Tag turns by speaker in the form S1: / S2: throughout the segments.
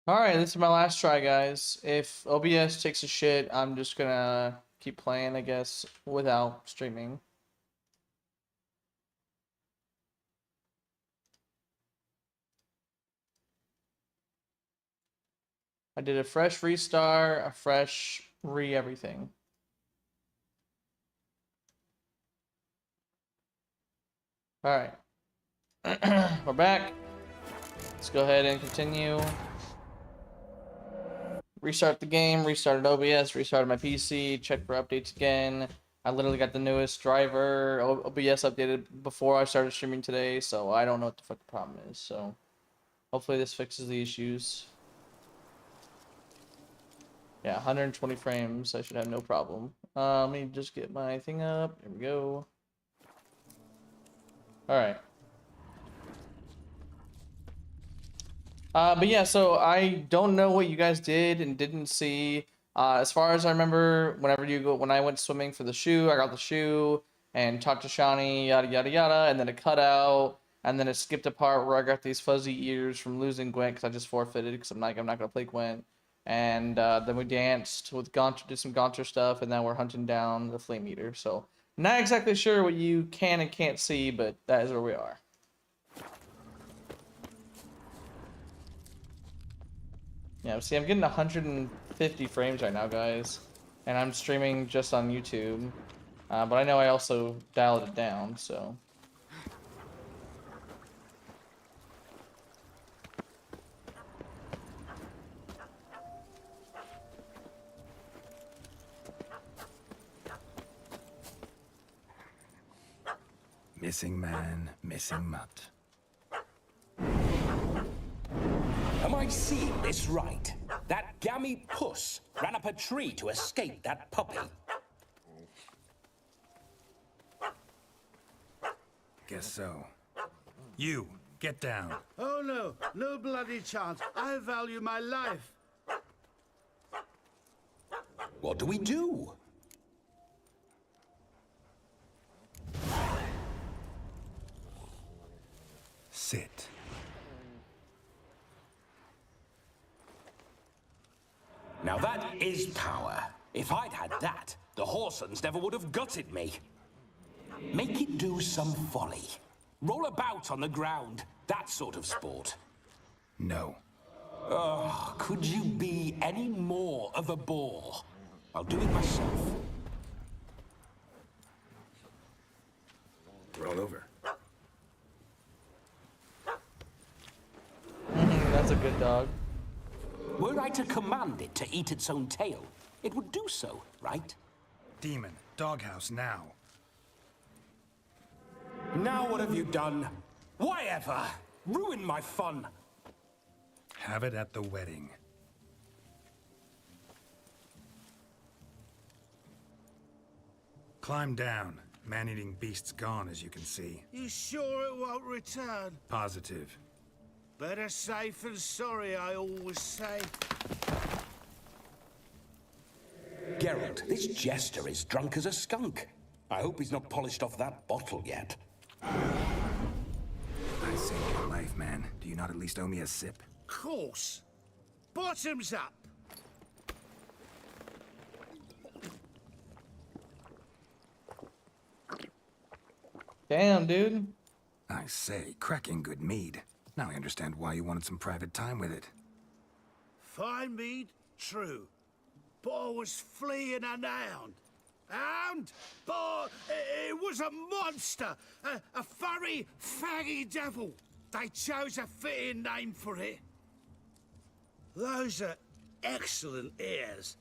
S1: Alright, this is my last try, guys. If OBS takes a shit, I'm just gonna keep playing, I guess, without streaming. I did a fresh restart, a fresh everything. Alright. We're back. Let's go ahead and continue. Restart the game, restarted OBS, restarted my PC, checked for updates again. I literally got the newest driver. OBS updated before I started streaming today, so I don't know what the fuck the problem is. So hopefully this fixes the issues. Yeah, 120 frames. I should have no problem. Let me just get my thing up. Here we go. Alright. But yeah, so I don't know what you guys did and didn't see. As far as I remember, when I went swimming for the shoe, I got the shoe and talked to Shawnee, yada yada yada, and then it cut out, and then it skipped a part where I got these fuzzy ears from losing Gwent because I just forfeited because I'm not gonna play Gwent. And then we danced with Gaunter, did some Gaunter stuff, and now we're hunting down the Flame Eater. So not exactly sure what you can and can't see, but that is where we are. Yeah, see, I'm getting 150 frames right now, guys. And I'm streaming just on YouTube. But I know I also dialed it down, so.
S2: Missing man, missing mutt.
S3: Am I seeing this right? That gammy puss ran up a tree to escape that puppy.
S2: Guess so. You, get down.
S4: Oh no, no bloody chance. I value my life.
S3: What do we do?
S2: Sit.
S3: Now that is power. If I'd had that, the Horsons never would have gutted me. Make it do some folly. Roll about on the ground. That sort of sport.
S2: No.
S3: Oh, could you be any more of a bore? I'll do it myself.
S2: Roll over.
S1: That's a good dog.
S3: Were I to command it to eat its own tail, it would do so, right?
S2: Demon, doghouse now.
S3: Now what have you done? Why ever? Ruin my fun.
S2: Have it at the wedding. Climb down. Man-eating beast's gone, as you can see.
S4: You sure it won't return?
S2: Positive.
S4: Better safe than sorry, I always say.
S3: Geralt, this jester is drunk as a skunk. I hope he's not polished off that bottle yet.
S2: I saved your life, man. Do you not at least owe me a sip?
S4: Course. Bottoms up.
S1: Damn, dude.
S2: I say, cracking good mead. Now I understand why you wanted some private time with it.
S4: Fine mead, true. But I was fleeing an hound. Hound? But it was a monster. A furry, faggy devil. They chose a fitting name for it. Those are excellent ears.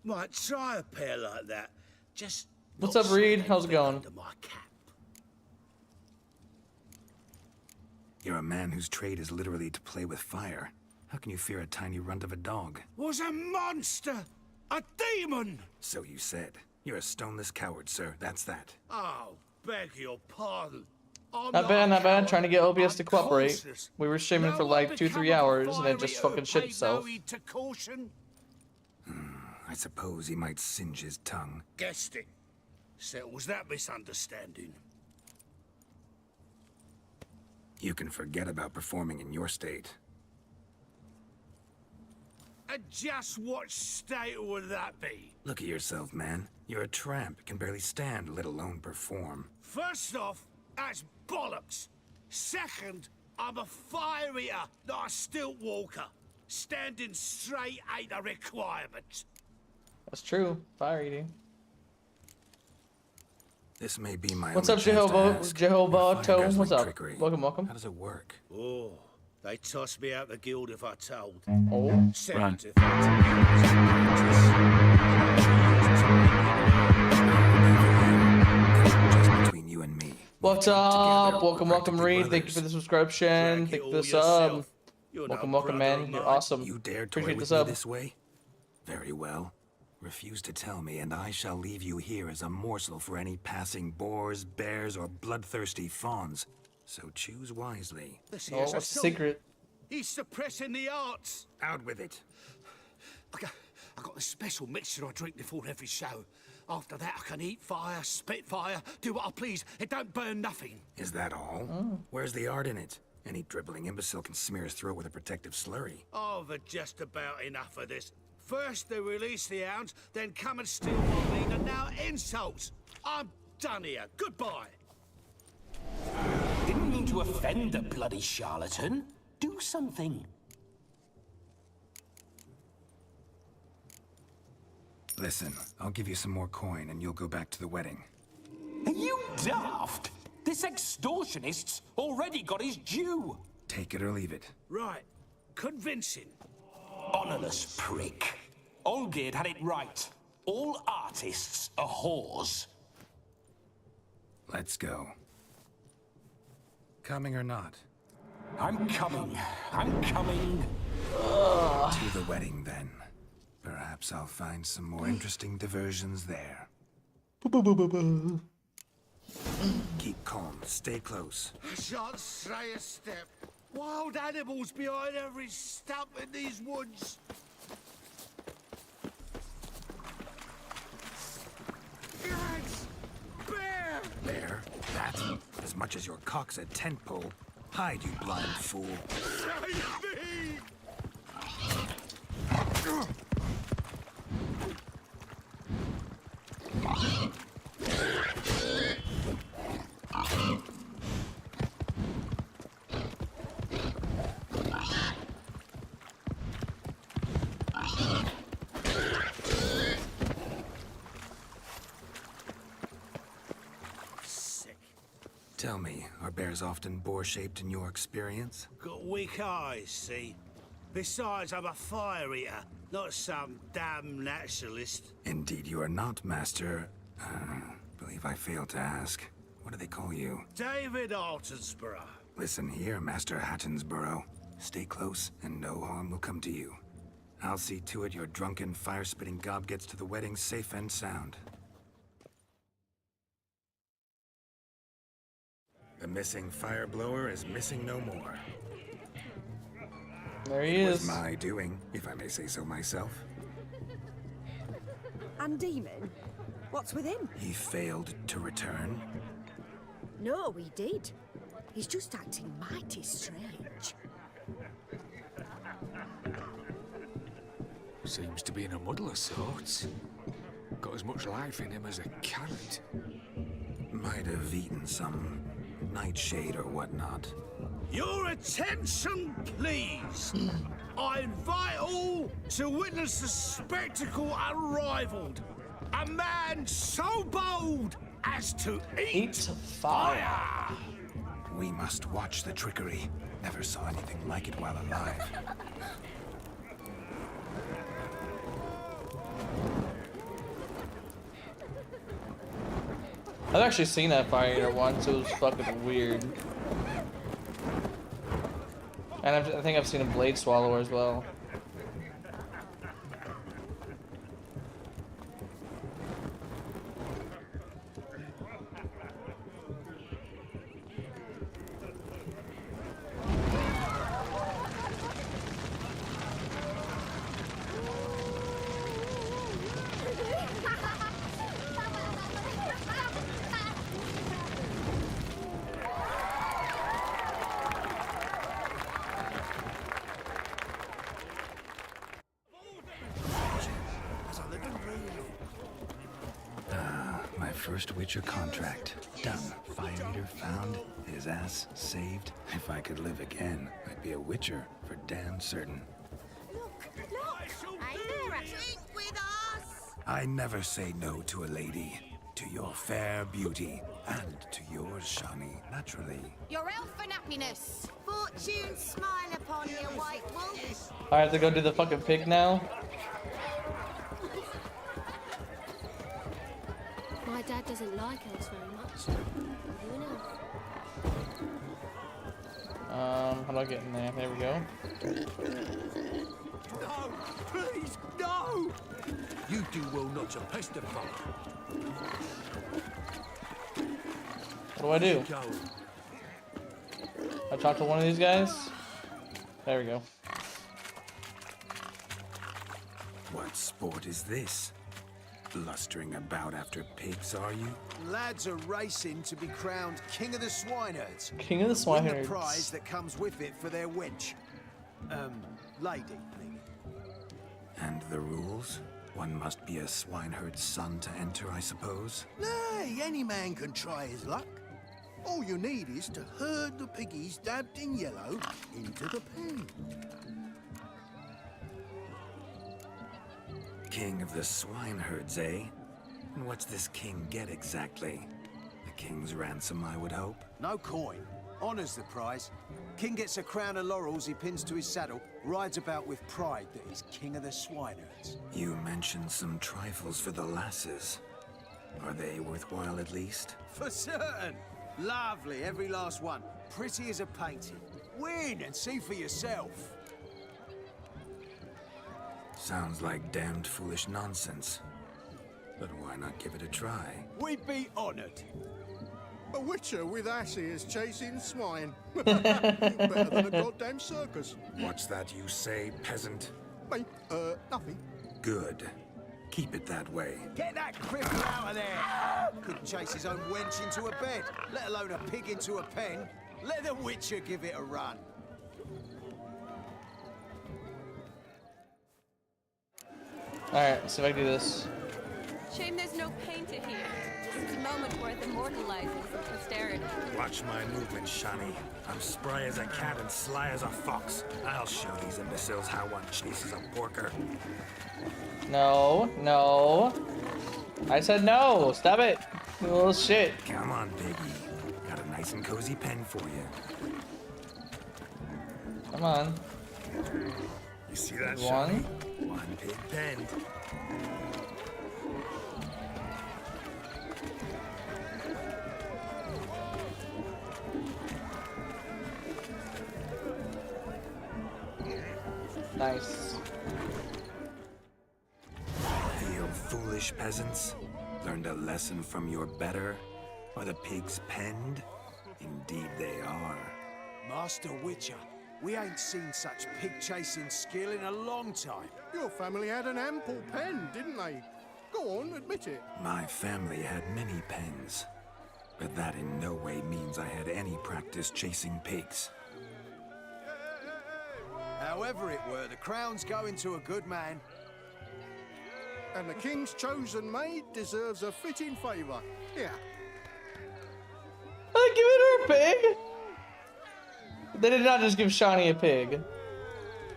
S4: Might try a pair like that. Just
S1: What's
S4: not
S1: up, Reed?
S4: something
S1: How's it
S4: big
S1: going?
S4: under my cap.
S2: You're a man whose trade is literally to play with fire. How can you fear a tiny runt of a dog?
S4: Was a monster! A demon!
S2: So you said. You're a stoneless coward, sir. That's that.
S4: Oh, beg your pardon. I'm
S1: Not bad, not bad.
S4: coward.
S1: Trying to get OBS to
S4: I'm
S1: cooperate.
S4: cautious.
S1: We were streaming
S4: No
S1: for
S4: one
S1: like
S4: become
S1: 2-3
S4: a
S1: hours and it
S4: fiery
S1: just
S4: who
S1: fucking shit
S4: paid
S1: itself.
S4: no heed to caution.
S2: I suppose he might singe his tongue.
S4: Guessed it. Settles that misunderstanding.
S2: You can forget about performing in your state.
S4: And just what state would that be?
S2: Look at yourself, man. You're a tramp, can barely stand, let alone perform.
S4: First off, that's bollocks. Second, I'm a fire eater, not a stilt walker. Standing straight ain't a requirement.
S1: That's true. Fire eating.
S2: This may be my
S1: What's
S2: only
S1: up,
S2: chance to
S1: Jehovah?
S2: ask.
S1: Jehovah
S2: Your fire
S1: Tone?
S2: guzzling
S1: What's up?
S2: trickery.
S1: Welcome, welcome.
S2: How does it work?
S4: Oh, they toss me out the guild if I told.
S1: Oh.
S4: Second, if
S2: Just between you and me.
S1: What's
S2: We've
S1: up?
S2: talked together,
S1: Welcome,
S2: we're
S1: welcome,
S2: practically
S1: Reed. Thank you
S2: brothers.
S1: for the subscription.
S4: Drag it
S1: Thank you
S4: all
S1: for the sub.
S4: yourself. You're
S1: Welcome,
S4: no
S1: welcome,
S4: brother
S1: man.
S4: of
S1: You're
S4: mine.
S1: awesome.
S2: You dare toy
S1: Appreciate the
S2: with me
S1: sub.
S2: this way? Very well. Refuse to tell me, and I shall leave you here as a morsel for any passing boars, bears, or bloodthirsty fawns. So choose wisely.
S4: This
S1: Oh,
S4: here's a
S1: what's the
S4: song.
S1: secret?
S4: He's suppressing the arts.
S2: Out with it.
S4: I got a special mixture I drink before every show. After that, I can eat fire, spit fire, do what I please. It don't burn nothing.
S2: Is that all? Where's the art in it? Any dribbling imbecile can smear his throat with a protective slurry.
S4: I've had just about enough of this. First they release the hounds, then come and steal my meat, and now insults. I'm done here. Goodbye.
S3: Didn't mean to offend the bloody charlatan. Do something.
S2: Listen, I'll give you some more coin and you'll go back to the wedding.
S3: Are you daft? This extortionist's already got his due.
S2: Take it or leave it.
S4: Right. Convincing.
S3: Honorless prick. Olgerd had it right. All artists are whores.
S2: Let's go. Coming or not?
S3: I'm coming. I'm coming.
S2: To the wedding, then. Perhaps I'll find some more interesting diversions there. Keep calm. Stay close.
S4: I shan't stray a step. Wild animals behind every stump in these woods. Guys! Bear!
S2: There. That. As much as your cock's a tent pole. Hide, you blind fool.
S4: Save me! Sick.
S2: Tell me, are bears often boar-shaped in your experience?
S4: Got weak eyes, see? Besides, I'm a fire eater, not some damn naturalist.
S2: Indeed you are not, Master. Believe I failed to ask. What do they call you?
S4: David Altonsborough.
S2: Listen here, Master Hattonsborough. Stay close, and no harm will come to you. I'll see to it your drunken, fire-spitting gob gets to the wedding safe and sound. The missing fire blower is missing no more.
S1: There he
S2: It was
S1: is.
S2: my doing, if I may say so myself.
S5: And Demon? What's with him?
S2: He failed to return.
S5: No, he did. He's just acting mighty strange.
S6: Seems to be in a muddle of sorts. Got as much life in him as a carrot.
S2: Might have eaten some nightshade or whatnot.
S4: Your attention, please. I invite all to witness the spectacle unrivaled. A man so bold as to
S1: Eat fire.
S2: We must watch the trickery. Never saw anything like it while alive.
S1: I've actually seen that fire eater once. It was fucking weird. And I think I've seen a blade swallower as well.
S2: first Witcher contract. Done. Fire eater found. His ass saved. If I could live again, I'd be a Witcher for damn certain.
S5: Look! Hey there, drink with us!
S2: I never say no to a lady. To your fair beauty. And to yours, Shani, naturally.
S5: Your elfin happiness! Fortune smile upon you, white wolf!
S1: I have to go do the fucking pig now.
S7: My dad doesn't like elves very much. You know.
S1: How do I get in there? There we go.
S4: No, please, no! You do well not to pestify.
S1: What do I do?
S4: Go.
S1: I talk to one of these guys. There we go.
S2: What sport is this? Blustering about after pigs, are you?
S8: Lads are racing to be crowned King of the Swineherds.
S1: King of the
S8: Win the
S1: Swineherds.
S8: prize that comes with it for their wench. Lady, meaning.
S2: And the rules? One must be a swineherd's son to enter, I suppose.
S4: Nay, any man can try his luck. All you need is to herd the piggies dabbed in yellow into the pen.
S2: King of the swineherds, eh? And what's this king get exactly? The king's ransom, I would hope.
S8: No coin. Honours the prize. King gets a crown of laurels he pins to his saddle, rides about with pride that he's King of the Swineherds.
S2: You mentioned some trifles for the lasses. Are they worthwhile at least?
S8: For certain! Lovely, every last one. Pretty as a painting. Win and see for yourself.
S2: Sounds like damned foolish nonsense. But why not give it a try?
S8: We'd be honoured.
S4: A witcher with asses chasing swine. Better than a goddamn circus.
S2: What's that you say, peasant?
S4: Mate, nothing.
S2: Good. Keep it that way.
S8: Get that cripple out of there! Couldn't chase his own wench into a bed, let alone a pig into a pen. Let the witcher give it a run.
S1: Alright, see if I can do this.
S9: Shame there's no painter here. It's a moment worth immortalizing for posterity.
S2: Watch my movement, Shani. I'm spry as a cat and sly as a fox. I'll show these imbeciles how one chases a porker.
S1: No, no. I said no. Stop it. You little shit.
S2: Come on, Biggie. Got a nice and cozy pen for you.
S1: Come on.
S2: You see that,
S1: One.
S2: Shani? One pig pen.
S1: Nice.
S2: Hail, foolish peasants. Learned a lesson from your better? Are the pigs penned? Indeed they are.
S8: Master Witcher, we ain't seen such pig-chasing skill in a long time.
S4: Your family had an ample pen, didn't they? Go on, admit it.
S2: My family had many pens. But that in no way means I had any practice chasing pigs.
S8: However it were, the crown's going to a good man.
S4: And the king's chosen maid deserves a fitting favour. Yeah.
S1: I give it her a pig. They did not just give Shani a pig.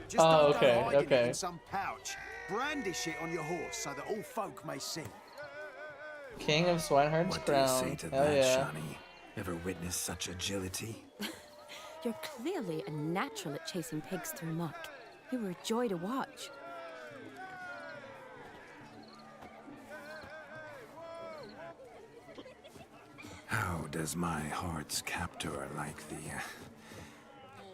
S8: Just
S1: Oh,
S8: don't
S1: okay,
S8: go hiding
S1: okay.
S8: it in some pouch. Brandish it on your horse so that all folk may see.
S1: King of Swineherds
S2: What do you
S1: crown.
S2: say to
S1: Hell
S2: that,
S1: yeah.
S2: Shani? Ever witnessed such agility?
S7: You're clearly a natural at chasing pigs through muck. You were a joy to watch.
S2: How does my heart's captor like the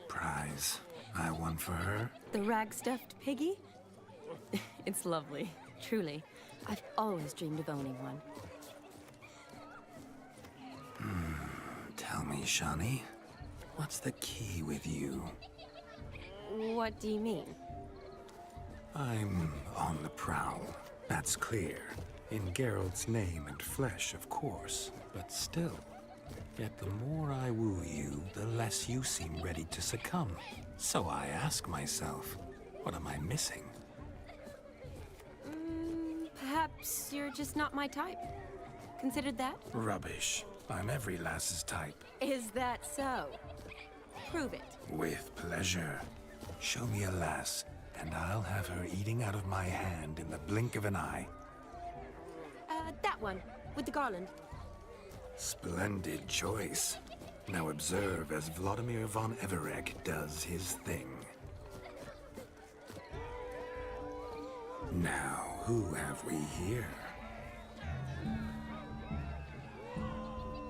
S2: prize I won for her?
S7: The rag-stuffed piggy? It's lovely, truly. I've always dreamed of owning one.
S2: Tell me, Shani, what's the key with you?
S7: What do you mean?
S2: I'm on the prowl, that's clear. In Geralt's name and flesh, of course, but still. Yet the more I woo you, the less you seem ready to succumb. So I ask myself, what am I missing?
S7: Perhaps you're just not my type. considered that?
S2: Rubbish. I'm every lass's type.
S7: Is that so? Prove it.
S2: With pleasure. Show me a lass, and I'll have her eating out of my hand in the blink of an eye.
S7: That one, with the garland.
S2: Splendid choice. Now observe as Vladimir von Everek does his thing. Now, who have we here?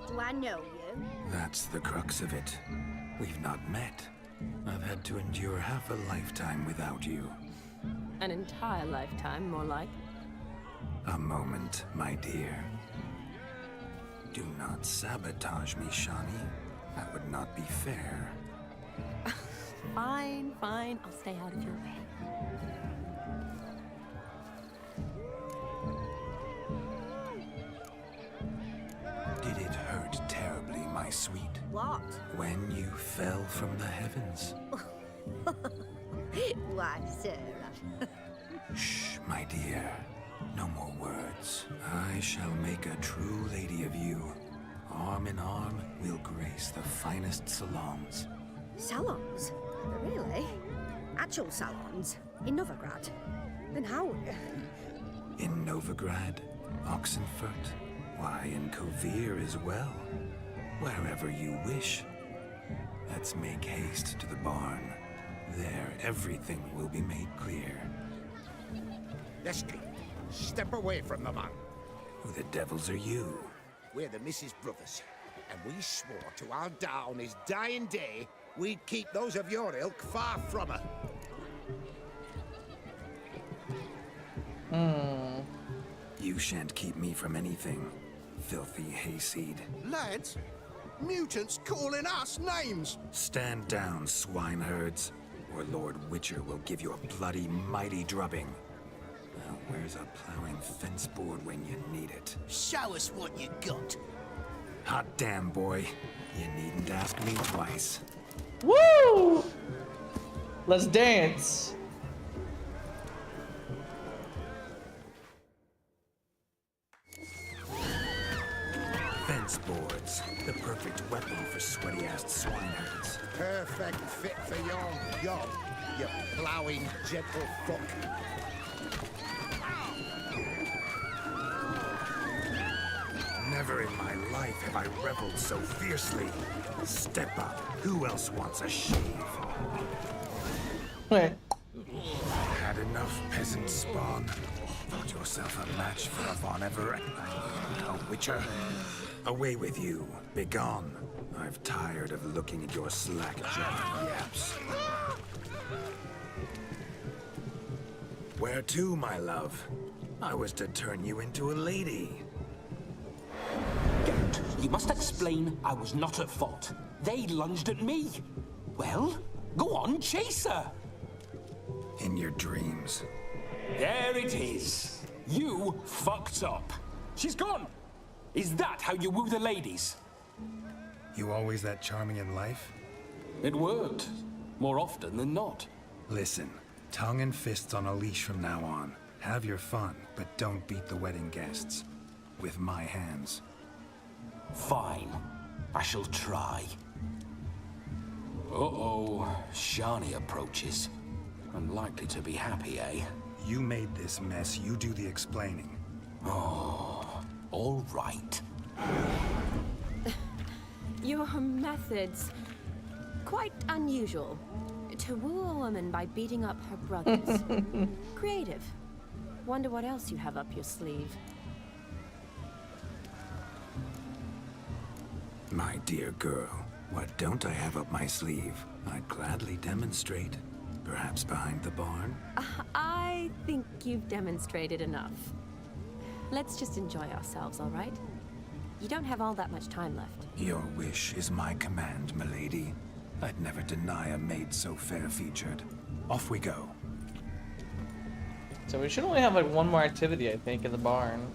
S5: Do I know you?
S2: That's the crux of it. We've not met. I've had to endure half a lifetime without you.
S7: An entire lifetime, more like.
S2: A moment, my dear. Do not sabotage me, Shani. That would not be fair.
S7: Fine, fine. I'll stay out of your way.
S2: Did it hurt terribly, my sweet?
S5: What?
S2: When you fell from the heavens?
S5: Why, Sarah?
S2: Shh, my dear. No more words. I shall make a true lady of you. Arm in arm, we'll grace the finest salons.
S5: Salons? Really? Actual salons? In Novigrad? Then how?
S2: In Novigrad, Oxenfurt, why, in Kovir as well. Wherever you wish. Let's make haste to the barn. There, everything will be made clear.
S4: Leslie, step away from the man.
S2: Who the devils are you?
S4: We're the Mrs. Brothers, and we swore to our da on his dying day we'd keep those of your ilk far from her.
S2: You shan't keep me from anything, filthy hayseed.
S8: Lads, mutants calling us names.
S2: Stand down, swineherds, or Lord Witcher will give you a bloody mighty drubbing. Now, where's a plowing fence board when you need it?
S8: Show us what you got.
S2: Hot damn, boy. You needn't ask me twice.
S1: Woo! Let's dance.
S2: Fence boards, the perfect weapon for sweaty-assed swineherds.
S4: Perfect fit for your job, you ploughing gentle fuck.
S2: Never in my life have I reveled so fiercely. Step up. Who else wants a shave?
S1: Wait.
S2: Had enough, peasant spawn. Thought yourself a match for a Von Everett. A Witcher. Away with you. Begone. I've tired of looking at your slack-jawed yaps. Where to, my love? I was to turn you into a lady.
S3: Geralt, you must explain I was not at fault. They lunged at me. Well, go on, chase her.
S2: In your dreams.
S3: There it is. You fucked up. She's gone. Is that how you woo the ladies?
S2: You always that charming in life?
S3: It worked. More often than not.
S2: Listen, tongue and fists on a leash from now on. Have your fun, but don't beat the wedding guests. With my hands.
S3: Fine. I shall try. Uh-oh. Shani approaches. Unlikely to be happy, eh?
S2: You made this mess, you do the explaining.
S3: Oh, all right.
S7: Your methods, quite unusual. To woo a woman by beating up her brothers. Creative. Wonder what else you have up your sleeve.
S2: My dear girl, what don't I have up my sleeve? I'd gladly demonstrate. Perhaps behind the barn?
S7: I think you've demonstrated enough. Let's just enjoy ourselves, all right? You don't have all that much time left.
S2: Your wish is my command, milady. I'd never deny a maid so fair-featured. Off we go.
S1: So we should only have like one more activity, I think, in the barn.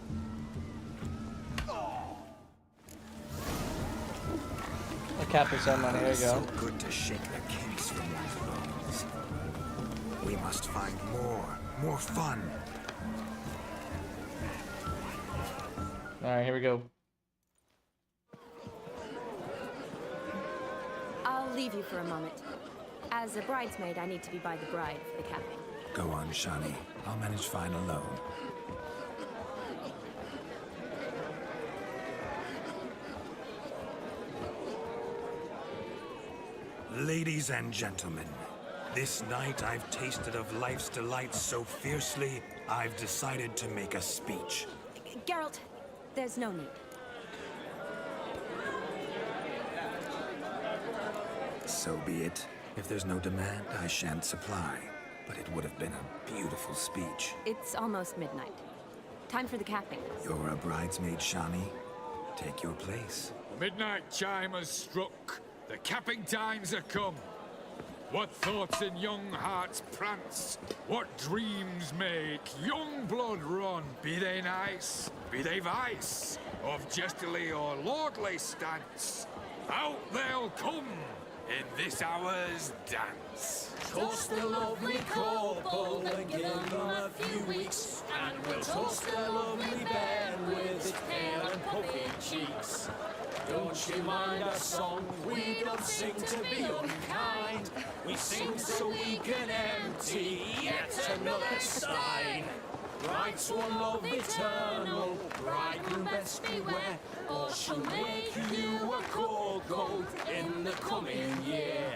S1: The capping ceremony, there you go.
S2: So good to shake the kinks from one's bones. We must find more fun.
S1: Alright, here we go.
S7: leave you for a moment. As a bridesmaid, I need to be by the bride for the capping.
S2: Go on, Shani. I'll manage fine alone. Ladies and gentlemen, this night I've tasted of life's delights so fiercely, I've decided to make a speech.
S7: Geralt, there's no need.
S2: So be it. If there's no demand, I shan't supply. But it would have been a beautiful speech.
S7: It's almost midnight. Time for the capping.
S2: You're a bridesmaid, Shani. Take your place.
S6: The midnight chime has struck. The capping times are come. What thoughts in young hearts prance? What dreams make young blood run? Be they nice, be they vice, of jestily or lordly stance, out they'll come in this hour's dance.
S10: Toast the lovely couple and give them a few weeks, and we'll toast the lovely bed with its pale and puffy cheeks. Don't you mind our song? We don't sing to be unkind. We sing so we can empty yet another stein. Bride's one love eternal, bridegroom best beware, or she'll make you a cold gold in the coming year.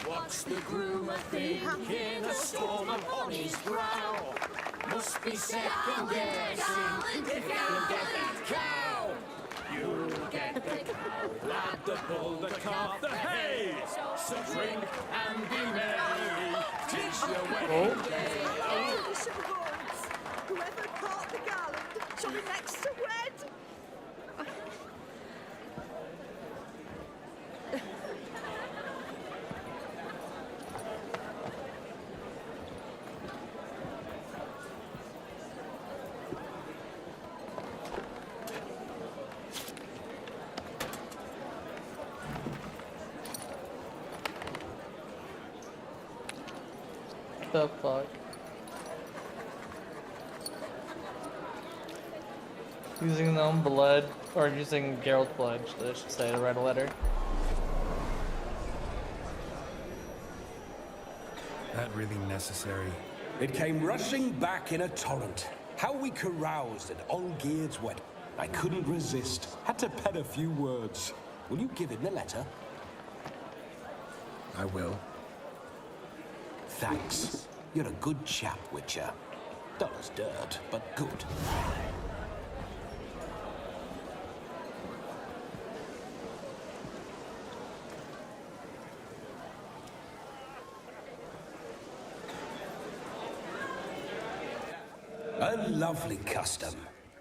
S10: What's the groom a thinking? A storm upon his brow. Must be second guessing if you'll get that cow. You'll get the cow, lad, the bull, the calf, the hay. So drink and be merry. Teach your wedding day.
S5: Whoever caught the garland shall be next to wed.
S1: The fuck? Using their own blood, or using Geralt's blood, I should say, to write a letter.
S2: That really necessary?
S3: It came rushing back in a torrent. How we caroused at Olgierd's wedding. I couldn't resist. Had to pen a few words. Will you give him the letter?
S2: I will.
S3: Thanks. You're a good chap, Witcher. Dull as dirt, but good. A lovely custom.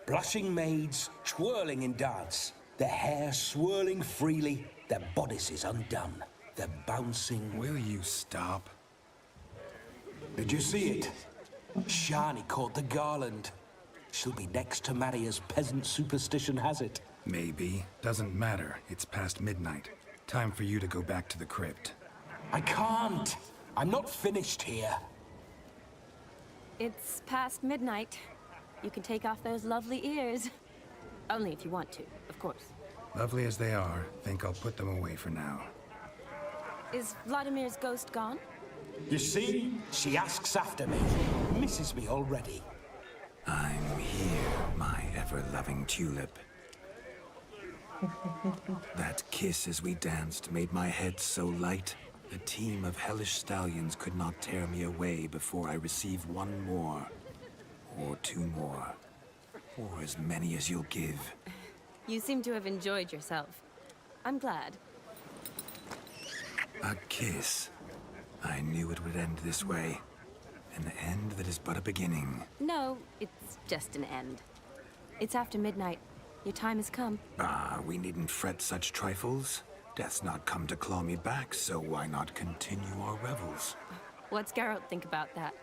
S3: Blushing maids, twirling in dance, their hair swirling freely, their bodices undone, their bouncing...
S2: Will you stop?
S3: Did you see it? Shani caught the garland. She'll be next to marry as peasant superstition has it.
S2: Maybe. Doesn't matter. It's past midnight. Time for you to go back to the crypt.
S3: I can't. I'm not finished here.
S7: It's past midnight. You can take off those lovely ears. Only if you want to, of course.
S2: Lovely as they are, think I'll put them away for now.
S7: Is Vladimir's ghost gone?
S3: You see? She asks after me. Misses me already.
S2: I'm here, my ever-loving tulip. That kiss as we danced made my head so light. A team of hellish stallions could not tear me away before I receive one more. Or two more. Or as many as you'll give.
S7: You seem to have enjoyed yourself. I'm glad.
S2: A kiss. I knew it would end this way. An end that is but a beginning.
S7: No, it's just an end. It's after midnight. Your time has come.
S2: Ah, we needn't fret such trifles. Death's not come to claw me back, so why not continue our revels?
S7: What's Geralt think about that?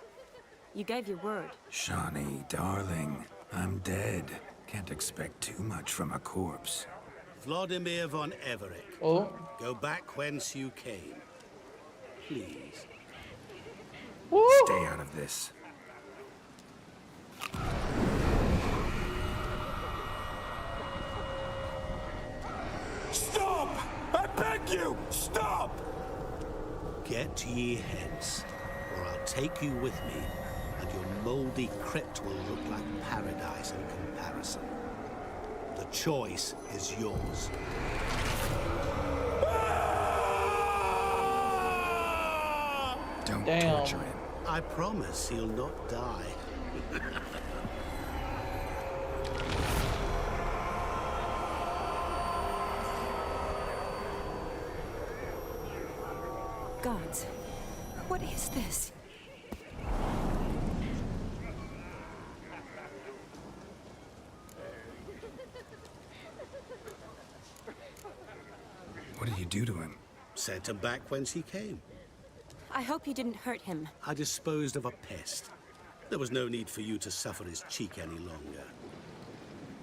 S7: You gave your word.
S2: Shani, darling, I'm dead. Can't expect too much from a corpse.
S4: Vladimir von Everett.
S1: Oh.
S4: Go back whence you came. Please.
S1: Woo!
S2: Stay out of this.
S3: Stop! I beg you! Stop!
S4: Get ye hence, or I'll take you with me, and your mouldy crypt will look like paradise in comparison. The choice is yours.
S2: Don't
S1: Damn.
S2: torture him.
S4: I promise he'll not die.
S7: Gods, what is this?
S2: What did you do to him?
S4: Sent him back whence he came.
S7: I hope you didn't hurt him.
S4: I disposed of a pest. There was no need for you to suffer his cheek any longer.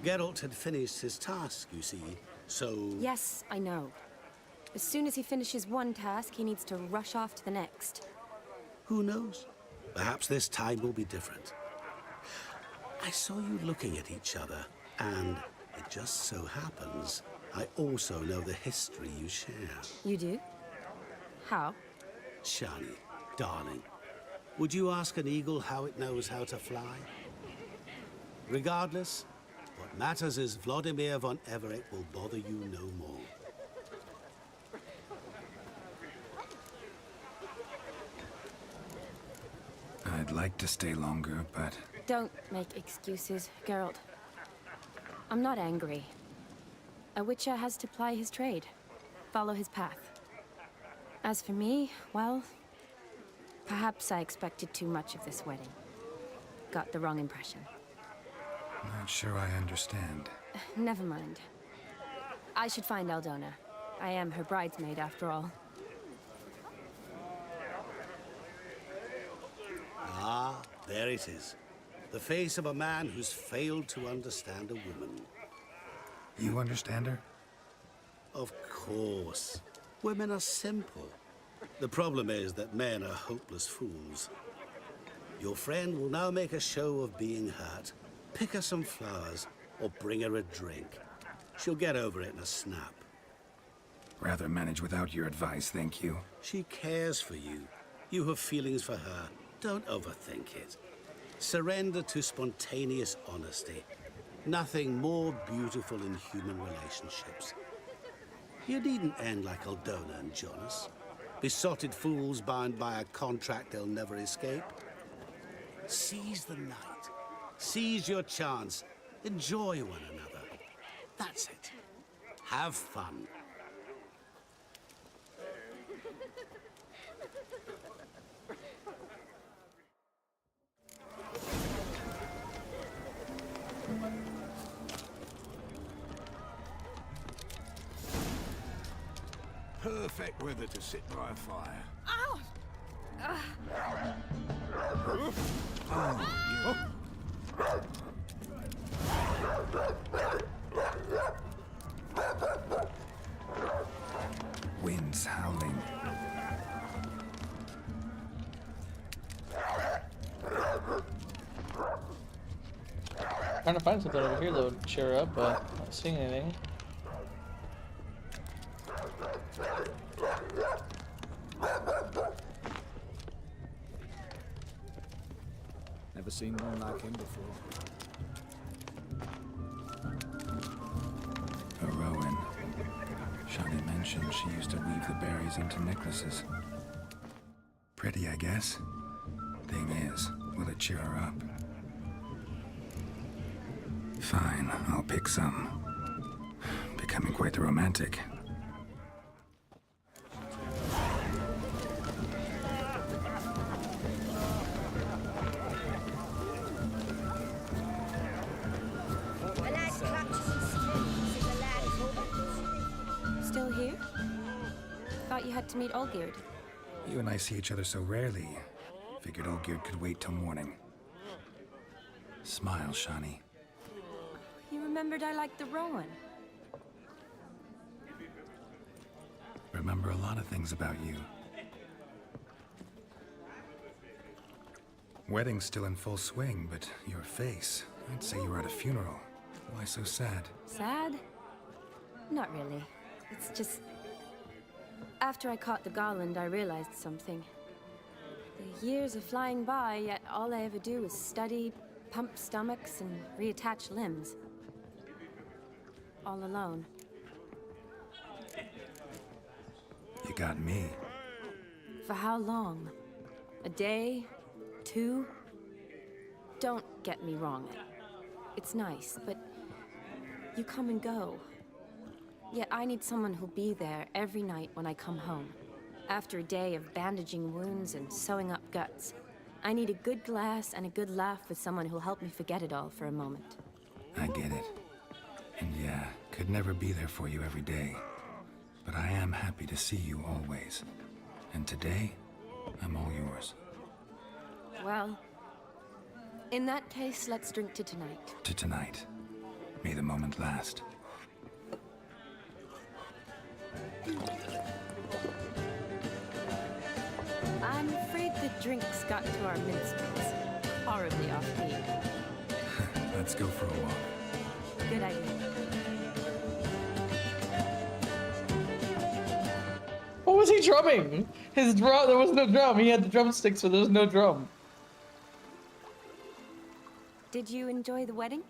S4: Geralt had finished his task, you see, so...
S7: Yes, I know. As soon as he finishes one task, he needs to rush off to the next.
S4: Who knows? Perhaps this time will be different. I saw you looking at each other, and it just so happens I also know the history you share.
S7: You do? How?
S4: Shani, darling, would you ask an eagle how it knows how to fly? Regardless, what matters is Vladimir von Everett will bother you no more.
S2: I'd like to stay longer, but
S7: Don't make excuses, Geralt. I'm not angry. A witcher has to ply his trade, follow his path. As for me, well, perhaps I expected too much of this wedding. Got the wrong impression.
S2: not sure I understand.
S7: Never mind. I should find Aldona. I am her bridesmaid, after all.
S4: Ah, there it is. The face of a man who's failed to understand a woman.
S2: You understand her?
S4: Of course. Women are simple. The problem is that men are hopeless fools. Your friend will now make a show of being hurt, pick her some flowers, or bring her a drink. She'll get over it in a snap.
S2: Rather manage without your advice, thank you.
S4: She cares for you. You have feelings for her. Don't overthink it. Surrender to spontaneous honesty. Nothing more beautiful in human relationships. You needn't end like Aldona and Jonas. Besotted fools bound by a contract they'll never escape. Seize the night. Seize your chance. Enjoy one another. That's it. Have fun.
S8: Perfect weather to sit by a fire.
S9: Ow!
S2: Winds howling.
S1: Trying to find something over here that would cheer her up, but not seeing anything.
S10: Never seen one like him before.
S2: A Rowan. Shani mentioned she used to weave the berries into necklaces. Pretty, I guess. Thing is, will it cheer her up? Fine, I'll pick some. Becoming quite the romantic.
S7: Still here? Thought you had to meet Olgierd.
S2: You and I see each other so rarely. Figured Olgierd could wait till morning. Smile, Shani.
S7: You remembered I liked the Rowan.
S2: Remember a lot of things about you. Wedding's still in full swing, but your face, I'd say you were at a funeral. Why so sad?
S7: Sad? Not really. It's just... After I caught the garland, I realized something. The years are flying by, yet all I ever do is study, pump stomachs, and reattach limbs. All alone.
S2: You got me.
S7: For how long? A day? 2? Don't get me wrong. It's nice, but you come and go. Yet I need someone who'll be there every night when I come home. After a day of bandaging wounds and sewing up guts, I need a good glass and a good laugh with someone who'll help me forget it all for a moment.
S2: I get it. And yeah, could never be there for you every day. But I am happy to see you always. And today, I'm all yours.
S7: Well, in that case, let's drink to tonight.
S2: To tonight. May the moment last.
S7: I'm afraid the drinks got to our minstrels. Horribly offbeat.
S2: Let's go for a walk.
S7: Good idea.
S1: What was he drumming? His drum, there was no drum. He had the drumsticks, so there was no drum.
S7: Did you enjoy the wedding?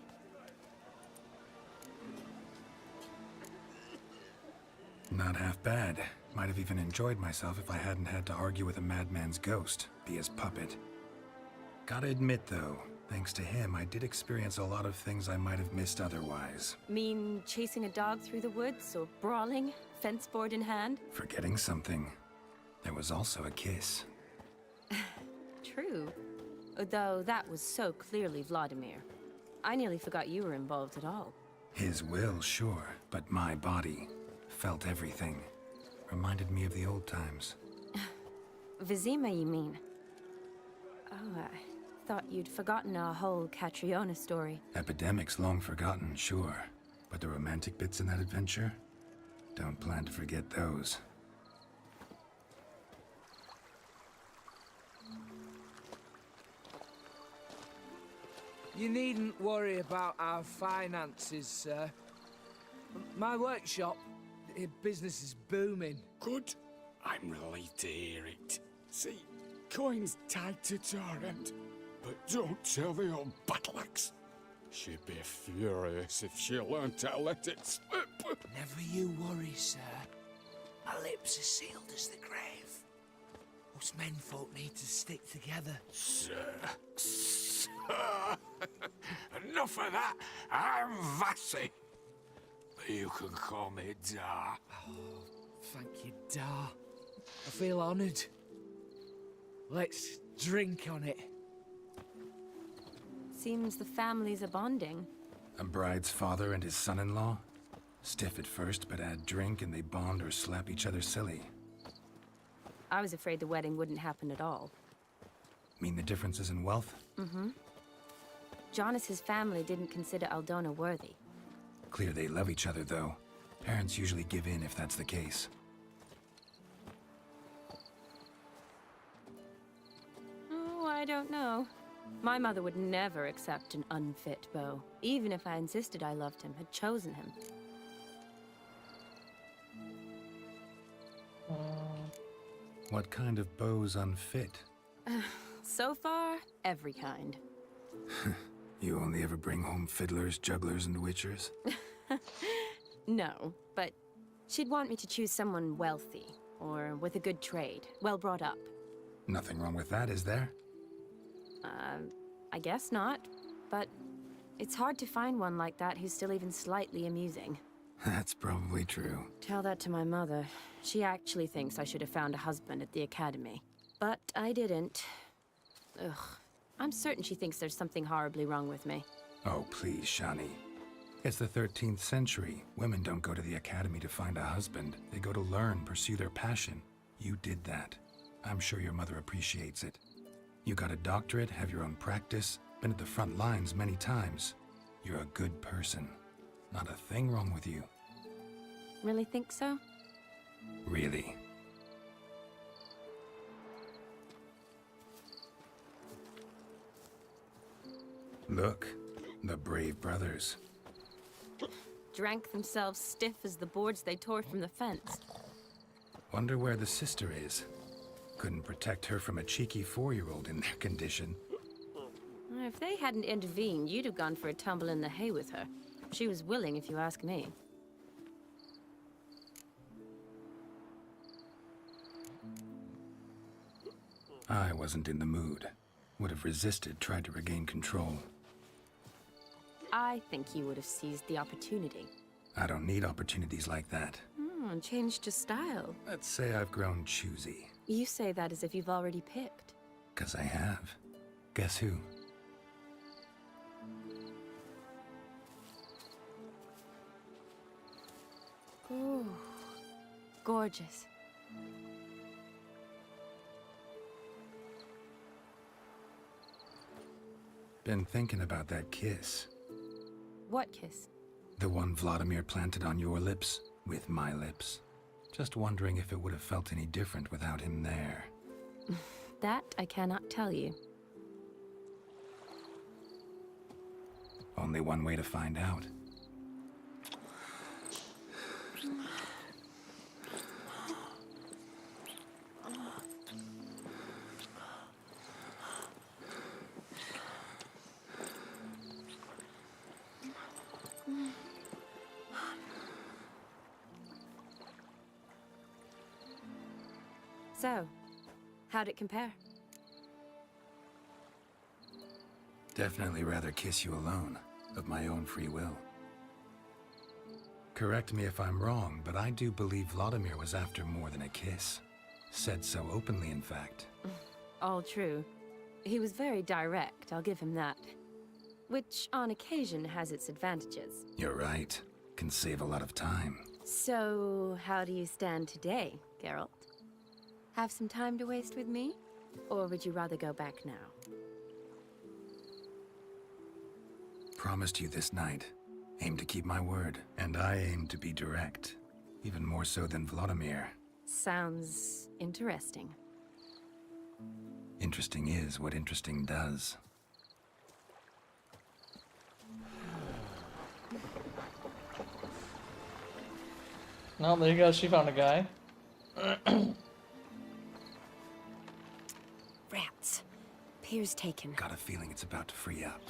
S2: Not half bad. Might have even enjoyed myself if I hadn't had to argue with a madman's ghost, be his puppet. Gotta admit though, thanks to him, I did experience a lot of things I might have missed otherwise.
S7: Mean chasing a dog through the woods, or brawling, fence board in hand?
S2: Forgetting something. There was also a kiss.
S7: True. Though that was so clearly Vladimir. I nearly forgot you were involved at all.
S2: His will, sure, but my body felt everything. Reminded me of the old times.
S7: Vizima, you mean? Oh, I thought you'd forgotten our whole Catriona story.
S2: Epidemics long forgotten, sure. But the romantic bits in that adventure? Don't plan to forget those.
S11: You needn't worry about our finances, sir. My workshop, business is booming.
S6: Good. I'm relieved to hear it. See, coin's tied to Torrent, but don't tell the old battle-axe. She'd be furious if she learned to let it slip.
S11: Never you worry, sir. My lips are sealed as the grave. Us menfolk need to stick together.
S6: Sir. Enough of that. I'm Vassy. You can call me Dar.
S11: Oh, thank you, Dar. I feel honored. Let's drink on it.
S7: Seems the families are bonding.
S2: A bride's father and his son-in-law? Stiff at first, but add drink and they bond or slap each other silly.
S7: I was afraid the wedding wouldn't happen at all.
S2: Mean the differences in wealth?
S7: Mm-hmm. Jonas's family didn't consider Aldona worthy.
S2: Clear they love each other, though. Parents usually give in if that's the case.
S7: Oh, I don't know. My mother would never accept an unfit beau, even if I insisted I loved him, had chosen him.
S2: What kind of beau's unfit?
S7: So far, every kind.
S2: You only ever bring home fiddlers, jugglers, and witchers?
S7: No, but she'd want me to choose someone wealthy, or with a good trade, well brought up.
S2: Nothing wrong with that, is there?
S7: I guess not, but it's hard to find one like that who's still even slightly amusing.
S2: That's probably true.
S7: Tell that to my mother. She actually thinks I should have found a husband at the academy. But I didn't. Ugh. I'm certain she thinks there's something horribly wrong with me.
S2: Oh, please, Shani. It's the 13th century. Women don't go to the academy to find a husband. They go to learn, pursue their passion. You did that. I'm sure your mother appreciates it. You got a doctorate, have your own practice, been at the front lines many times. You're a good person. Not a thing wrong with you.
S7: Really think so?
S2: Really. Look, the brave brothers.
S7: Drank themselves stiff as the boards they tore from the fence.
S2: Wonder where the sister is. Couldn't protect her from a cheeky 4-year-old in their condition.
S7: If they hadn't intervened, you'd have gone for a tumble in the hay with her. She was willing, if you ask me.
S2: I wasn't in the mood. Would have resisted, tried to regain control.
S7: I think you would have seized the opportunity.
S2: I don't need opportunities like that.
S7: Changed your style.
S2: Let's say I've grown choosy.
S7: You say that as if you've already picked.
S2: 'Cause I have. Guess who?
S7: Ooh, gorgeous.
S2: Been thinking about that kiss.
S7: What kiss?
S2: The one Vladimir planted on your lips, with my lips. Just wondering if it would have felt any different without him there.
S7: That I cannot tell you.
S2: Only one way to find out.
S7: So, how'd it compare?
S2: Definitely rather kiss you alone, of my own free will. Correct me if I'm wrong, but I do believe Vladimir was after more than a kiss. Said so openly, in fact.
S7: All true. He was very direct, I'll give him that. Which, on occasion, has its advantages.
S2: You're right. Can save a lot of time.
S7: So, how do you stand today, Geralt? Have some time to waste with me? Or would you rather go back now?
S2: Promised you this night. Aim to keep my word. And I aim to be direct. Even more so than Vladimir.
S7: Sounds interesting.
S2: Interesting is what interesting does.
S1: No, there you go. She found a guy.
S7: Rats. Pier's taken.
S2: Got a feeling it's about to free up.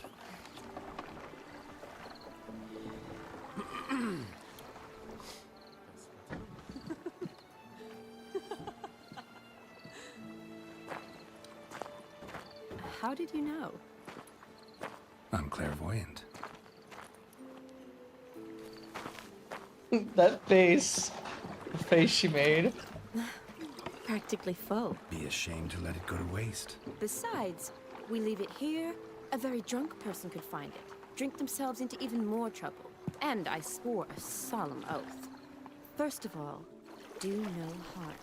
S7: How did you know?
S2: I'm clairvoyant.
S1: That face. The face she made.
S7: Practically full.
S2: Be ashamed to let it go to waste.
S7: Besides, we leave it here, a very drunk person could find it, drink themselves into even more trouble. And I swore a solemn oath. First of all, do no harm.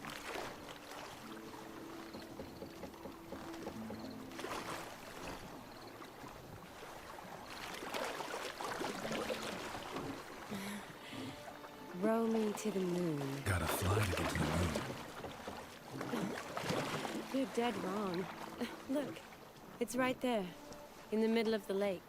S7: Row me to the moon.
S2: Gotta fly to get to the moon.
S7: You're dead wrong. Look, it's right there, in the middle of the lake.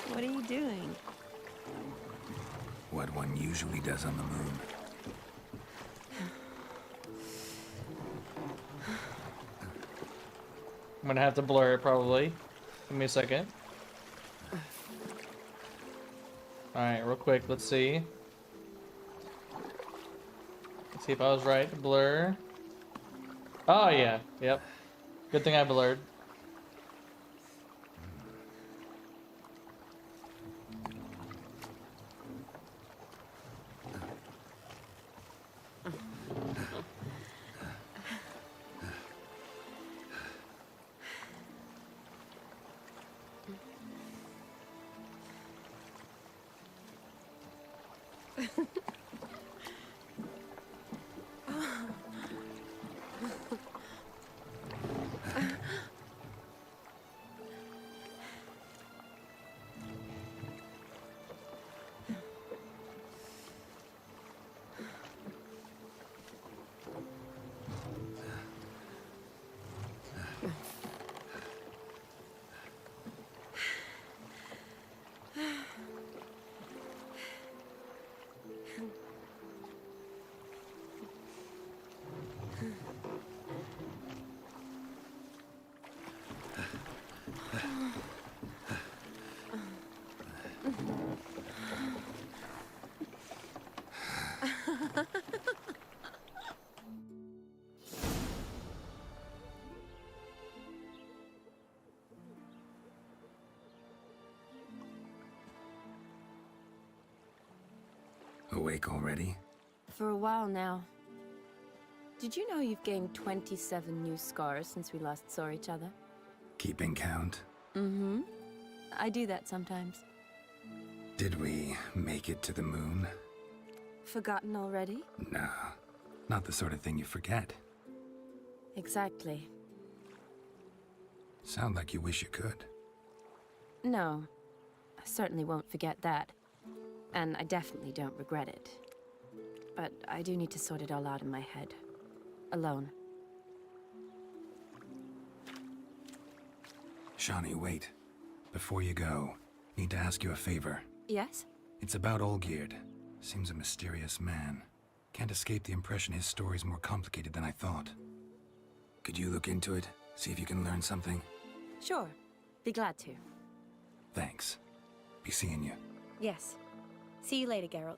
S7: What are you doing?
S2: What one usually does on the moon.
S1: I'm gonna have to blur it probably. Give me a second. Alright, real quick, let's see. Let's see if I was right. Blur. Oh yeah, yep. Good thing I blurred.
S2: Awake already?
S7: For a while now. Did you know you've gained 27 new scars since we last saw each other?
S2: Keeping count?
S7: Mm-hmm. I do that sometimes.
S2: Did we make it to the moon?
S7: Forgotten already?
S2: Nah, not the sort of thing you forget.
S7: Exactly.
S2: Sound like you wish you could.
S7: No. I certainly won't forget that. And I definitely don't regret it. But I do need to sort it all out in my head. Alone.
S2: Shani, wait. Before you go, need to ask you a favor.
S7: Yes?
S2: It's about Olgierd. Seems a mysterious man. Can't escape the impression his story's more complicated than I thought. Could you look into it? See if you can learn something?
S7: Sure. Be glad to.
S2: Thanks. Be seeing you.
S7: Yes. See you later, Geralt.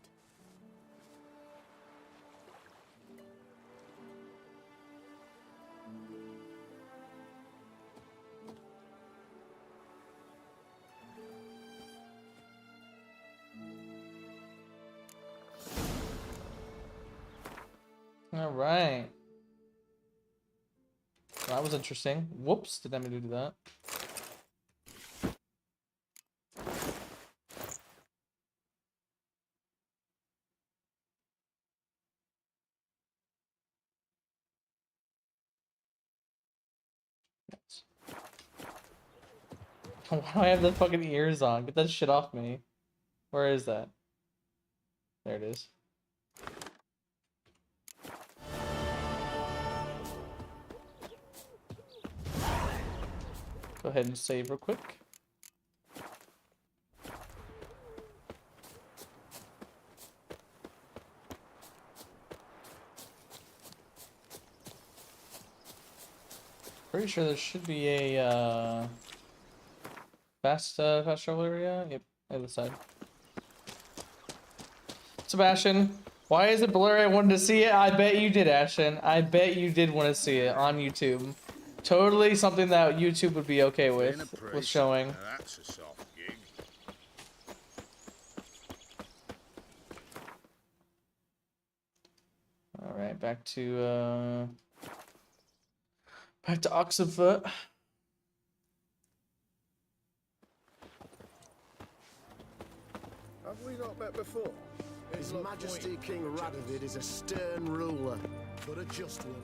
S1: All right. That was interesting. Whoops, didn't mean to do that. Why do I have the fucking ears on? Get that shit off me. Where is that? There it is. Go ahead and save real quick. Pretty sure there should be a fast travel area. Yep, other side. Sebastian, why is it blurry? I wanted to see it. I bet you did, Ashton. I bet you did want to see it on YouTube. Totally something that YouTube would be okay with showing.
S4: That's a soft gig.
S1: All right, back to Oxenfoot.
S12: Have we not met before? His Majesty King Radovid is a stern ruler, but a just one.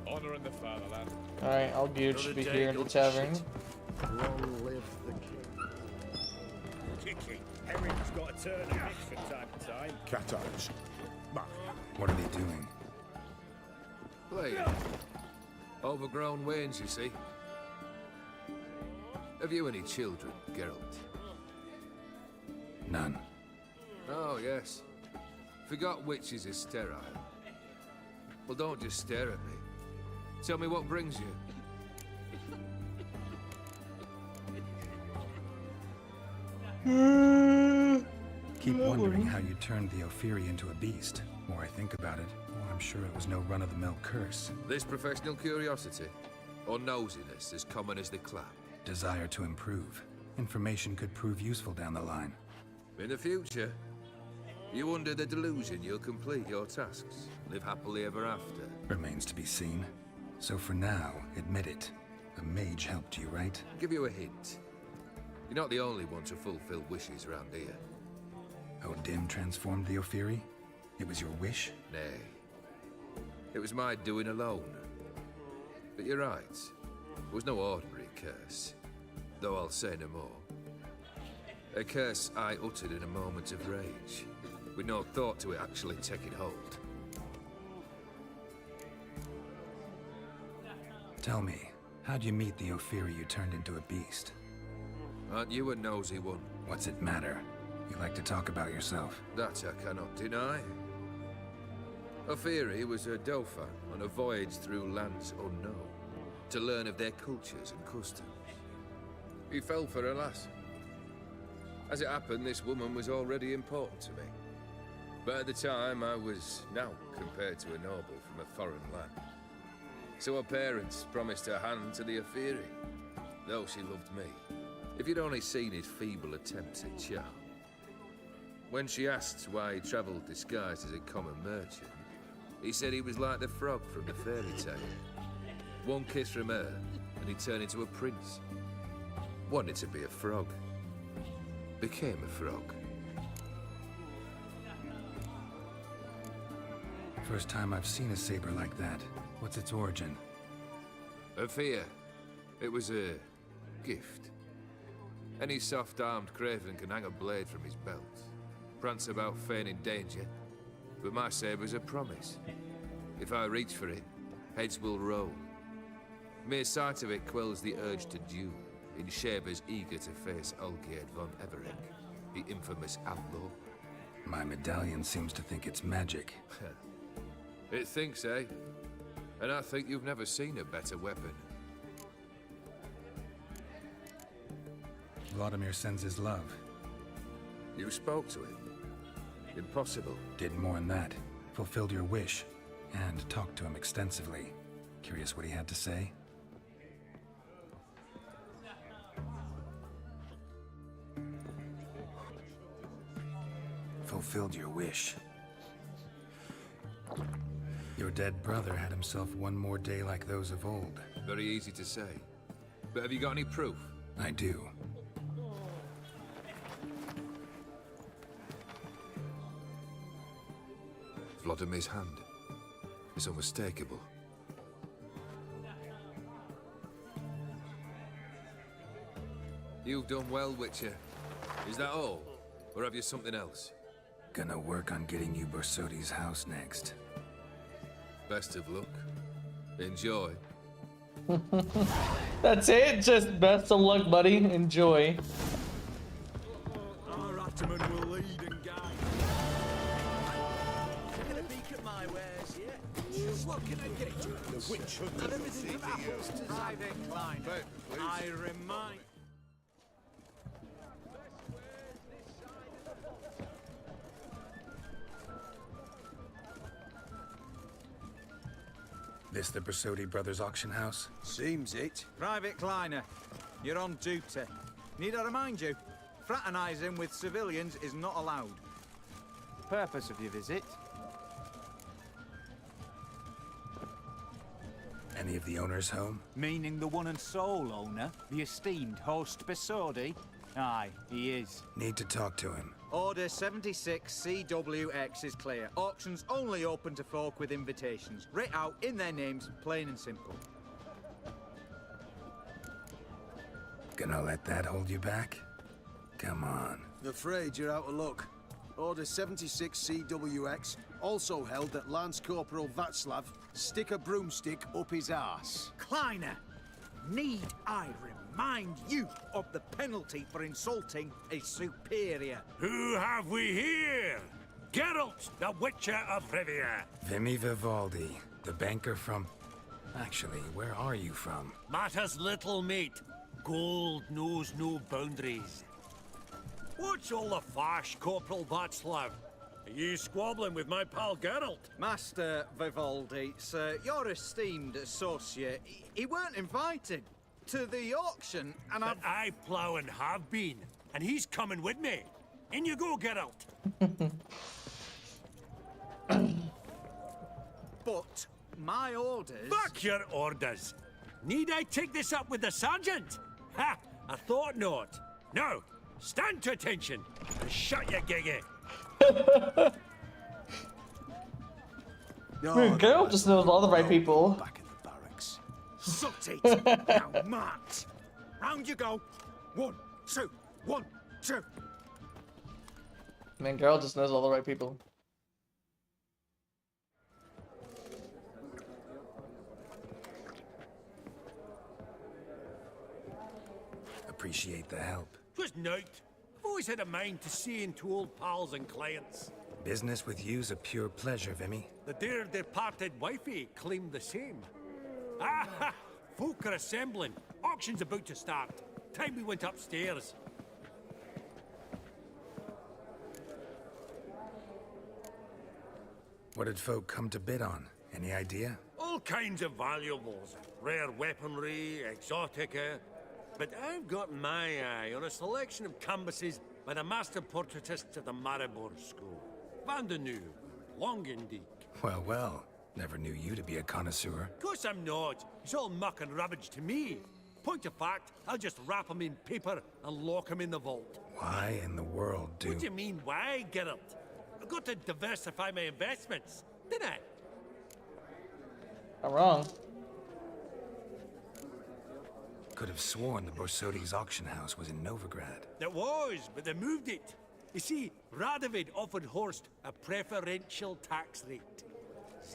S6: Honor in the fatherland.
S1: All right, Olgierd should be here in the tavern.
S12: Long live the king.
S4: Kiki, Herring's got a turn of mix from time to time.
S12: Cat eyes.
S2: What are they doing?
S13: Playing. Overgrown wains, you see. Have you any children, Geralt?
S2: None.
S13: Oh, yes. Forgot witches is sterile. Well, don't just stare at me. Tell me what brings you.
S2: Keep wondering how you turned the Ophiri into a beast. The more I think about it, the more I'm sure it was no run-of-the-mill curse.
S13: This professional curiosity, or nosiness as common as the clap.
S2: Desire to improve. Information could prove useful down the line.
S13: In the future, you under the delusion you'll complete your tasks, live happily ever after.
S2: Remains to be seen. So for now, admit it. A mage helped you, right?
S13: Give you a hint. You're not the only one to fulfill wishes around here.
S2: Odin transformed the Ophiri? It was your wish?
S13: Nay. It was my doing alone. But you're right. It was no ordinary curse. Though I'll say no more. A curse I uttered in a moment of rage, with no thought to it actually taking hold.
S2: Tell me, how'd you meet the Ophiri you turned into a beast?
S13: Aren't you a nosy one?
S2: What's it matter? You like to talk about yourself.
S13: That I cannot deny. Ophiri was a Dauphin on a voyage through lands unknown, to learn of their cultures and customs. He fell for a lass. As it happened, this woman was already important to me. But at the time, I was naught compared to a noble from a foreign land. So her parents promised her hand to the Ophiri, though she loved me. If you'd only seen his feeble attempts at charm. When she asked why he travelled disguised as a common merchant, he said he was like the frog from the fairy tale. One kiss from her, and he turned into a prince. Wanted to be a frog. Became a frog.
S2: First time I've seen a saber like that. What's its origin?
S13: A fear. It was a gift. Any soft-armed craven can hang a blade from his belt, prance about feigning danger, but my saber's a promise. If I reach for it, heads will roll. Mere sight of it quells the urge to duel, in shavers eager to face Olgierd von Everett, the infamous outlaw.
S2: My medallion seems to think it's magic.
S13: It thinks, eh? And I think you've never seen a better weapon.
S2: Vladimir sends his love.
S13: You spoke to him? Impossible.
S2: Did more than that. Fulfilled your wish. And talked to him extensively. Curious what he had to say? Fulfilled your wish. Your dead brother had himself one more day like those of old.
S13: Very easy to say. But have you got any proof?
S2: I do.
S13: Vladimir's hand. It's unmistakable. You've done well, Witcher. Is that all? Or have you something else?
S2: Gonna work on getting you Borsodi's house next.
S13: Best of luck. Enjoy.
S1: That's it. Just best of luck, buddy. Enjoy.
S11: Our Ataman will lead and guide. Taking a peek at my wares, yeah? Just what can I get you?
S4: The witch
S11: And
S4: hunters will
S11: everything
S4: see
S11: from
S4: to you.
S11: apples to private client. I remind...
S2: This the Borsodi Brothers auction house?
S8: Seems it.
S11: Private Kleiner, you're on duty. Need I remind you? Fraternizing with civilians is not allowed. Purpose of your visit?
S2: Any of the owners home?
S11: Meaning the one and sole owner, the esteemed host Borsodi? Aye, he is.
S2: Need to talk to him.
S11: Order 76 CWX is clear. Auctions only open to folk with invitations. Writ out in their names, plain and simple.
S2: Gonna let that hold you back? Come on.
S8: Afraid you're out of luck. Order 76 CWX also held that Lance Corporal Václav stick a broomstick up his arse.
S11: Kleiner, need I remind you of the penalty for insulting a superior?
S3: Who have we here? Geralt, the Witcher of Rivia.
S2: Vimy Vivaldi, the banker from... Actually, where are you from?
S3: Matters little, mate. Gold knows no boundaries. What's all the fash, Corporal Václav? Are you squabbling with my pal Geralt?
S11: Master Vivaldi, sir, your esteemed associate, he weren't invited to the auction, and
S3: But I plough and have been, and he's coming with me. In you go, Geralt.
S11: But my orders...
S3: Fuck your orders. Need I take this up with the sergeant? Ha! I thought not. Now, stand to attention and shut your giggy.
S1: Man, Geralt just knows all the right people.
S8: Back in the barracks.
S11: Sort it! Now march! Round you go! 1, 2, 1, 2!
S1: Man, Geralt just knows all the right people.
S2: Appreciate the help.
S3: Twas night. I've always had a mind to seeing to old pals and clients.
S2: Business with you's a pure pleasure, Vimy.
S3: The dear departed wifey claimed the same. Ah! Folk are assembling. Auction's about to start. Time we went upstairs.
S2: What did folk come to bid on? Any idea?
S3: All kinds of valuables. Rare weaponry, exotica. But I've got my eye on a selection of canvases
S14: by the master portraitists of the Maribor School. Van de Nu, Longendijk.
S2: Well, well. Never knew you to be a connoisseur.
S14: Of course I'm not. It's all muck and rubbish to me. Point of fact, I'll just wrap them in paper and lock them in the vault.
S2: Why in the world do...
S14: What do you mean, why, Geralt? I've got to diversify my investments, didn't I?
S1: Not wrong.
S2: Could have sworn the Borsodi's auction house was in Novigrad.
S14: It was, but they moved it. You see, Radovid offered Horst a preferential tax rate.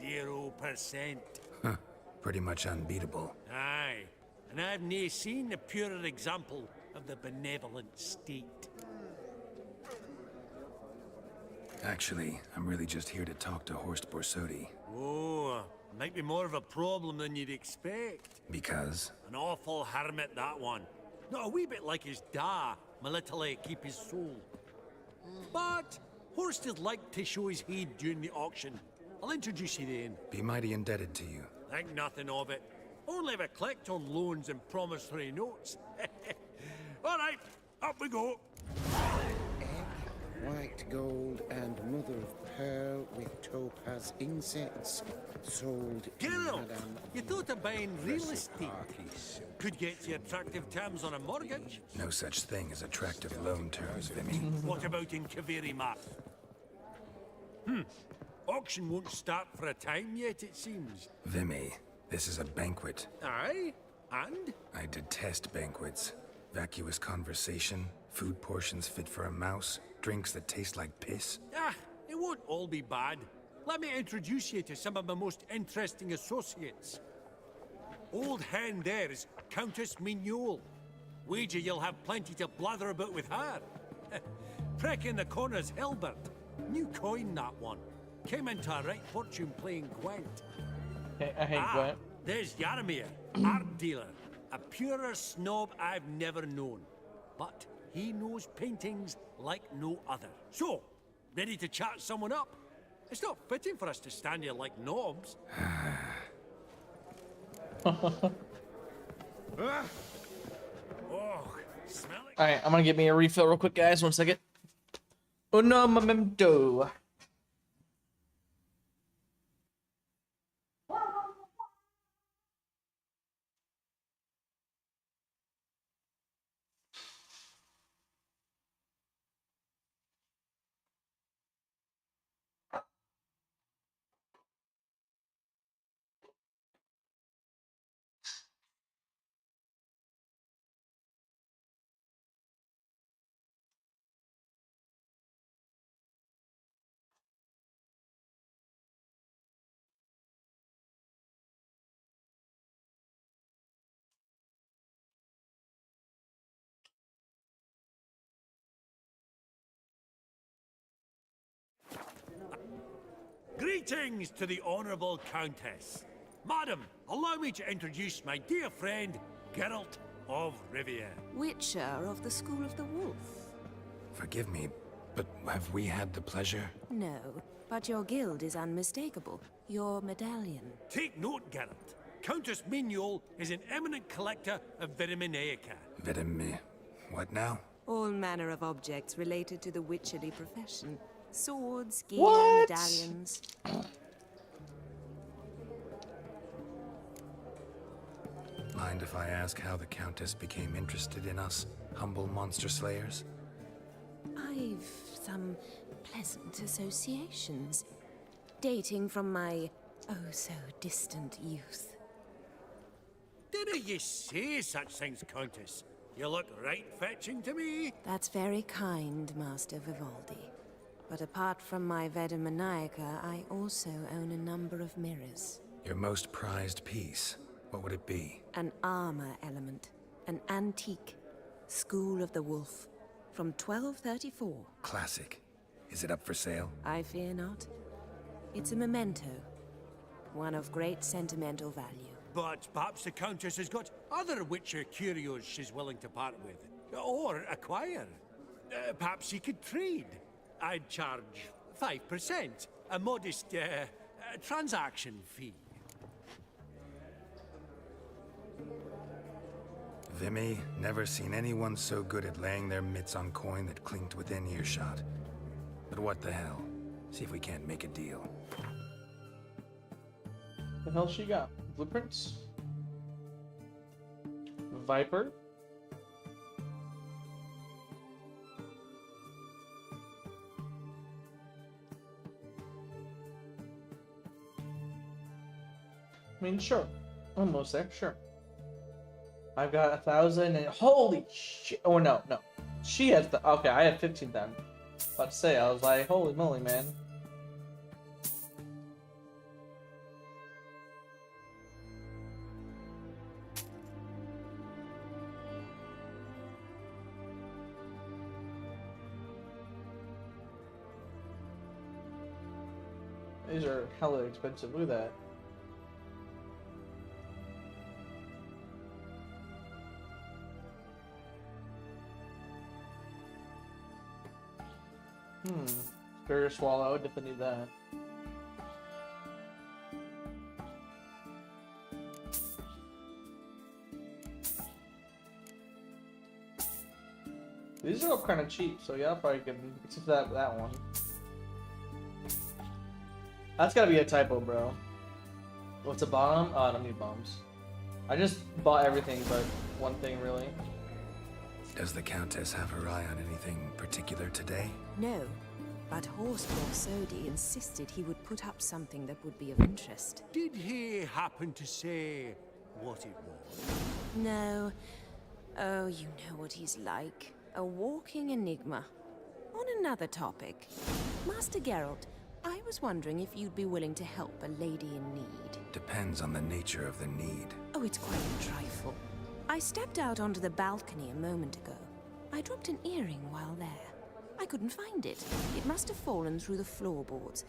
S14: 0%.
S2: Huh. Pretty much unbeatable.
S14: Aye. And I've nae seen a purer example of the benevolent state.
S2: Actually, I'm really just here to talk to Horst Borsodi.
S14: Oh, might be more of a problem than you'd expect.
S2: Because?
S14: An awful hermit, that one. Not a wee bit like his da, military keep his soul. But Horst is like to show his heed during the auction. I'll introduce you then.
S2: Be mighty indebted to you.
S14: Think nothing of it. Only if I collect on loans and promissory notes. All right, up we go.
S15: White gold and mother of pearl with topaz incense sold in
S14: Geralt,
S15: Madame...
S14: you thought of buying real estate. Could get you attractive terms on a mortgage.
S2: No such thing as attractive loan terms, Vimy.
S14: What about in Kaveri Math? Auction won't start for a time yet, it seems.
S2: Vimy, this is a banquet.
S14: Aye? And?
S2: I detest banquets. Vacuous conversation, food portions fit for a mouse, drinks that taste like piss.
S14: Ah, it won't all be bad. Let me introduce you to some of my most interesting associates. Old hen there is Countess Mignol. Wager you'll have plenty to blather about with her. Prick in the corner's Hilbert. New coin, that one. Came into a right fortune playing Gwent.
S1: I hate Gwent.
S14: There's Yarmir, art dealer. A purer snob I've never known. But he knows paintings like no other. So, ready to chat someone up? It's not fitting for us to stand here like knobs. Oh, smell it.
S1: Alright, I'm gonna get me a refill real quick, guys. 1 second. Uno momento.
S14: Greetings to the Honourable Countess. Madam, allow me to introduce my dear friend, Geralt of Rivia.
S5: Witcher of the School of the Wolf.
S2: Forgive me, but have we had the pleasure?
S5: No, but your guild is unmistakable. Your medallion.
S14: Take note, Geralt. Countess Mignol is an eminent collector of Vitaminaica.
S2: What now?
S5: All manner of objects related to the witcherly profession. Swords, gear,
S1: What?
S5: medallions.
S2: Mind if I ask how the Countess became interested in us, humble monster slayers?
S5: I've some pleasant associations, dating from my oh-so-distant youth.
S14: Didn't you say such things, Countess? You look right fetching to me.
S5: That's very kind, Master Vivaldi. But apart from my Veda Maniaca, I also own a number of mirrors.
S2: Your most prized piece, what would it be?
S5: An armor element. An antique. School of the Wolf. From 1234.
S2: Classic. Is it up for sale?
S5: I fear not. It's a memento. One of great sentimental value.
S14: But perhaps the Countess has got other Witcher curios she's willing to part with. Or acquire. Perhaps you could trade. I'd charge 5%. A modest transaction fee.
S2: Vimy, never seen anyone so good at laying their mitts on coin that clinked within earshot. But what the hell? See if we can't make a deal.
S1: The hell she got? Blueprints? Viper? I mean, sure. Almost there, sure. I've got 1,000 and holy shit! Oh no, no. She has the okay. I have 15,000. About to say, I was like, holy moly, man. These are hella expensive. Look at that. Spirit Swallow, definitely need that. These are all kind of cheap, so yeah, I'll probably get them, except for that one. That's gotta be a typo, bro. What's a bomb? Oh, I don't need bombs. I just bought everything but one thing, really.
S2: Does the Countess have her eye on anything particular today?
S5: No, but Horseball Sodi insisted he would put up something that would be of interest.
S14: Did he happen to say what it was?
S5: No. Oh, you know what he's like. A walking enigma. On another topic, Master Geralt, I was wondering if you'd be willing to help a lady in need.
S2: Depends on the nature of the need.
S5: Oh, it's quite a trifle. I stepped out onto the balcony a moment ago. I dropped an earring while there. I couldn't find it. It must have fallen through the floorboards.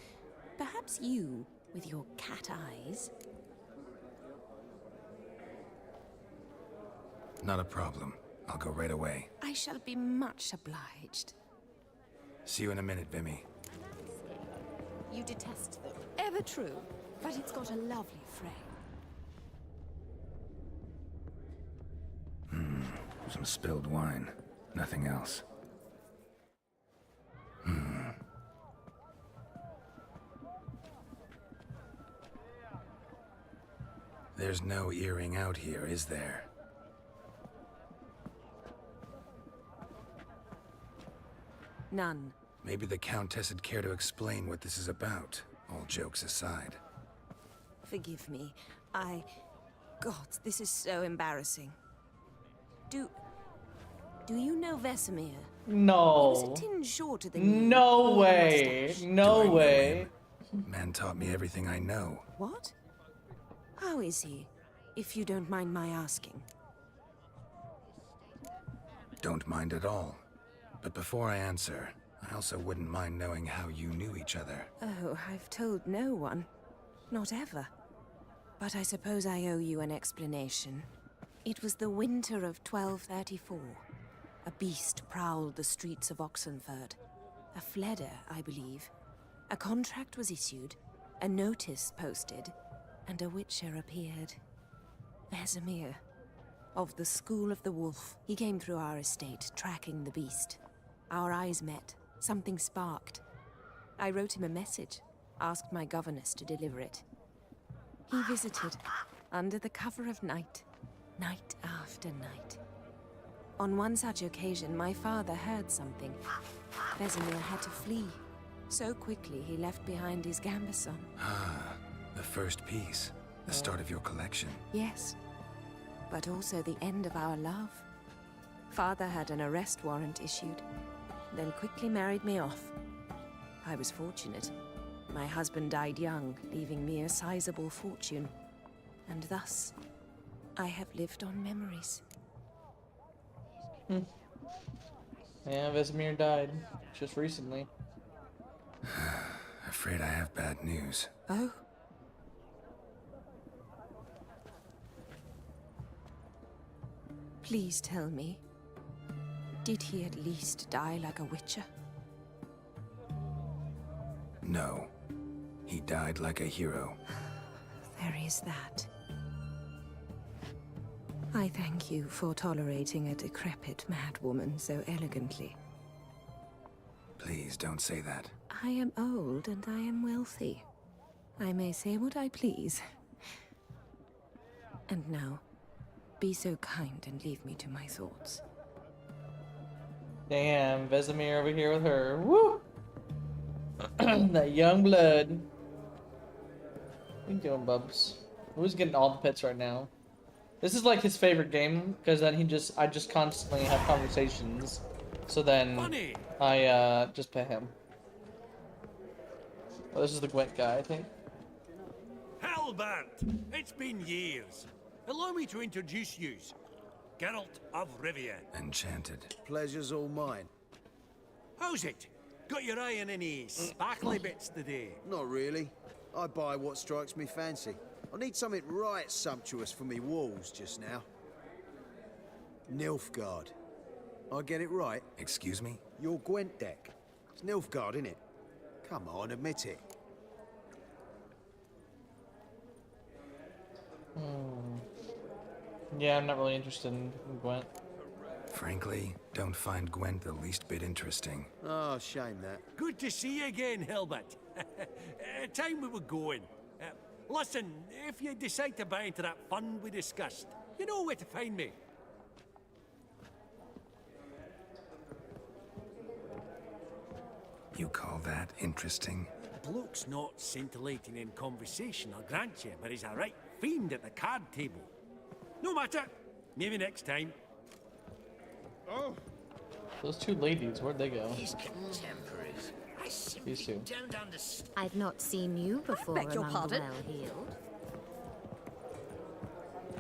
S5: Perhaps you, with your cat eyes...
S2: Not a problem. I'll go right away.
S5: I shall be much obliged.
S2: See you in a minute, Vimy.
S5: You detest them. Ever true, but it's got a lovely frame.
S2: Some spilled wine. Nothing else. There's no earring out here, is there?
S5: None.
S2: Maybe the Countess would care to explain what this is about, all jokes aside.
S5: Forgive me. God, this is so embarrassing. Do you know Vesemir?
S1: No.
S5: He was a tinge shorter than you.
S1: No way. No way.
S2: Man taught me everything I know.
S5: What? How is he, if you don't mind my asking?
S2: Don't mind at all. But before I answer, I also wouldn't mind knowing how you knew each other.
S5: Oh, I've told no one. Not ever. But I suppose I owe you an explanation. It was the winter of 1234. A beast prowled the streets of Oxenford. A fledder, I believe. A contract was issued, a notice posted, and a witcher appeared. Vesemir. Of the School of the Wolf. He came through our estate, tracking the beast. Our eyes met. Something sparked. I wrote him a message, asked my governess to deliver it. He visited, under the cover of night, night after night. On one such occasion, my father heard something. Vesemir had to flee. So quickly, he left behind his gambeson.
S2: Ah, the first piece. The start of your collection.
S5: Yes, but also the end of our love. Father had an arrest warrant issued, then quickly married me off. I was fortunate. My husband died young, leaving me a sizable fortune. And thus, I have lived on memories.
S1: Yeah, Vesemir died just recently.
S2: Afraid I have bad news.
S5: Oh? Please tell me, did he at least die like a witcher?
S2: No. He died like a hero.
S5: There is that. I thank you for tolerating a decrepit madwoman so elegantly.
S2: Please don't say that.
S5: I am old and I am wealthy. I may say what I please. And now, be so kind and leave me to my thoughts.
S1: Damn, Vesemir over here with her. Woo! That young blood. What are you doing, Bubs? Who's getting all the pits right now? This is like his favorite game, because then I just constantly have conversations. So then I just pay him. Oh, this is the Gwent guy, I think.
S14: Halbert! It's been years. Allow me to introduce yous. Geralt of Rivia.
S2: Enchanted.
S8: Pleasure's all mine.
S14: How's it? Got your eye on any sparkly bits today?
S8: Not really. I buy what strikes me fancy. I need something right sumptuous for me walls just now. Nilfgaard. I get it right?
S2: Excuse me?
S8: Your Gwent deck. It's Nilfgaard, innit? Come on, admit it.
S1: Yeah, I'm not really interested in Gwent.
S2: Frankly, don't find Gwent the least bit interesting.
S8: Oh, shame that.
S14: Good to see you again, Hilbert. Time we were going. Listen, if you decide to buy into that fund we discussed, you know where to find me.
S2: You call that interesting?
S14: Bloke's not scintillating in conversation, I'll grant you, but he's a right fiend at the card table. No matter. Maybe next time.
S1: Oh. Those two ladies, where'd they go?
S10: These contemporaries, I simply
S1: These two.
S10: don't understand.
S16: I've not seen you before
S9: beg your
S16: among
S9: pardon?
S16: the well-heeled.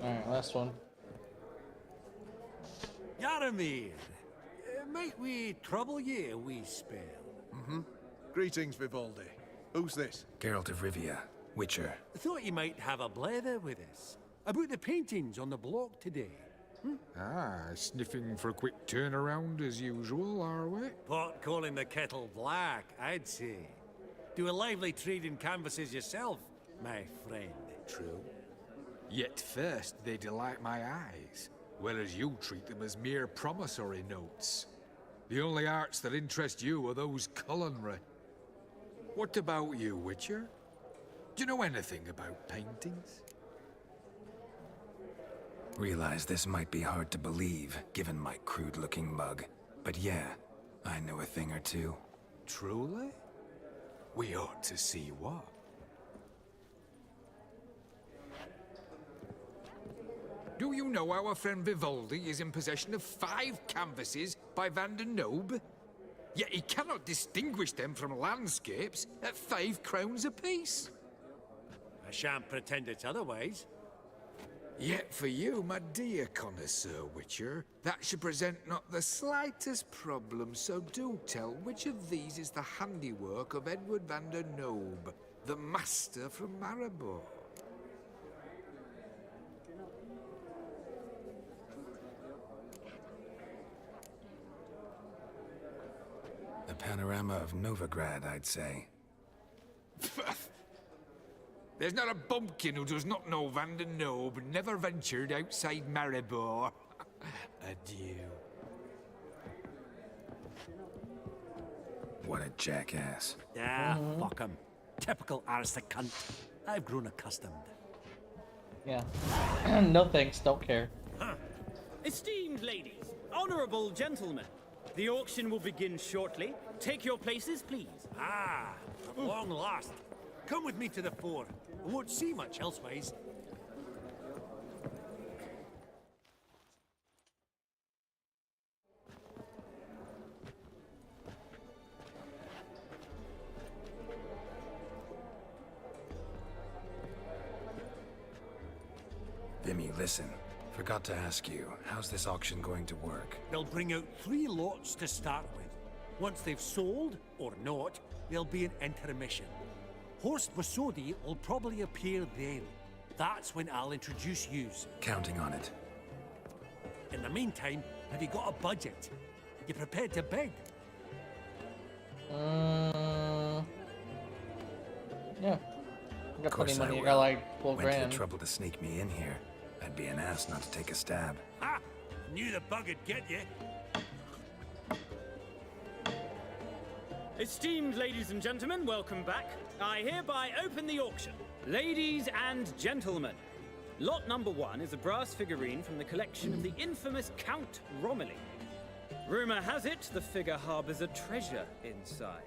S1: Alright, last one.
S14: Yaramir, might we trouble ye a wee spell?
S12: Greetings, Vivaldi. Who's this?
S2: Geralt of Rivia, Witcher.
S14: Thought you might have a blether with us. About the paintings on the block today.
S6: Ah, sniffing for a quick turnaround as usual, are we?
S14: Pot calling the kettle black, I'd say. Do a lively trade in canvases yourself, my friend.
S6: True. Yet first they delight my eyes, whereas you treat them as mere promissory notes. The only arts that interest you are those culinary. What about you, Witcher? Do you know anything about paintings?
S2: Realize this might be hard to believe, given my crude-looking mug. But yeah, I know a thing or two.
S6: Truly? We ought to see what. Do you know our friend Vivaldi is in possession of 5 canvases by Van der Noob? Yet he cannot distinguish them from landscapes at 5 crowns apiece.
S14: I shan't pretend it's otherwise.
S6: Yet for you, my dear connoisseur Witcher, that should present not the slightest problem, so do tell which of these is the handiwork of Edward van der Noob, the master from Maribor.
S2: A panorama of Novigrad, I'd say.
S6: There's not a bumpkin who does not know Van der Noob never ventured outside Maribor. Adieu.
S2: What a jackass.
S14: Ah, fuck him. Typical aristocrat. I've grown accustomed.
S1: Yeah. No thanks, don't care.
S17: Esteemed ladies, honorable gentlemen, the auction will begin shortly. Take your places, please.
S14: Ah, at long last. Come with me to the fore. I won't see much elsewise.
S2: Vimy, listen. Forgot to ask you, how's this auction going to work?
S14: They'll bring out 3 lots to start with. Once they've sold, or not, there'll be an intermission. Horst Vasodi will probably appear then. That's when I'll introduce yous.
S2: Counting on it.
S14: In the meantime, have you got a budget? You prepared to beg?
S1: Yeah. I got plenty of money. I got like 12
S2: Went to
S1: grand.
S2: the trouble to sneak me in here. I'd be an ass not to take a stab.
S14: Ha! Knew the bug'd get you.
S17: Esteemed ladies and gentlemen, welcome back. I hereby open the auction. Ladies and gentlemen, lot number 1 is a brass figurine from the collection of the infamous Count Romilly. Rumor has it the figure harbors a treasure inside.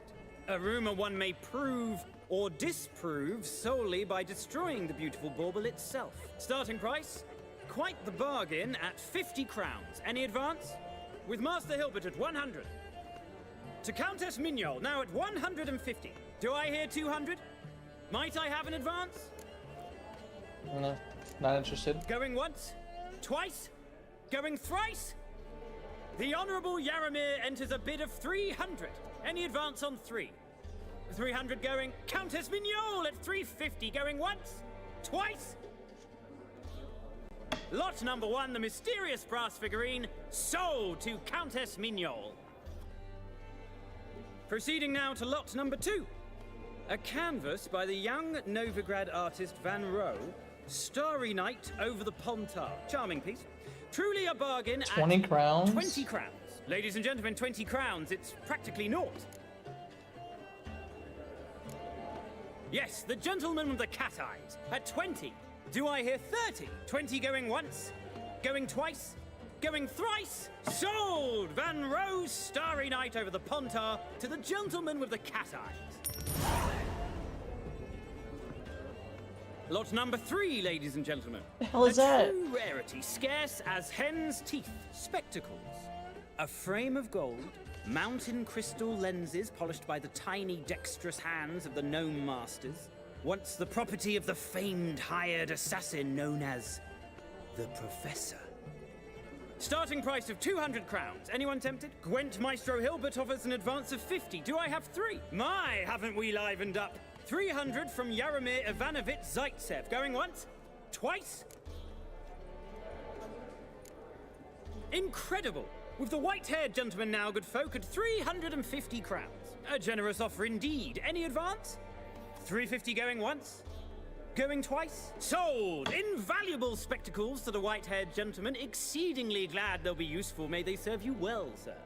S17: A rumor one may prove or disprove solely by destroying the beautiful bauble itself. Starting price? Quite the bargain at 50 crowns. Any advance? With Master Hilbert at 100. To Countess Mignol, now at 150. Do I hear 200? Might I have an advance?
S1: No, not interested.
S17: Going once? Twice? Going thrice? The Honourable Yaramir enters a bid of 300. Any advance on 3? 300 going. Countess Mignol at 350. Going once? Twice? Lot number 1, the mysterious brass figurine, sold to Countess Mignol. Proceeding now to lot number 2. A canvas by the young Novigrad artist Van Rohe, Starry Night over the Pontar. Charming piece. Truly a bargain
S1: 20
S17: at
S1: crowns?
S17: 20 crowns. Ladies and gentlemen, 20 crowns. It's practically naught. Yes, the gentleman with the cat eyes at 20. Do I hear 30? 20 going once, going twice, going thrice. Sold! Van Rohe's Starry Night over the Pontar to the gentleman with the cat eyes. Lot number 3, ladies and gentlemen.
S1: The hell is that?
S17: A true rarity, scarce as hen's teeth. Spectacles. A frame of gold, mountain crystal lenses polished by the tiny, dexterous hands of the gnome masters. Once the property of the famed hired assassin known as the Professor. Starting price of 200 crowns. Anyone tempted? Gwent Maestro Hilbert offers an advance of 50. Do I have 3? My, haven't we livened up? 300 from Yaramir Ivanovich Zaitsev. Going once? Twice? Incredible! With the white-haired gentleman now, good folk, at 350 crowns. A generous offer indeed. Any advance? 350 going once? Going twice? Sold! Invaluable spectacles to the white-haired gentleman. Exceedingly glad they'll be useful. May they serve you well, sir.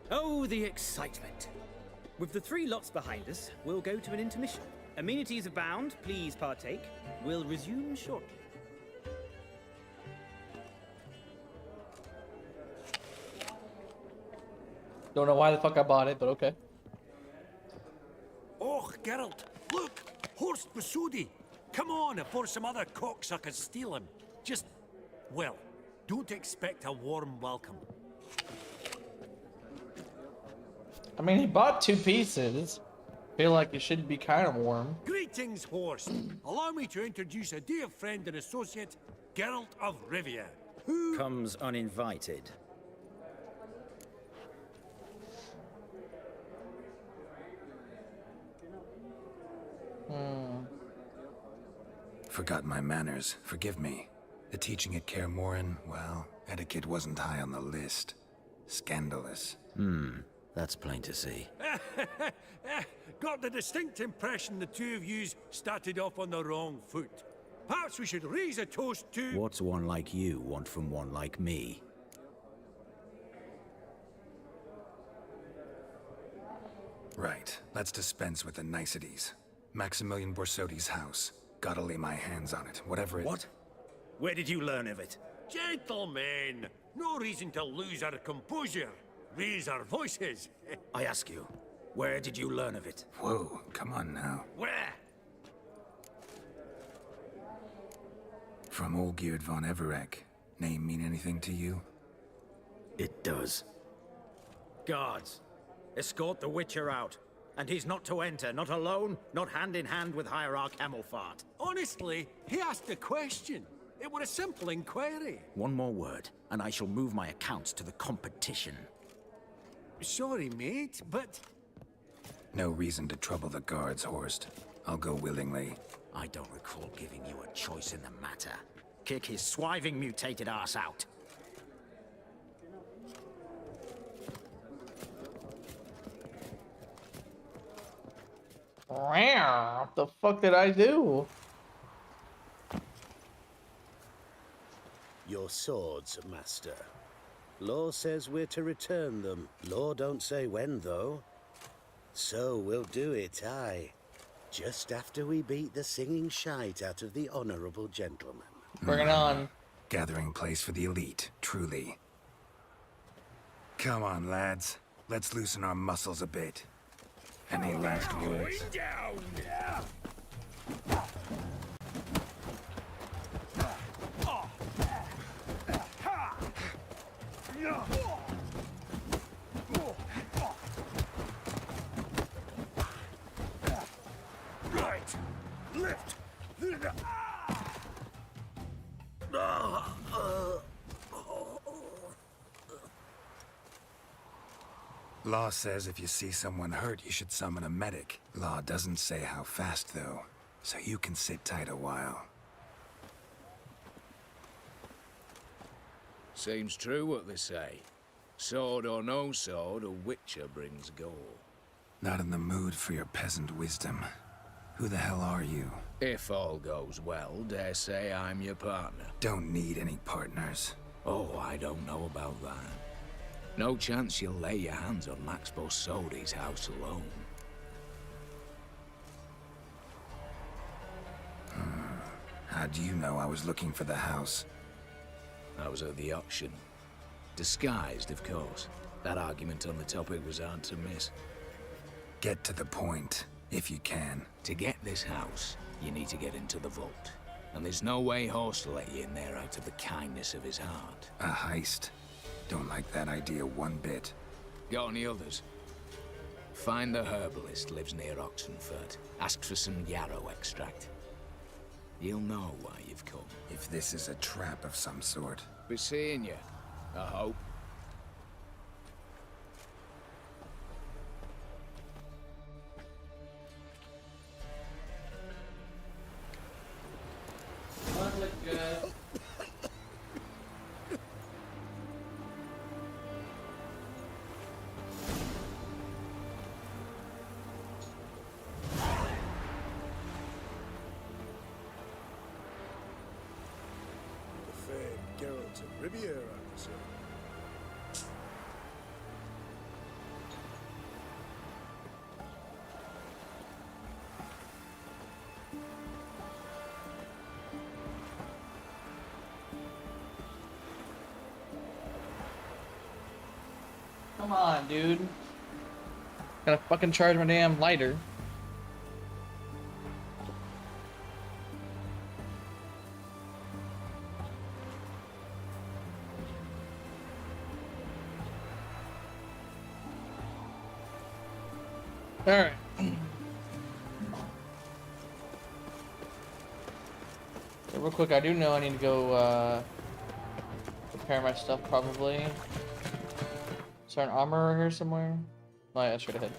S17: Oh, the excitement. With the 3 lots behind us, we'll go to an intermission. Amenities abound. Please partake. We'll resume shortly.
S1: Don't know why the fuck I bought it, but okay.
S14: Oh, Geralt, look! Horst Basudi! Come on before some other cocksuckers steal him. Just, well, don't expect a warm welcome.
S1: I mean, he bought 2 pieces. Feel like it should be kind of warm.
S14: Greetings, Horst. Allow me to introduce a dear friend and associate, Geralt of Rivia, who
S18: comes uninvited.
S2: Forgot my manners. Forgive me. The teaching at Kaer Morhen, well, etiquette wasn't high on the list. Scandalous.
S18: That's plain to see.
S14: got the distinct impression the two of yous started off on the wrong foot. Perhaps we should raise a toast to...
S18: What's one like you want from one like me?
S2: Right. Let's dispense with the niceties. Maximilian Borsodi's house. Gotta lay my hands on it, whatever it...
S18: What? Where did you learn of it?
S14: Gentlemen, no reason to lose our composure. Raise our voices.
S18: I ask you, where did you learn of it?
S2: Whoa, come on now.
S14: Where?
S2: From Olgierd von Everek. Name mean anything to you?
S18: It does. Guards, escort the Witcher out. And he's not to enter, not alone, not hand in hand with Hierarch Amelfart.
S14: Honestly, he asked a question. It was a simple inquiry.
S18: One more word, and I shall move my accounts to the competition.
S14: Sorry, mate, but...
S2: No reason to trouble the guards, Horst. I'll go willingly.
S18: I don't recall giving you a choice in the matter. Kick his swiving mutated ass out.
S1: What the fuck did I do?
S12: Your swords, master. Law says we're to return them. Law don't say when, though. So we'll do it, aye. Just after we beat the singing shite out of the honorable gentleman.
S1: Bring it on.
S2: Gathering place for the elite, truly. Come on, lads. Let's loosen our muscles a bit. Any last words?
S4: Right. Lift.
S2: Law says if you see someone hurt, you should summon a medic. Law doesn't say how fast, though, so you can sit tight a while.
S13: Seems true what they say. Sword or no sword, a witcher brings gore.
S2: Not in the mood for your peasant wisdom. Who the hell are you?
S13: If all goes well, dare say I'm your partner.
S2: Don't need any partners.
S13: Oh, I don't know about that. No chance you'll lay your hands on Max Bosodi's house alone.
S2: How do you know I was looking for the house?
S13: I was at the auction. Disguised, of course. That argument on the topic was hard to miss.
S2: Get to the point, if you can.
S13: To get this house, you need to get into the vault. And there's no way Horst will let you in there out of the kindness of his heart.
S2: A heist. Don't like that idea one bit.
S13: Got any others? Find the herbalist lives near Oxenfurt. Ask for some yarrow extract. You'll know why you've come.
S2: If this is a trap of some sort.
S13: Be seeing you, I hope.
S12: Geralt of Riviera, sir.
S1: Come on, dude. Gotta fucking charge my damn lighter. Alright. So real quick, I do know I need to go prepare my stuff probably. Is there an armorer here somewhere? Oh yeah, straight ahead.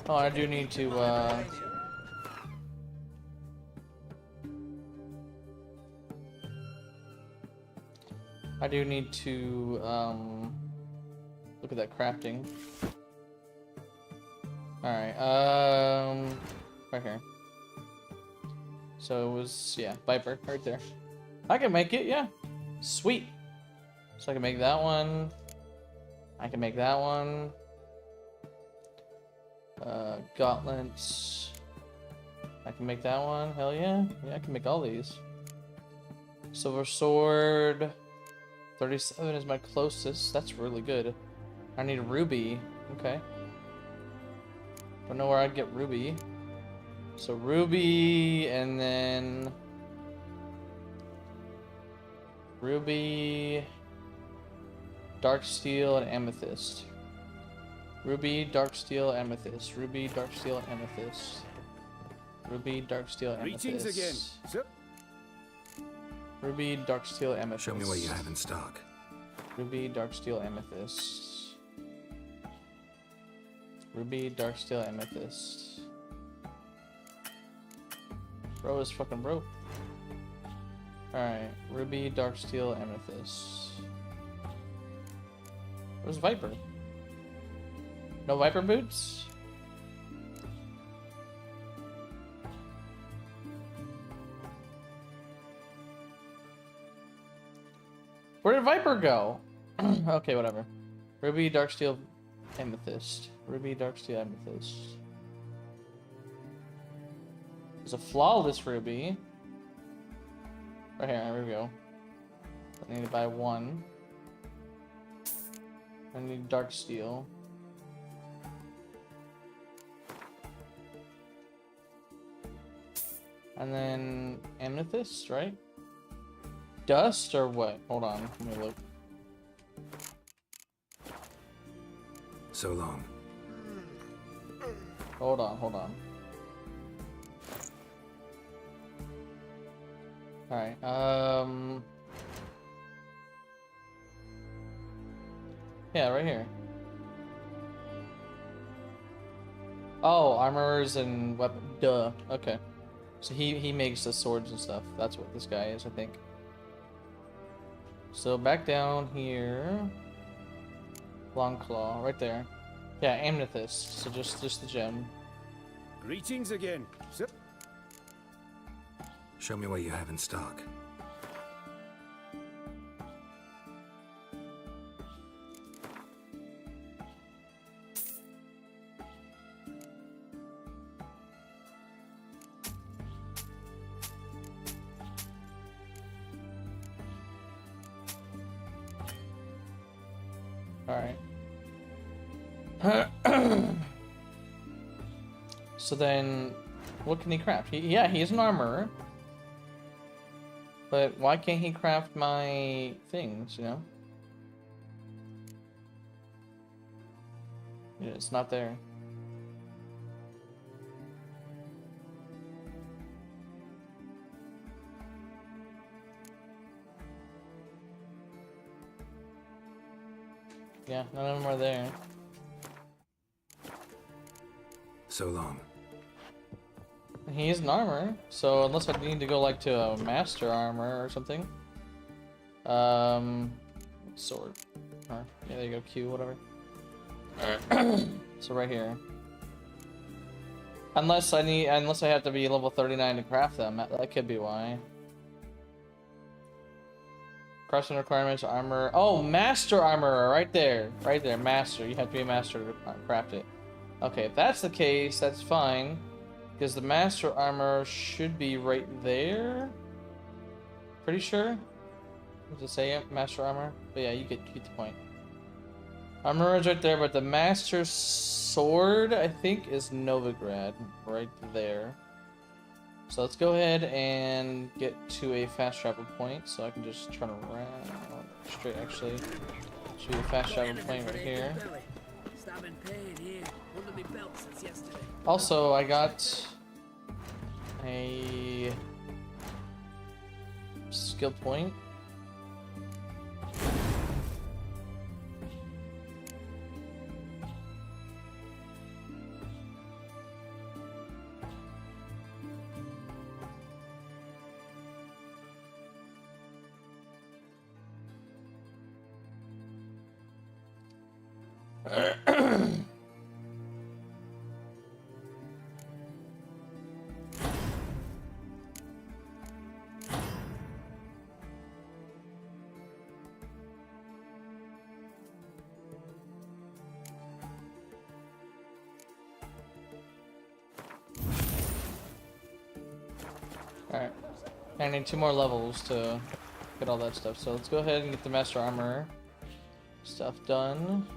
S1: Oh, I do need to look at that crafting. Alright, right here. So it was, yeah, Viper, right there. I can make it, yeah. Sweet. So I can make that one. I can make that one. Gauntlets. I can make that one, hell yeah. Yeah, I can make all these. Silver sword. 37 is my closest. That's really good. I need a ruby. Okay. Don't know where I'd get ruby. So ruby, and then ruby, dark steel, and amethyst. Ruby, dark steel, amethyst. Ruby, dark steel, amethyst. Ruby, dark steel, amethyst.
S2: Greetings again. Zip.
S1: Ruby, dark steel, amethyst.
S2: Show me what you have in stock.
S1: Ruby, dark steel, amethyst. Ruby, dark steel, amethyst. Bro is fucking broke. Alright, ruby, dark steel, amethyst. Where's Viper? No Viper boots? Where did Viper go? Okay, whatever. Ruby, dark steel, amethyst. Ruby, dark steel, amethyst. There's a flawless ruby. Right here, there we go. I need to buy one. I need dark steel. And then amethyst, right? Dust or what? Hold on, let me look.
S2: So long.
S1: Hold on, hold on. Alright, yeah, right here. Oh, armors and weapon. Duh. Okay. So he makes the swords and stuff. That's what this guy is, I think. So back down here. Long claw, right there. Yeah, amethyst. So just the gem.
S8: Greetings again.
S2: Show me what you have in stock.
S1: Alright. So then, what can he craft? Yeah, he's an armorer. But why can't he craft my things, you know? Yeah, it's not there. Yeah, none of them are there.
S2: So long.
S1: He is an armor, so unless I need to go like to a master armor or something. Sword. Or, yeah, there you go, Q, whatever. So right here. Unless I have to be level 39 to craft them, that could be why. Crafting requirements, armor. Oh, master armor, right there, master. You have to be a master to craft it. Okay, if that's the case, that's fine. Because the master armor should be right there. Pretty sure. Does it say it? Master armor? But yeah, you get the point. Armor is right there, but the master sword, I think, is Novigrad. Right there. So let's go ahead and get to a fast travel point. So I can just turn around. Straight, actually. Should be a fast travel point right here. Also, I got a skill point. Alright. I need 2 more levels to get all that stuff. So let's go ahead and get the master armor stuff done.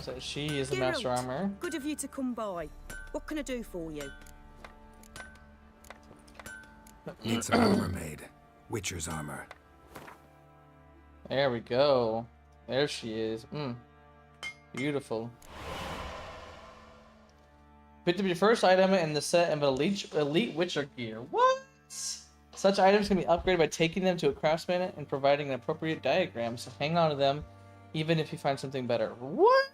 S1: So she is the master armor.
S19: Good of you to come by. What can I do for you?
S2: Need some armor made. Witcher's armor.
S1: There we go. There she is. Beautiful. Picked up your first item in the set of elite Witcher gear. What? Such items can be upgraded by taking them to a craftsman and providing an appropriate diagram. So hang on to them, even if you find something better. What?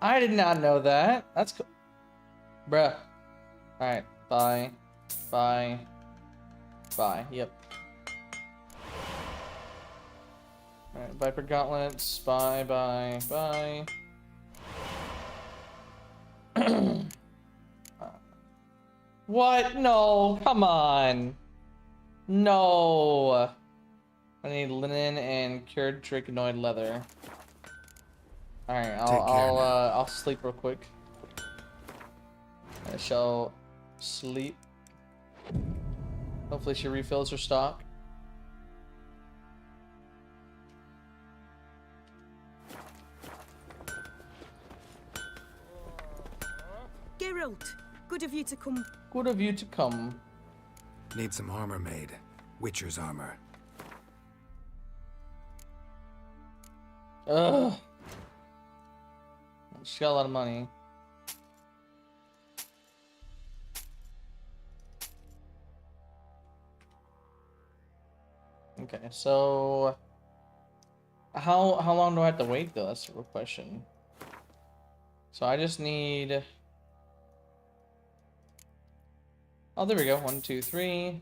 S1: I did not know that. That's cool. Bruh. Alright. Bye. Bye. Bye. Yep. Alright, Viper Gauntlets. Bye, bye, bye. What? No, come on. No. I need linen and cured trichinoid leather. Alright, I'll sleep real quick. I shall sleep. Hopefully she refills her stock.
S19: Geralt, good of you to come.
S1: Good of you to come.
S2: Need some armor made. Witcher's armor.
S1: Ugh. She got a lot of money. Okay, so how long do I have to wait though? That's the real question. So I just need. Oh, there we go. 1, 2, 3.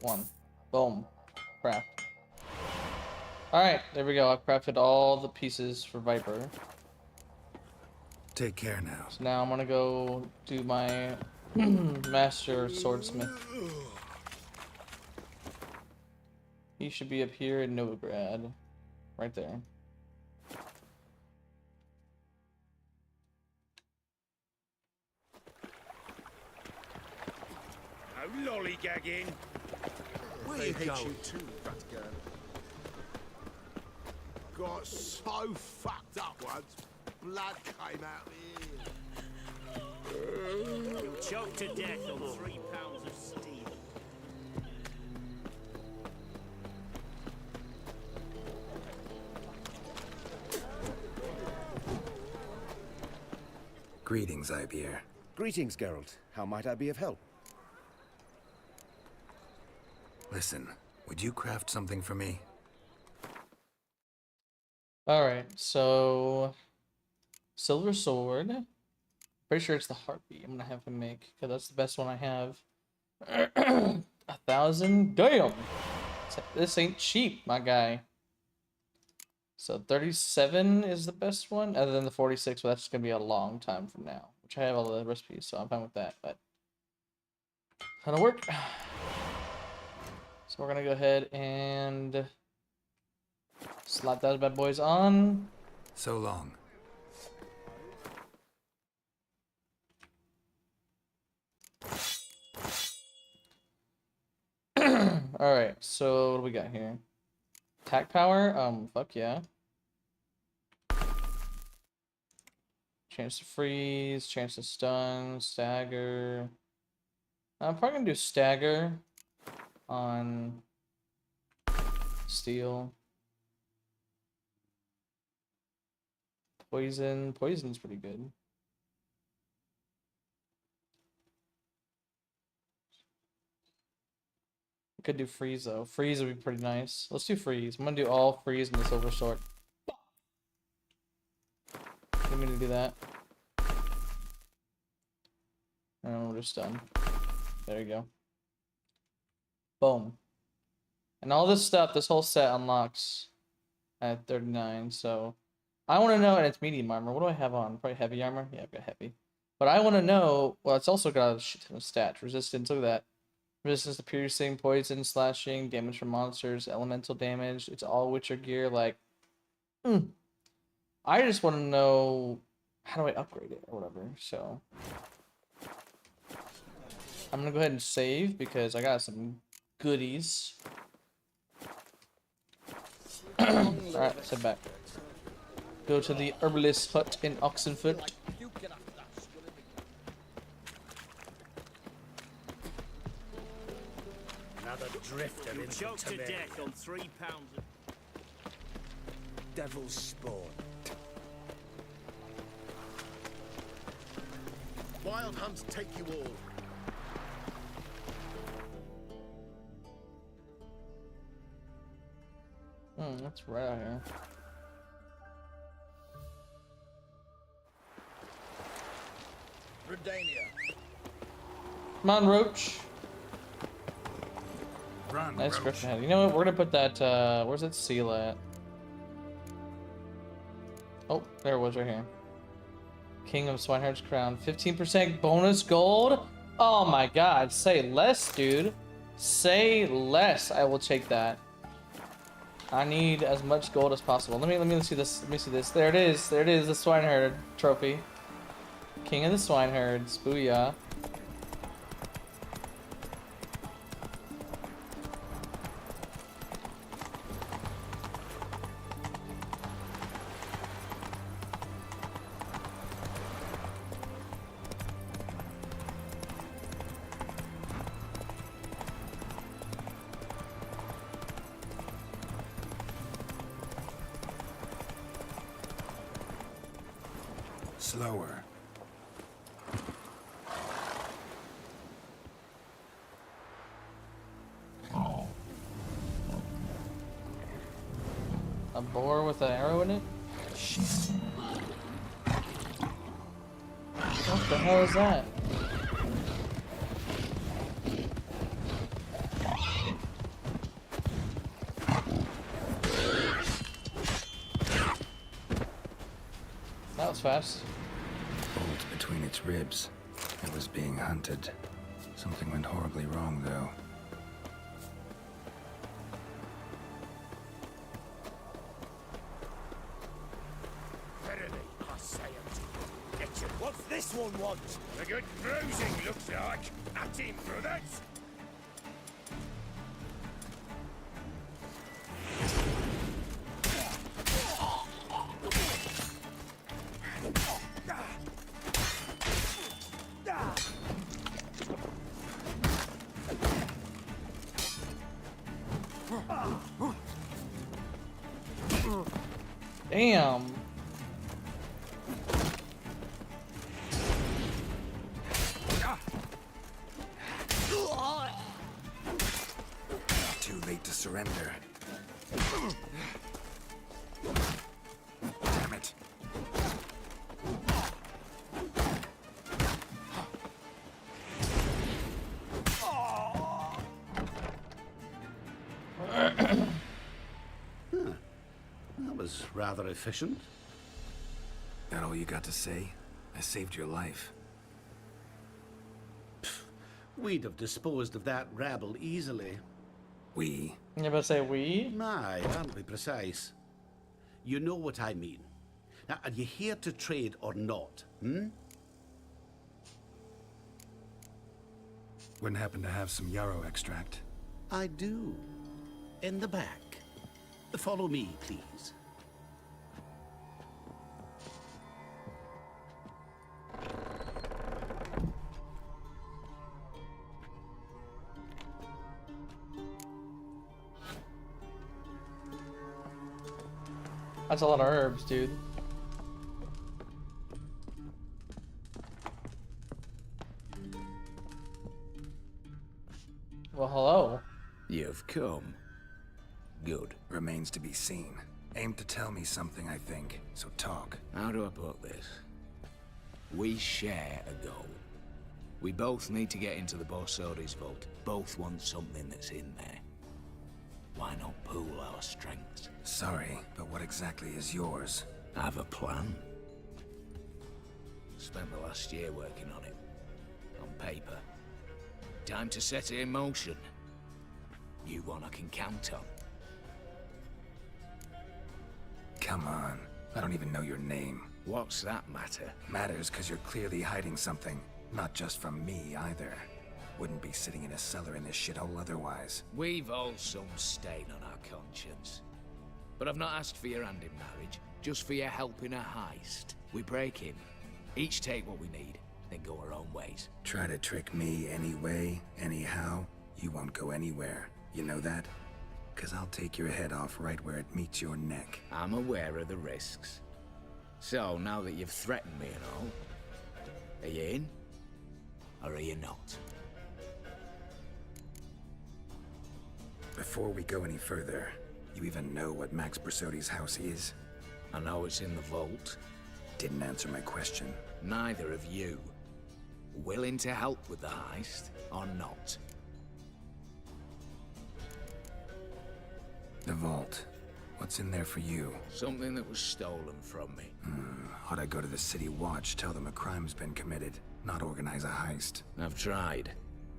S1: 1. Boom. Craft. Alright, there we go. I've crafted all the pieces for Viper.
S2: Take care now.
S1: So now I'm gonna go do my master swordsmith. He should be up here in Novigrad. Right there.
S4: No lollygagging.
S8: Where
S4: They
S8: you
S4: hate
S8: going?
S4: you too, fat girl. Got so fucked up once, blood came out here.
S10: You'll choke to death on 3 pounds of steel.
S2: Greetings, Ibeer.
S8: Greetings, Geralt. How might I be of help?
S2: Listen, would you craft something for me?
S1: Alright, so silver sword. Pretty sure it's the heartbeat I'm gonna have him make, because that's the best one I have. 1,000? Damn! This ain't cheap, my guy. So 37 is the best one, other than the 46, but that's gonna be a long time from now. Which I have all the recipes, so I'm fine with that, but gonna work. So we're gonna go ahead and slap those bad boys on.
S2: So long.
S1: Alright, so what do we got here? Attack power? Fuck yeah. Chance to freeze, chance to stun, stagger. I'm probably gonna do stagger on steel. Poison. Poison's pretty good. Could do freeze though. Freeze would be pretty nice. Let's do freeze. I'm gonna do all freeze in the silver sword. Didn't mean to do that. And we're just done. There you go. Boom. And all this stuff, this whole set unlocks at 39. So I want to know, and it's medium armor. What do I have on? Probably heavy armor. Yeah, I've got heavy. But I want to know. Well, it's also got a shit ton of stats. Resistance. Look at that. Resistance to piercing, poison, slashing, damage from monsters, elemental damage. It's all Witcher gear. Like, I just want to know how do I upgrade it or whatever. So I'm gonna go ahead and save because I got some goodies. Alright, let's head back. Go to the herbalist hut in Oxenfurt.
S10: Another drifter in choke to death on 3 pounds of
S4: Devil's spawn. Wild hunts take you all.
S1: That's right out here.
S4: Redania.
S1: Come on, Roach.
S2: Run,
S1: Nice
S2: Roach.
S1: griffin head. You know what? We're gonna put that. Where's that seal at? Oh, there it was right here. King of Swineheart's Crown. 15% bonus gold? Oh my god. Say less, dude. Say less. I will take that. I need as much gold as possible. Let me see this. Let me see this. There it is. There it is. The Swineherd trophy. King of the Swineherds. Booyah.
S2: Slower.
S1: A boar with an arrow in it? What the hell is that? That was fast.
S2: Bolt between its ribs. It was being hunted. Something went horribly wrong, though.
S4: Verily, I say it. Get you. What's this one want? A good bruising, looks like. At him, brothers.
S1: Damn.
S2: Too late to surrender. Damn it.
S4: That was rather efficient.
S2: That all you got to say? I saved your life.
S4: We'd have disposed of that rabble easily.
S2: We?
S1: You about to say we?
S4: Aye, aren't we precise? You know what I mean. Now, are you here to trade or not, hmm?
S2: Wouldn't happen to have some yarrow extract?
S4: I do. In the back. Follow me, please.
S1: That's a lot of herbs, dude. Well, hello.
S18: You've come. Good.
S2: Remains to be seen. Aim to tell me something, I think. So talk.
S18: How do I put this? We share a goal. We both need to get into the Borsodi's vault. Both want something that's in there. Why not pool our strengths?
S2: Sorry, but what exactly is yours?
S18: I have a plan. Spent the last year working on it. On paper. Time to set it in motion. You one I can count on.
S2: Come on. I don't even know your name.
S18: What's that matter?
S2: Matters because you're clearly hiding something. Not just from me, either. Wouldn't be sitting in a cellar in this shithole otherwise.
S18: We've all some stain on our conscience. But I've not asked for your hand in marriage, just for your help in a heist. We break in, each take what we need, then go our own ways.
S2: Try to trick me anyway, anyhow, you won't go anywhere. You know that? 'Cause I'll take your head off right where it meets your neck.
S18: I'm aware of the risks. So, now that you've threatened me and all, are you in? Or are you not?
S2: Before we go any further, you even know what Max Bersodi's house is?
S18: I know it's in the vault.
S2: Didn't answer my question.
S18: Neither of you. Willing to help with the heist, or not?
S2: The vault. What's in there for you?
S18: Something that was stolen from me.
S2: Ought I go to the City Watch, tell them a crime's been committed, not organize a heist?
S18: I've tried.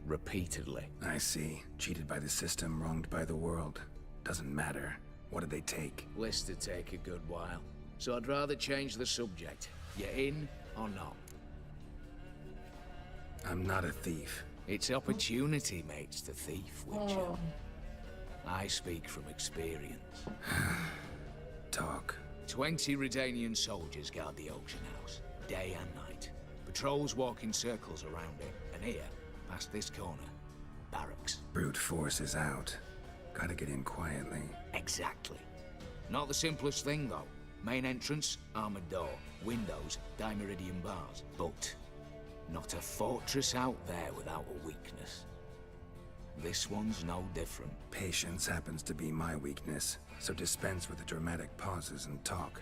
S18: Repeatedly.
S2: I see. Cheated by the system, wronged by the world. Doesn't matter. What did they take?
S18: List to take a good while. So I'd rather change the subject. You in or not?
S2: I'm not a thief.
S18: It's opportunity makes the thief, Witcher. I speak from experience.
S2: Talk.
S18: 20 Redanian soldiers guard the auction house, day and night. Patrols walk in circles around it, and here, past this corner, barracks.
S2: Brute force is out. Gotta get in quietly.
S18: Exactly. Not the simplest thing, though. Main entrance, armored door. Windows, dimeridian bars. But not a fortress out there without a weakness. This one's no different.
S2: Patience happens to be my weakness, so dispense with the dramatic pauses and talk.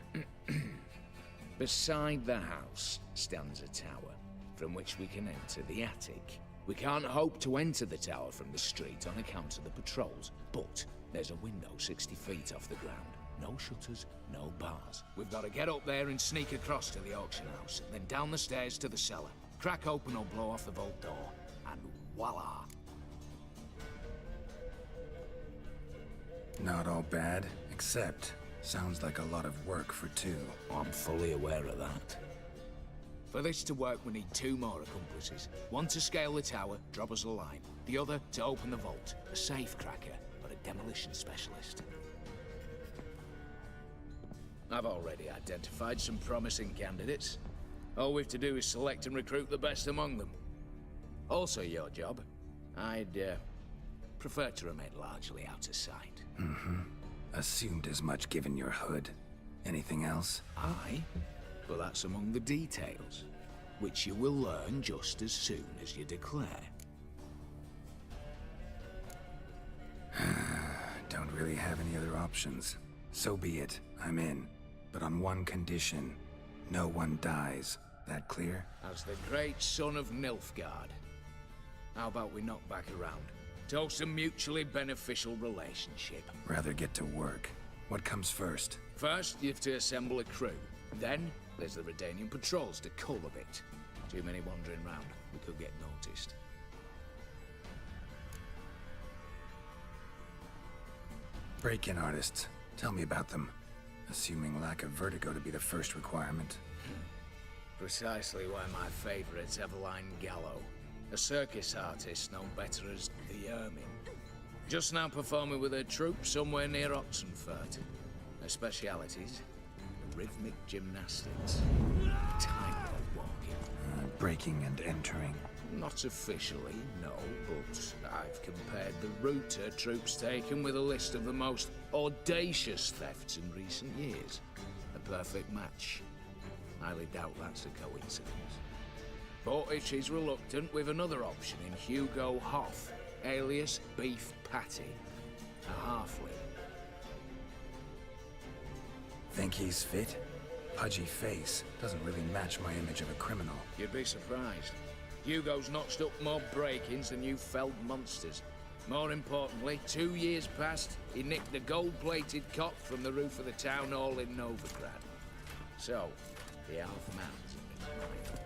S18: Beside the house stands a tower, from which we can enter the attic. We can't hope to enter the tower from the street on account of the patrols, but there's a window 60 feet off the ground. No shutters, no bars. We've got to get up there and sneak across to the auction house, then down the stairs to the cellar. Crack open or blow off the vault door, and voila!
S2: Not all bad, except sounds like a lot of work for two.
S18: I'm fully aware of that. For this to work, we need 2 more accomplices. One to scale the tower, drop us a line. The other to open the vault, a safe cracker, or a demolition specialist. I've already identified some promising candidates. All we've to do is select and recruit the best among them. Also your job. I'd prefer to remain largely out of sight.
S2: Assumed as much given your hood. Anything else?
S18: Aye, but that's among the details, which you will learn just as soon as you declare.
S2: Don't really have any other options. So be it. I'm in. But on one condition. No one dies. That clear?
S18: As the great son of Nilfgaard. How about we knock back around? Toast a mutually beneficial relationship.
S2: Rather get to work. What comes first?
S18: First, you have to assemble a crew. Then, there's the Redanian patrols to cull a bit. Too many wandering round. We could get noticed.
S2: Break-in artists. Tell me about them. Assuming lack of vertigo to be the first requirement.
S18: Precisely why my favorite's Eveline Gallo. A circus artist known better as the Ermine. Just now performing with her troupe somewhere near Oxenfurt. Her specialities, rhythmic gymnastics, tightrope walking.
S2: Breaking and entering.
S18: Not officially, no, but I've compared the route her troupe's taken with a list of the most audacious thefts in recent years. A perfect match. Highly doubt that's a coincidence. But if she's reluctant, we've another option in Hugo Hoff, alias Beef Patty, a halfling.
S2: Think he's fit? Pudgy face. Doesn't really match my image of a criminal.
S18: You'd be surprised. Hugo's notched up more break-ins than you felled monsters. More importantly, 2 years past, he nicked a gold-plated cot from the roof of the town hall in Novigrad. So, the half-man's in his mind.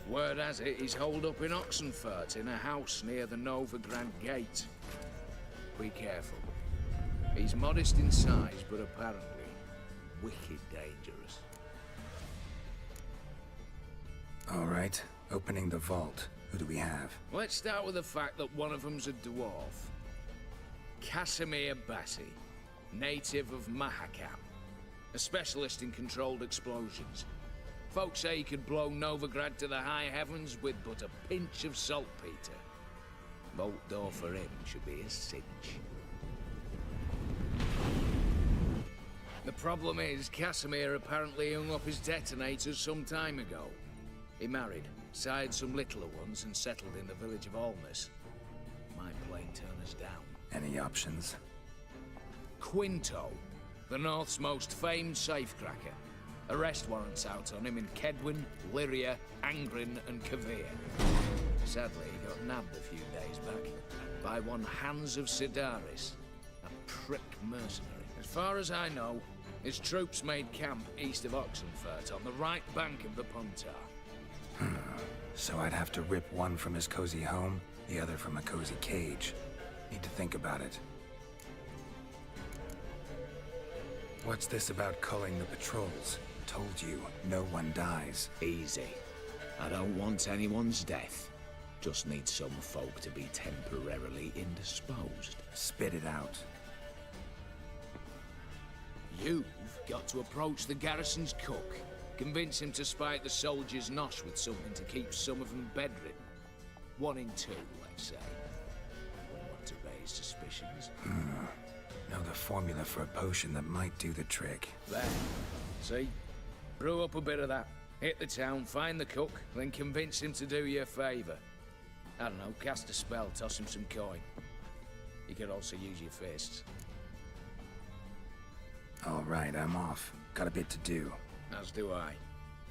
S18: Word has it, he's holed up in Oxenfurt in a house near the Novigrad gate. Be careful. He's modest in size, but apparently wicked dangerous.
S2: All right, opening the vault. Who do we have?
S18: Let's start with the fact that one of them's a dwarf. Casimir Bassi, native of Mahakam. A specialist in controlled explosions. Folks say he could blow Novigrad to the high heavens with but a pinch of saltpeter. Vault door for him should be a cinch. The problem is, Casimir apparently hung up his detonators some time ago. He married, sired some littler ones, and settled in the village of Alness. Might plain turn us down.
S2: Any options?
S18: Quinto, the North's most famed safecracker. Arrest warrants out on him in Kedwin, Lyria, Angrin, and Kavir. Sadly, he got nabbed a few days back by one Hans of Sidaris, a prick mercenary. As far as I know, his troops made camp east of Oxenfurt on the right bank of the Puntar.
S2: So I'd have to rip one from his cozy home, the other from a cozy cage. Need to think about it. What's this about culling the patrols? Told you, no one dies.
S18: Easy. I don't want anyone's death. Just need some folk to be temporarily indisposed.
S2: Spit it out.
S18: You've got to approach the garrison's cook. Convince him to spike the soldiers' nosh with something to keep some of them bedridden. 1 in 2, let's say. Wouldn't want to raise suspicions.
S2: Know the formula for a potion that might do the trick.
S18: There. See? Brew up a bit of that. Hit the town, find the cook, then convince him to do you a favour. I don't know, cast a spell, toss him some coin. You could also use your fists.
S2: All right, I'm off. Got a bit to do.
S18: As do I.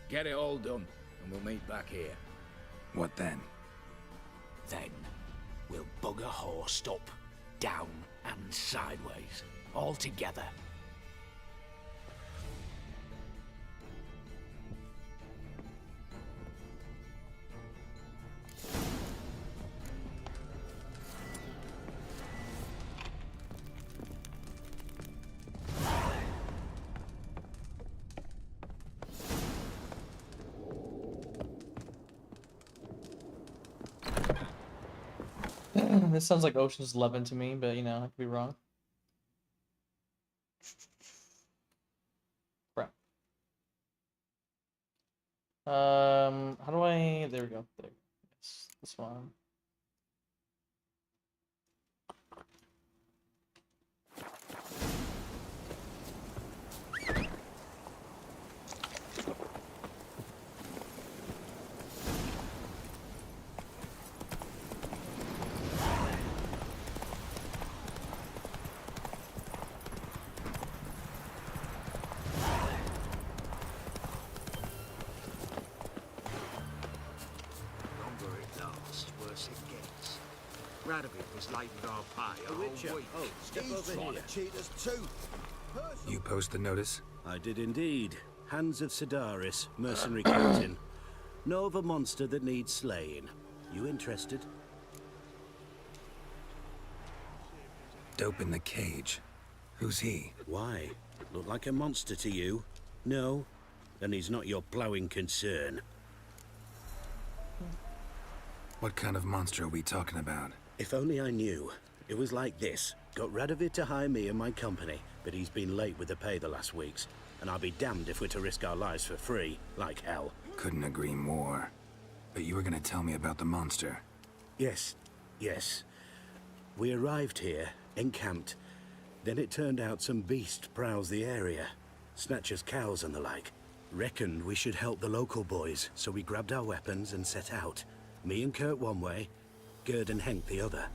S18: Get it all done, and we'll meet back here.
S2: What then?
S18: Then, we'll bugger horsed up, down, and sideways. All together.
S1: This sounds like Ocean's 11 to me, but you know, I could be wrong. Crap. How do I? There we go. There. Yes, this one.
S8: Radovid was late with our pie a whole week.
S12: Oh, step over
S8: trying
S12: here.
S8: to cheat us too.
S2: You post the notice?
S12: I did indeed. Hands of Sedaris, mercenary captain. Know of a monster that needs slaying. You interested?
S2: Dope in the cage. Who's he?
S12: Why? Look like a monster to you? No? Then he's not your ploughing concern.
S2: What kind of monster are we talking about?
S12: If only I knew. It was like this. Got Radovid to hire me and my company, but he's been late with the pay the last weeks. And I'll be damned if we're to risk our lives for free, like hell.
S2: Couldn't agree more. But you were gonna tell me about the monster.
S12: Yes, yes. We arrived here, encamped. Then it turned out some beast prowls the area. Snatchers cows and the like. Reckoned we should help the local boys, so we grabbed our weapons and set out. Me and Kurt one way, Gerd and Henk the other.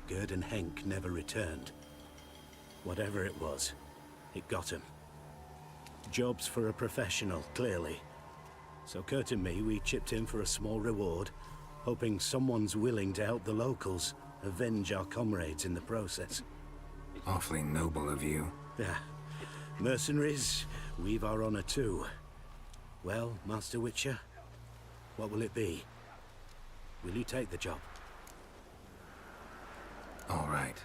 S12: Gerd and Henk never returned. Whatever it was, it got him. Jobs for a professional, clearly. So Kurt and me, we chipped in for a small reward, hoping someone's willing to help the locals, avenge our comrades in the process.
S2: Awfully noble of you.
S12: Yeah. Mercenaries, we've our honor too. Well, Master Witcher, what will it be? Will you take the job?
S2: All right.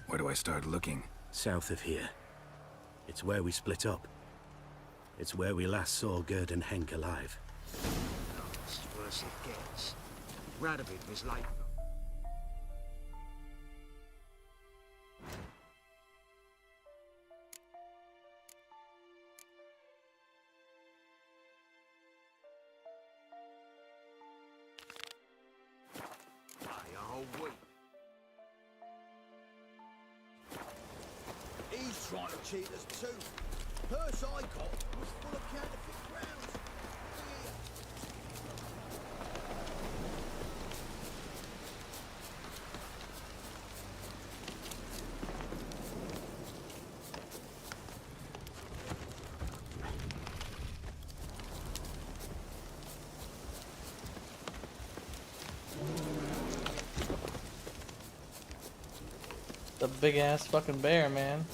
S2: Where do I start looking?
S12: South of here. It's where we split up. It's where we last saw Gerd and Henk alive.
S8: It's worse it gets. Radovid was late. He's trying to cheat us too. Purse I got was full of counterfeit crowns.
S1: The big ass fucking bear, man.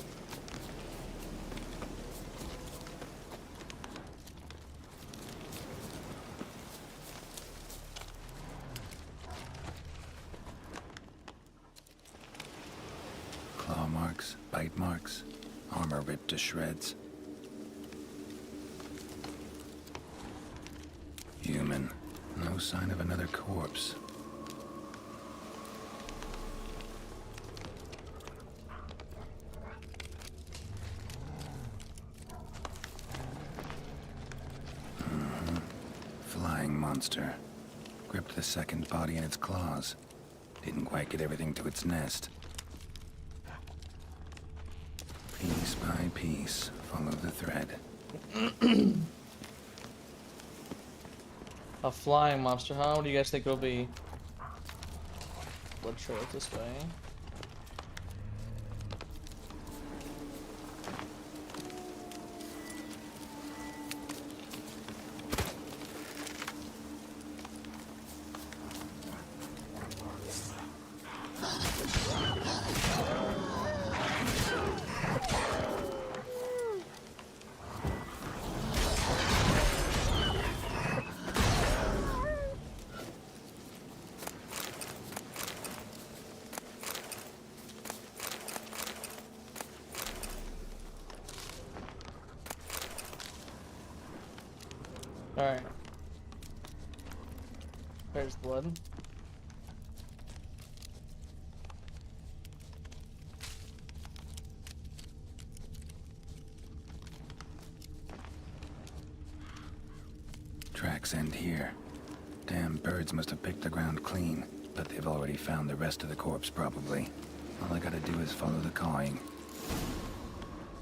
S2: Claw marks, bite marks, armor ripped to shreds. Human. No sign of another corpse. Flying monster. Gripped the second body in its claws. Didn't quite get everything to its nest. Piece by piece, follow the thread.
S1: A flying monster, huh? What do you guys think it'll be? Let's show it this way. Alright. There's blood.
S2: Tracks end here. Damn birds must have picked the ground clean, but they've already found the rest of the corpse, probably. All I gotta do is follow the cawing.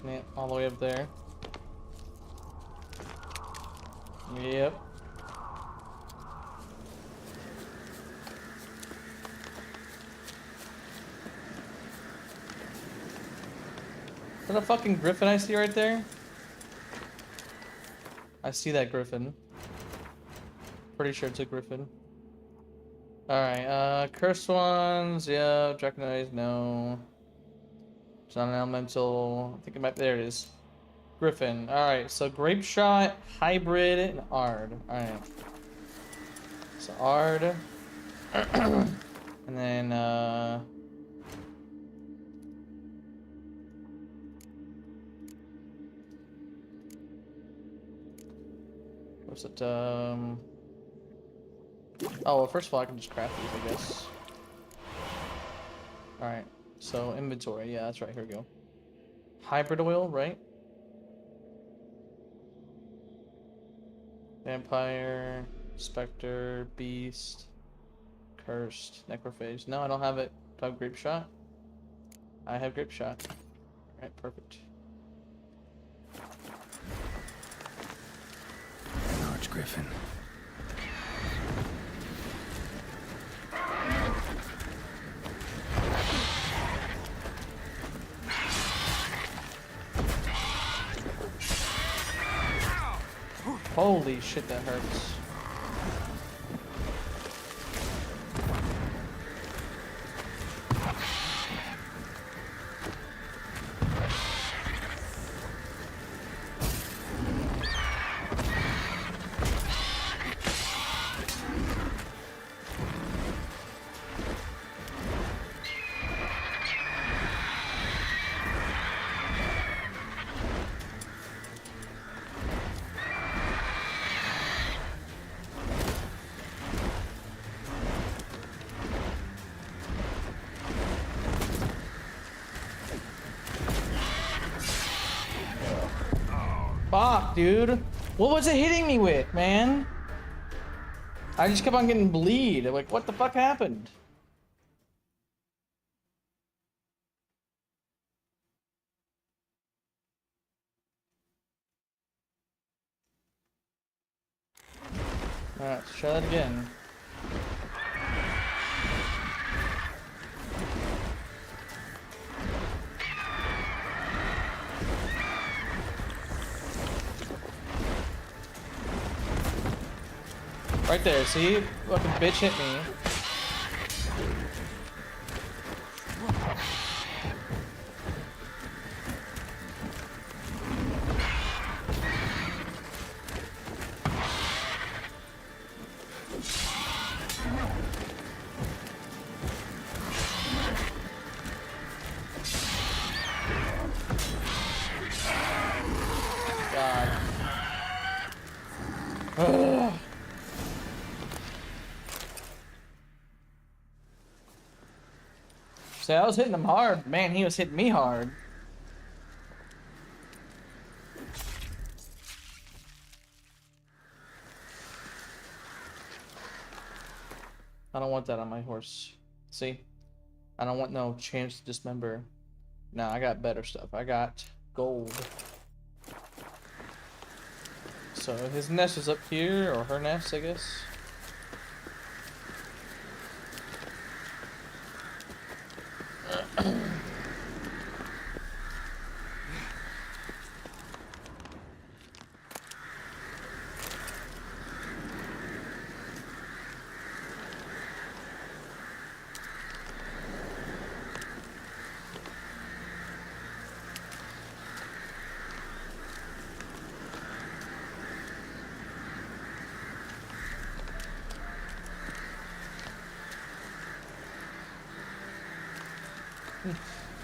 S1: Yeah, all the way up there. Yep. Is that a fucking griffin I see right there? I see that griffin. Pretty sure it's a griffin. Alright, cursed ones, yeah, Draconize, no. It's not an elemental. I think it might, there it is. Griffin. Alright, so Grape Shot, Hybrid, and Ard. Alright. So Ard. And then, what's it, oh, well, first of all, I can just craft these, I guess. Alright, so inventory. Yeah, that's right. Here we go. Hybrid oil, right? Vampire, Spectre, Beast, Cursed, Necrophage. No, I don't have it. Do I have Grape Shot? I have Grape Shot. Alright, perfect.
S2: An Archgriffin.
S1: Holy shit, that hurts. Fuck, dude. What was it hitting me with, man? I just kept on getting bleed. Like, what the fuck happened? Alright, let's try that again. Right there, see? Fucking bitch hit me. See, I was hitting him hard. Man, he was hitting me hard. I don't want that on my horse. See? I don't want no chance to dismember. No, I got better stuff. I got gold. So his nest is up here, or her nest, I guess.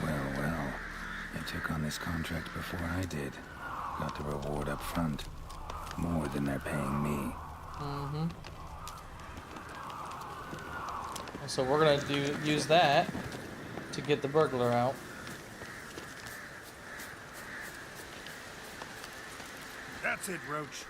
S2: Well. They took on this contract before I did. Got the reward up front. More than they're paying me.
S1: Mm-hmm. So we're gonna use that to get the burglar out.
S4: That's it, Roach.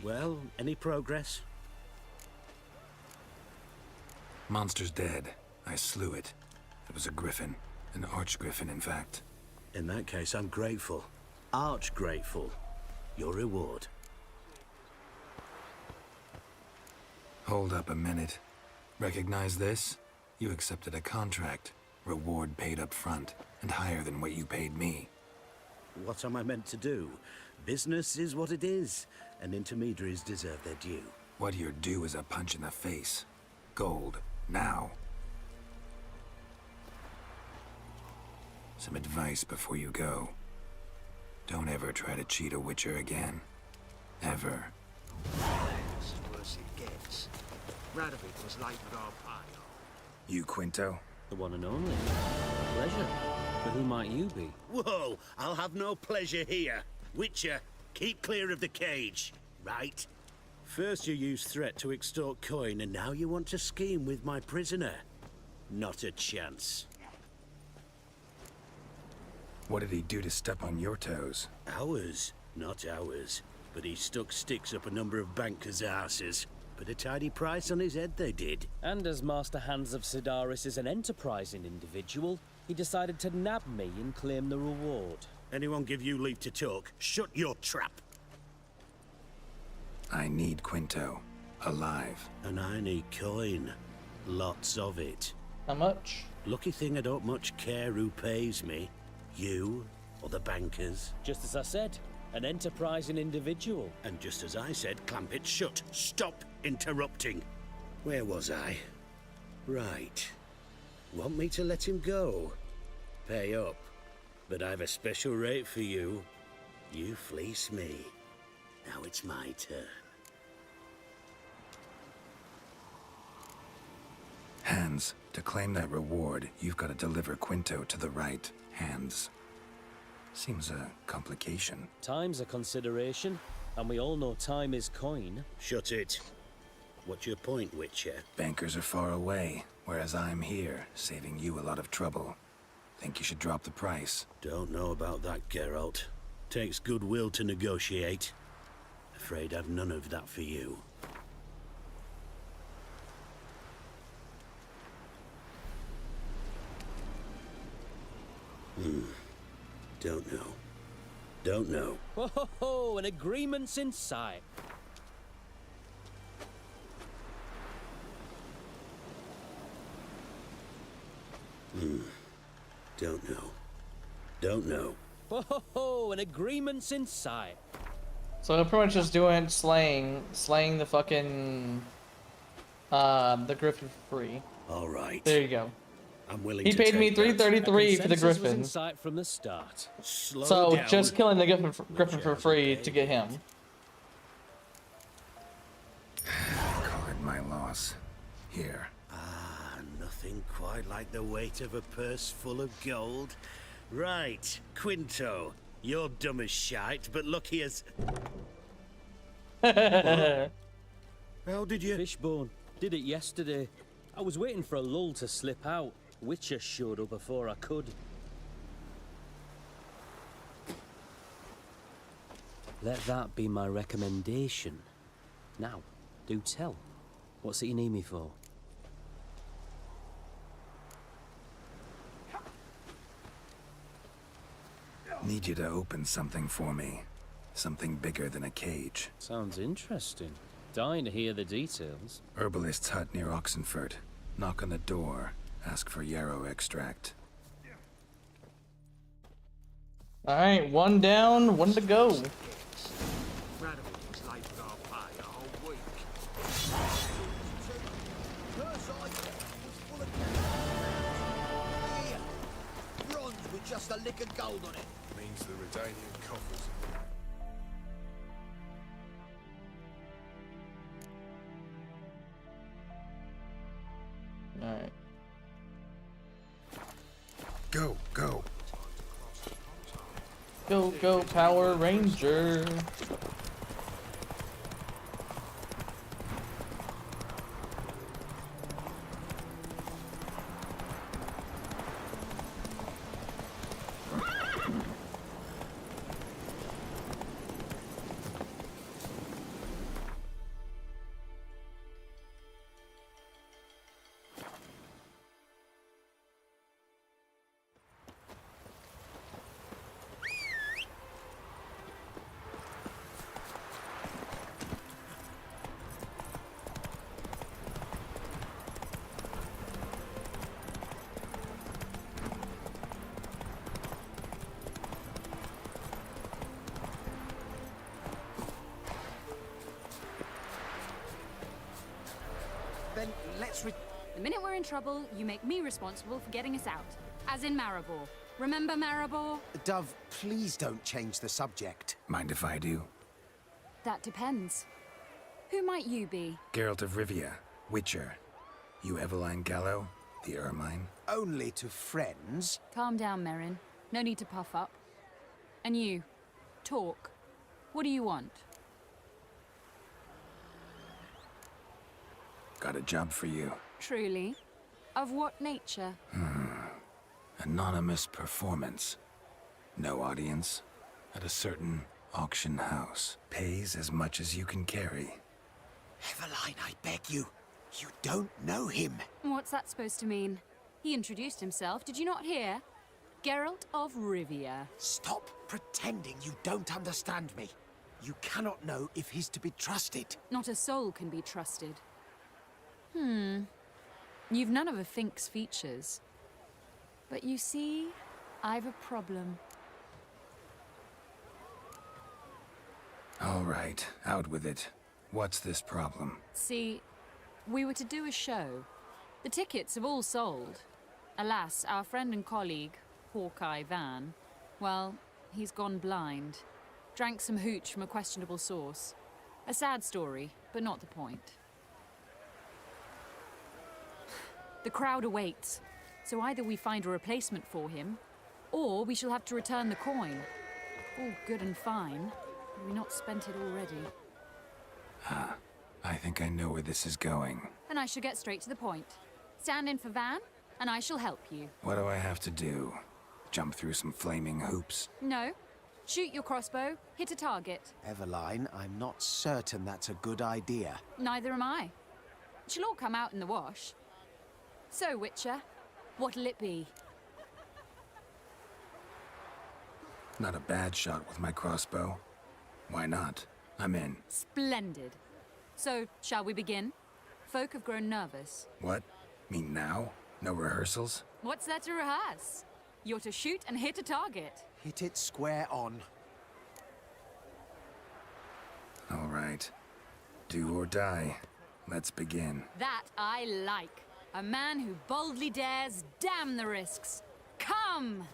S12: Well, any progress?
S2: Monster's dead. I slew it. It was a griffin. An archgriffin, in fact.
S12: In that case, I'm grateful. Arch grateful. Your reward.
S2: Hold up a minute. Recognize this? You accepted a contract. Reward paid up front, and higher than what you paid me.
S12: What am I meant to do? Business is what it is, and intermediaries deserve their due.
S2: What you're due is a punch in the face. Gold. Now. Some advice before you go. Don't ever try to cheat a Witcher again. Ever.
S10: It's worse it gets. Radovid was late with our pile.
S2: You, Quinto?
S20: The one and only. Pleasure. But who might you be?
S12: Whoa! I'll have no pleasure here. Witcher, keep clear of the cage, right? First you used threat to extort coin, and now you want to scheme with my prisoner. Not a chance.
S2: What did he do to step on your toes?
S12: Ours, not ours. But he stuck sticks up a number of bankers' asses. Put a tidy price on his head, they did.
S20: And as Master Hans of Sidaris is an enterprising individual, he decided to nab me and claim the reward.
S12: Anyone give you leave to talk? Shut your trap.
S2: I need Quinto. Alive.
S12: And I need coin. Lots of it.
S1: How much?
S12: Lucky thing I don't much care who pays me. You or the bankers.
S20: Just as I said, an enterprising individual.
S12: And just as I said, clamp it shut. Stop interrupting. Where was I? Right. Want me to let him go? Pay up. But I've a special rate for you. You fleece me. Now it's my turn.
S2: Hands, to claim that reward, you've got to deliver Quinto to the right hands. Seems a complication.
S20: Time's a consideration, and we all know time is coin.
S12: Shut it. What's your point, Witcher?
S2: Bankers are far away, whereas I'm here, saving you a lot of trouble. Think you should drop the price?
S12: Don't know about that, Geralt. Takes goodwill to negotiate. Afraid I've none of that for you. Don't know. Don't know.
S20: Ho ho ho! An agreement's in sight.
S12: Don't know. Don't know.
S20: Ho ho ho! An agreement's in sight.
S1: So they're pretty much just doing slaying the fucking the griffin for free.
S12: All right.
S1: There you go.
S12: I'm willing
S1: He
S12: to
S1: paid me
S12: take that.
S1: $333 for the
S20: Was
S1: griffin.
S20: in sight from the start.
S12: Slow
S1: So
S12: down.
S1: just killing the griffin for free to get him.
S2: Call it my loss. Here.
S12: Ah, nothing quite like the weight of a purse full of gold. Right, Quinto. You're dumb as shite, but lucky as...
S20: How
S12: did you...
S20: Fishbone. Did it yesterday. I was waiting for a lull to slip out. Witcher showed up before I could. Let that be my recommendation. Now, do tell. What's it you need me for?
S2: Need you to open something for me. Something bigger than a cage.
S20: Sounds interesting. Dying to hear the details.
S2: Herbalist's hut near Oxenford. Knock on the door. Ask for yarrow extract.
S1: Alright, one down, one to go.
S4: Bronze with just a lick of gold on it.
S21: Means the Redanian coffers.
S1: Alright.
S2: Go, go.
S1: Go, go, Power Ranger.
S9: Then let's The minute we're in trouble, you make me responsible for getting us out. As in Maribor. Remember Maribor?
S15: Dove, please don't change the subject.
S2: Mind if I do?
S9: That depends. Who might you be?
S2: Geralt of Rivia, Witcher. You Eveline Gallo, the Ermine.
S15: Only to friends.
S9: Calm down, Merrin. No need to puff up. And you, talk. What do you want?
S2: Got a job for you.
S9: Truly? Of what nature?
S2: Anonymous performance. No audience. At a certain auction house. Pays as much as you can carry.
S15: Eveline, I beg you. You don't know him.
S9: What's that supposed to mean? He introduced himself, did you not hear? Geralt of Rivia.
S15: Stop pretending you don't understand me. You cannot know if he's to be trusted.
S9: Not a soul can be trusted. You've none of a Fink's features. But you see, I've a problem.
S2: All right, out with it. What's this problem?
S9: See, we were to do a show. The tickets have all sold. Alas, our friend and colleague, Hawkeye Van, well, he's gone blind. Drank some hooch from a questionable source. A sad story, but not the point. The crowd awaits, so either we find a replacement for him, or we shall have to return the coin. All good and fine. Have we not spent it already?
S2: I think I know where this is going.
S9: Then I shall get straight to the point. Stand in for Van, and I shall help you.
S2: What do I have to do? Jump through some flaming hoops?
S9: No. Shoot your crossbow, hit a target.
S15: Eveline, I'm not certain that's a good idea.
S9: Neither am I. It shall all come out in the wash. So, Witcher, what'll it be?
S2: Not a bad shot with my crossbow. Why not? I'm in.
S9: Splendid. So, shall we begin? Folk have grown nervous.
S2: What? Mean now? No rehearsals?
S9: What's there to rehearse? You're to shoot and hit a target.
S15: Hit it square on.
S2: right. Do or die. Let's begin.
S9: That I like. A man who boldly dares, damn the risks. Come!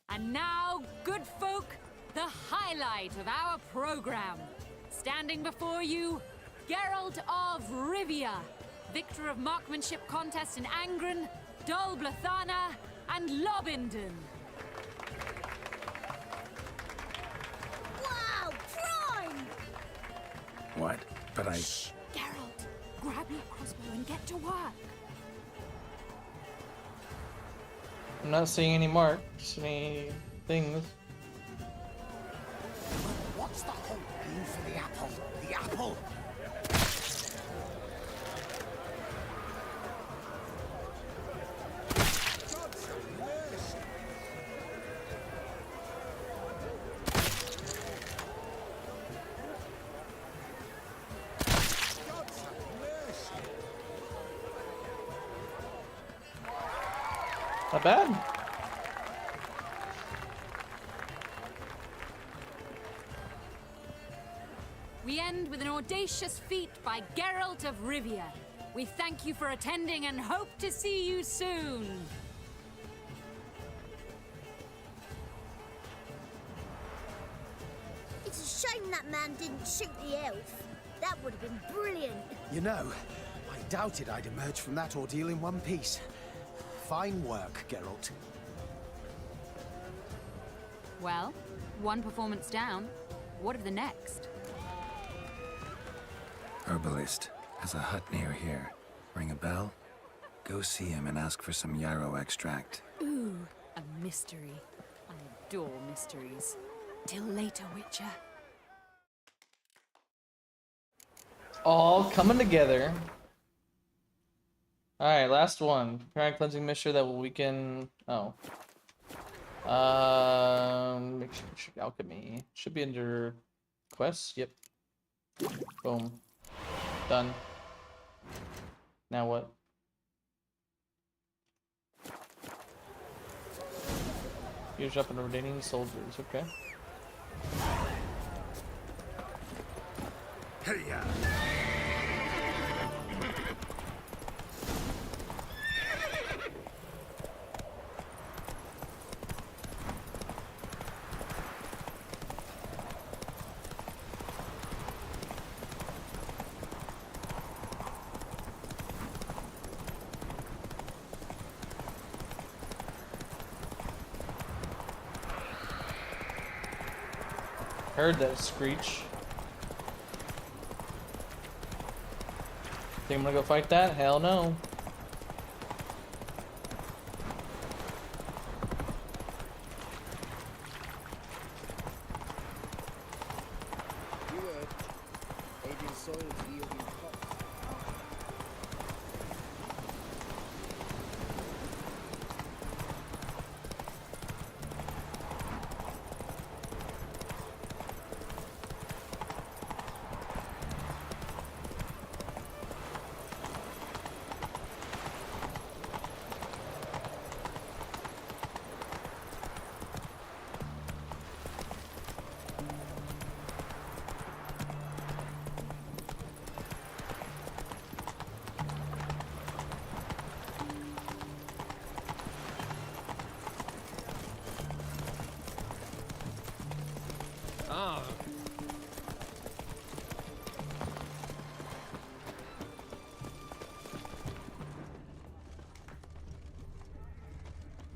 S9: And now, good folk, the highlight of our program. Standing before you, Geralt of Rivia, victor of marksmanship contests in Angren, Dol Blathana, and Lobindon.
S10: Wow, prime!
S2: What? But I...
S9: Shh, Geralt, grab your crossbow and get to work.
S1: I'm not seeing any marks, any things.
S4: What's the whole aim for the apple? The apple!
S1: Not bad.
S9: We end with an audacious feat by Geralt of Rivia. We thank you for attending and hope to see you soon.
S10: It's a shame that man didn't shoot the elf. That would have been brilliant.
S8: You know, I doubted I'd emerge from that ordeal in one piece. Fine work, Geralt.
S9: Well, one performance down. What of the next?
S2: Herbalist has a hut near here. Ring a bell? Go see him and ask for some yarrow extract.
S9: Ooh, a mystery. I adore mysteries. Till later, Witcher.
S1: All coming together. Alright, last one. Prepare a cleansing mixture that will weaken... Oh. Make sure it should be alchemy. Should be under quests. Yep. Boom. Done. Now what? Use up and ordaining soldiers. Okay.
S4: Hey-ya!
S1: Heard that screech. Think I'm gonna go fight that? Hell no.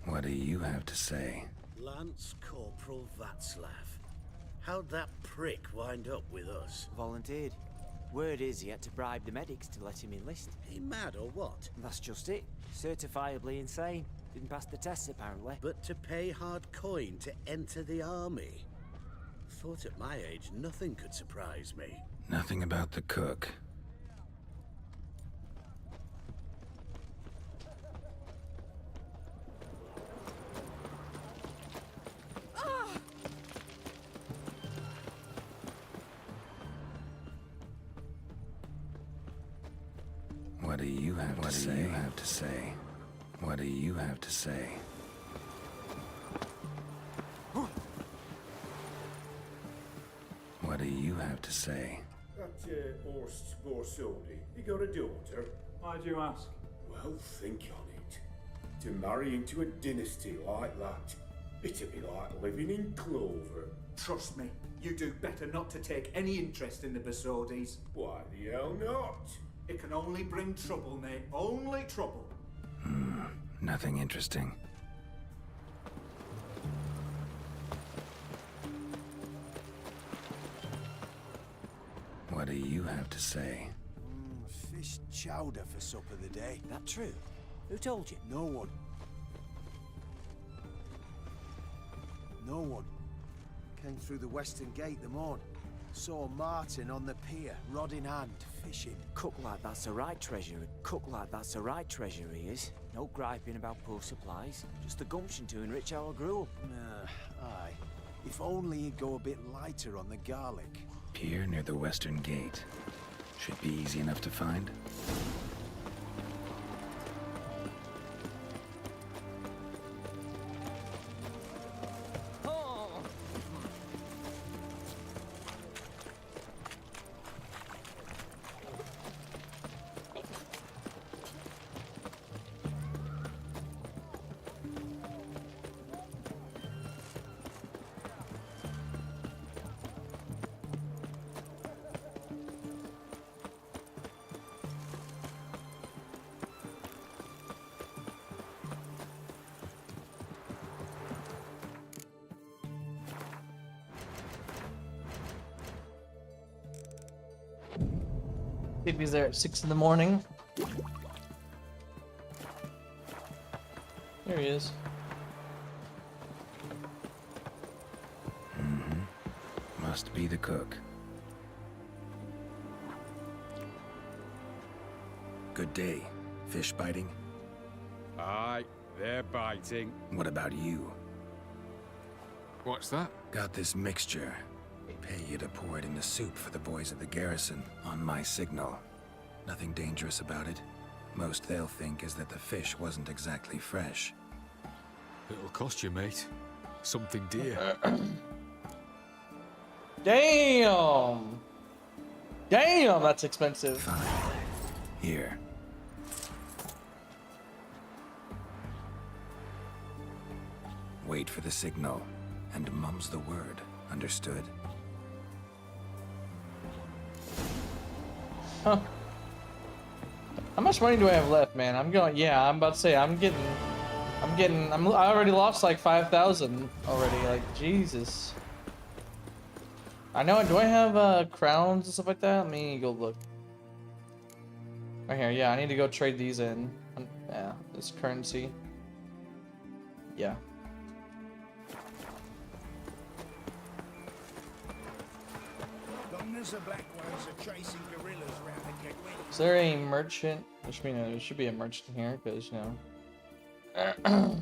S2: What do you have to say?
S12: Lance Corporal Václav. How'd that prick wind up with us?
S7: Volunteered. Word is he had to bribe the medics to let him enlist.
S12: He mad or what?
S7: That's just it. Certifiably insane. Didn't pass the tests apparently.
S12: But to pay hard coin to enter the army? Thought at my age nothing could surprise me.
S2: Nothing about the cook. What do you have to say? What do you have to say? What do you have to say? What do you have to say?
S11: That Horst Borsodi, he got a daughter.
S22: Why do you ask?
S11: Well, think on it. To marry into a dynasty like that, it'd be like living in clover.
S22: Trust me, you do better not to take any interest in the Borsodis.
S11: Why the hell not?
S22: It can only bring trouble, mate. Only trouble.
S2: Nothing interesting. What do you have to say?
S8: Fish chowder for supper the day.
S7: That true? Who told you?
S8: No one. No one. Came through the western gate the morn. Saw Martin on the pier, rod in hand, fishing.
S7: Cook like that's the right treasure. Cook like that's the right treasure, he is. No griping about poor supplies. Just the gumption to enrich our gruel.
S8: Aye. If only he'd go a bit lighter on the garlic.
S2: Pier near the western gate. Should be easy enough to find.
S1: See if he's there at 6 in the morning. There he is.
S2: Must be the cook. Good day. Fish biting?
S6: Aye, they're biting.
S2: What about you?
S6: What's that?
S2: Got this mixture. Pay you to pour it in the soup for the boys at the garrison, on my signal. Nothing dangerous about it. Most they'll think is that the fish wasn't exactly fresh.
S6: It'll cost you, mate. Something dear.
S1: Damn! Damn, that's expensive.
S2: Fine. Here. Wait for the signal, and mum's the word. Understood?
S1: Huh. How much money do I have left, man? I'm about to say, I already lost like 5,000 already, like, Jesus. I know, do I have, crowns and stuff like that? Let me go look. Right here, yeah, I need to go trade these in. Yeah, this currency. Yeah.
S4: The black ones are chasing gorillas around the gateway.
S1: Is there a merchant? There should be a merchant here, because, you know.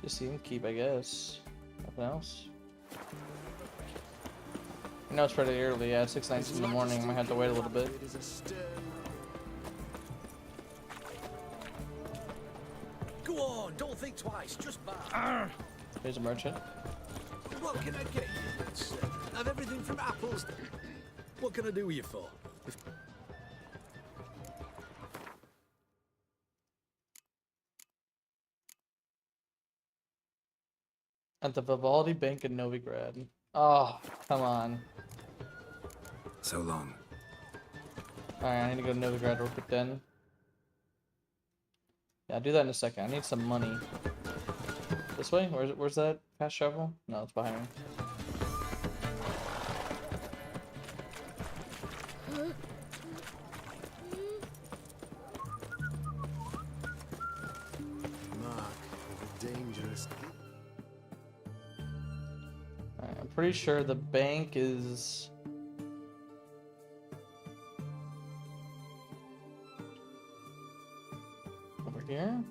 S1: Just even keep, I guess. Nothing else. I know it's pretty early, yeah, 6:19 in the morning. Might have to wait a little bit.
S10: Go on, don't think twice, just buy.
S1: Here's a merchant.
S10: What can I get you? Have everything from apples. What can I do you for?
S1: At the Vivaldi Bank in Novigrad. Oh, come on.
S2: So long.
S1: Alright, I need to go to Novigrad real quick then. Yeah, I'll do that in a second. I need some money. This way? Where's that fast travel? No, it's behind me. Alright, I'm pretty sure the bank is... over here?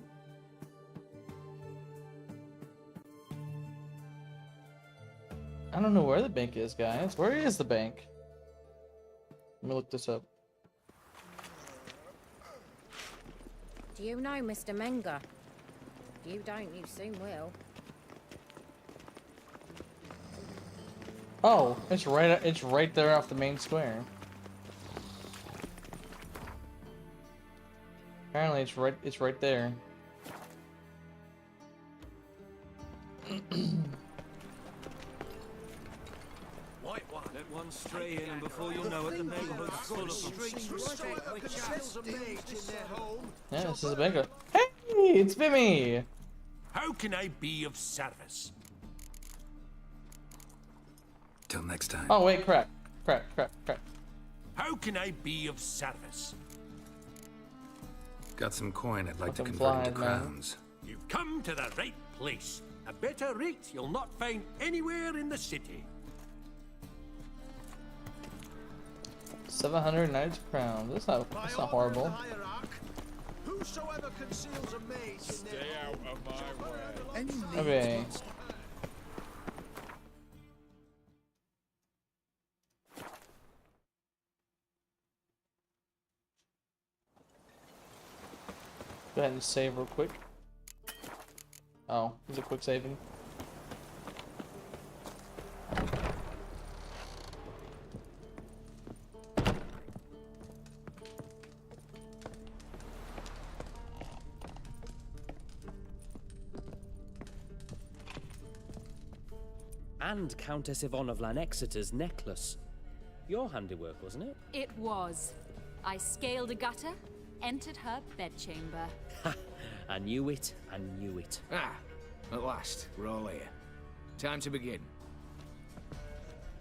S1: I don't know where the bank is, guys. Where is the bank? Let me look this up.
S16: Do you know Mr. Menger? If you don't, you soon will.
S1: Oh, it's right there off the main square. Apparently it's right there.
S3: Let one stray in, and before you know it, the neighborhood's full of
S1: Yeah, this is a bingo. Hey, it's Vimy!
S14: How can I be of service?
S2: Till next time.
S1: Oh wait, crap.
S14: How can I be of service?
S2: Got some coin I'd like to
S1: Fucking
S2: convert into
S1: flies, man.
S2: crowns.
S14: You've come to the right place. A better rate you'll not find anywhere in the city.
S1: 790 crowns. That's not horrible.
S4: Whosoever conceals a mage in
S6: Stay out of my way.
S1: Okay. Go ahead and save real quick. Oh, is it quick saving?
S20: And Countess Yvonne of Lanexeter's necklace. Your handiwork, wasn't it?
S9: It was. I scaled a gutter, entered her bedchamber.
S20: Ha! I knew it. I knew it.
S18: Ah, at last, we're all here. Time to begin.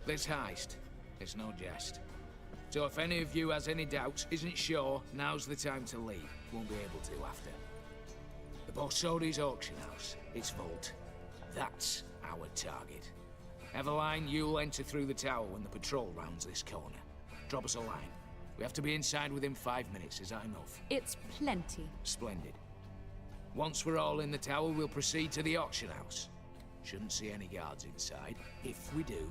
S18: This heist, it's no jest. So if any of you has any doubts, isn't sure, now's the time to leave. Won't be able to after. The Borsodi's auction house, its vault. That's our target. Eveline, you'll enter through the tower when the patrol rounds this corner. Drop us a line. We have to be inside within 5 minutes, is that enough?
S9: It's plenty.
S18: Splendid. Once we're all in the tower, we'll proceed to the auction house. Shouldn't see any guards inside. If we do,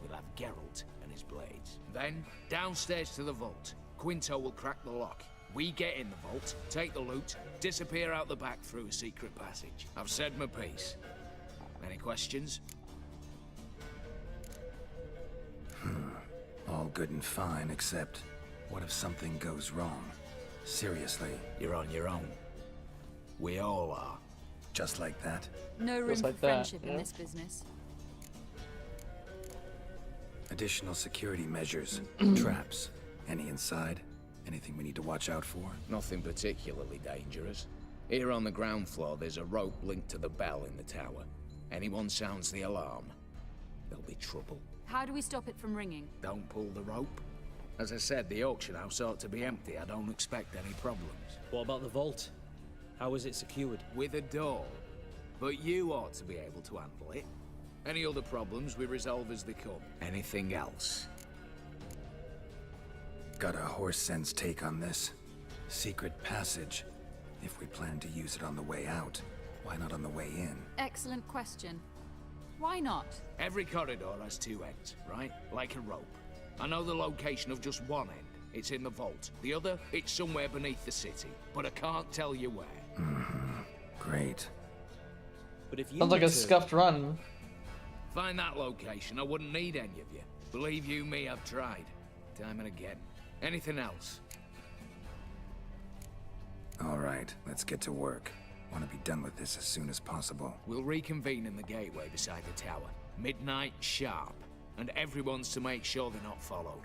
S18: we'll have Geralt and his blades. Then, downstairs to the vault. Quinto will crack the lock. We get in the vault, take the loot, disappear out the back through a secret passage. I've said my piece. Any questions?
S2: All good and fine, except what if something goes wrong? Seriously.
S18: You're on your own. We all are.
S2: Just like that?
S9: No room for friendship in this business.
S2: Additional security measures. Traps. Any inside? Anything we need to watch out for?
S18: Nothing particularly dangerous. Here on the ground floor, there's a rope linked to the bell in the tower. Anyone sounds the alarm, there'll be trouble.
S9: How do we stop it from ringing?
S18: Don't pull the rope. As I said, the auction house ought to be empty. I don't expect any problems.
S20: What about the vault? How is it secured?
S18: With a door. But you ought to be able to handle it. Any other problems we resolve as they come. Anything else?
S2: Got a horse sense take on this. Secret passage. If we plan to use it on the way out, why not on the way in?
S9: Excellent question. Why not?
S18: Every corridor has two ends, right? Like a rope. I know the location of just one end. It's in the vault. The other, it's somewhere beneath the city. But I can't tell you where.
S2: Great.
S20: But if you
S1: Sounds like a scuffed run.
S18: Find that location, I wouldn't need any of you. Believe you me, I've tried. Time and again. Anything else?
S2: All right, let's get to work. Want to be done with this as soon as possible.
S18: We'll reconvene in the gateway beside the tower. Midnight sharp. And everyone's to make sure they're not followed.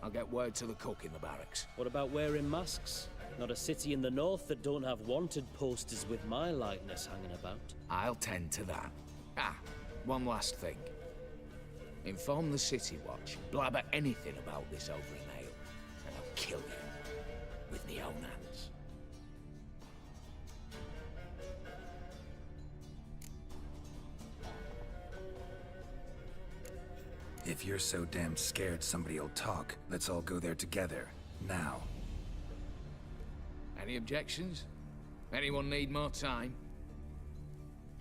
S18: I'll get word to the cook in the barracks.
S20: What about wearing masks? Not a city in the north that don't have wanted posters with my likeness hanging about.
S18: I'll tend to that. Ah, one last thing. Inform the City Watch. Blabber anything about this over an ale, and I'll kill you with my own hands.
S2: If you're so damn scared somebody'll talk, let's all go there together. Now.
S18: Any objections? Anyone need more time?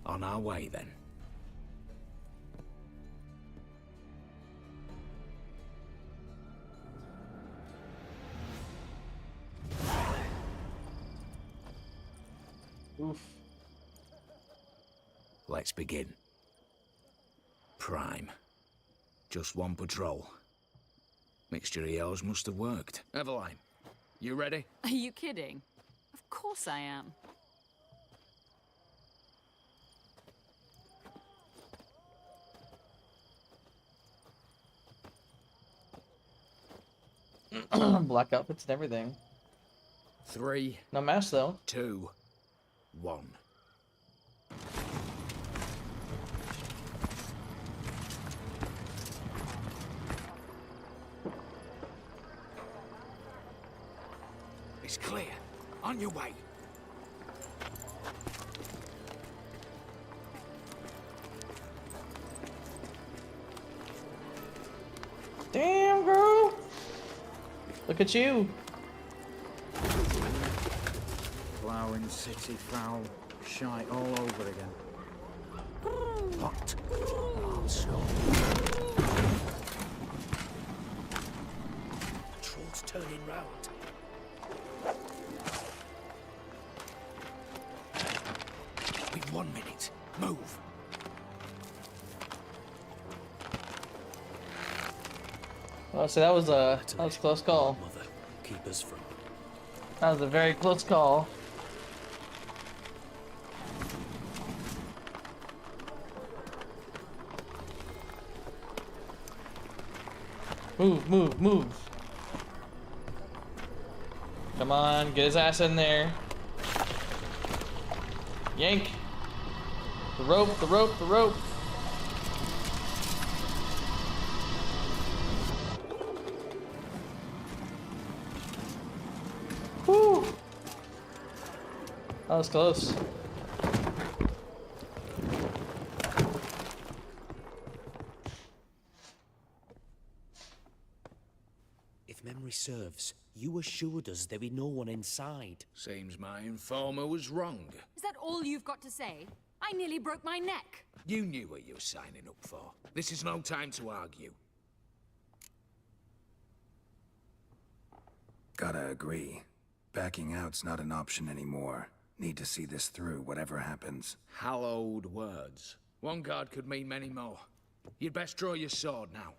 S18: On our way, then.
S1: Oof.
S18: Let's begin. Prime. Just one patrol. Mixture of yours must have worked. Eveline, you ready?
S9: Are you kidding? Of course I am.
S1: Black outfits and everything.
S18: 3.
S1: No mask though.
S18: 2, 1. It's clear. On your way.
S1: Damn, girl. Look at you.
S5: Ploughing city foul. Shite all over again.
S12: What? Arsehole. Troll's turning round.
S18: We've 1 minute. Move.
S1: Oh, so that was a close call.
S12: Mother, keep us from.
S1: That was a very close call. Move, move, move. Come on, get his ass in there. Yank. The rope, the rope, the rope. Woo! That was close.
S20: If memory serves, you assured us there be no one inside.
S18: Seems my informer was wrong.
S9: Is that all you've got to say? I nearly broke my neck.
S18: You knew what you were signing up for. This is no time to argue.
S2: Gotta agree. Backing out's not an option anymore. Need to see this through, whatever happens.
S18: Hallowed words. One guard could mean many more. You'd best draw your sword now.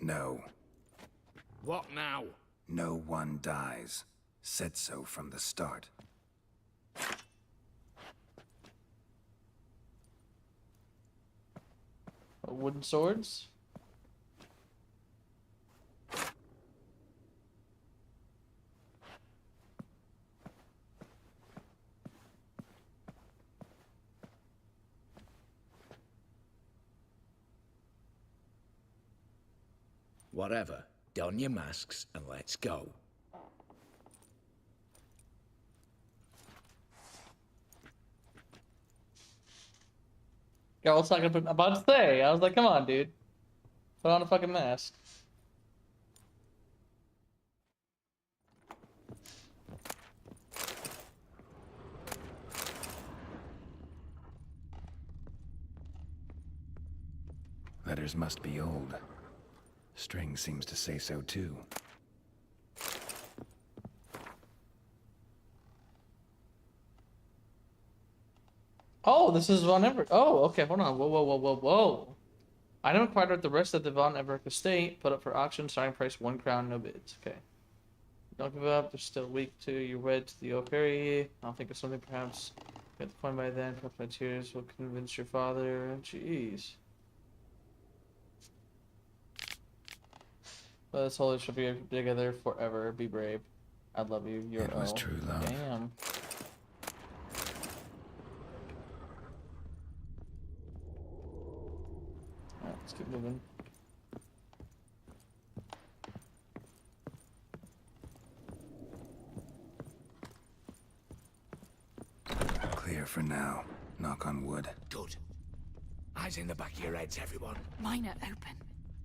S2: No.
S18: What now?
S2: No one dies. Said so from the start.
S1: Wooden swords?
S18: Whatever. Don your masks and let's go.
S1: Yeah, I was talking about to say. I was like, come on, dude. Put on a fucking mask.
S2: Letters must be old. String seems to say so too.
S1: Oh, this is Von Everett. Oh, okay, hold on. Whoa, whoa, whoa, whoa, whoa. Item acquired with the rest of the Von Everett estate. Put up for auction. Starting price 1 crown, no bids. Okay. Don't give up. They're still weak to your wed to the old fairy. I'll think of something perhaps. Get the point by then. Perhaps my tears will convince your father. Jeez. Let us hold shall be together forever. Be brave. I love you. You're
S2: It was true love.
S1: Damn. Alright, let's keep moving.
S2: Clear for now. Knock on wood.
S18: Good. Eyes in the back of your heads, everyone.
S9: Mine are open.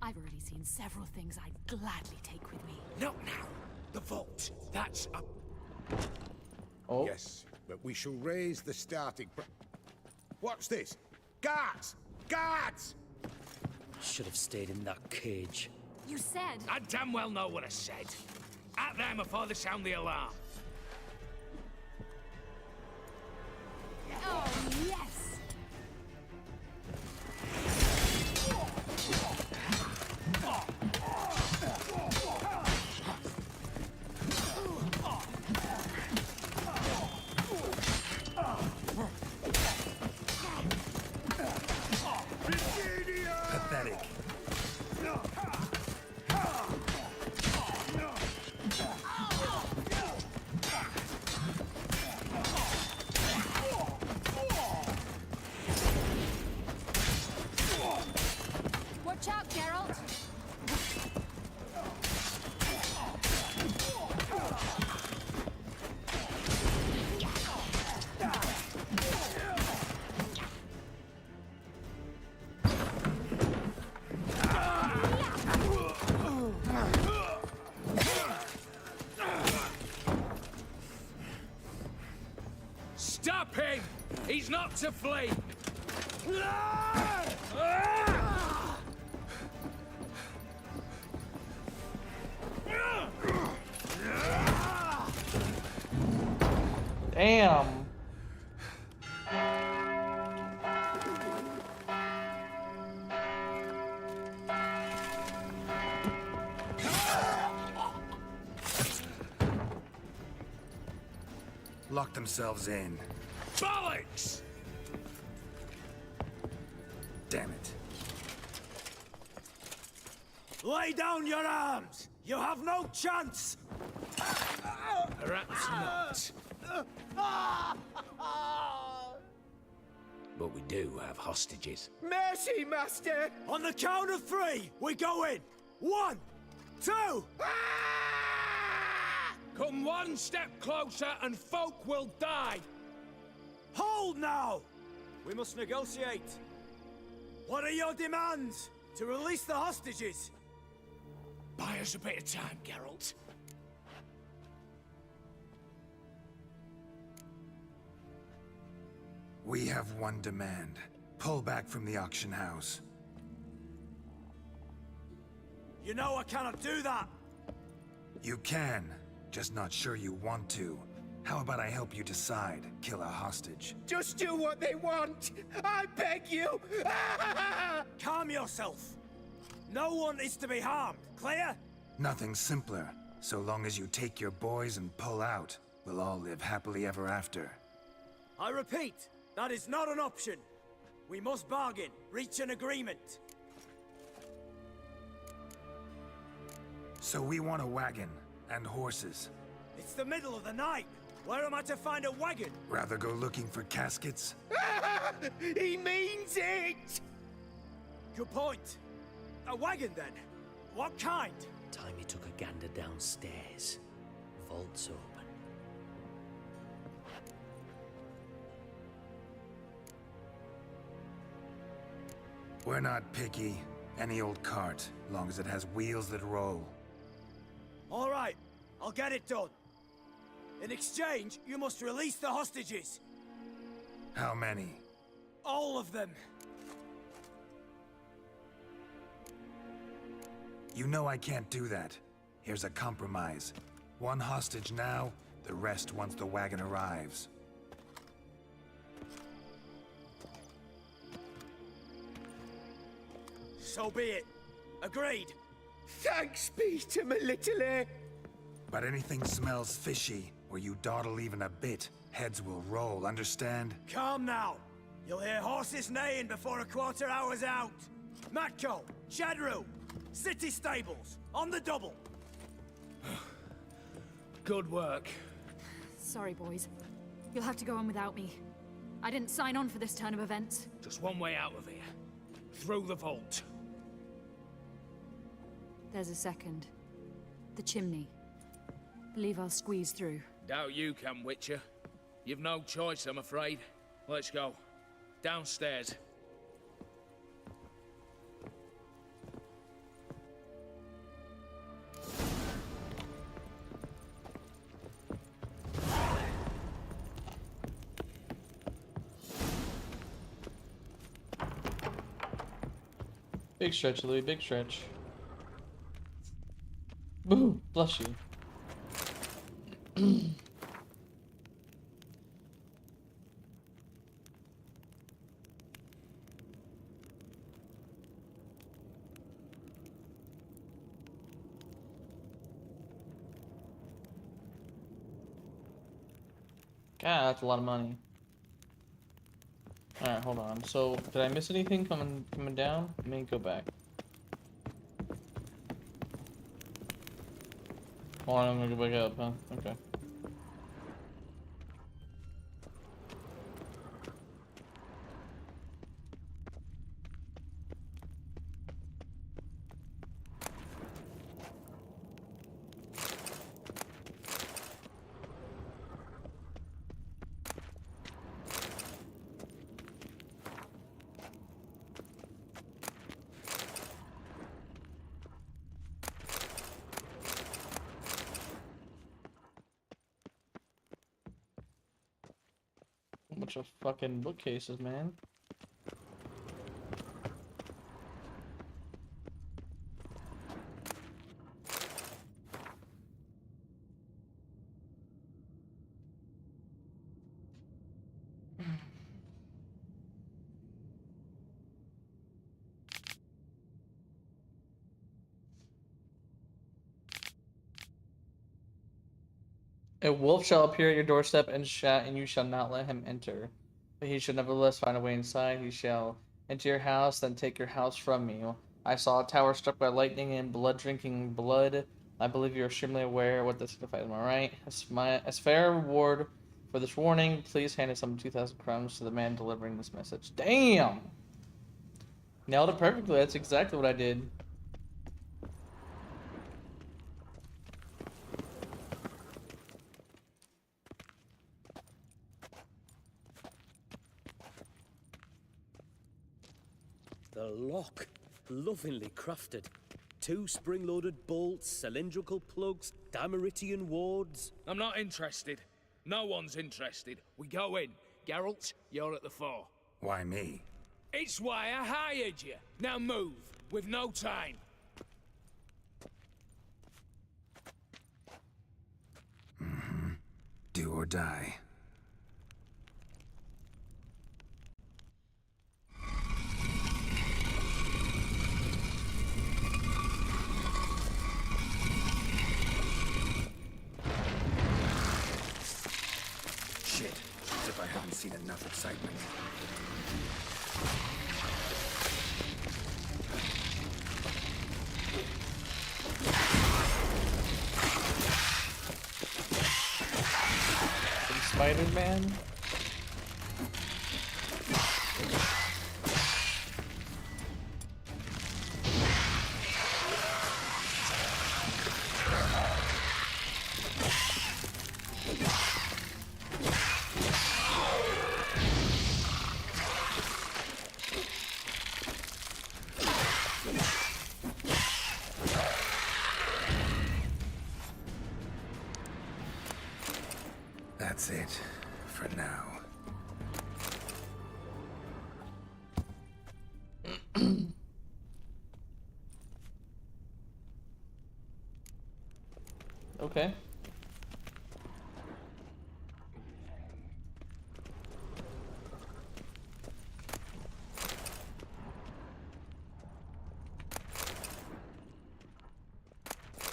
S9: I've already seen several things I'd gladly take with me.
S18: Not now. The vault. That's up.
S1: Oh.
S15: Yes, but we shall raise the starting. What's this? Guards! Guards!
S20: Should have stayed in that cage.
S9: You said...
S18: I damn well know what I said. At them before they sound the alarm.
S9: Oh, yes! out, Geralt!
S6: Stop him! He's not to flee!
S1: Damn.
S2: Lock themselves in.
S6: Bollocks!
S2: Damn it.
S7: Lay down your arms! You have no chance!
S18: Perhaps not. But we do have hostages.
S7: Mercy, Master! On the count of 3, we go in! 1, 2...
S6: Come one step closer and folk will die!
S7: Hold now! We must negotiate. What are your demands? To release the hostages?
S6: Buy us a bit of time, Geralt.
S2: We have one demand. Pull back from the auction house.
S7: You know I cannot do that!
S2: You can, just not sure you want to. How about I help you decide? Kill a hostage.
S7: Just do what they want! I beg you! Calm yourself! No one is to be harmed, clear?
S2: Nothing simpler. So long as you take your boys and pull out, we'll all live happily ever after.
S7: I repeat, that is not an option. We must bargain, reach an agreement.
S2: So we want a wagon and horses.
S7: It's the middle of the night. Where am I to find a wagon?
S2: Rather go looking for caskets?
S7: He means it! Good point. A wagon, then? What kind?
S20: Timey took a gander downstairs. Vault's open.
S2: We're not picky. Any old cart, long as it has wheels that roll.
S7: All right, I'll get it done. In exchange, you must release the hostages.
S2: How many?
S7: All of them.
S2: You know I can't do that. Here's a compromise. One hostage now, the rest once the wagon arrives.
S7: So be it. Agreed. Thanks be to my little
S2: But anything smells fishy, or you dawdle even a bit, heads will roll, understand?
S7: Calm now. You'll hear horses neighing before a quarter hour's out. Matco, Shadru, city stables, on the double.
S6: Good work.
S9: Sorry, boys. You'll have to go on without me. I didn't sign on for this turn of events.
S6: Just one way out of here. Through the vault.
S9: There's a second. The chimney. Believe I'll squeeze through.
S6: Doubt you can, Witcher. You've no choice, I'm afraid. Let's go. Downstairs.
S1: Big stretch, Louis, big stretch. Boo! Bless you. God, that's a lot of money. Alright, hold on. So, did I miss anything coming down? Let me go back. Hold on, I'm gonna go back up, huh? Okay. Bunch of fucking bookcases, man. A wolf shall appear at your doorstep and you shall not let him enter. But he shall nevertheless find a way inside. He shall enter your house, then take your house from you. I saw a tower struck by lightning and blood drinking blood. I believe you are extremely aware of what this signifies. Am I right? As fair reward for this warning, please hand some 2,000 crowns to the man delivering this message. Damn! Nailed it perfectly. That's exactly what I did.
S20: The lock, lovingly crafted. 2 spring-loaded bolts, cylindrical plugs, Dameritian wards.
S18: I'm not interested. No one's interested. We go in. Geralt, you're at the fore.
S2: Why me?
S18: It's why I hired you. Now move. We've no time.
S2: Do or die. Shit, as if I haven't seen enough excitement.
S1: Spider-Man?
S2: That's it, for now.
S1: Okay.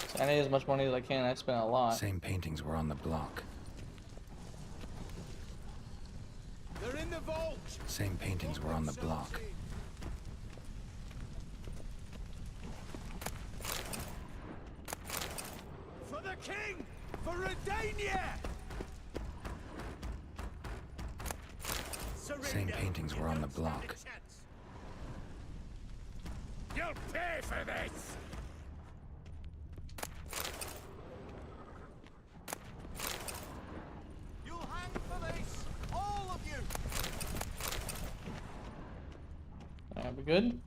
S1: So I need as much money as I can. I spent a lot.
S2: Same paintings were on the block.
S4: They're in the vault.
S2: Same paintings were on the block.
S4: For the king! For Redania!
S2: Same paintings were on the block.
S4: You'll pay for this! You'll hang for this! All of you!
S1: Alright, we good?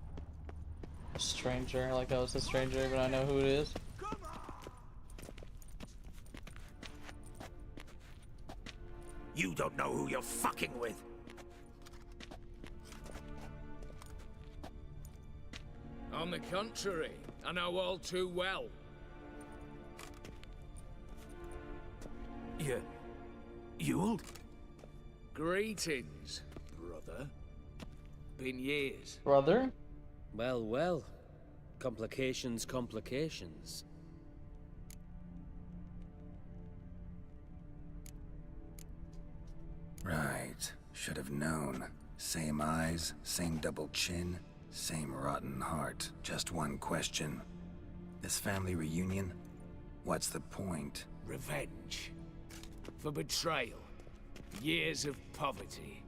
S1: Stranger, like I was a stranger, but I know who it is.
S7: You don't know who you're fucking with.
S18: On the contrary, I know all too well.
S7: You'll?
S18: Greetings, brother. Been years.
S1: Brother?
S20: Well, well. Complications, complications.
S2: Right. Should have known. Same eyes, same double chin, same rotten heart. Just one question. This family reunion? What's the point?
S18: Revenge. For betrayal. Years of poverty.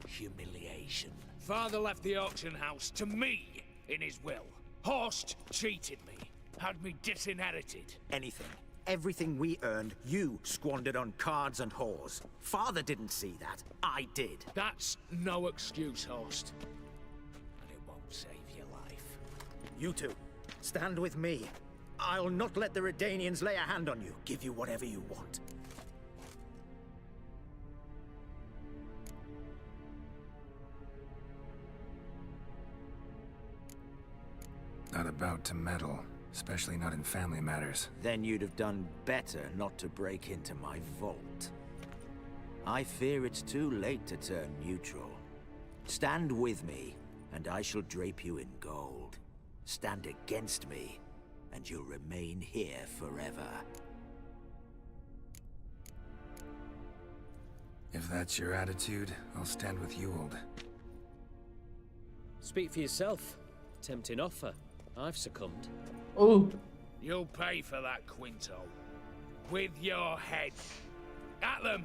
S18: Humiliation. Father left the auction house to me in his will. Horst cheated me. Had me disinherited.
S7: Anything. Everything we earned, you squandered on cards and whores. Father didn't see that. I did.
S18: That's no excuse, Horst. And it won't save your life.
S7: You two, stand with me. I'll not let the Redanians lay a hand on you. Give you whatever you want.
S2: about to meddle, especially not in family matters.
S12: Then you'd have done better not to break into my vault. I fear it's too late to turn neutral. Stand with me, and I shall drape you in gold. Stand against me, and you'll remain here forever.
S2: If that's your attitude, I'll stand with Ewald.
S20: Speak for yourself. Tempting offer. I've succumbed.
S1: Ooh.
S6: You'll pay for that, Quinto. With your head. At them!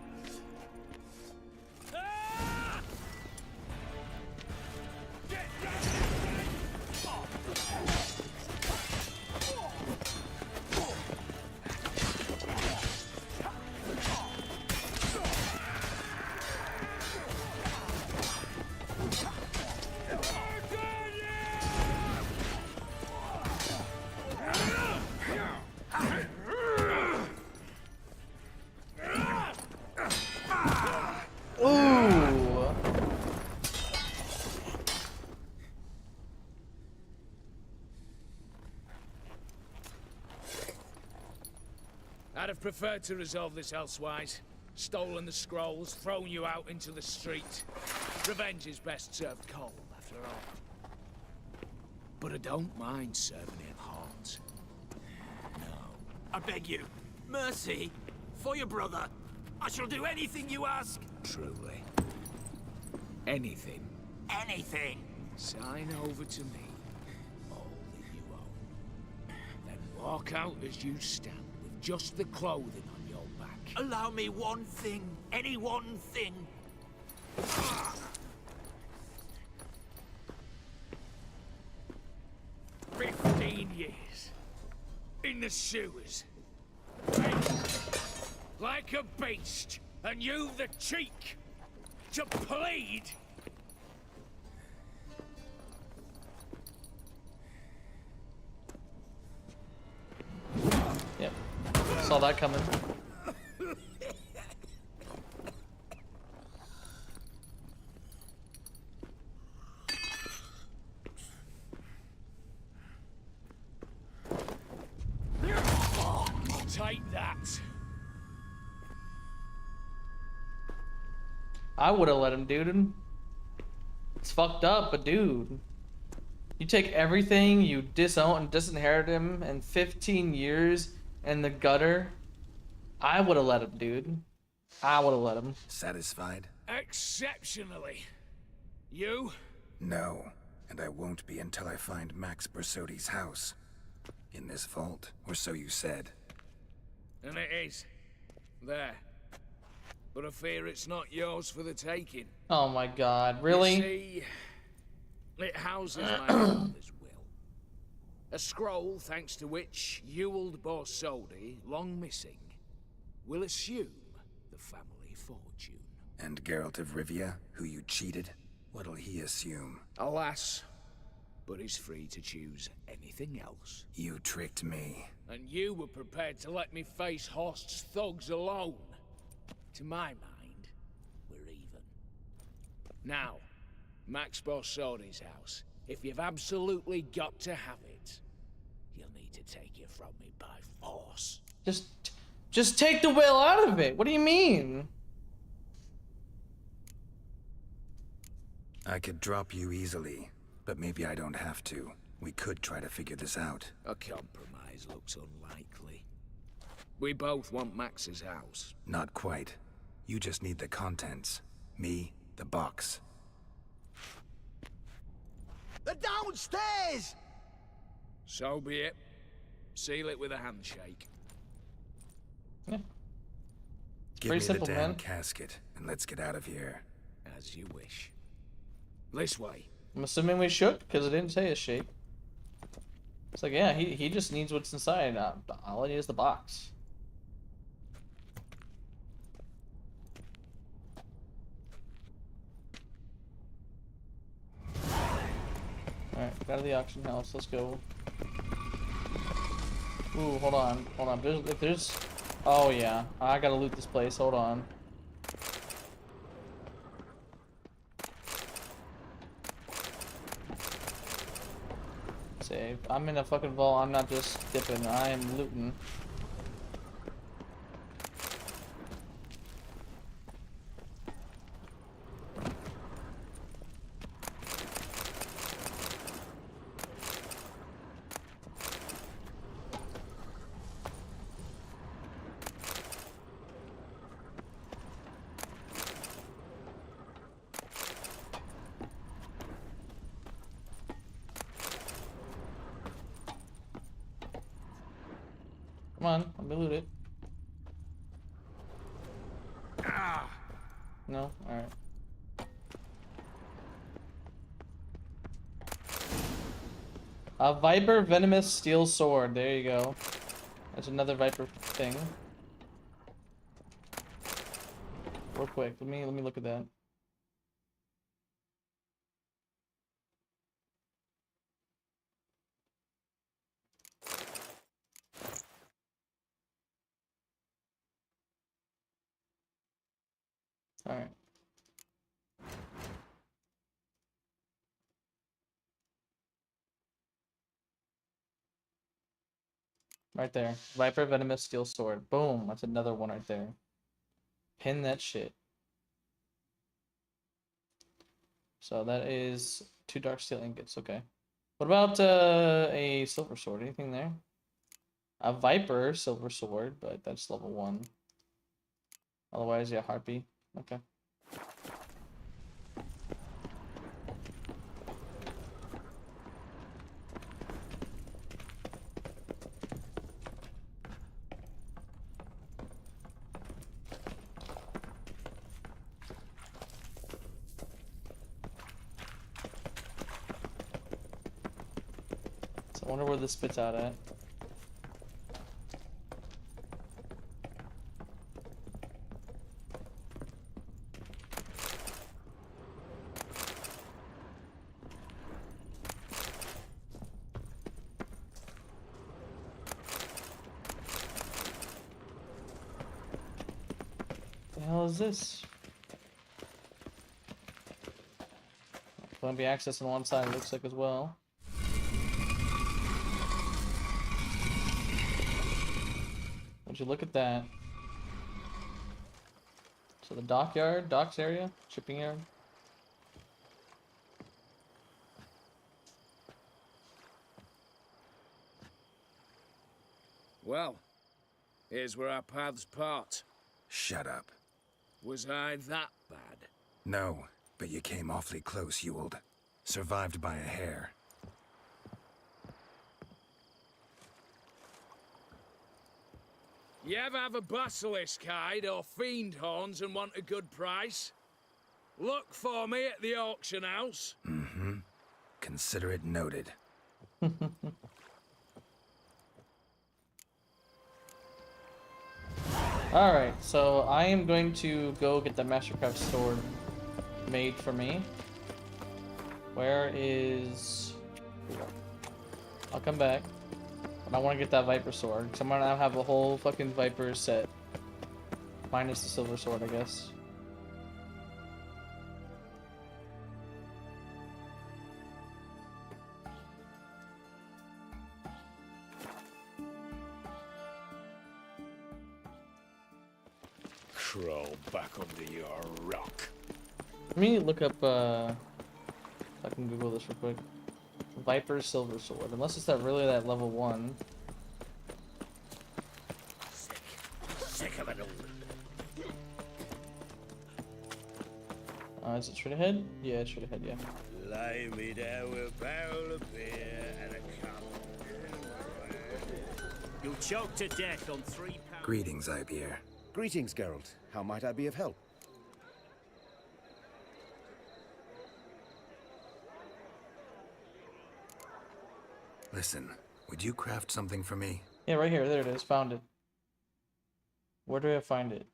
S6: I'd have preferred to resolve this elsewise. Stolen the scrolls, thrown you out into the street. Revenge is best served cold, after all. But I don't mind serving it hot. No.
S7: I beg you, mercy, for your brother. I shall do anything you ask.
S6: Truly. Anything.
S7: Anything.
S6: Sign over to me all that you own. Then walk out as you stand with just the clothing on your back.
S7: Allow me one thing. Any one thing.
S6: 15 years. In the sewers. Like a beast. And you the cheek to plead.
S1: Yep. Saw that coming.
S6: Take that.
S1: I would have let him, dude. It's fucked up, but dude. You take everything, you disown and disinherit him in 15 years in the gutter. I would have let him, dude. I would have let him.
S2: Satisfied?
S6: Exceptionally. You?
S2: No, and I won't be until I find Max Bersodi's house. In this vault, or so you said.
S6: And it is. There. But I fear it's not yours for the taking.
S1: Oh my god, really?
S6: You see, it houses my father's will. A scroll thanks to which Ewald Borsodi, long missing, will assume the family fortune.
S2: And Geralt of Rivia, who you cheated, what'll he assume?
S6: Alas, but he's free to choose anything else.
S2: You tricked me.
S6: And you were prepared to let me face Horst's thugs alone. To my mind, we're even. Now, Max Borsodi's house. If you've absolutely got to have it, you'll need to take it from me by force.
S1: Just take the will out of it. What do you mean?
S2: I could drop you easily, but maybe I don't have to. We could try to figure this out.
S6: A compromise looks unlikely. We both want Max's house.
S2: Not quite. You just need the contents. Me, the box.
S7: They're downstairs!
S6: So be it. Seal it with a handshake.
S1: Yeah.
S2: Give
S1: pretty
S2: me
S1: simple,
S2: the damn
S1: man.
S2: casket, and let's get out of here.
S6: As you wish. This way.
S1: I'm assuming we should, because it didn't say a shake. It's like, yeah, he just needs what's inside. All I need is the box. Alright, got to the auction house. Let's go. Ooh, hold on. Hold on. There's... Oh, yeah. I gotta loot this place. Hold on. Save. I'm in a fucking vault. I'm not just dipping. I am looting. Come on, let me loot it. No? Alright. A Viper Venomous Steel Sword. There you go. There's another Viper thing. Real quick, let me look at that. Alright. Right there. Viper Venomous Steel Sword. Boom. That's another one right there. Pin that shit. So that is 2 dark steel ingots. Okay. What about a silver sword? Anything there? A Viper silver sword, but that's level 1. Otherwise, yeah, Harpy. Okay. So I wonder where this spits out at. The hell is this? Going to be accessing one side, it looks like, as well. Would you look at that? So the docks area, shipping yard.
S18: Well, here's where our paths part.
S2: Shut up.
S18: Was I that bad?
S2: No, but you came awfully close, Ewald. Survived by a hair.
S18: You ever have a basilisk hide or fiend horns and want a good price? Look for me at the auction house.
S2: Mm-hmm. Consider it noted.
S1: Alright, so I am going to go get the Mastercraft sword made for me. Where is... I'll come back. But I want to get that Viper sword, because I'm going to have a whole fucking Viper set. Minus the silver sword, I guess.
S18: Crawl back under your rock.
S1: Let me look up, I can Google this real quick. Viper silver sword. Unless it's really that level 1.
S7: Sick of it all.
S1: Is it straight ahead? Yeah, it's straight ahead, yeah.
S12: Lay me down with a barrel of beer and a cup.
S7: You'll choke to death on 3 pounds.
S2: Greetings, Ibier.
S15: Greetings, Geralt. How might I be of help?
S2: Listen, would you craft something for me?
S1: Yeah, right here. There it is. Found it. Where do I find it?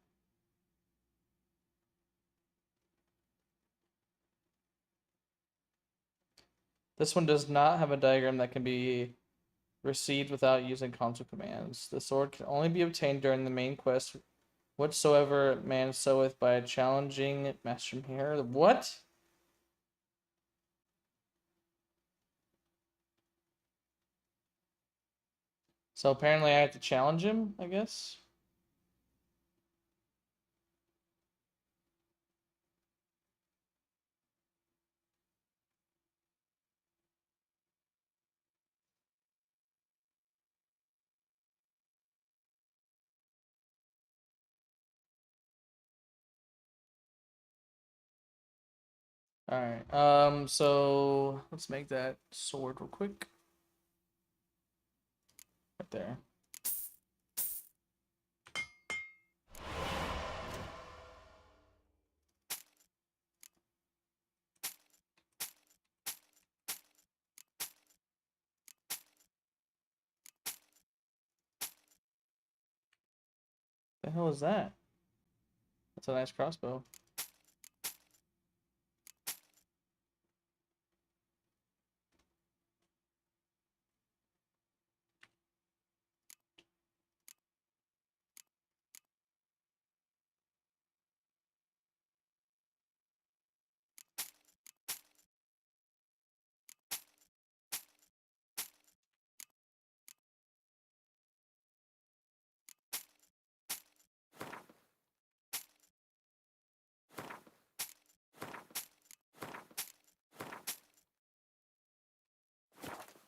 S1: This one does not have a diagram that can be received without using console commands. The sword can only be obtained during the main quest whatsoever man soweth by a challenging master here. What? So apparently I have to challenge him, I guess. Alright, so let's make that sword real quick. Right there. The hell is that? That's a nice crossbow.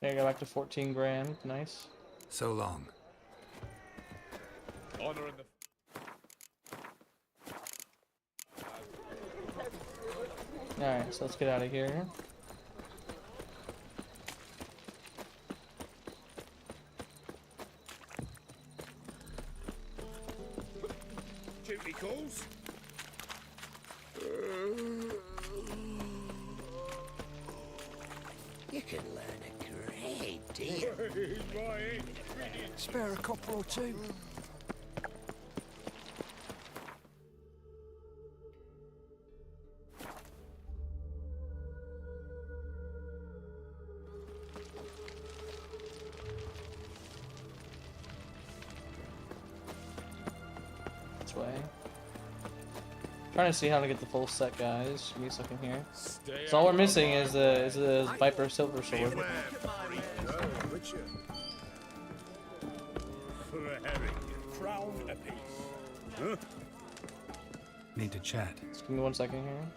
S1: There you go, back to 14 grand. Nice.
S2: So long.
S6: Honor in the...
S1: Alright, so let's get out of here.
S4: Duty calls.
S12: You can learn a great deal.
S7: Spare a copper or two.
S1: This way. Trying to see how to get the full set, guys. Give me a second here. So all we're missing is the Viper Silver Sword.
S4: For a herring, crown apiece. Huh?
S2: Need to chat.
S1: Just give me 1 second here.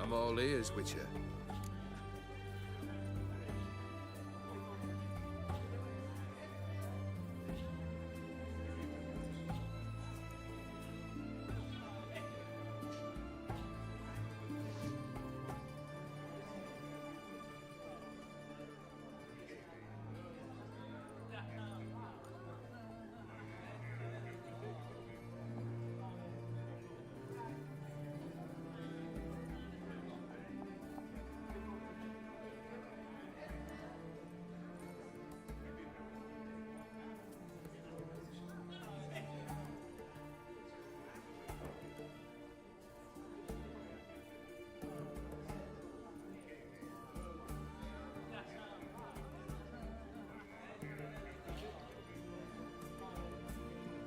S15: I'm all ears, Witcher.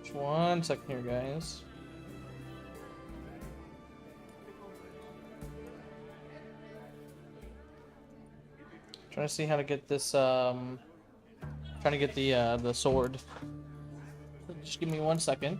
S1: Just 1 second here, guys. Trying to see how to get this, trying to get the sword. Just give me 1 second.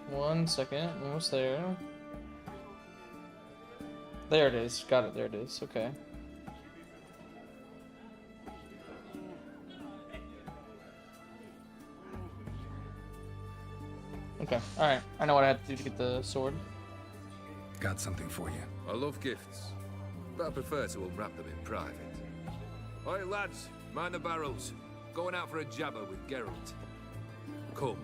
S1: One second, almost there. There it is. Got it. There it is. Okay. Okay. All right. I know what I have to do to get the sword.
S2: Got something for you.
S13: I love gifts, but I prefer to unwrap them in private. Oi, lads, mind the barrels. Going out for a jabber with Geralt. Come.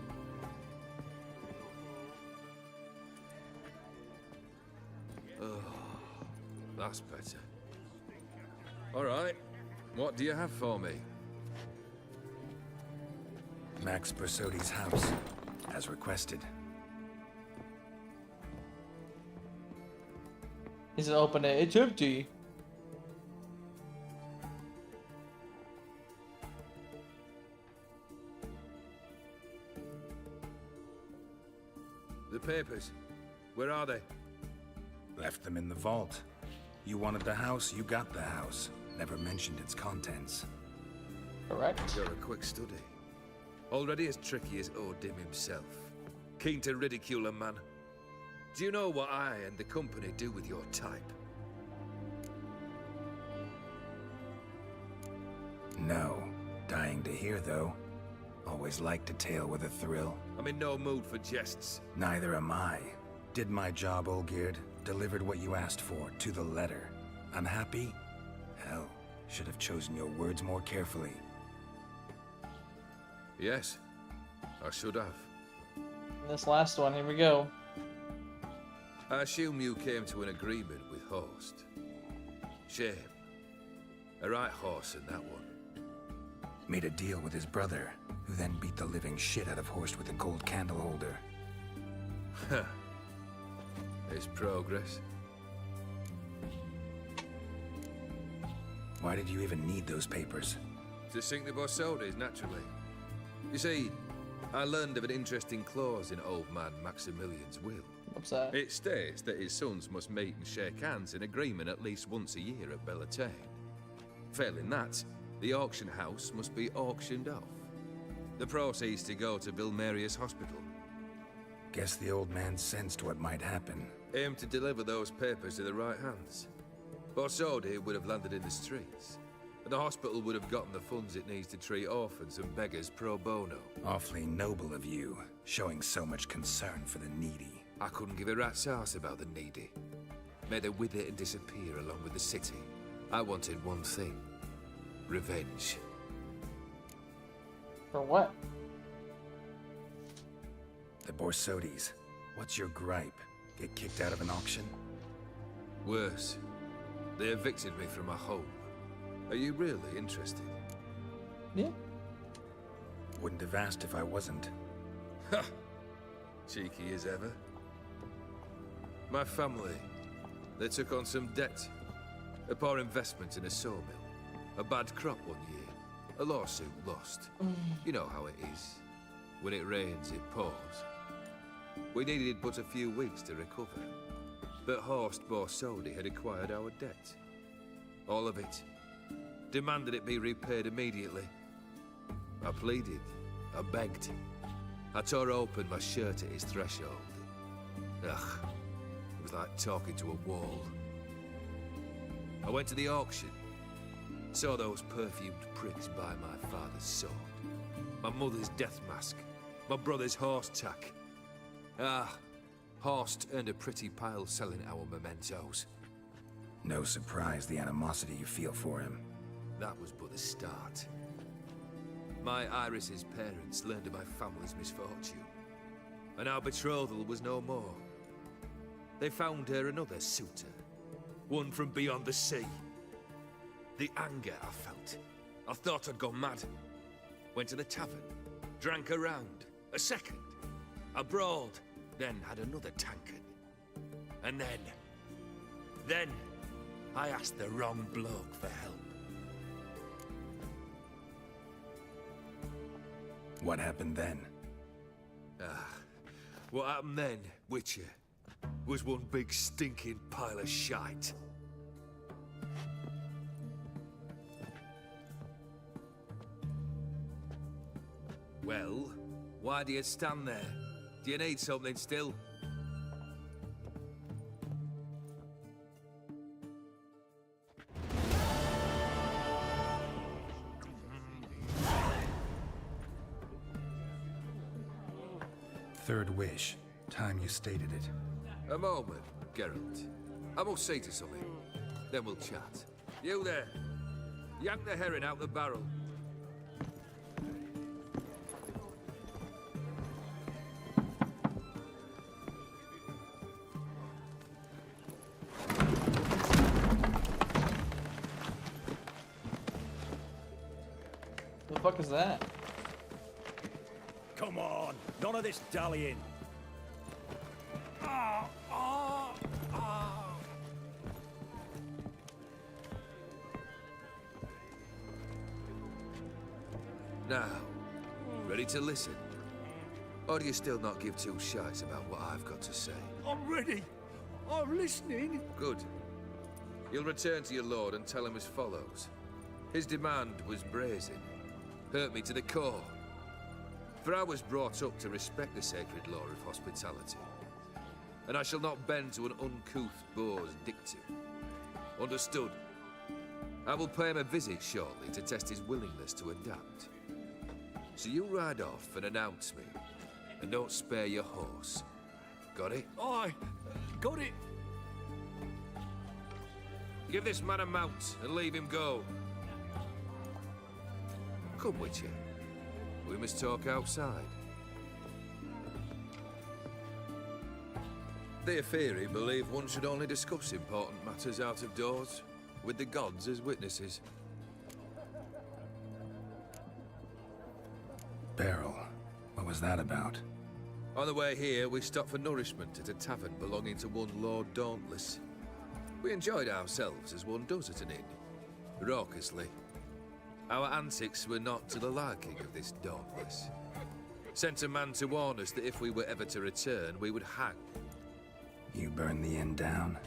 S13: Oh, that's better. All right, what do you have for me?
S2: Max Bersodi's house, as requested.
S1: He's open it. It's empty.
S13: The papers, where are they?
S2: Left them in the vault. You wanted the house, you got the house. Never mentioned its contents.
S1: Correct.
S13: You're a quick study. Already as tricky as Odim himself. Keen to ridicule a man. Do you know what I and the company do with your type?
S2: No. Dying to hear, though. Always liked a tale with a thrill.
S13: I'm in no mood for jests.
S2: Neither am I. Did my job, Olgierd. Delivered what you asked for, to the letter. Unhappy? Hell, should have chosen your words more carefully.
S13: Yes, I should have.
S1: This last one, here we go.
S13: I assume you came to an agreement with Horst. Shame. A right horse in that one.
S2: Made a deal with his brother, who then beat the living shit out of Horst with a gold candle holder.
S13: Huh. Is progress.
S2: Why did you even need those papers?
S13: To sink the Borsodis, naturally. You see, I learned of an interesting clause in old man Maximilian's will.
S1: What's that?
S13: It states that his sons must meet and shake hands in agreement at least once a year at Bellatane. Failing that, the auction house must be auctioned off. The proceeds to go to Vilmerius Hospital.
S2: Guess the old man sensed what might happen.
S13: Aimed to deliver those papers to the right hands. Borsodi would have landed in the streets, and the hospital would have gotten the funds it needs to treat orphans and beggars pro bono.
S2: Awfully noble of you, showing so much concern for the needy.
S13: I couldn't give a rat's ass about the needy. May they wither and disappear along with the city. I wanted one thing. Revenge.
S1: For what?
S2: The Borsodis. What's your gripe? Get kicked out of an auction?
S13: Worse. They evicted me from my home. Are you really interested?
S1: Yeah.
S2: Wouldn't have asked if I wasn't.
S13: Ha! Cheeky as ever. My family, they took on some debt. A poor investment in a sawmill. A bad crop one year. A lawsuit lost. You know how it is. When it rains, it pours. We needed but a few weeks to recover. But Horst Borsodi had acquired our debt. All of it. Demanded it be repaid immediately. I pleaded. I begged. I tore open my shirt at his threshold. Ugh. It was like talking to a wall. I went to the auction. Saw those perfumed pricks buy my father's sword. My mother's death mask. My brother's horse tack. Ah, Horst earned a pretty pile selling our mementos.
S2: No surprise the animosity you feel for him.
S13: That was but the start. My Iris's parents learned of my family's misfortune, and our betrothal was no more. They found her another suitor, one from beyond the sea. The anger I felt. I thought I'd gone mad. Went to the tavern, drank a round, a second. I brawled, then had another tankard. And then I asked the wrong bloke for help.
S2: What happened then?
S13: What happened then, Witcher, was one big stinking pile of shite. Well, why do you stand there? Do you need something still?
S2: wish. Time you stated it.
S13: A moment, Geralt. I must say to something. Then we'll chat. You there. Yank the herring out the barrel.
S1: The fuck is that?
S7: Come on, none of this dallying. Ah, ah, ah.
S13: Now, ready to listen? Or do you still not give two shites about what I've got to say?
S14: I'm ready. I'm listening.
S13: Good. You'll return to your lord and tell him as follows. His demand was brazen. Hurt me to the core. For I was brought up to respect the sacred law of hospitality. And I shall not bend to an uncouth boor's dictum. Understood? I will pay him a visit shortly to test his willingness to adapt. So you ride off and announce me. And don't spare your horse. Got it?
S14: Aye, got it.
S13: Give this man a mount and leave him go. Come with you. We must talk outside. The Aetheri believe one should only discuss important matters out of doors, with the gods as witnesses.
S2: Barrel. What was that about?
S13: On the way here, we stopped for nourishment at a tavern belonging to one Lord Dauntless. We enjoyed ourselves as one does at an inn, raucously. Our antics were not to the liking of this Dauntless. Sent a man to warn us that if we were ever to return, we would hang.
S2: You burned the inn down?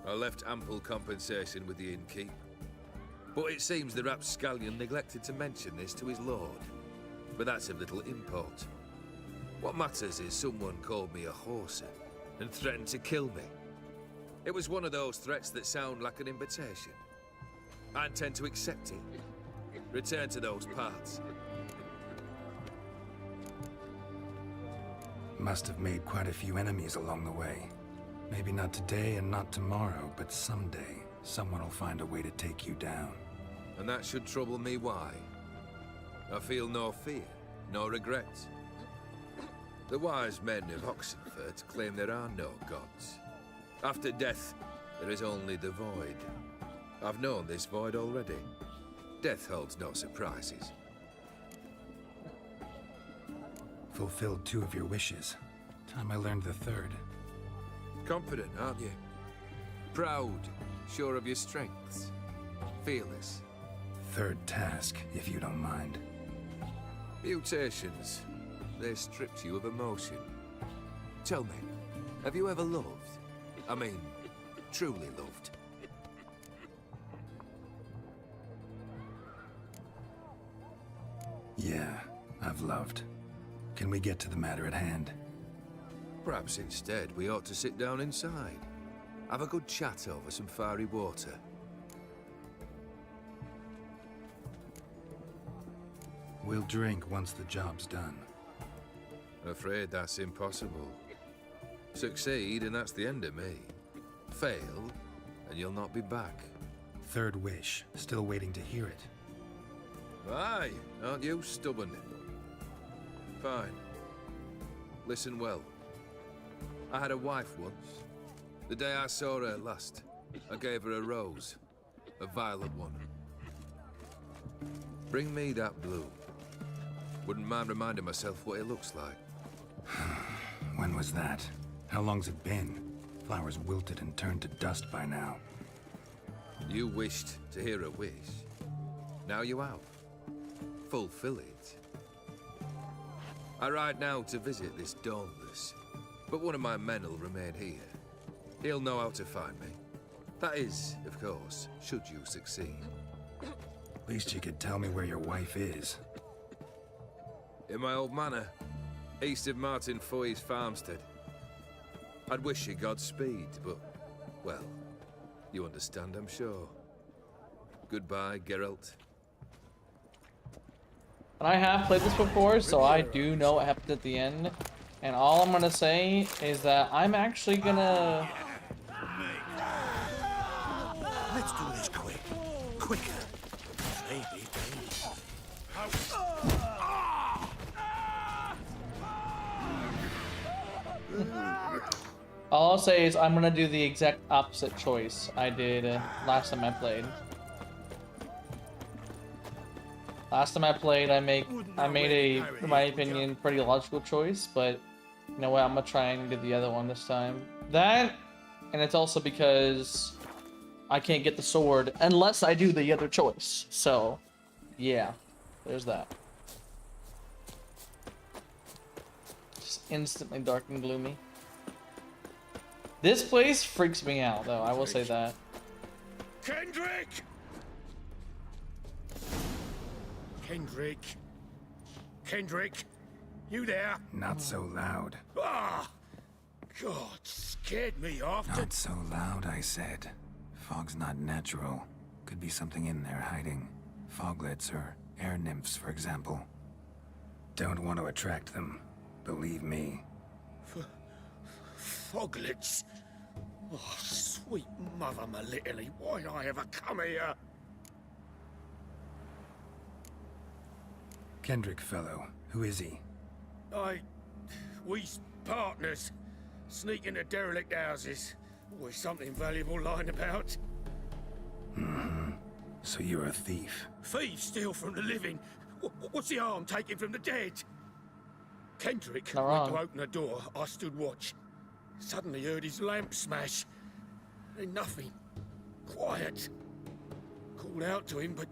S13: I left ample compensation with the innkeep. But it seems the rapscallion neglected to mention this to his lord. But that's of little import. What matters is someone called me a whoreson and threatened to kill me. It was one of those threats that sound like an invitation. I intend to accept it. Return to those parts.
S2: Must have made quite a few enemies along the way. Maybe not today and not tomorrow, but someday, someone will find a way to take you down.
S13: And that should trouble me why? I feel no fear, no regrets. The wise men of Oxenfurt claim there are no gods. After death, there is only the void. I've known this void already. Death holds no surprises.
S2: Fulfilled 2 of your wishes. Time I learned the 3rd.
S13: Confident, aren't you? Proud, sure of your strengths. Fearless.
S2: 3rd task, if you don't mind.
S13: Mutations. They stripped you of emotion. Tell me, have you ever loved? I mean, truly loved?
S2: Yeah, I've loved. Can we get to the matter at hand?
S13: Perhaps instead we ought to sit down inside. Have a good chat over some fiery water.
S2: We'll drink once the job's done.
S13: Afraid that's impossible. Succeed and that's the end of me. Fail and you'll not be back.
S2: 3rd wish. Still waiting to hear it.
S13: Aye, aren't you stubborn? Fine. Listen well. I had a wife once. The day I saw her last, I gave her a rose. A violet one. Bring me that blue. Wouldn't mind reminding myself what it looks like.
S2: When was that? How long's it been? Flowers wilted and turned to dust by now.
S13: You wished to hear a wish. Now you have. Fulfill it. I ride now to visit this Dauntless, but one of my men will remain here. He'll know how to find me. That is, of course, should you succeed.
S2: Least you could tell me where your wife is.
S13: In my old manor, east of Martin Foy's farmstead. I'd wish you Godspeed, but, well, you understand, I'm sure. Goodbye, Geralt.
S1: And I have played this before, so I do know what happened at the end. And all I'm gonna say is that I'm actually gonna...
S4: Let's do this quick. Quicker. Maybe,
S1: All I'll say is I'm gonna do the exact opposite choice I did last time I played. Last time I played, I made a, in my opinion, pretty logical choice, but you know what? I'm gonna try and do the other one this time. That, and it's also because I can't get the sword unless I do the other choice. So, yeah, there's that. Just instantly dark and gloomy. This place freaks me out, though. I will say that.
S14: Kendrick! Kendrick? Kendrick? You there?
S2: Not so loud.
S14: Ah! God, scared me off.
S2: Not so loud, I said. Fog's not natural. Could be something in there hiding. Foglets or air nymphs, for example. Don't want to attract them. Believe me.
S14: Foglets? Oh, sweet mother Melitterly, why'd I ever come here?
S2: Kendrick fellow. Who is he?
S14: We's partners. Sneak into derelict houses. Always something valuable lying about.
S2: Mm-hmm. So you're a thief.
S14: Thieves steal from the living. What's the harm taking from the dead? Kendrick went to open a door. I stood watch. Suddenly heard his lamp smash. Then nothing. Quiet. Called out to him, but...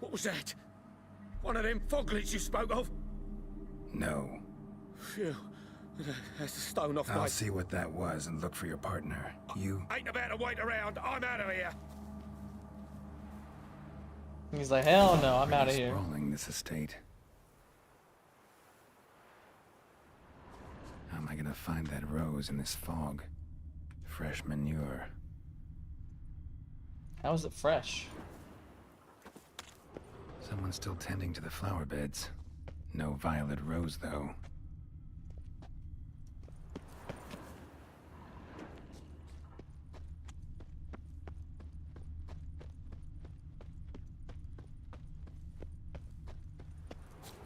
S14: What was that? One of them foglets you spoke of?
S2: No.
S14: Phew. That's the stone off my...
S2: I'll see what that was and look for your partner. You...
S14: Ain't about to wait around. I'm out of here.
S1: He's like, hell no, I'm out of here.
S2: Sprawling this estate. How am I gonna find that rose in this fog? Fresh manure.
S1: How is it fresh?
S2: Someone's still tending to the flower beds. No violet rose, though.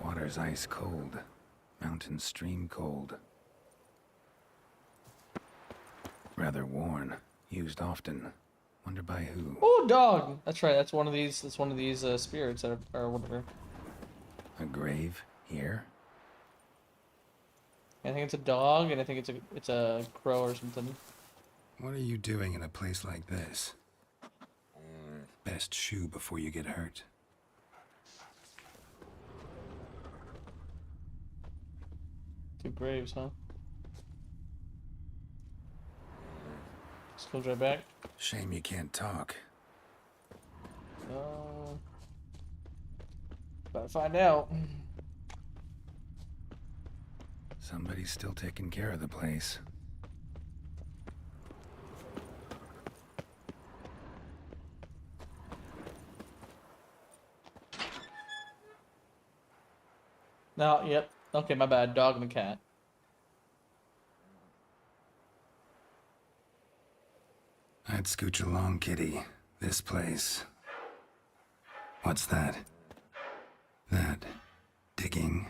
S2: Water's ice cold. Mountain stream cold. Rather worn. Used often. Wonder by who.
S1: Oh, dog! That's right. That's one of these. That's one of these spirits that are whatever.
S2: A grave here.
S1: I think it's a dog, and I think it's a crow or something.
S2: What are you doing in a place like this? Best shoe before you get hurt.
S1: Two graves, huh? Just goes right back.
S2: Shame you can't talk.
S1: About to find out.
S2: Somebody's still taking care of the place.
S1: No, yep. Okay, my bad. Dog and a cat.
S2: I'd scooch along, kitty. This place. What's that? That. Digging.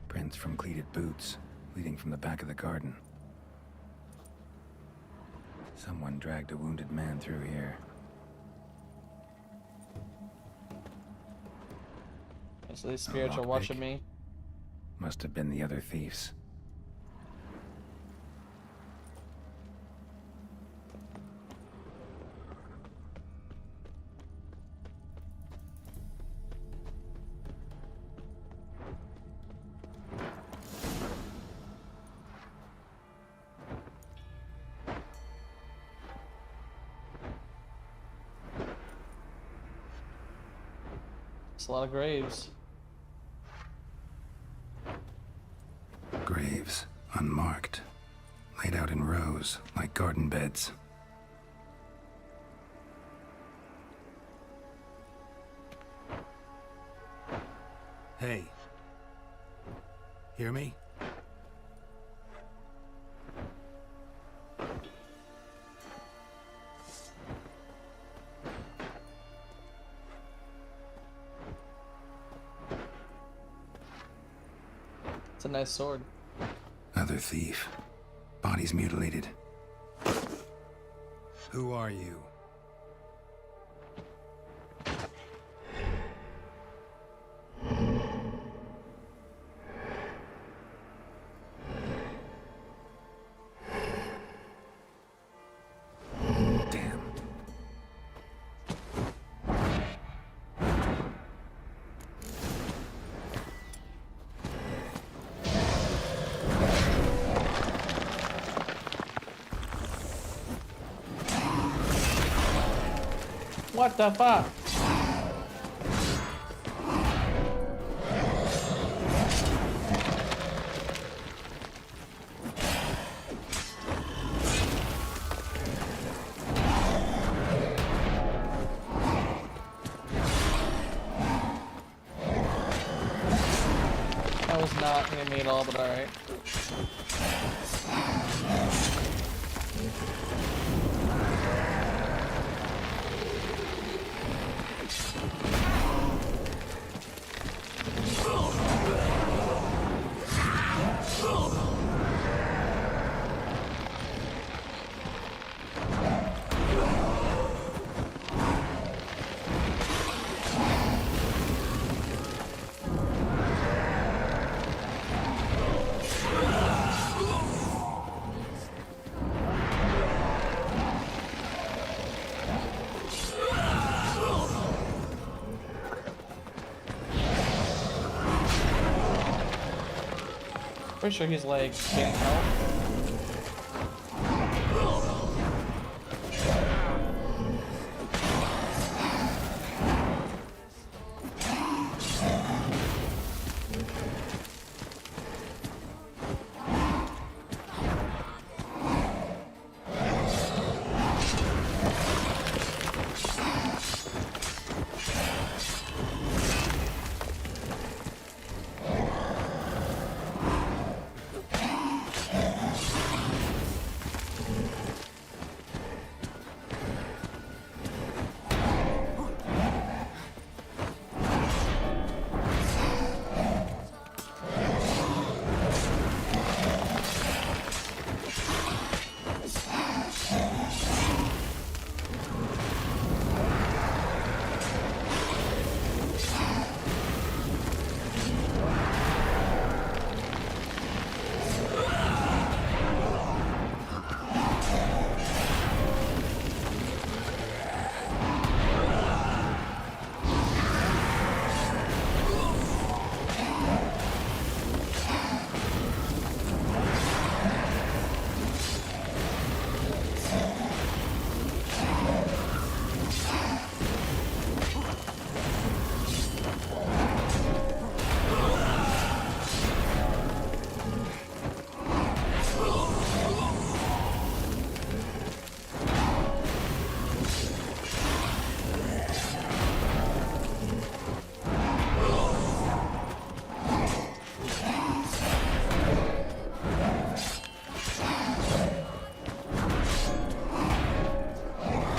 S2: Prints from cleated boots, leading from the back of the garden. Someone dragged a wounded man through here.
S1: So these spirits are watching me.
S2: Must have been the other thieves.
S1: It's a lot of graves.
S2: unmarked, laid out in rows like garden beds. Hey. Hear me?
S1: It's a nice sword.
S2: Other thief. Bodies mutilated. Who are you?
S1: What the fuck? That was not near me at all, but alright. Pretty sure he's like getting help.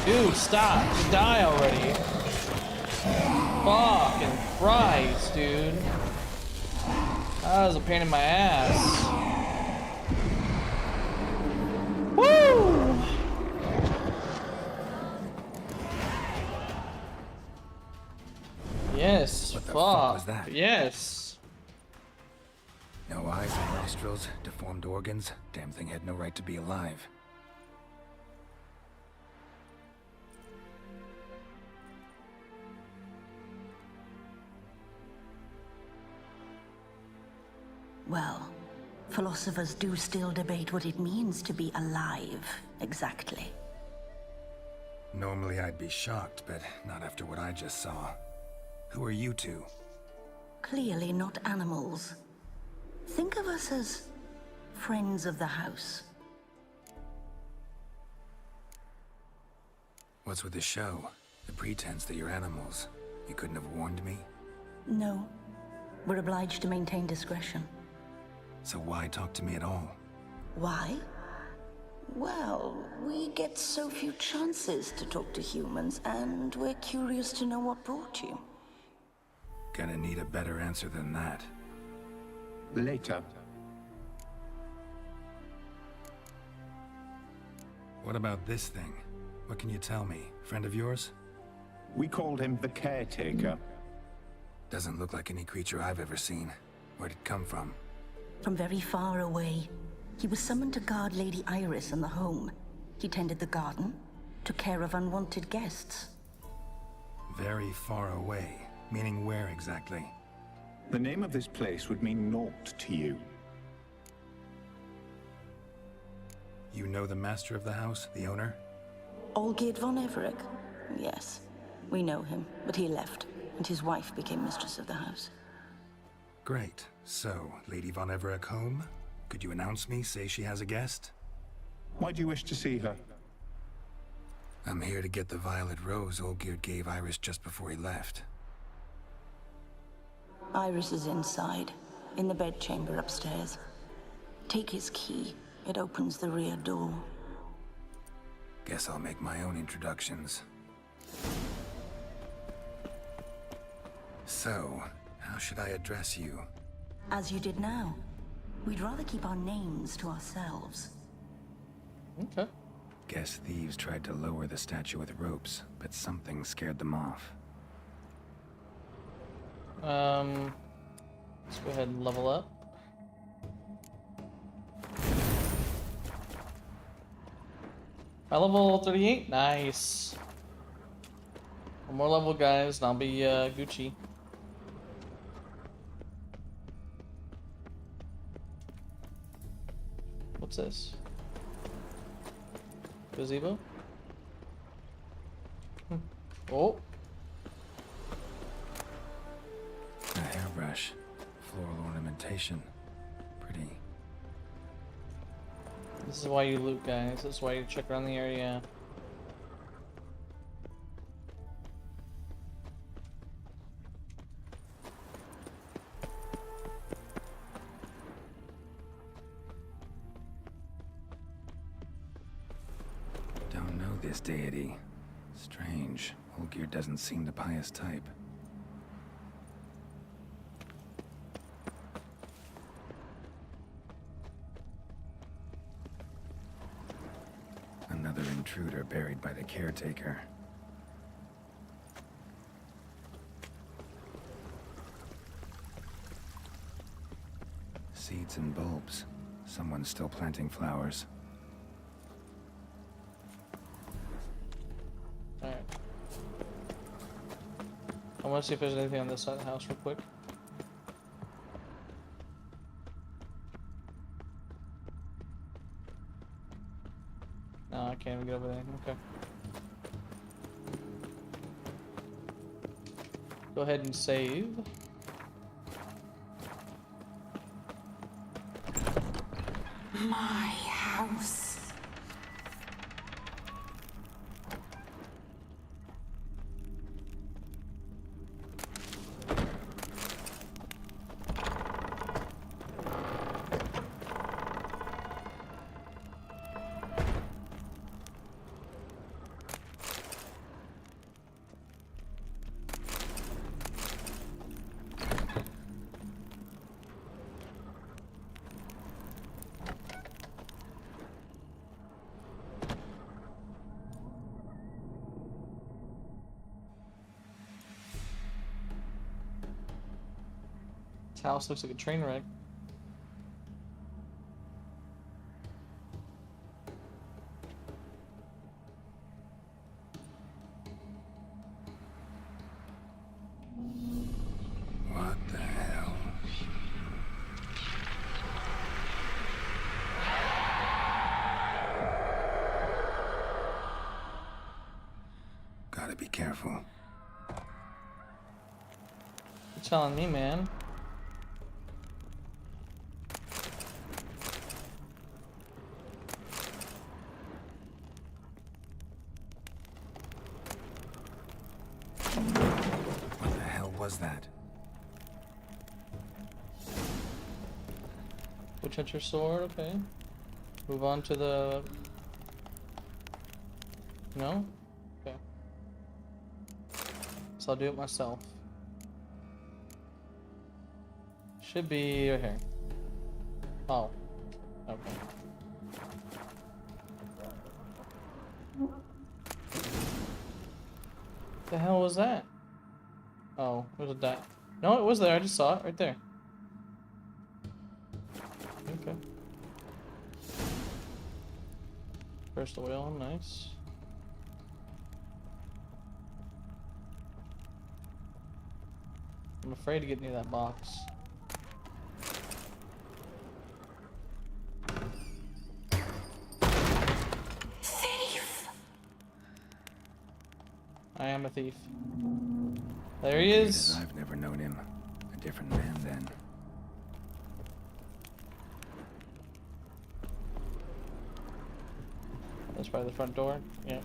S1: Dude, stop. Just die already. Fucking Christ, dude. That was a pain in my ass. Woo! Yes,
S2: What the
S1: fuck.
S2: fuck was that?
S1: Yes.
S2: No eyes and nostrils, deformed organs. Damn thing had no right to be alive.
S17: Well, philosophers do still debate what it means to be alive, exactly.
S2: Normally I'd be shocked, but not after what I just saw. Who are you two?
S17: Clearly not animals. Think of us as Friends of the house.
S2: What's with the show? The pretense that you're animals. You couldn't have warned me?
S17: No. We're obliged to maintain discretion.
S2: So why talk to me at all?
S17: Why? Well, we get so few chances to talk to humans, and we're curious to know what brought you.
S2: Gonna need a better answer than that.
S19: Later.
S2: What about this thing? What can you tell me? Friend of yours?
S19: We called him the Caretaker.
S2: Doesn't look like any creature I've ever seen. Where'd it come from?
S17: From very far away. He was summoned to guard Lady Iris and the home. He tended the garden, took care of unwanted guests.
S2: Very far away. Meaning where exactly?
S19: The name of this place would mean naught to you.
S2: You know the master of the house, the owner?
S17: Olgierd von Everec? Yes. We know him, but he left, and his wife became mistress of the house.
S2: Great. So, Lady von Everec home? Could you announce me, say she has a guest?
S19: Why do you wish to see her?
S2: I'm here to get the violet rose Olgierd gave Iris just before he left.
S17: Iris is inside, in the bedchamber upstairs. Take his key. It opens the rear door.
S2: Guess I'll make my own introductions. So, how should I address you?
S17: As you did now. We'd rather keep our names to ourselves.
S1: Okay.
S2: Guess thieves tried to lower the statue with ropes, but something scared them off.
S1: Let's go ahead and level up. I level 38. Nice. One more level, guys, and I'll be Gucci. What's this? Gazebo? Oh.
S2: A hairbrush. Floral ornamentation. Pretty.
S1: This is why you loot, guys. This is why you check around the area.
S2: Don't know this deity. Strange. Olgierd doesn't seem the pious type. Another intruder buried by the caretaker. Seeds and bulbs. Someone's still planting flowers.
S1: Alright. I want to see if there's anything on this side of the house real quick. No, I can't even get over there. Okay. Go ahead and save.
S10: My house.
S1: This house looks like a train wreck.
S2: What the hell? Gotta be careful.
S1: You're telling me, man. Witch sword, okay. Move on to the... No? Okay. So I'll do it myself. Should be right here. Oh. Okay. The hell was that? Oh, was it that? No, it was there. I just saw it right there. Okay. First oil, nice. I'm afraid to get near that box.
S17: Thief!
S1: I am a thief. There he is.
S2: I've never known him. A different man then.
S1: That's probably the front door. Yeah.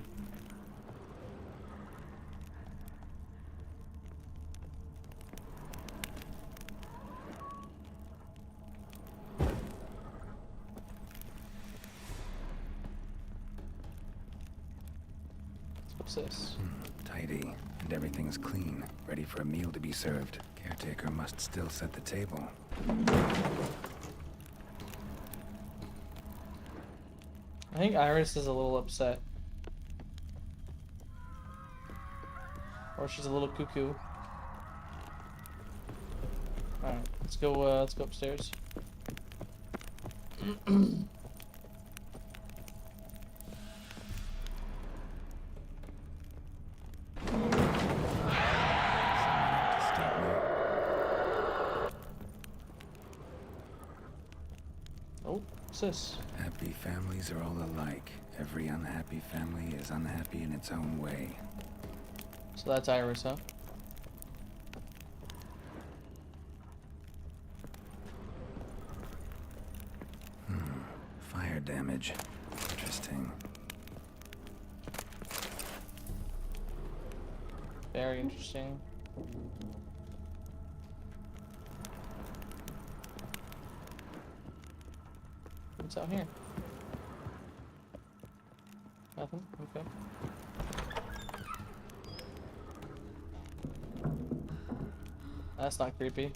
S1: What's this?
S2: Tidy. And everything's clean. Ready for a meal to be served. Caretaker must still set the table.
S1: I think Iris is a little upset. Or she's a little cuckoo. Alright, let's go upstairs. Oh, what's this?
S2: Happy families are all alike. Every unhappy family is unhappy in its own way.
S1: So that's Iris, huh?
S2: Fire damage. Interesting.
S1: Very interesting. What's out here? Nothing? Okay. That's not creepy.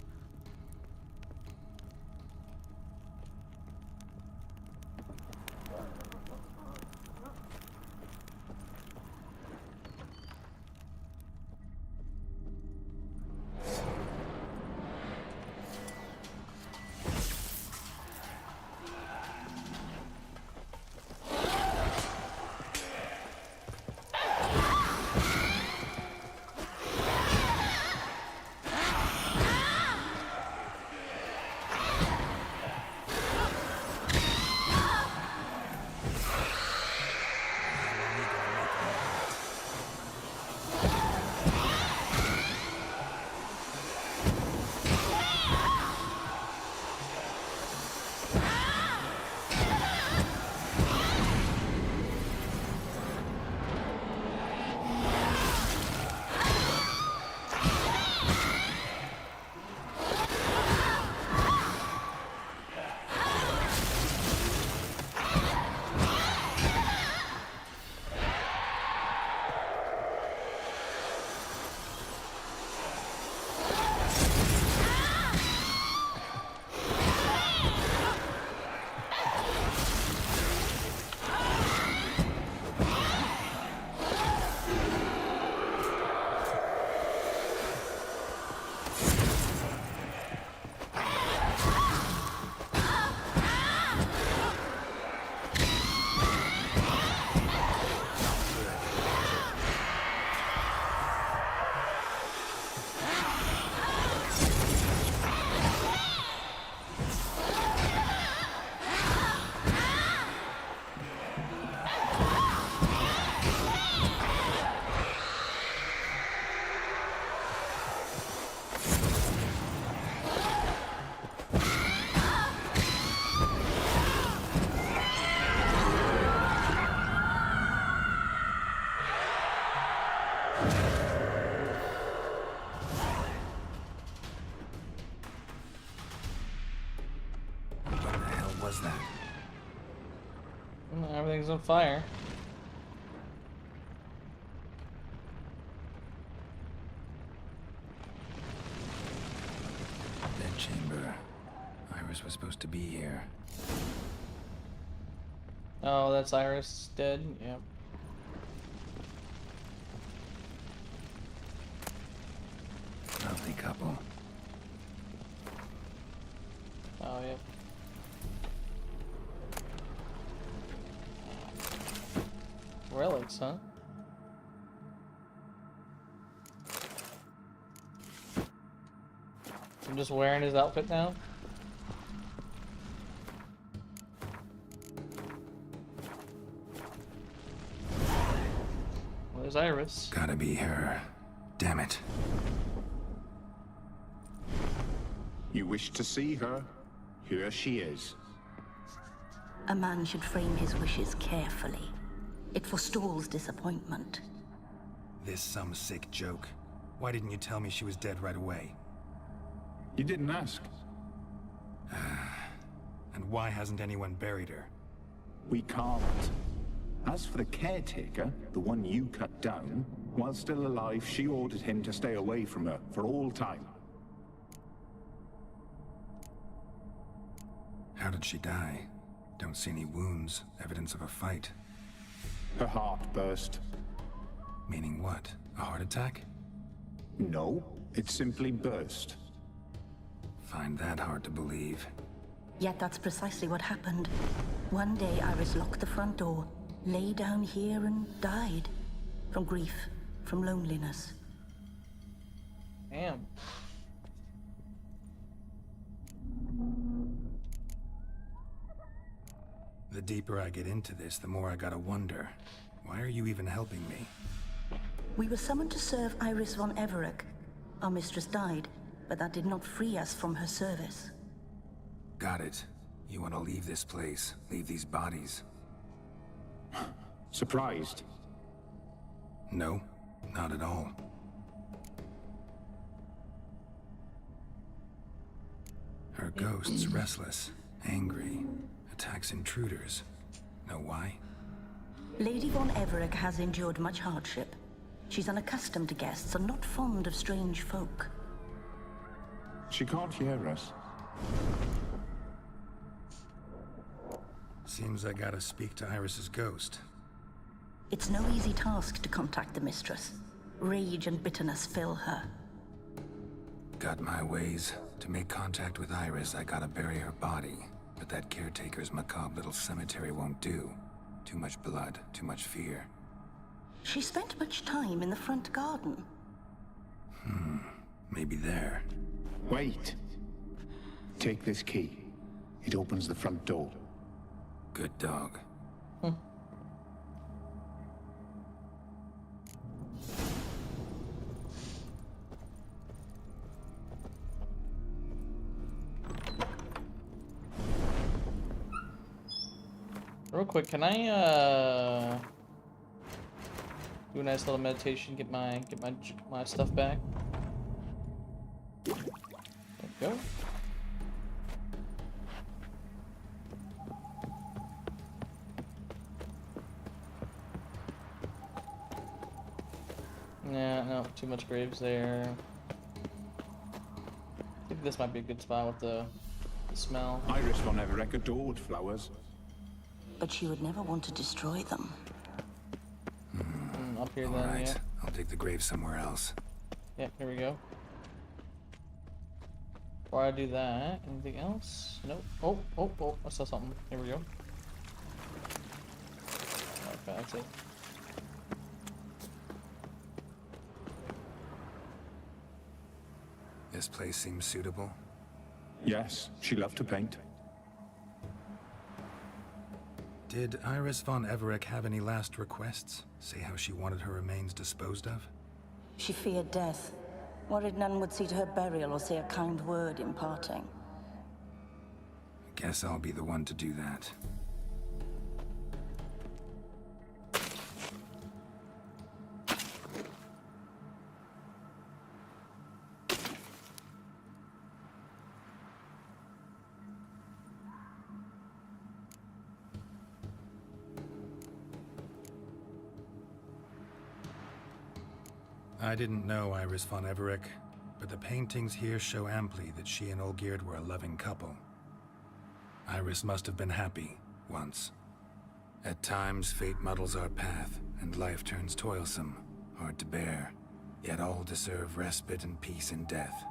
S1: Everything's on fire.
S2: Bedchamber. Iris was supposed to be here.
S1: Oh, that's Iris dead? Yep.
S2: Lovely couple.
S1: Oh, yep. Relics, huh? I'm just wearing his outfit now. Well, there's Iris.
S2: Gotta be her. Damn it.
S19: You wish to see her? Here she is.
S17: A man should frame his wishes carefully. It forestalls disappointment.
S2: This some sick joke. Why didn't you tell me she was dead right away?
S19: You didn't ask.
S2: And why hasn't anyone buried her?
S19: We can't. As for the caretaker, the one you cut down, while still alive, she ordered him to stay away from her for all time.
S2: How did she die? Don't see any wounds, evidence of a fight.
S19: Her heart burst.
S2: Meaning what? A heart attack?
S19: No, it simply burst.
S2: Find that hard to believe.
S17: Yet that's precisely what happened. One day Iris locked the front door, lay down here and died. From grief, from loneliness.
S1: Damn.
S2: The deeper I get into this, the more I gotta wonder. Why are you even helping me?
S17: We were summoned to serve Iris von Everec. Our mistress died, but that did not free us from her service.
S2: Got it. You want to leave this place, leave these bodies.
S19: Surprised?
S2: No, not at all. Her ghost's restless, angry, attacks intruders. Know why?
S17: Lady von Everec has endured much hardship. She's unaccustomed to guests and not fond of strange folk.
S19: She can't hear us.
S2: Seems I gotta speak to Iris's ghost.
S17: It's no easy task to contact the mistress. Rage and bitterness fill her.
S2: Got my ways. To make contact with Iris, I gotta bury her body. But that caretaker's macabre little cemetery won't do. Too much blood, too much fear.
S17: She spent much time in the front garden.
S2: Maybe there.
S19: Wait. Take this key. It opens the front door.
S2: Good dog.
S1: Real quick, can I do a nice little meditation, get my stuff back? There we go. Yeah, no, too much graves there. I think this might be a good spot with the smell.
S19: Iris von Everec adored flowers.
S17: But she would never want to destroy them.
S1: Up here
S2: All
S1: then,
S2: right.
S1: yeah.
S2: I'll dig the grave somewhere else.
S1: Yep, here we go. Before I do that, anything else? Nope. Oh, I saw something. Here we go. Okay, that's it.
S2: This place seems suitable.
S19: Yes, she loved to paint.
S2: Did Iris von Everec have any last requests? Say how she wanted her remains disposed of?
S17: She feared death. Worried none would see to her burial or say a kind word in parting.
S2: Guess I'll be the one to do that. I didn't know Iris von Everec, but the paintings here show amply that she and Olgierd were a loving couple. Iris must have been happy, once. At times, fate muddles our path, and life turns toilsome, hard to bear, yet all deserve respite and peace in death.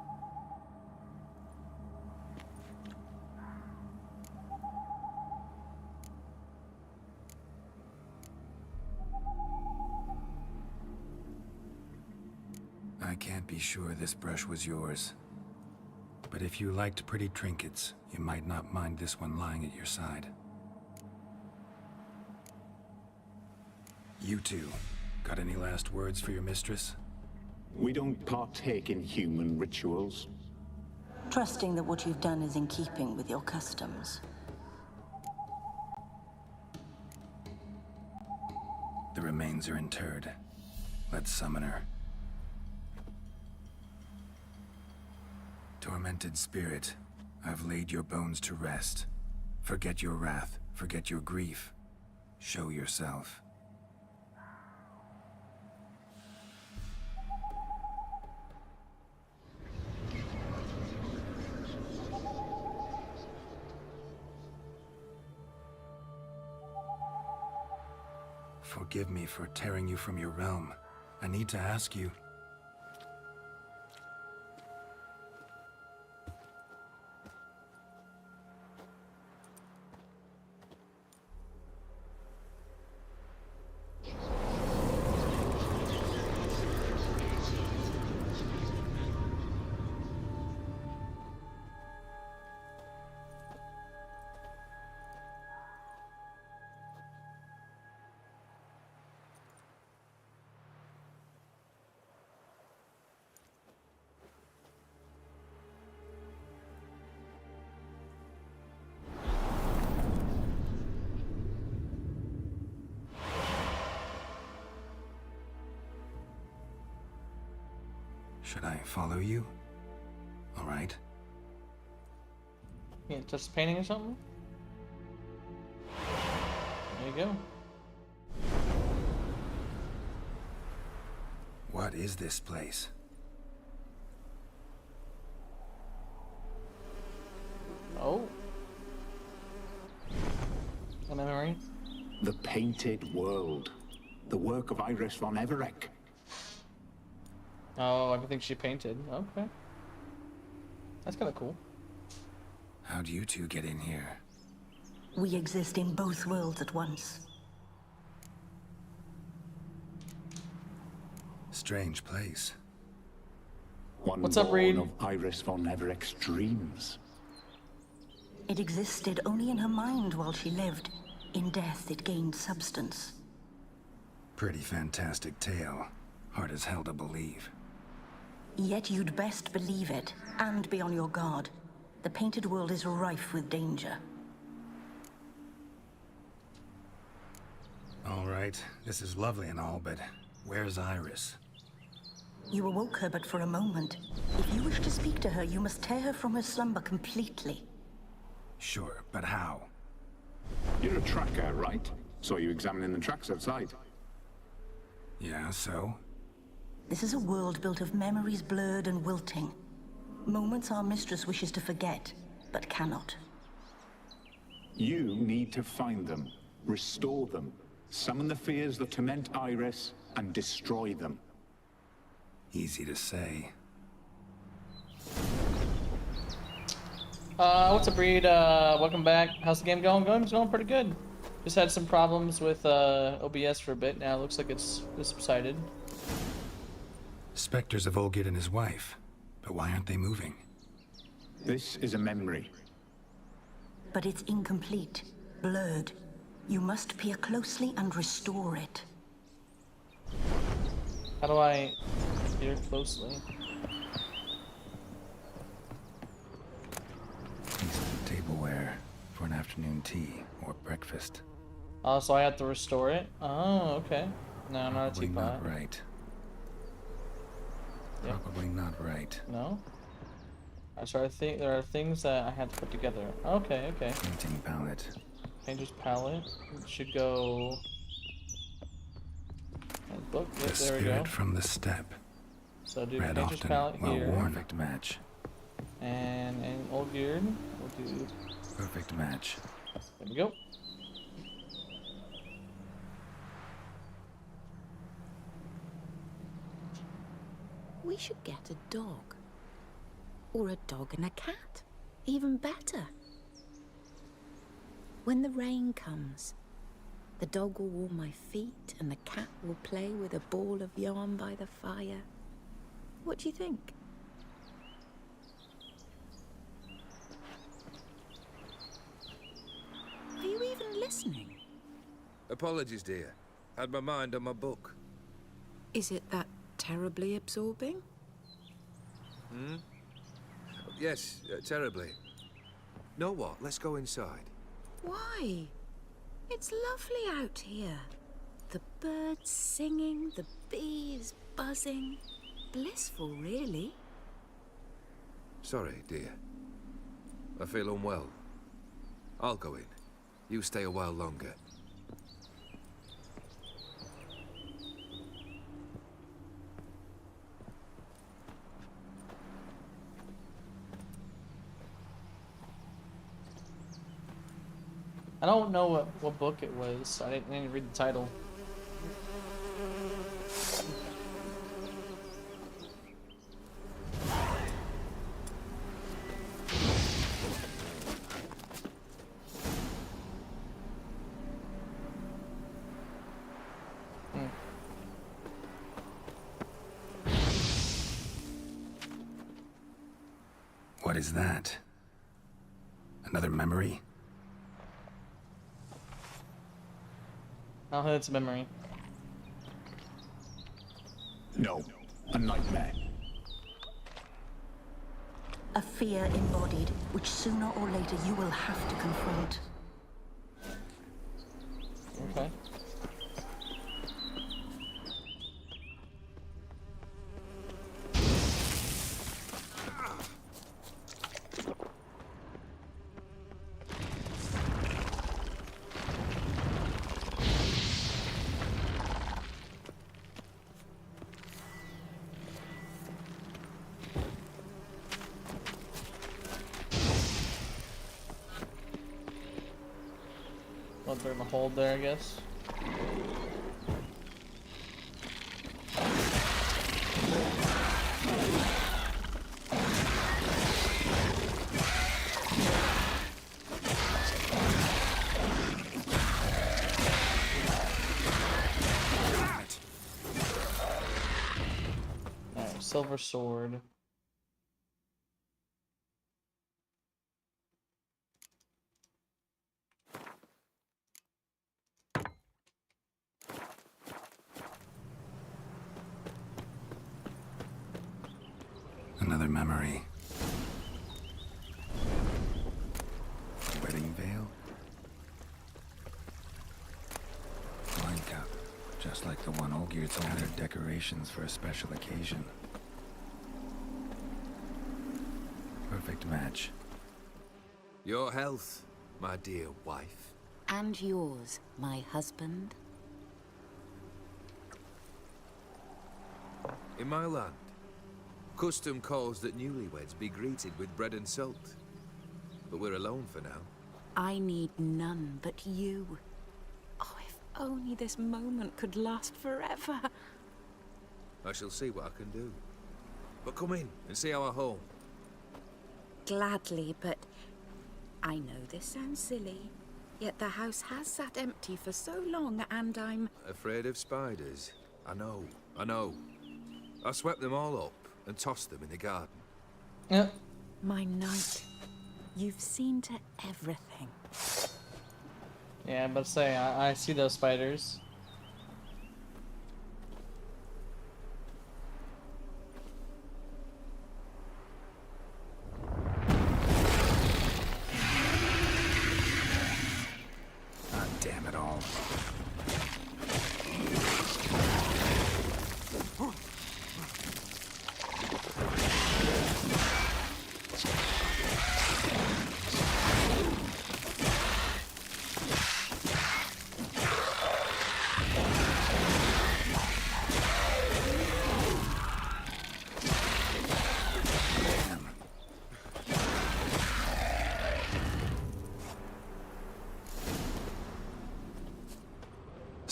S2: I can't be sure this brush was yours. But if you liked pretty trinkets, you might not mind this one lying at your side. You two, got any last words for your mistress?
S19: We don't partake in human rituals.
S17: Trusting that what you've done is in keeping with your customs.
S2: The remains are interred. Let's summon her. Tormented spirit, I've laid your bones to rest. Forget your wrath, forget your grief. Show yourself. Forgive me for tearing you from your realm. I need to ask you. Should I follow you? All right.
S1: Yeah, just painting or something? There you go.
S2: What is this place?
S1: Oh. A memory?
S19: The Painted World. The work of Iris von Everec.
S1: Oh, everything she painted. Okay. That's kind of cool.
S2: How'd you two get in here?
S17: We exist in both worlds at once.
S2: Strange place.
S19: What's up, Reed? Of Iris von Everec's dreams.
S17: It existed only in her mind while she lived. In death, it gained substance.
S2: Pretty fantastic tale. Hard as hell to believe.
S17: Yet you'd best believe it, and be on your guard. The painted world is rife with danger.
S2: All right, this is lovely and all, but where's Iris?
S17: You awoke her but for a moment. If you wish to speak to her, you must tear her from her slumber completely.
S2: Sure, but how?
S19: You're a tracker, right? Saw you examining the tracks outside.
S2: Yeah, so?
S17: This is a world built of memories blurred and wilting. Moments our mistress wishes to forget, but cannot.
S19: You need to find them, restore them, summon the fears that torment Iris, and destroy them.
S2: Easy to say.
S1: What's up, Reed? Welcome back. How's the game going? It's going pretty good. Just had some problems with OBS for a bit. Now it looks like it's subsided.
S2: Spectres of Olgierd and his wife. But why aren't they moving?
S19: This is a memory.
S17: But it's incomplete, blurred. You must peer closely and restore it.
S1: How do I peer closely?
S2: Decent tableware for an afternoon tea or breakfast.
S1: Oh, so I have to restore it? Oh, okay. No, not a
S2: Probably
S1: teapot.
S2: not right.
S1: Yep.
S2: Probably not right.
S1: No? So I think there are things that I had to put together. Okay, okay.
S2: Painting palette.
S1: Painter's palette. It should go... Book. Yep,
S2: The
S1: there we go.
S2: spirit from the steppe.
S1: So do
S2: Red
S1: Painter's
S2: often,
S1: Palette
S2: well
S1: here.
S2: worn. Perfect match.
S1: And Old Beard. We'll do.
S2: Perfect match.
S1: There we go.
S16: We should get a dog. Or a dog and a cat. Even better. When the rain comes, the dog will warm my feet and the cat will play with a ball of yarn by the fire. What do you think? Are you even listening?
S13: Apologies, dear. Had my mind on my book.
S16: Is it that terribly absorbing?
S13: Hmm? Yes, terribly. Know what? Let's go inside.
S16: Why? It's lovely out here. The birds singing, the bees buzzing. Blissful, really.
S13: Sorry, dear. I feel unwell. I'll go in. You stay a while longer.
S1: I don't know what book it was. I didn't read the title.
S2: What is that? Another memory?
S1: Oh, it's a memory.
S19: No, a nightmare.
S17: A fear embodied, which sooner or later you will have to confront.
S1: Okay. A little bit of a hold there, I guess. Alright, silver sword.
S2: Another memory. Wedding veil? Wine cup. Just like the one Olgierd's holding. Decorations for a special occasion. Perfect match.
S13: Your health, my dear wife.
S16: And yours, my husband.
S13: In my land, custom calls that newlyweds be greeted with bread and salt. But we're alone for now.
S16: I need none but you. Oh, if only this moment could last forever.
S13: I shall see what I can do. But come in and see our home.
S16: Gladly, but I know this sounds silly, yet the house has sat empty for so long and I'm...
S13: Afraid of spiders? I know, I know. I swept them all up and tossed them in the garden.
S1: Yeah.
S16: My knight, you've seen to everything.
S1: Yeah, I'm about to say, I see those spiders.
S2: Ah, damn it all.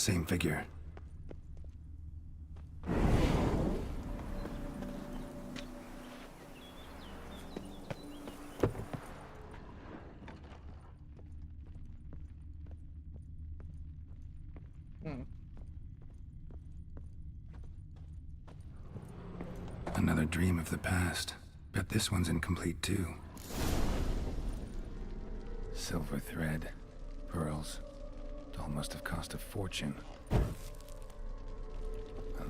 S2: Same figure. Another dream of the past. Bet this one's incomplete too. Silver thread, pearls. It all must have cost a fortune. A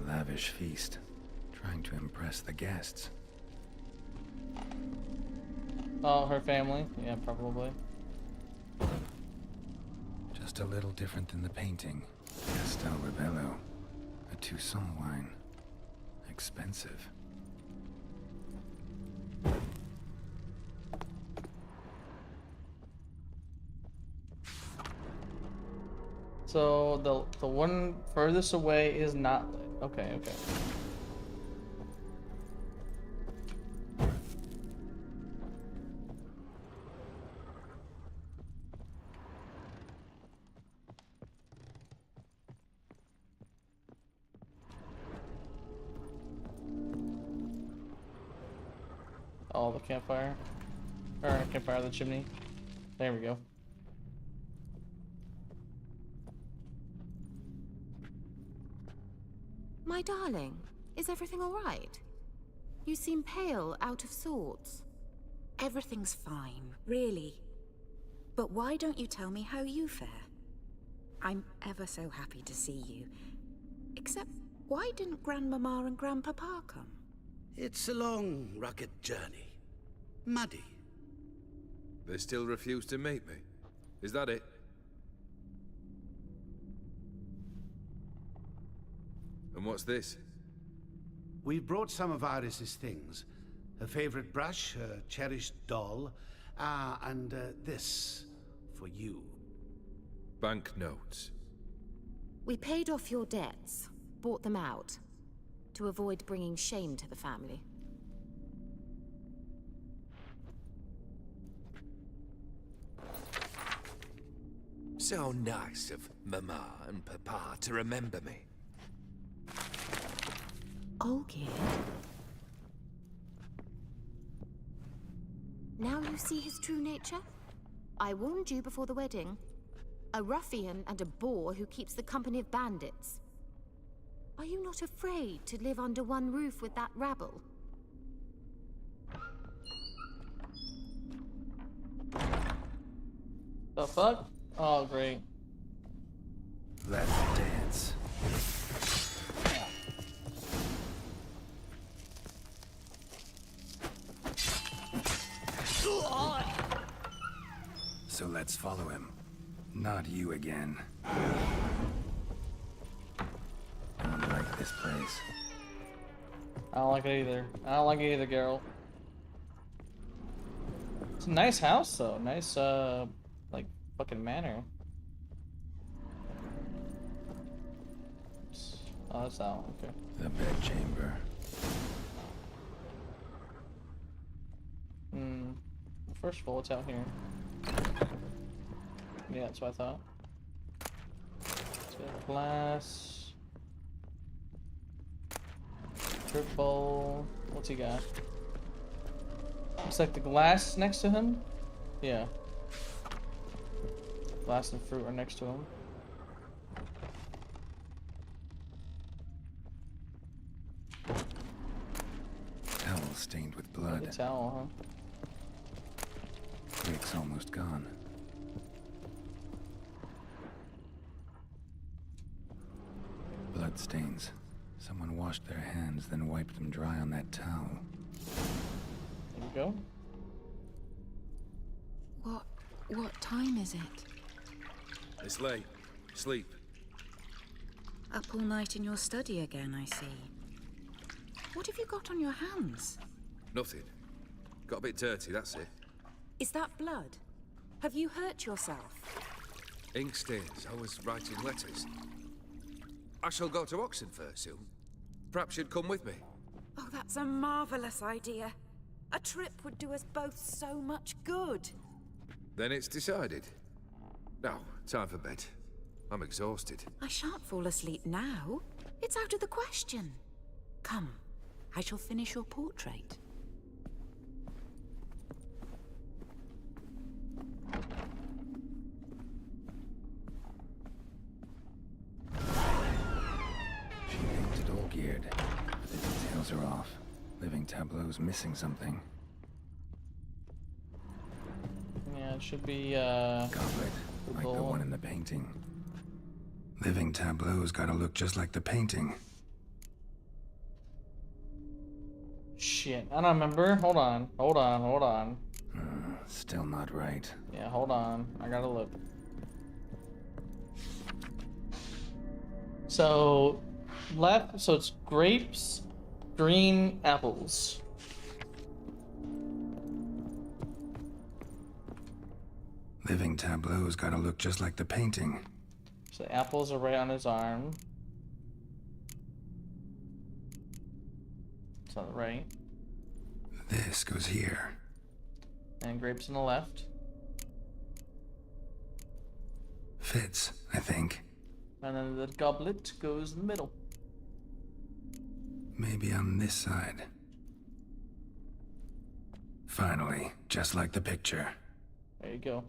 S2: lavish feast, trying to impress the guests.
S1: Oh, her family? Yeah, probably.
S2: Just a little different than the painting. Castel Rebello, a Toussaint wine. Expensive.
S1: So the one furthest away is not lit. Okay, okay. Oh, the campfire. Or campfire, the chimney. There we go.
S16: My darling, is everything all right? You seem pale, out of sorts. Everything's fine, really. But why don't you tell me how you fare? I'm ever so happy to see you. Except, why didn't Grandmama and Grandpapa come?
S4: It's a long, rugged journey. Muddy.
S13: They still refuse to meet me. Is that it? And what's this?
S4: We brought some of Iris's things. Her favorite brush, her cherished doll, and this for you.
S13: Banknotes.
S16: We paid off your debts, bought them out, to avoid bringing shame to the family.
S13: So nice of Mama and Papa to remember me.
S16: Olgierd? Now you see his true nature? I warned you before the wedding. A ruffian and a boor who keeps the company of bandits. Are you not afraid to live under one roof with that rabble?
S1: The fuck? Oh, great.
S2: Let's dance. So let's follow him. Not you again. I don't like this place.
S1: I don't like it either. I don't like it either, Geralt. It's a nice house, though. Nice, like, fucking manor. Oh, that's that one. Okay.
S2: The bedchamber.
S1: First of all, what's out here? Yeah, that's what I thought. Glass. Fruit bowl. What's he got? Looks like the glass next to him? Yeah. Glass and fruit are next to him.
S2: Towel stained with blood.
S1: The towel, huh?
S2: Rick's almost gone. Blood stains. Someone washed their hands, then wiped them dry on that towel.
S1: There we go.
S16: What time is it?
S13: It's late. Sleep.
S16: Up all night in your study again, I see. What have you got on your hands?
S13: Nothing. Got a bit dirty, that's it.
S16: Is that blood? Have you hurt yourself?
S13: Ink stains. I was writing letters. I shall go to Oxenfurt soon. Perhaps you'd come with me.
S16: Oh, that's a marvelous idea. A trip would do us both so much good.
S13: Then it's decided. Now, time for bed. I'm exhausted.
S16: I shan't fall asleep now. It's out of the question. Come, I shall finish your portrait.
S2: She painted all geared, but the details are off. Living tableau's missing something.
S1: Yeah, it should be,
S2: Goblet, like the one in the painting. Living tableau's gotta look just like the painting.
S1: Shit, I don't remember. Hold on.
S2: Still not right.
S1: Yeah, hold on. I gotta look. So, left, so it's grapes, green, apples.
S2: Living tableau's gotta look just like the painting.
S1: So the apples are right on his arm. It's on the right.
S2: This goes here.
S1: And grapes on the left.
S2: Fits, I think.
S1: And then the goblet goes in the middle.
S2: Maybe on this side. Finally, just like the picture.
S1: There you go.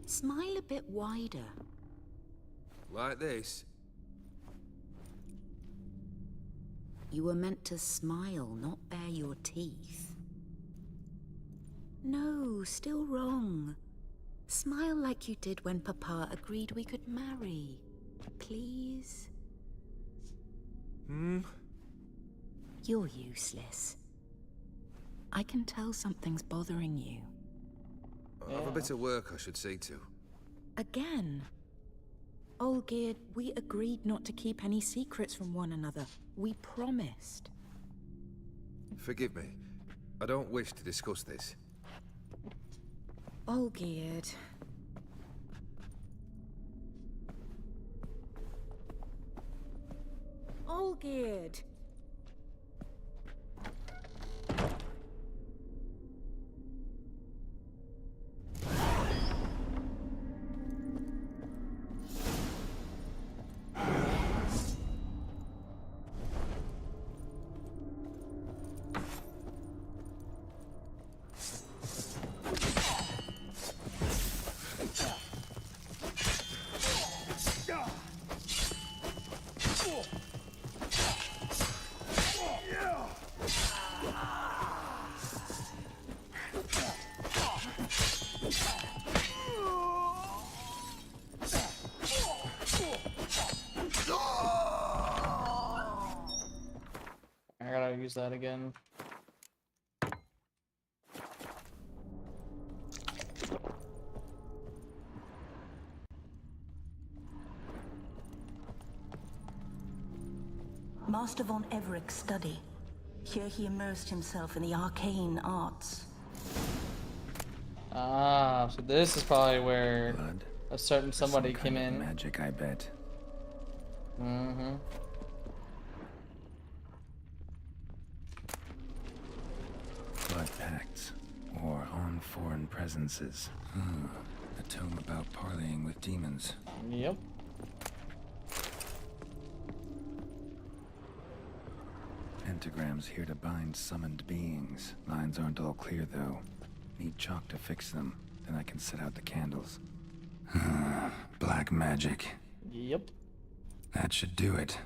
S16: Smile a bit wider.
S13: Like this?
S16: You were meant to smile, not bare your teeth. No, still wrong. Smile like you did when Papa agreed we could marry. Please? You're useless. I can tell something's bothering you.
S13: I've a bit of work I should see to.
S16: Again. Olgierd, we agreed not to keep any secrets from one another. We promised.
S13: Forgive me. I don't wish to discuss this.
S16: Olgierd. Olgierd.
S1: I gotta use that again.
S17: Master von Everett's study. Here he immersed himself in the arcane arts.
S1: Ah, so this is probably where
S2: Blood.
S1: a certain somebody
S2: Some
S1: came
S2: kind of
S1: in.
S2: Magic, I bet.
S1: Mm-hmm.
S2: Blood pacts, or on foreign presences. A tome about parleying with demons.
S1: Yep.
S2: Pentagrams here to bind summoned beings. Lines aren't all clear, though. Need chalk to fix them, then I can set out the candles. Black magic.
S1: Yep.
S2: That should do it.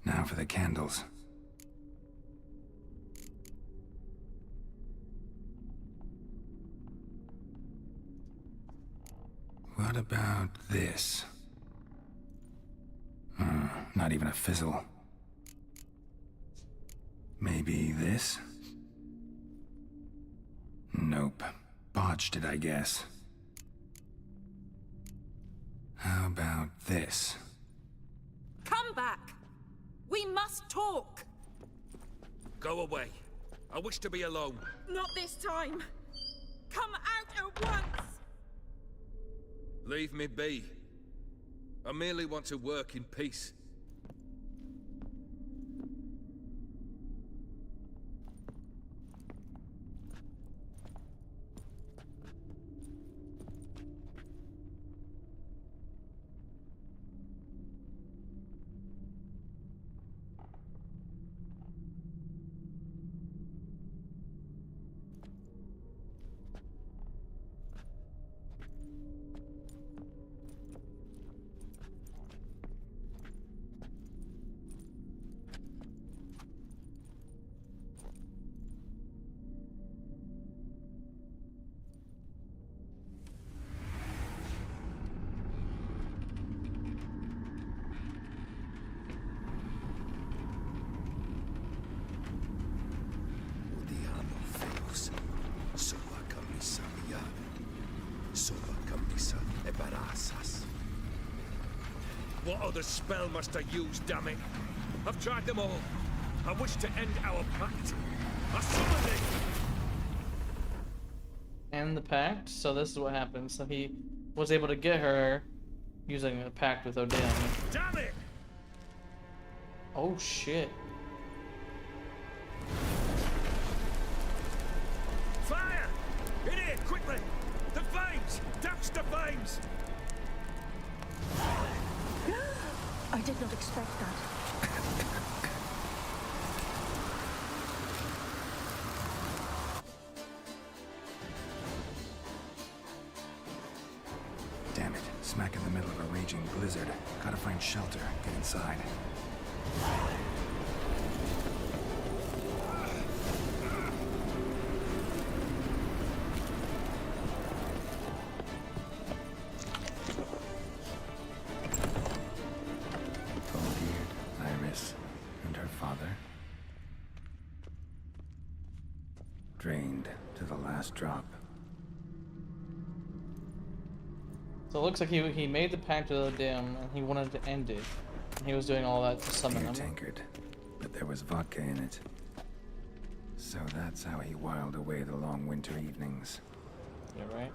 S2: Now for the candles. What about this? Not even a fizzle. Maybe this? Nope. Botched it, I guess. How about this?
S16: Come back! We must talk!
S13: Go away. I wish to be alone.
S16: Not this time! Come out at once!
S13: Leave me be. I merely want to work in peace. What other spell must I use, damn it? I've tried them all. I wish to end our pact. I summoned it!
S1: And the pact. So this is what happened. So he was able to get her using a pact with Odin.
S13: Damn it!
S1: Oh shit.
S13: Fire! In here, quickly! The flames! Douse the flames!
S17: I did not expect that.
S2: Damn it. Smack in the middle of a raging blizzard. Gotta find shelter. Get inside. Iris and her father. Drained to the last drop.
S1: So it looks like he made the pact with Odin and he wanted to end it. And he was doing all that to summon him.
S2: Tankard, but there was vodka in it. So that's how he whiled away the long winter evenings.
S1: Yeah, right.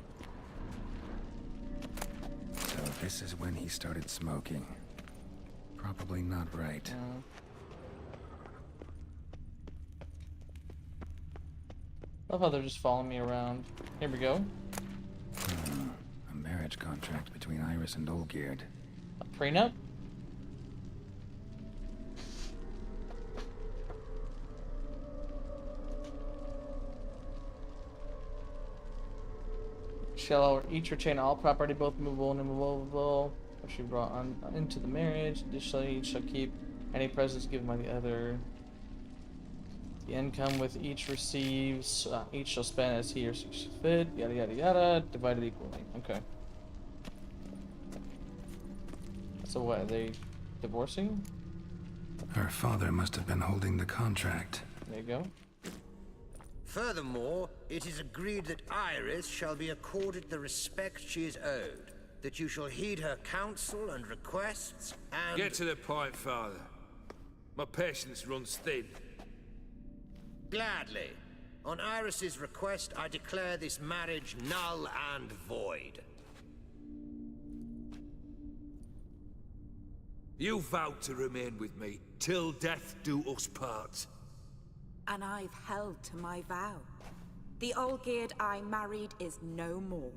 S2: So this is when he started smoking. Probably not right.
S1: Love how they're just following me around. Here we go.
S2: A marriage contract between Iris and Olgierd.
S1: A prenup? Shall each retain all property, both movable and immovable, which she brought on into the marriage. Additionally, each shall keep any presents given by the other. The income with each receives, each shall spend as he or she sees fit. Yada yada yada, divided equally. Okay. So what? Are they divorcing?
S2: Her father must have been holding the contract.
S1: There you go.
S12: Furthermore, it is agreed that Iris shall be accorded the respect she is owed, that you shall heed her counsel and requests, and...
S13: Get to the point, Father. My patience runs thin.
S12: Gladly. On Iris's request, I declare this marriage null and void.
S13: You vowed to remain with me till death do us part.
S16: And I've held to my vow. The Olgierd I married is no more.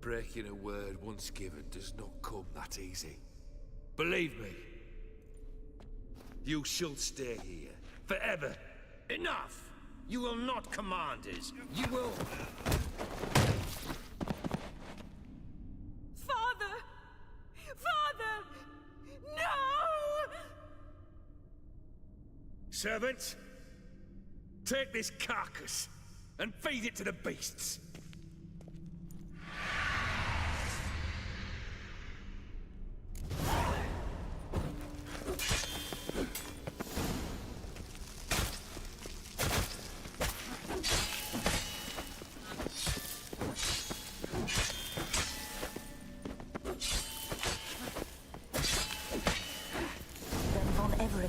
S13: Breaking a word once given does not come that easy. Believe me. You shall stay here. Forever.
S12: Enough! You will not command us. You will...
S16: Father! Father! No!
S13: Servants, take this carcass and feed it to the beasts.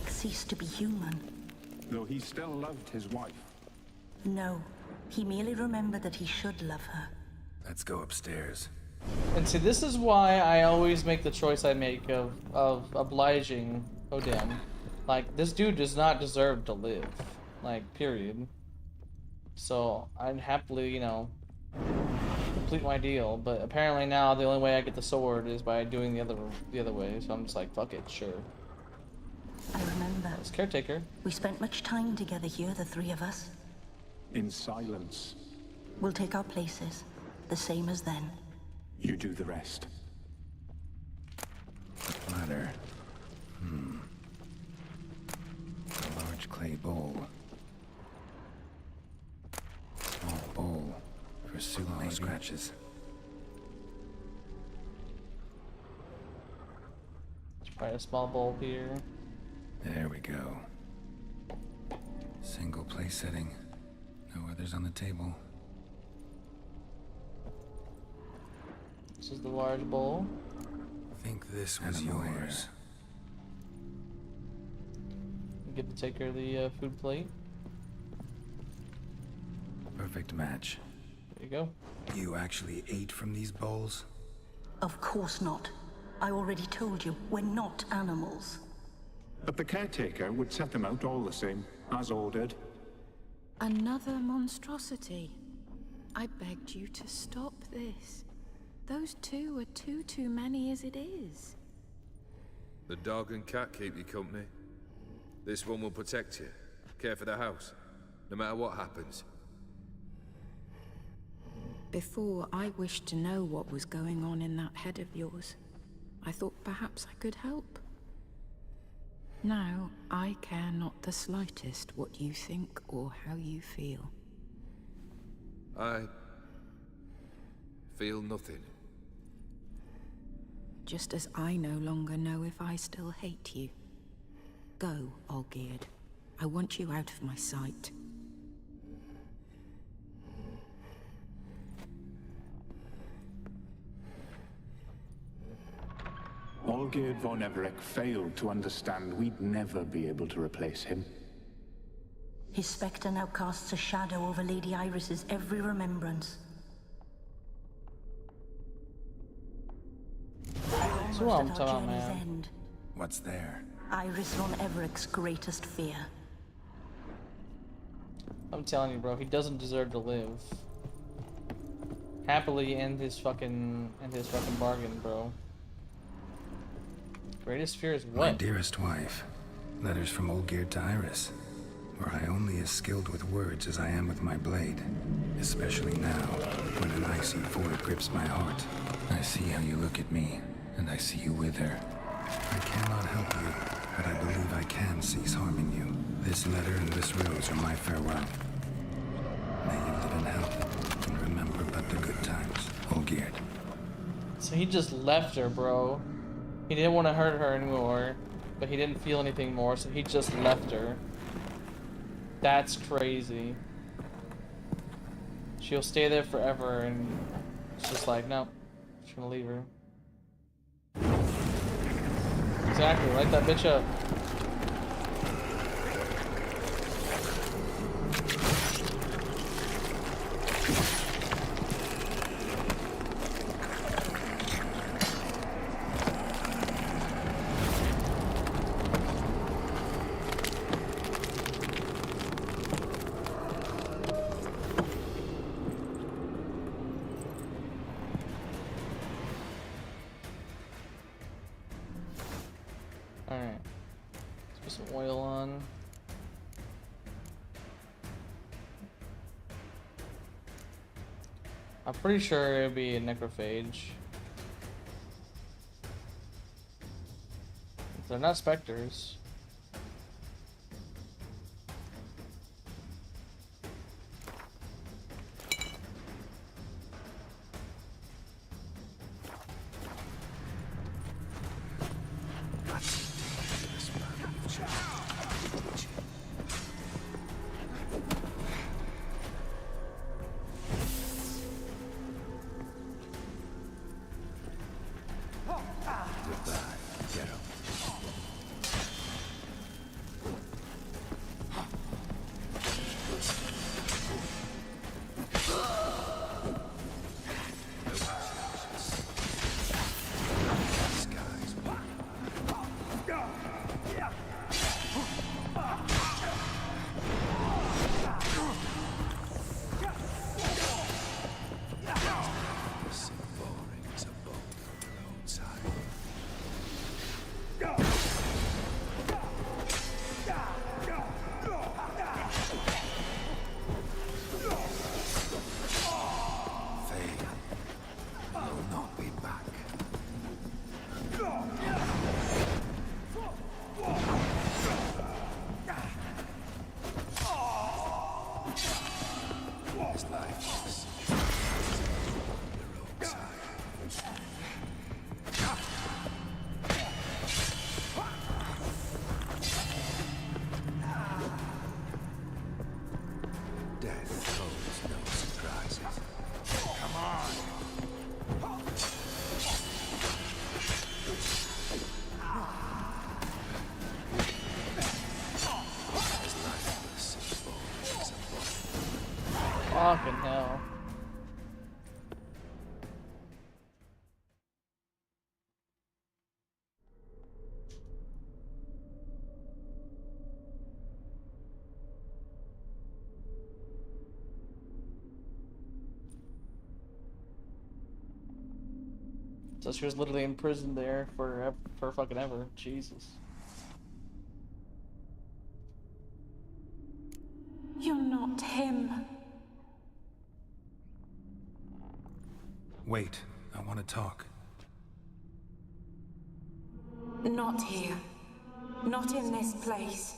S17: Ceased to be human.
S19: Though he still loved his wife.
S17: No, he merely remembered that he should love her.
S2: Let's go upstairs.
S1: And see, this is why I always make the choice I make of obliging Odin. Like, this dude does not deserve to live. Like, period. So, I'd happily, you know, complete my deal. But apparently now the only way I get the sword is by doing the other way. So I'm just like, fuck it, sure.
S17: I remember.
S1: As caretaker.
S17: We spent much time together here, the three of us.
S19: In silence.
S17: We'll take our places, the same as then.
S19: You do the rest.
S2: The platter. A large clay bowl. Small bowl for soothing scratches.
S1: Try a small bowl here.
S2: There we go. Single place setting. No others on the table.
S1: This is the large bowl.
S2: think this was yours.
S1: You get to take care of the food plate.
S2: Perfect match.
S1: There you go.
S2: You actually ate from these bowls?
S17: Of course not. I already told you, we're not animals.
S19: But the caretaker would set them out all the same, as ordered.
S16: Another monstrosity. I begged you to stop this. Those two are too many as it is.
S13: The dog and cat keep you company. This one will protect you, care for the house, no matter what happens.
S16: Before, I wished to know what was going on in that head of yours. I thought perhaps I could help. Now, I care not the slightest what you think or how you feel.
S13: I feel nothing.
S16: Just as I no longer know if I still hate you. Go, Olgierd. I want you out of my sight.
S19: Olgierd von Everec failed to understand we'd never be able to replace him.
S17: His spectre now casts a shadow over Lady Iris's every remembrance.
S1: So what I'm talking about, man.
S17: End.
S2: What's there?
S17: Iris von Everec's greatest fear.
S1: I'm telling you, bro, he doesn't deserve to live. Happily end his fucking bargain, bro. Greatest fear is what?
S2: My dearest wife. Letters from Olgierd to Iris. Were I only as skilled with words as I am with my blade. Especially now, when an icy void grips my heart. I see how you look at me, and I see you wither. I cannot help you, but I believe I can cease harming you. This letter and this rose are my farewell. May you live in health, and remember but the good times, Olgierd.
S1: So he just left her, bro. He didn't want to hurt her anymore, but he didn't feel anything more, so he just left her. That's crazy. She'll stay there forever, and it's just like, no, just gonna leave her. Exactly, light that bitch up. Alright. Let's put some oil on. I'm pretty sure it would be a necrophage. They're not specters. Fucking hell. So she was literally in prison there for fucking ever. Jesus.
S16: You're not him.
S2: Wait, I want to talk.
S16: Not here. Not in this place.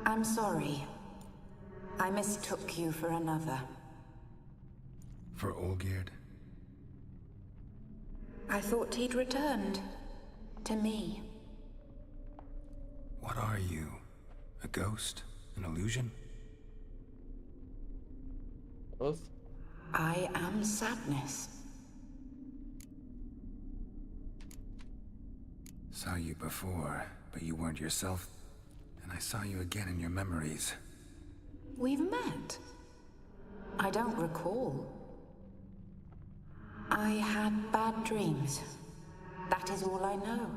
S16: I'm sorry. I mistook you for another.
S2: For Olgierd?
S16: I thought he'd returned. To me.
S2: What are you? A ghost? An illusion?
S1: Both?
S16: I am sadness.
S2: Saw you before, but you weren't yourself. And I saw you again in your memories.
S16: We've met. I don't recall. I had bad dreams. That is all I know.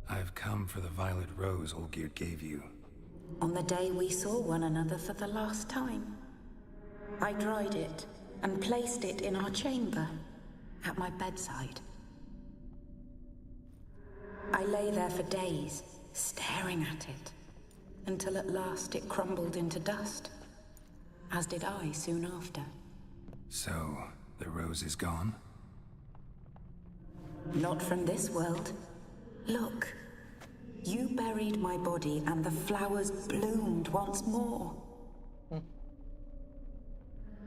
S2: I've come for the violet rose Olgierd gave you.
S16: On the day we saw one another for the last time, I dried it and placed it in our chamber, at my bedside. I lay there for days, staring at it, until at last it crumbled into dust, as did I soon after.
S2: So, the rose is gone?
S16: Not from this world. Look, you buried my body and the flowers bloomed once more.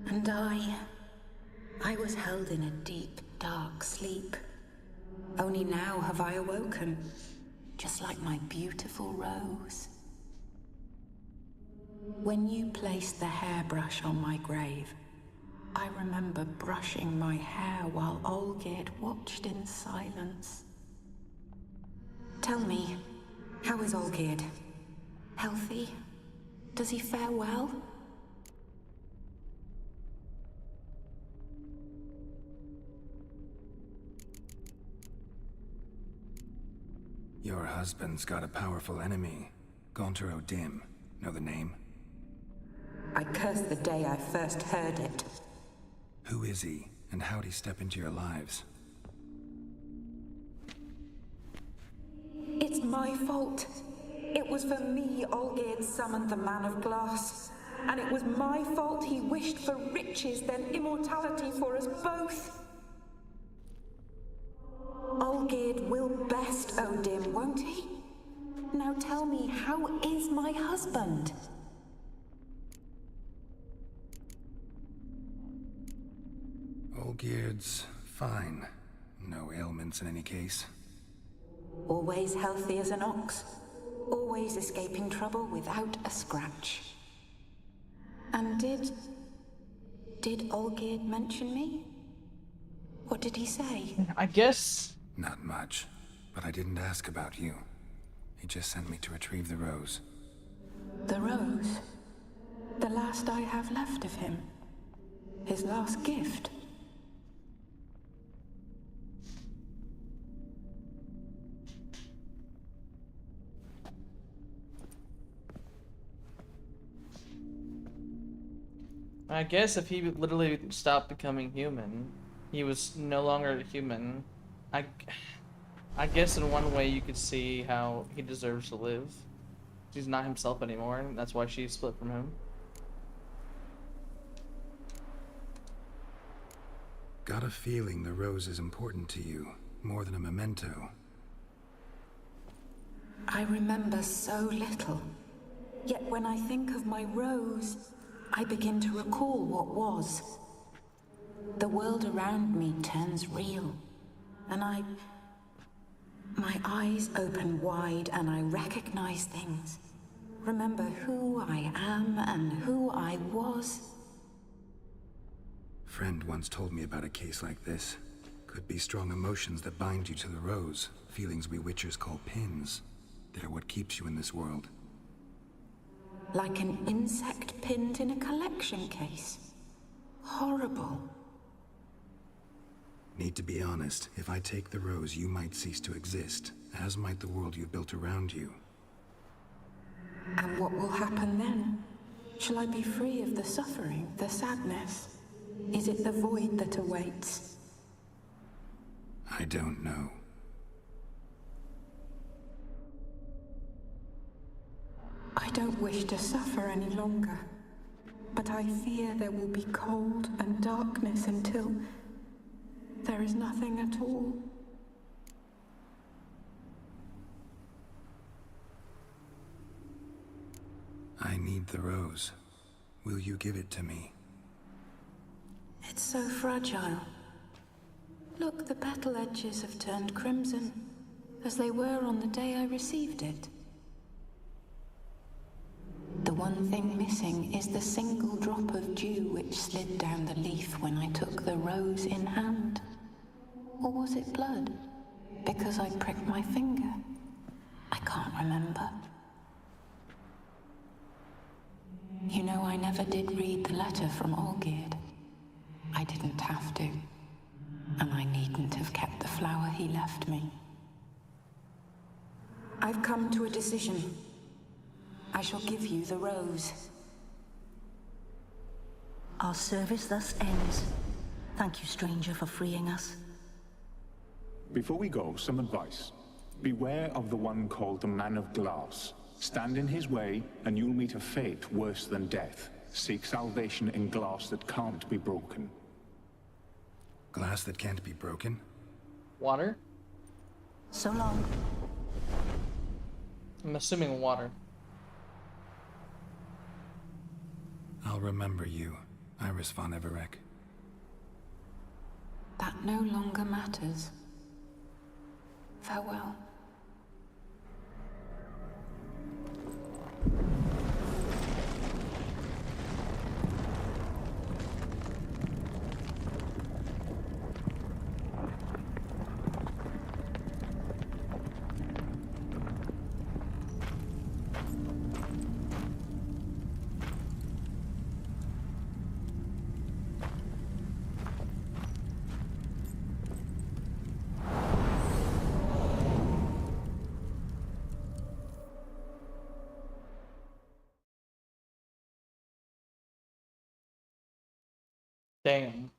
S16: And I was held in a deep, dark sleep. Only now have I awoken, just like my beautiful rose. When you placed the hairbrush on my grave, I remember brushing my hair while Olgierd watched in silence. Tell me, how is Olgierd? Healthy? Does he fare well?
S2: Your husband's got a powerful enemy. Gaunter O'Dim. Know the name?
S16: I curse the day I first heard it.
S2: Who is he, and how'd he step into your lives?
S16: It's my fault. It was for me Olgierd summoned the Man of Glass. And it was my fault he wished for riches, then immortality for us both. Olgierd will best O'Dim, won't he? Now tell me, how is my husband?
S2: Olgierd's fine. No ailments in any case.
S16: Always healthy as an ox. Always escaping trouble without a scratch. And did Olgierd mention me? What did he say?
S1: I guess...
S2: Not much, but I didn't ask about you. He just sent me to retrieve the rose.
S16: The rose? The last I have left of him? His last gift?
S1: I guess if he literally stopped becoming human, he was no longer a human. I guess in one way you could see how he deserves to live. He's not himself anymore, and that's why she split from him.
S2: Got a feeling the rose is important to you, more than a memento.
S16: I remember so little. Yet when I think of my rose, I begin to recall what was. The world around me turns real, and my eyes open wide and I recognize things. Remember who I am and who I was.
S2: Friend once told me about a case like this. Could be strong emotions that bind you to the rose. Feelings we witchers call pins. They're what keeps you in this world.
S16: Like an insect pinned in a collection case. Horrible.
S2: Need to be honest. If I take the rose, you might cease to exist, as might the world you built around you.
S16: And what will happen then? Shall I be free of the suffering, the sadness? Is it the void that awaits?
S2: I don't know.
S16: I don't wish to suffer any longer, but I fear there will be cold and darkness until there is nothing at all.
S2: I need the rose. Will you give it to me?
S16: It's so fragile. Look, the petal edges have turned crimson, as they were on the day I received it. The one thing missing is the single drop of dew which slid down the leaf when I took the rose in hand. Or was it blood? Because I pricked my finger? I can't remember. You know, I never did read the letter from Olgierd. I didn't have to. And I needn't have kept the flower he left me. I've come to a decision. I shall give you the rose.
S17: Our service thus ends. Thank you, stranger, for freeing us.
S19: Before we go, some advice. Beware of the one called the Man of Glass. Stand in his way, and you'll meet a fate worse than death. Seek salvation in glass that can't be broken.
S2: Glass that can't be broken?
S1: Water?
S17: So long.
S1: I'm assuming water.
S2: I'll remember you, Iris von Everec.
S16: That no longer matters. Farewell.
S1: Damn.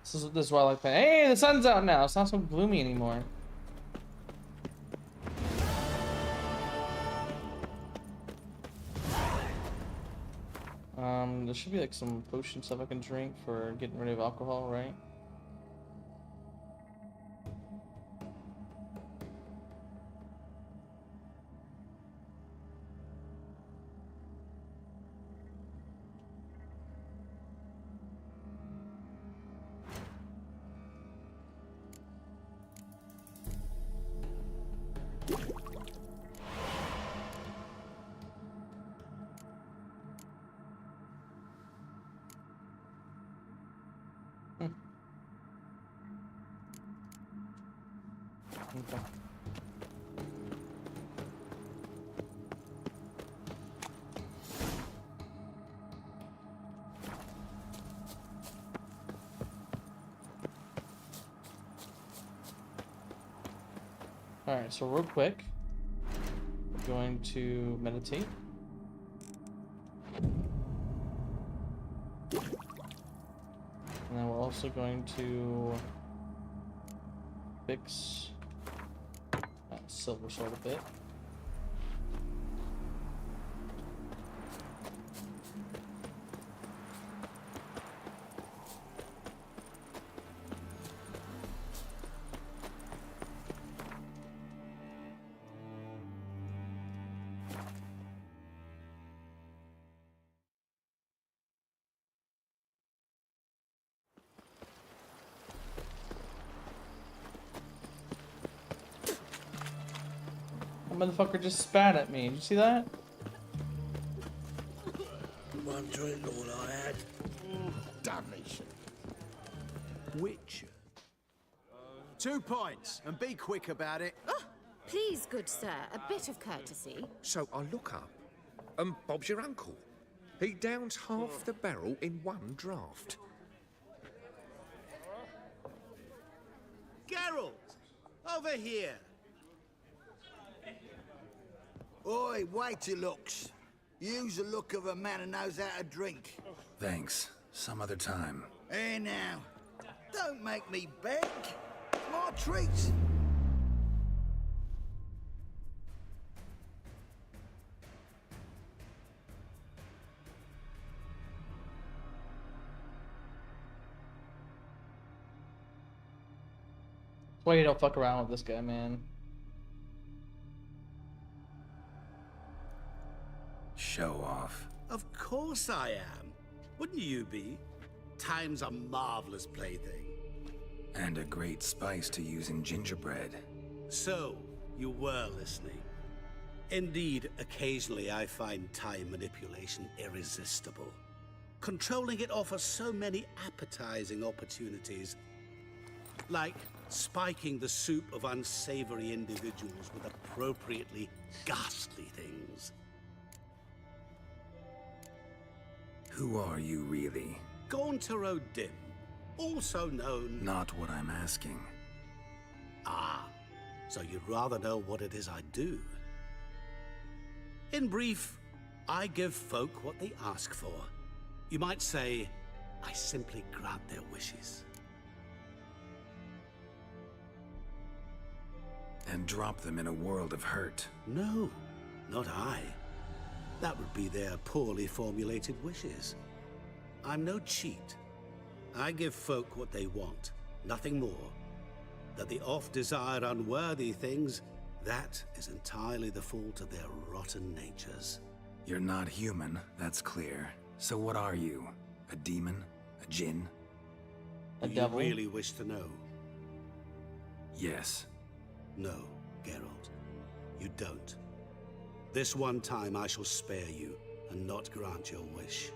S1: This is why I like that. Hey, the sun's out now. It's not so gloomy anymore. There should be like some potion stuff I can drink for getting rid of alcohol, right? Okay. Alright, so real quick, we're going to meditate. And then we're also going to fix that silver sword a bit. motherfucker just spat at me. Did you see that?
S12: One drink all I had.
S8: Damnation. Witcher. 2 points, and be quick about it.
S16: Oh, please, good sir, a bit of courtesy.
S11: So I look up, and Bob's your uncle. He downs half the barrel in one draught.
S4: Geralt, over here.
S21: Oi, wait your looks. Use the look of a man who knows how to drink.
S2: Thanks. Some other time.
S21: Here now. Don't make me beg. More treats.
S1: Why you don't fuck around with this guy, man?
S2: Show off.
S4: Of course I am. Wouldn't you be? Time's a marvelous plaything.
S2: And a great spice to use in gingerbread.
S4: So, you were listening. Indeed, occasionally I find time manipulation irresistible. Controlling it offers so many appetizing opportunities. Like spiking the soup of unsavory individuals with appropriately ghastly things.
S2: Who are you, really?
S4: Gaunter O'Dim, also known...
S2: Not what I'm asking.
S4: Ah, so you'd rather know what it is I do. In brief, I give folk what they ask for. You might say, I simply grant their wishes.
S2: And drop them in a world of hurt.
S4: No, not I. That would be their poorly formulated wishes. I'm no cheat. I give folk what they want, nothing more. That the oft-desired unworthy things, that is entirely the fault of their rotten natures.
S2: You're not human, that's clear. So what are you? A demon? A djinn?
S1: A
S4: Do
S1: devil?
S4: you really wish to know?
S2: Yes.
S4: No, Geralt. You don't. This one time I shall spare you, and not grant your wish.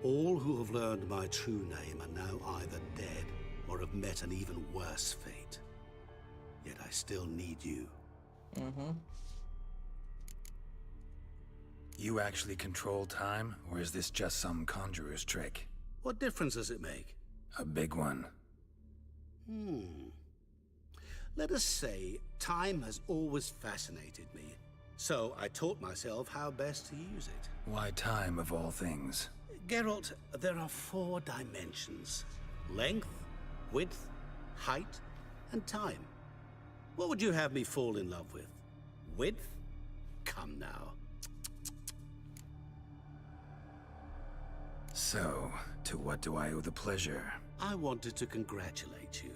S4: All who have learned my true name are now either dead, or have met an even worse fate. Yet I still need you.
S1: Mm-hmm.
S2: You actually control time, or is this just some conjurer's trick?
S4: What difference does it make?
S2: A big one.
S4: Let us say, time has always fascinated me. So I taught myself how best to use it.
S2: Why time, of all things?
S4: Geralt, there are 4 dimensions. Length, width, height, and time. What would you have me fall in love with? Width? Come now.
S2: So, to what do I owe the pleasure?
S4: I wanted to congratulate you.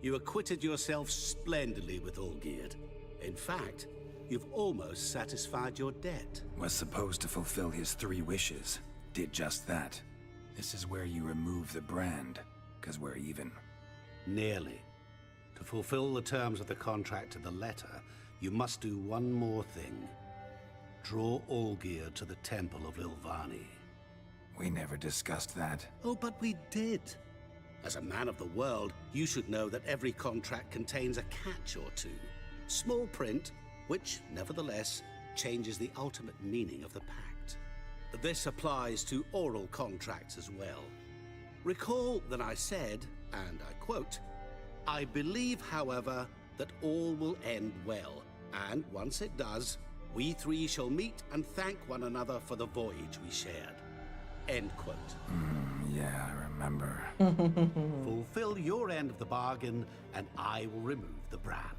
S4: You acquitted yourself splendidly with Olgierd. In fact, you've almost satisfied your debt.
S2: Was supposed to fulfill his 3 wishes. Did just that. This is where you remove the brand, 'cause we're even.
S4: Nearly. To fulfill the terms of the contract to the letter, you must do one more thing. Draw Olgierd to the Temple of Lilvani.
S2: We never discussed that.
S4: Oh, but we did. As a man of the world, you should know that every contract contains a catch or two. Small print, which, nevertheless, changes the ultimate meaning of the pact. This applies to oral contracts as well. Recall that I said, and I quote, "I believe, however, that all will end well, and once it does, we 3 shall meet and thank one another for the voyage we shared." End quote.
S2: Yeah, I remember.
S4: Fulfill your end of the bargain, and I will remove the brand.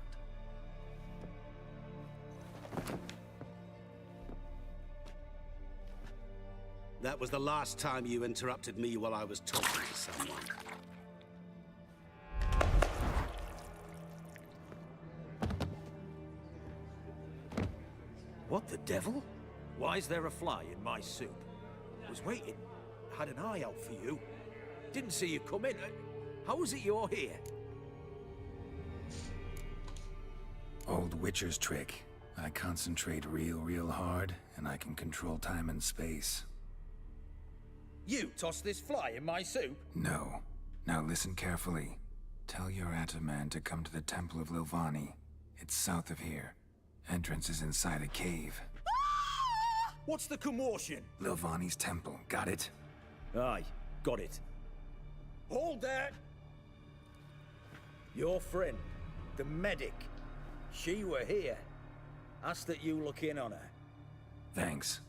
S4: That was the last time you interrupted me while I was talking to someone.
S7: What the devil? Why is there a fly in my soup? Was waiting. Had an eye out for you. Didn't see you come in. How is it you're here?
S2: Old Witcher's trick. I concentrate real hard, and I can control time and space.
S7: You tossed this fly in my soup?
S2: No. Now listen carefully. Tell your Ataman to come to the Temple of Lilvani. It's south of here. Entrance is inside a cave.
S7: What's the commotion?
S2: Lilvani's temple, got it?
S7: Aye, got it. Hold that! Your friend, the medic, she were here. Ask that you look in on her.
S2: Thanks.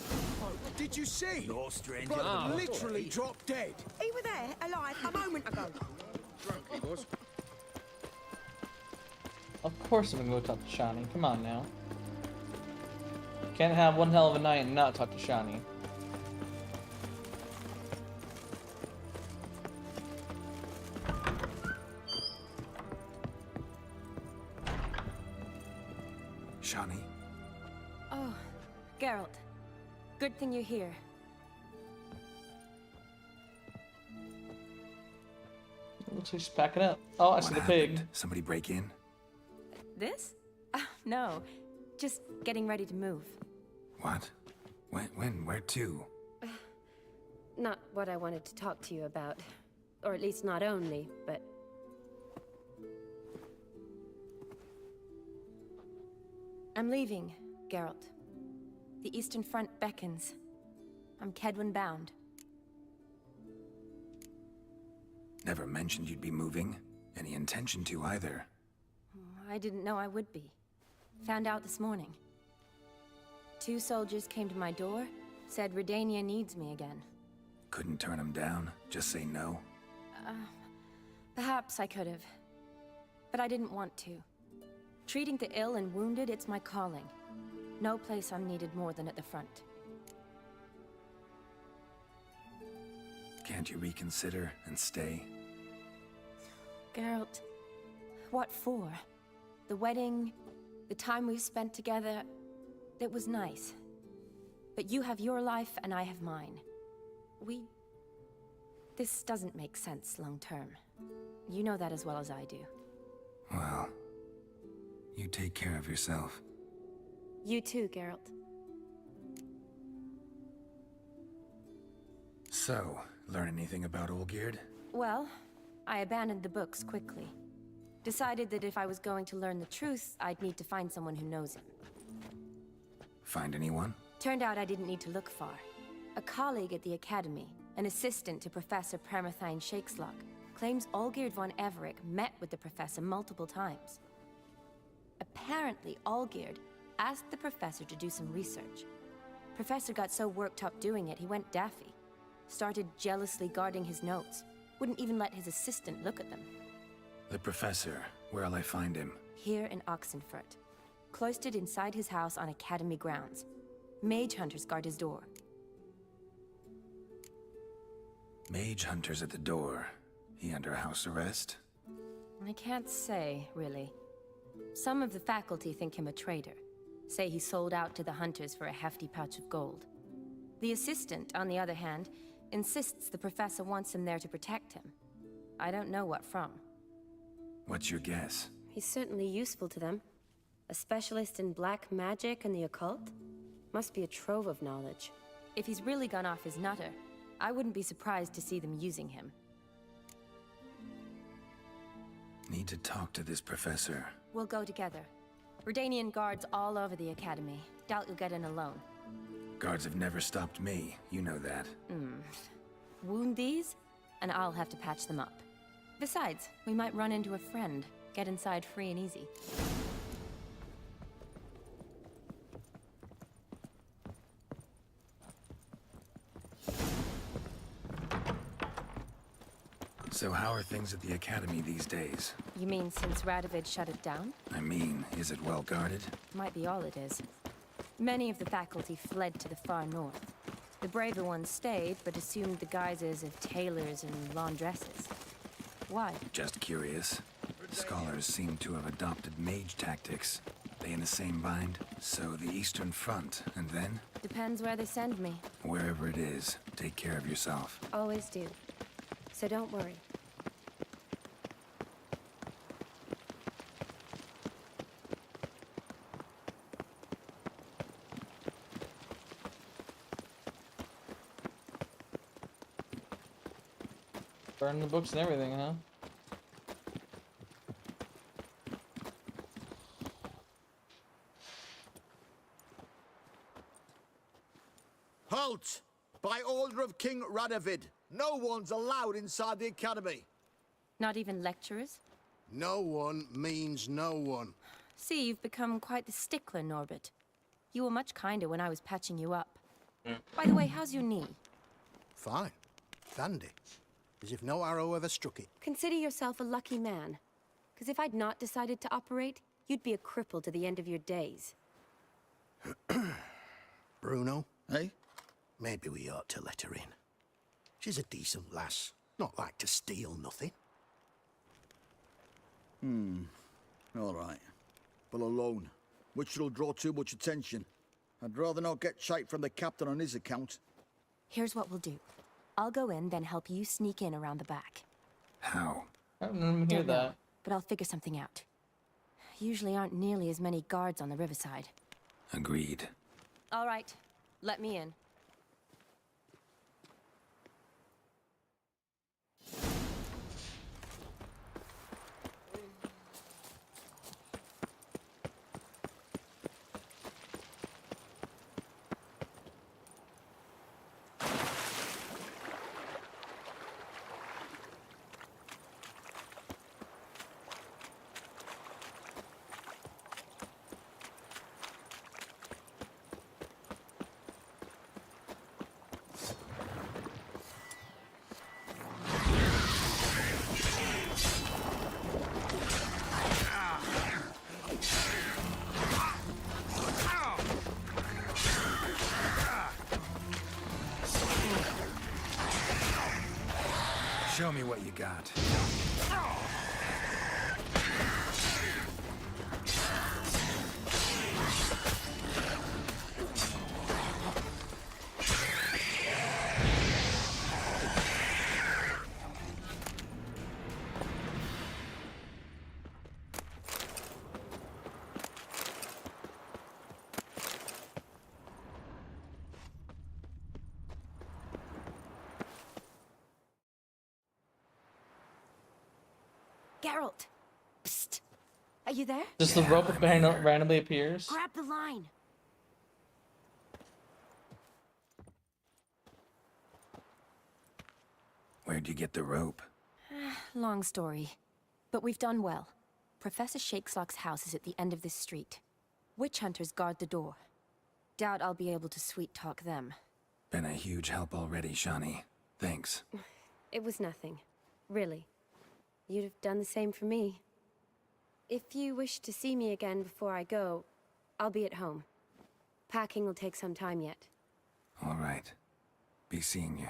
S8: Oh, did you see?
S7: No, stranger.
S8: Brother literally dropped dead.
S3: He were there, alive, a moment ago.
S11: Drunk he was.
S1: Of course I'm gonna go talk to Shani. Come on now. Can't have one hell of a night and not talk to Shani.
S2: Shani?
S22: Oh, Geralt. Good thing you're here.
S1: Looks like she's packing up. Oh, I see the pig.
S2: Somebody break in?
S22: This? No. Just getting ready to move.
S2: What? When? Where to?
S22: Not what I wanted to talk to you about. Or at least not only, but... I'm leaving, Geralt. The Eastern Front beckons. I'm Kedwin bound.
S2: Never mentioned you'd be moving. Any intention to either.
S22: I didn't know I would be. Found out this morning. 2 soldiers came to my door, said Redania needs me again.
S2: Couldn't turn him down? Just say no?
S22: Perhaps I could have. But I didn't want to. Treating the ill and wounded, it's my calling. No place I'm needed more than at the front.
S2: Can't you reconsider and stay?
S22: Geralt, what for? The wedding, the time we've spent together, it was nice. But you have your life and I have mine. This doesn't make sense long term. You know that as well as I do.
S2: Well, you take care of yourself.
S22: You too, Geralt.
S2: So, learn anything about Olgierd?
S22: Well, I abandoned the books quickly. Decided that if I was going to learn the truth, I'd need to find someone who knows him.
S2: Find anyone?
S22: Turned out I didn't need to look far. A colleague at the Academy, an assistant to Professor Permathine Shakeslock, claims Olgierd von Everick met with the professor multiple times. Apparently, Olgierd asked the professor to do some research. Professor got so worked up doing it, he went daffy. Started jealously guarding his notes. Wouldn't even let his assistant look at them.
S2: The professor. Where'll I find him?
S22: Here in Oxenfurt. Cloistered inside his house on Academy grounds. Mage hunters guard his door.
S2: Mage hunters at the door. He under house arrest?
S22: I can't say, really. Some of the faculty think him a traitor. Say he sold out to the hunters for a hefty pouch of gold. The assistant, on the other hand, insists the professor wants him there to protect him. I don't know what from.
S2: What's your guess?
S22: He's certainly useful to them. A specialist in black magic and the occult? Must be a trove of knowledge. If he's really gone off his nutter, I wouldn't be surprised to see them using him.
S2: Need to talk to this professor.
S22: We'll go together. Redanian guards all over the Academy. Doubt you'll get in alone.
S2: Guards have never stopped me, you know that.
S22: Wound these, and I'll have to patch them up. Besides, we might run into a friend. Get inside free and easy.
S2: So how are things at the Academy these days?
S22: You mean since Radovid shut it down?
S2: I mean, is it well guarded?
S22: Might be all it is. Many of the faculty fled to the far north. The braver ones stayed, but assumed the guises of tailors and laundresses. Why?
S2: Just curious. Scholars seem to have adopted mage tactics. They in the same bind? So the Eastern Front, and then?
S22: Depends where they send me.
S2: Wherever it is, take care of yourself.
S22: Always do. So don't worry.
S1: Burn the books and everything, huh?
S8: Halt! By order of King Radovid, no one's allowed inside the academy.
S22: Not even lecturers?
S8: No one means no one.
S22: See, you've become quite the stickler, Norbert. You were much kinder when I was patching you up. By the way, how's your knee?
S8: Fine. Dandy. As if no arrow ever struck it.
S22: Consider yourself a lucky man. Because if I'd not decided to operate, you'd be a cripple to the end of your days.
S8: Bruno, eh? Maybe we ought to let her in. She's a decent lass. Not like to steal nothing.
S5: All right. But alone, which will draw too much attention. I'd rather not get shite from the captain on his account.
S22: Here's what we'll do. I'll go in, then help you sneak in around the back.
S2: How?
S1: I don't hear
S22: Don't know,
S1: that.
S22: but I'll figure something out. Usually aren't nearly as many guards on the riverside.
S2: Agreed.
S22: All right, let me in.
S2: Show me what you got.
S22: Geralt! Psst! Are you there?
S1: Just the rope randomly appears.
S22: Grab the line!
S2: Where'd you get the rope?
S22: Long story. But we've done well. Professor Shakeslock's house is at the end of this street. Witch hunters guard the door. Doubt I'll be able to sweet-talk them.
S2: Been a huge help already, Shani. Thanks.
S22: It was nothing. Really. You'd have done the same for me. If you wish to see me again before I go, I'll be at home. Packing will take some time yet.
S2: All right. Be seeing you.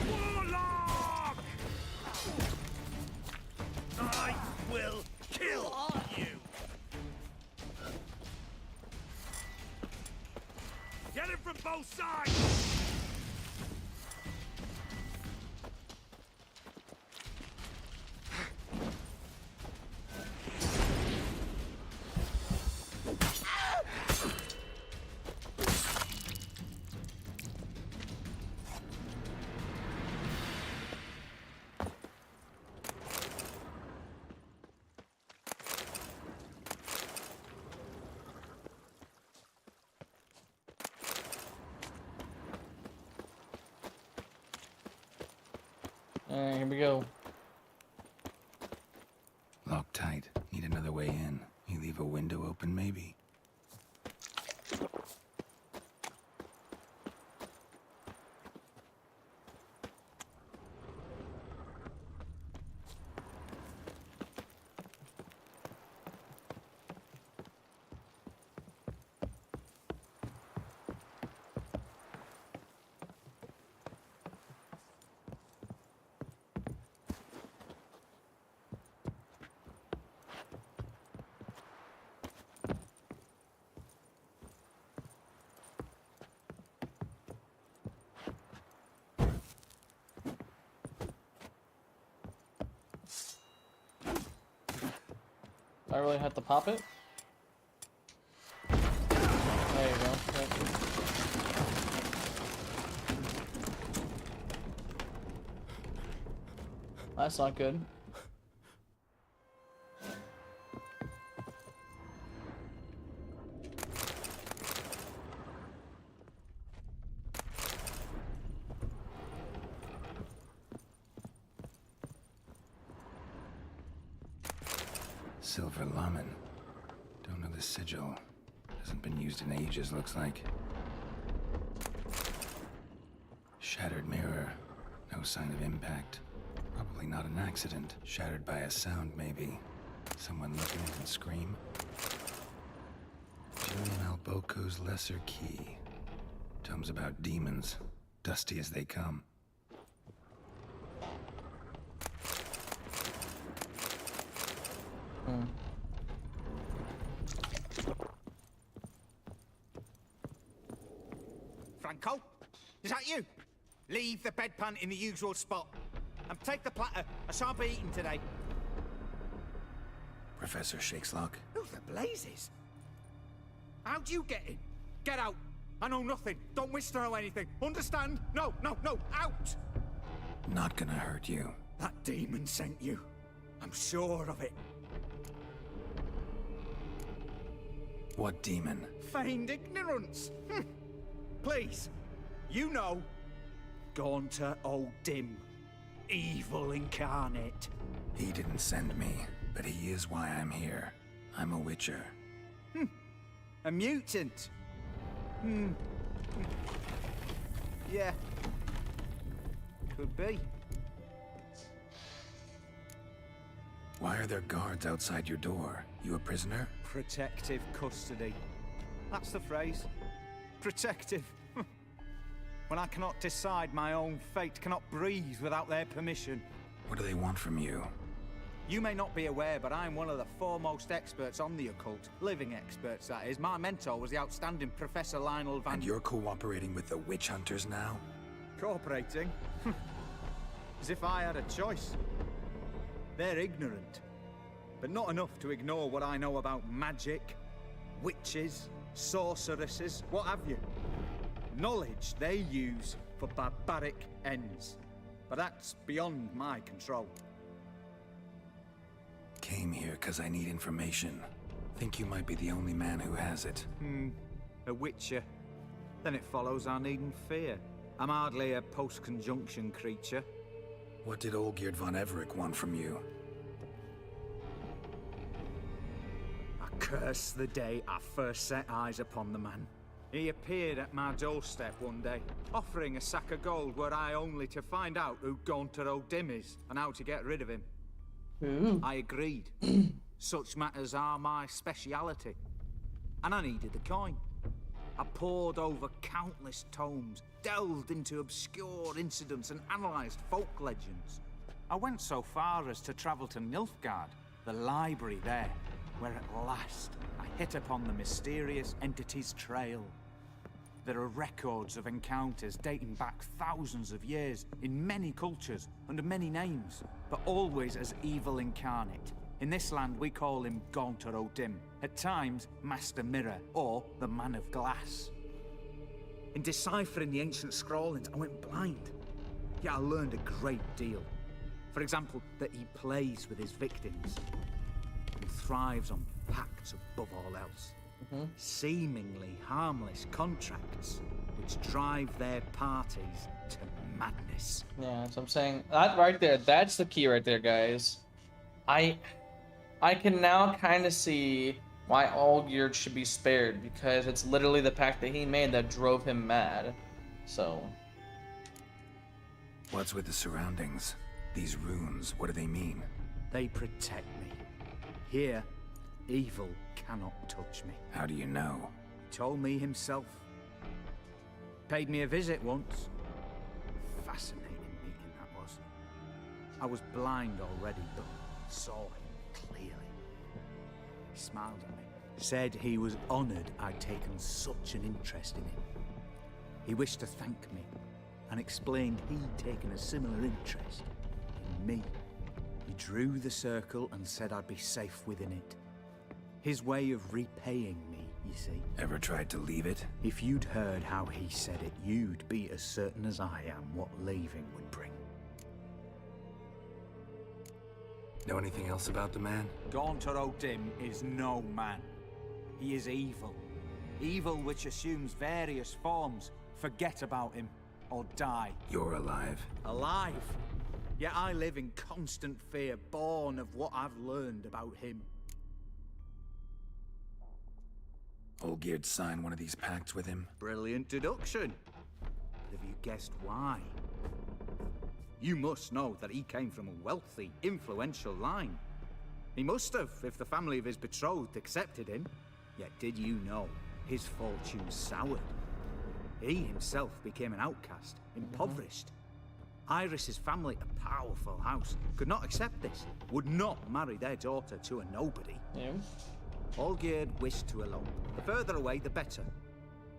S4: Warlock! I will kill you! Get him from both sides!
S1: Alright, here we go.
S2: Locked tight. Need another way in. You leave a window open, maybe?
S1: I really had to pop it? There you go. Yep. That's not good.
S2: Silver Laman. Don't know the sigil. Hasn't been used in ages, looks like. Shattered mirror. No sign of impact. Probably not an accident. Shattered by a sound, maybe. Someone looking at and scream. Julian Alboco's Lesser Key. Tomes about demons. Dusty as they come.
S7: Franco? Is that you? Leave the bedpan in the usual spot. And take the platter. I shan't be eating today.
S2: Professor Shakeslock.
S7: Who the blazes? How'd you get in? Get out. I know nothing. Don't wish to know anything. Understand? No, no, no. Out!
S2: Not gonna hurt you.
S7: That demon sent you. I'm sure of it.
S2: What demon?
S7: Feigned ignorance. Please, you know. Gaunter O'Dim. Evil incarnate.
S2: He didn't send me, but he is why I'm here. I'm a witcher.
S7: A mutant. Yeah. Could be.
S2: Why are there guards outside your door? You a prisoner?
S7: Protective custody. That's the phrase. Protective. When I cannot decide my own fate, cannot breathe without their permission.
S2: What do they want from you?
S7: You may not be aware, but I'm one of the foremost experts on the occult. Living experts, that is. My mentor was the outstanding Professor Lionel Van...
S2: And you're cooperating with the witch hunters now?
S7: Cooperating? As if I had a choice. They're ignorant. But not enough to ignore what I know about magic, witches, sorceresses, what have you. Knowledge they use for barbaric ends. But that's beyond my control.
S2: Came here because I need information. Think you might be the only man who has it.
S7: A witcher. Then it follows I needn't fear. I'm hardly a post-conjunction creature.
S2: What did Olgierd von Everec want from you?
S7: I curse the day I first set eyes upon the man. He appeared at my doorstep one day, offering a sack of gold were I only to find out who Gaunter O'Dim is and how to get rid of him. I agreed. Such matters are my speciality. And I needed the coin. I pored over countless tomes, delved into obscure incidents and analysed folk legends. I went so far as to travel to Nilfgaard, the library there, where at last I hit upon the mysterious entity's trail. There are records of encounters dating back thousands of years in many cultures under many names, but always as evil incarnate. In this land we call him Gaunter O'Dim, at times Master Mirror or the Man of Glass. In deciphering the ancient scrawlings I went blind, yet I learned a great deal. For example, that he plays with his victims and thrives on pacts above all else. Seemingly harmless contracts which drive their parties to madness.
S1: Yeah, so I'm saying that right there, that's the key right there, guys. I can now kind of see why Olgierd should be spared, because it's literally the pact that he made that drove him mad. So.
S2: What's with the surroundings? These runes, what do they mean?
S7: They protect me. Here, evil cannot touch me.
S2: How do you know?
S7: He told me himself. Paid me a visit once. Fascinating meeting that was. I was blind already, but saw him clearly. He smiled at me. Said he was honoured I'd taken such an interest in him. He wished to thank me, and explained he'd taken a similar interest in me. He drew the circle and said I'd be safe within it. His way of repaying me, you see.
S2: Ever tried to leave it?
S7: If you'd heard how he said it, you'd be as certain as I am what leaving would bring.
S2: Know anything else about the man?
S7: Gaunter O'Dim is no man. He is evil. Evil which assumes various forms. Forget about him, or die.
S2: You're alive.
S7: Alive? Yet I live in constant fear, born of what I've learned about him.
S2: Olgierd signed one of these pacts with him?
S7: Brilliant deduction. Have you guessed why? You must know that he came from a wealthy, influential line. He must have, if the family of his betrothed accepted him. Yet did you know his fortune soured? He himself became an outcast, impoverished. Iris's family, a powerful house, could not accept this, would not marry their daughter to a nobody.
S1: Yeah.
S7: Olgierd wished to elope. The further away, the better.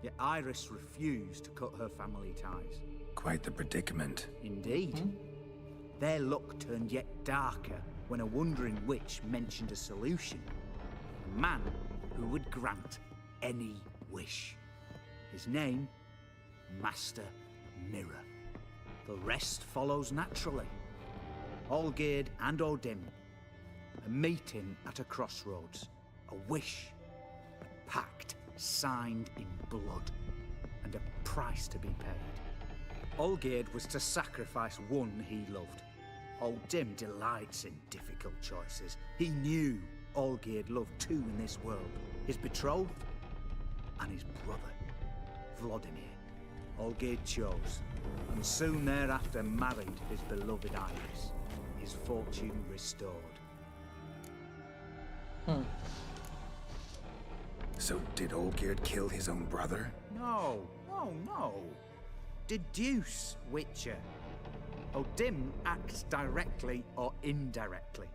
S7: Yet Iris refused to cut her family ties.
S2: Quite the predicament.
S7: Indeed. Their luck turned yet darker when a wandering witch mentioned a solution. A man who would grant any wish. His name, Master Mirror. The rest follows naturally. Olgierd and O'Dim, a meeting at a crossroads, a wish, a pact signed in blood, and a price to be paid. Olgierd was to sacrifice one he loved. O'Dim delights in difficult choices. He knew Olgierd loved two in this world, his betrothed and his brother, Vladimir. Olgierd chose, and soon thereafter married his beloved Iris, his fortune restored.
S2: So did Olgierd kill his own brother?
S7: No. Deduce, Witcher. O'Dim acts directly or indirectly.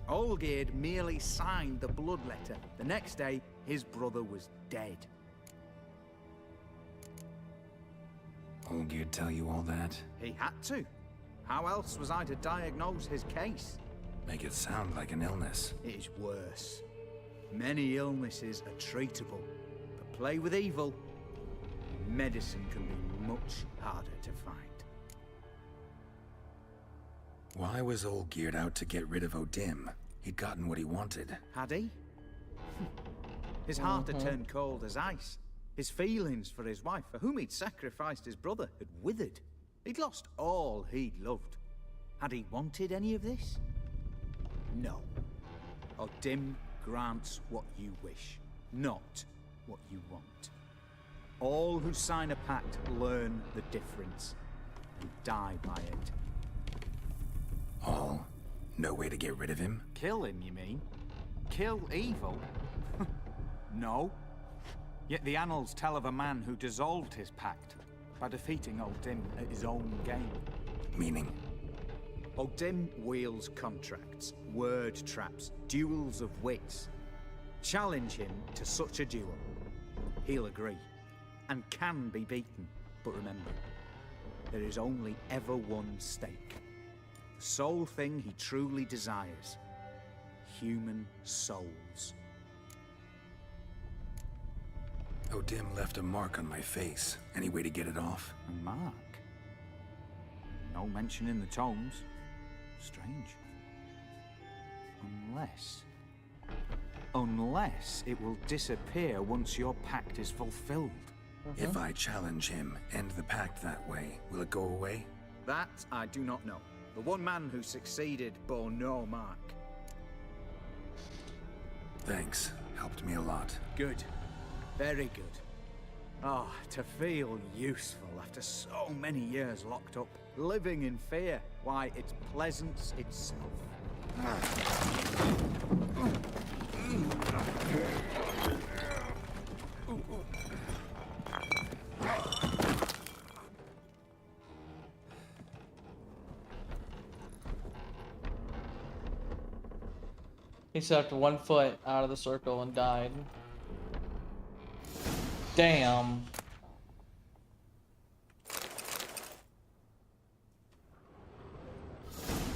S7: Olgierd merely signed the blood letter. The next day, his brother was dead.
S2: Olgierd tell you all that?
S7: He had to. How else was I to diagnose his case?
S2: Make it sound like an illness.
S7: It is worse. Many illnesses are treatable, but play with evil, medicine can be much harder to find.
S2: Why was Olgierd out to get rid of O'Dim? He'd gotten what he wanted.
S7: Had he? His heart had turned cold as ice. His feelings for his wife, for whom he'd sacrificed his brother, had withered. He'd lost all he'd loved. Had he wanted any of this? No. O'Dim grants what you wish, not what you want. All who sign a pact learn the difference and die by it.
S2: All? No way to get rid of him?
S7: Kill him, you mean? Kill evil? No. Yet the annals tell of a man who dissolved his pact by defeating O'Dim at his own game.
S2: Meaning?
S7: O'Dim wields contracts, word traps, duels of wits. Challenge him to such a duel. He'll agree, and can be beaten. But remember, there is only ever one stake. The sole thing he truly desires. Human souls.
S2: O'Dim left a mark on my face. Any way to get it off?
S7: A mark? No mention in the tomes. Strange. Unless it will disappear once your pact is fulfilled.
S2: If I challenge him, end the pact that way, will it go away?
S7: That I do not know. The one man who succeeded bore no mark.
S2: Thanks. Helped me a lot.
S7: Good. Very good. Ah, to feel useful after so many years locked up, living in fear. Why, it's pleasance itself.
S1: He stepped 1 foot out of the circle and died. Damn.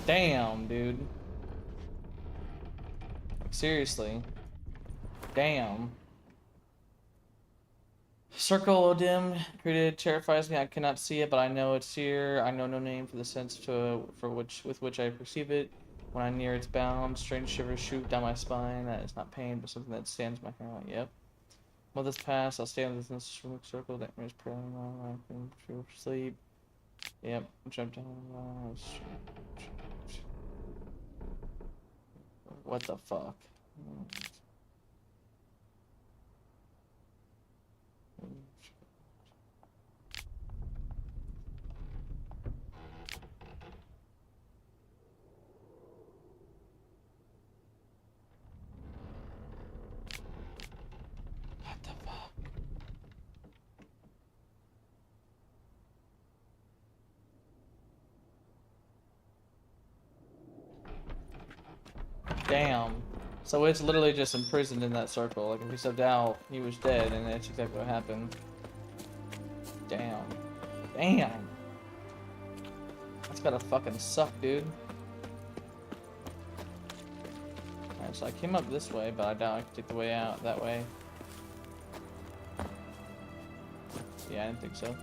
S1: Damn, dude. Like, seriously. Damn. Circle Odim created terrifies me. I cannot see it, but I know it's here. I know no name for the sense with which I perceive it. When I'm near its bound, strange shivers shoot down my spine. That is not pain, but something that stands my hair on. Yep. While this pass, I'll stay on this circle. That means praying long. I can feel sleep. Yep. Jump down. What the fuck? Damn. So it's literally just imprisoned in that circle. Like if he stepped out, he was dead, and that's exactly what happened. Damn. Damn. That's gotta fucking suck, dude. Alright, so I came up this way, but I doubt I could take the way out that way. Yeah, I didn't think so.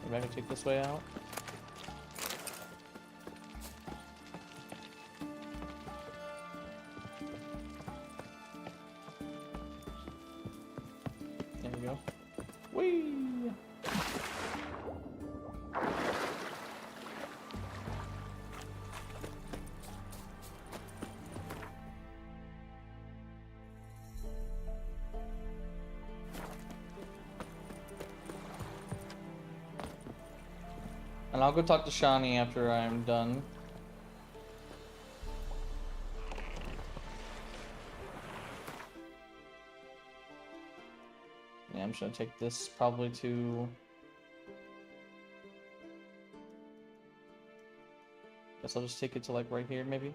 S1: Maybe I can take this way out. There we go. Whee! And I'll go talk to Shani after I'm done. Yeah, I'm just gonna take this probably to... Guess I'll just take it to like right here, maybe.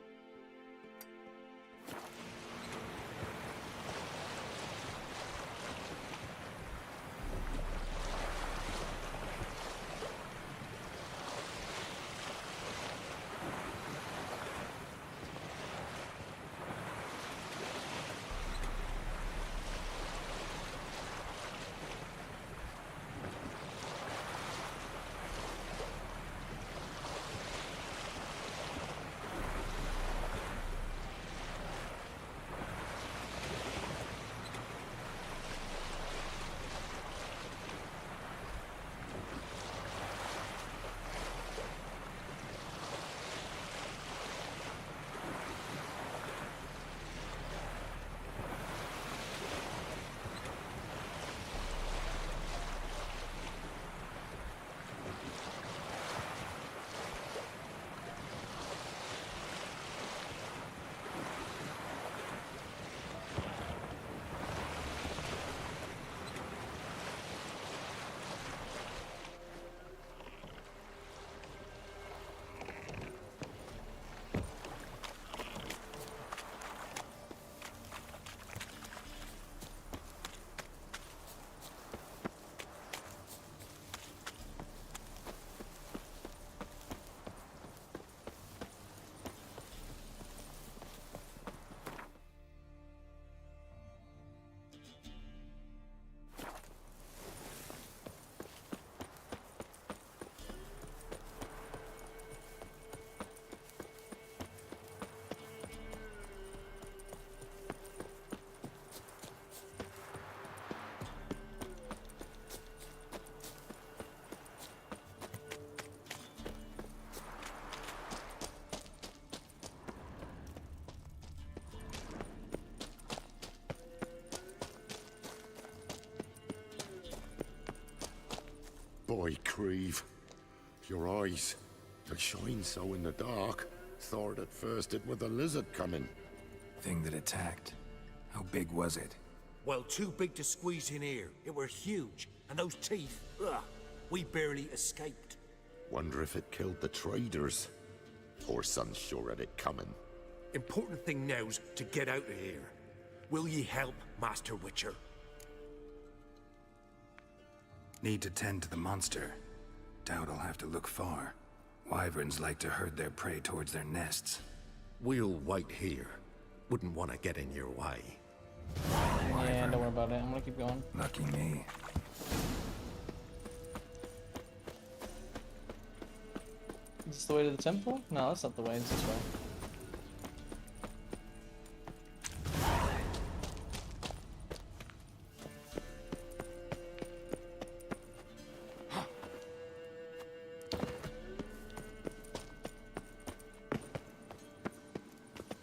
S9: Boy, Creve, your eyes, they shine so in the dark. Thought at first it was a lizard coming.
S2: Thing that attacked. How big was it?
S14: Well, too big to squeeze in here. It were huge. And those teeth, ugh, we barely escaped.
S9: Wonder if it killed the traders. Poor son's sure had it coming.
S14: Important thing now's to get out of here. Will ye help, Master Witcher?
S2: Need to tend to the monster. Doubt I'll have to look far. Wyverns like to herd their prey towards their nests.
S11: We'll wait here. Wouldn't want to get in your way.
S1: Yeah, don't worry about it. I'm gonna keep going.
S2: Lucky me.
S1: Is this the way to the temple? No, that's not the way. It's this way.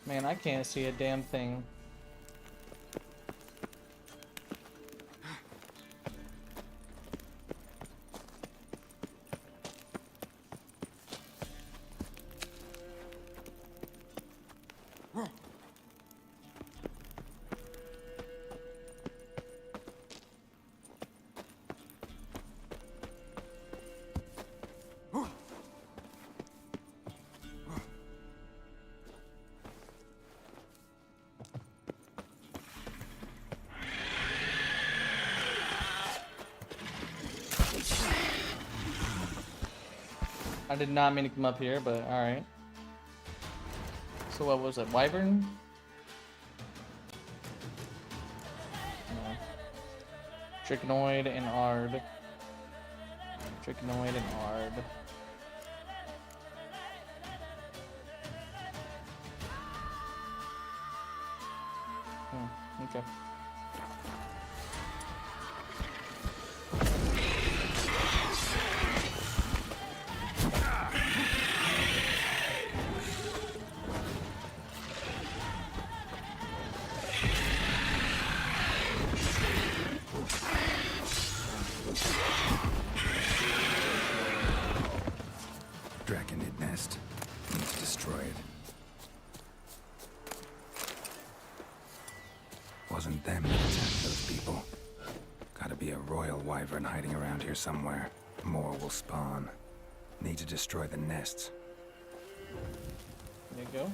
S1: Man, I can't see a damn thing. I did not mean to come up here, but alright. So what was it? Wyvern? No. Trichinoid and Ard. Trichinoid and Ard. Okay.
S2: Draconid nest. Need to destroy it. Wasn't them that attacked those people. Gotta be a royal wyvern hiding around here somewhere. More will spawn. Need to destroy the nests.
S1: There you go.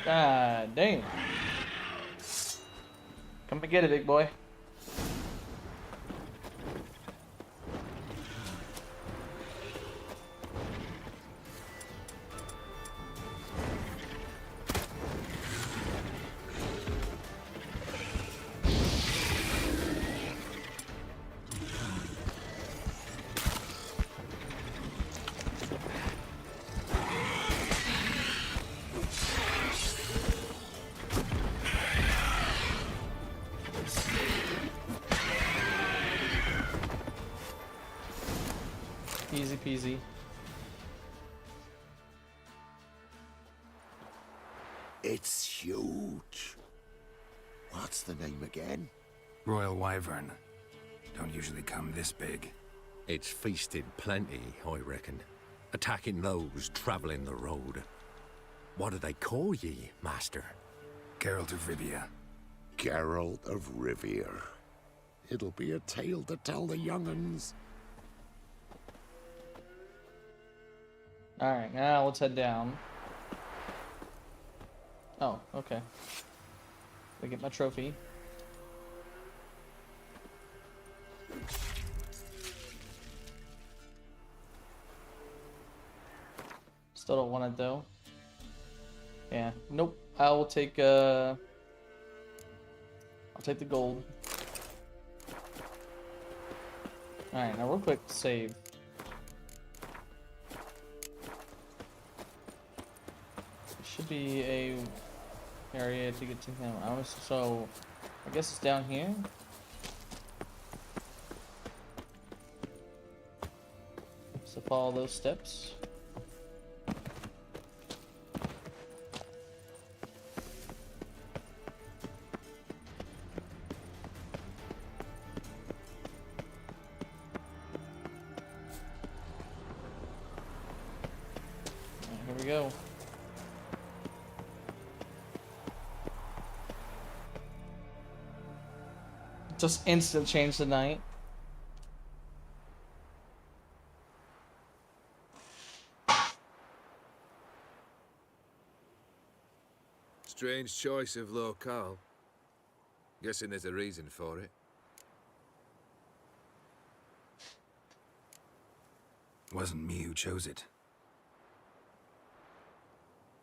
S1: God damn. Come and get it, big boy. Easy peasy.
S9: It's huge. What's the name again?
S2: Royal wyvern. Don't usually come this big.
S11: It's feasted plenty, I reckon. Attacking those traveling the road. What do they call ye, Master?
S2: Geralt of Rivia.
S9: Geralt of Rivia. It'll be a tale to tell the young'uns.
S1: Alright, now let's head down. Oh, okay. I get my trophy. Still don't want it though. Yeah, nope. I will take I'll take the gold. Alright, now real quick, save. Should be a area to get to him. So I guess it's down here. So follow those steps. Here we go. Just instant change the night.
S13: Strange choice of locale. Guessing there's a reason for it.
S2: Wasn't me who chose it.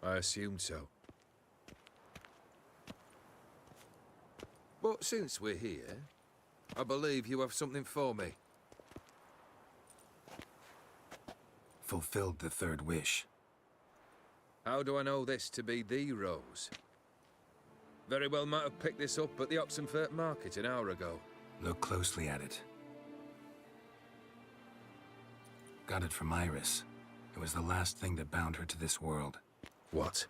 S13: I assumed so. But since we're here, I believe you have something for me.
S2: Fulfilled the third wish.
S13: How do I know this to be the rose? Very well might have picked this up at the Oxenfurt market an hour ago.
S2: Look closely at it. Got it from Iris. It was the last thing that bound her to this world.
S13: What?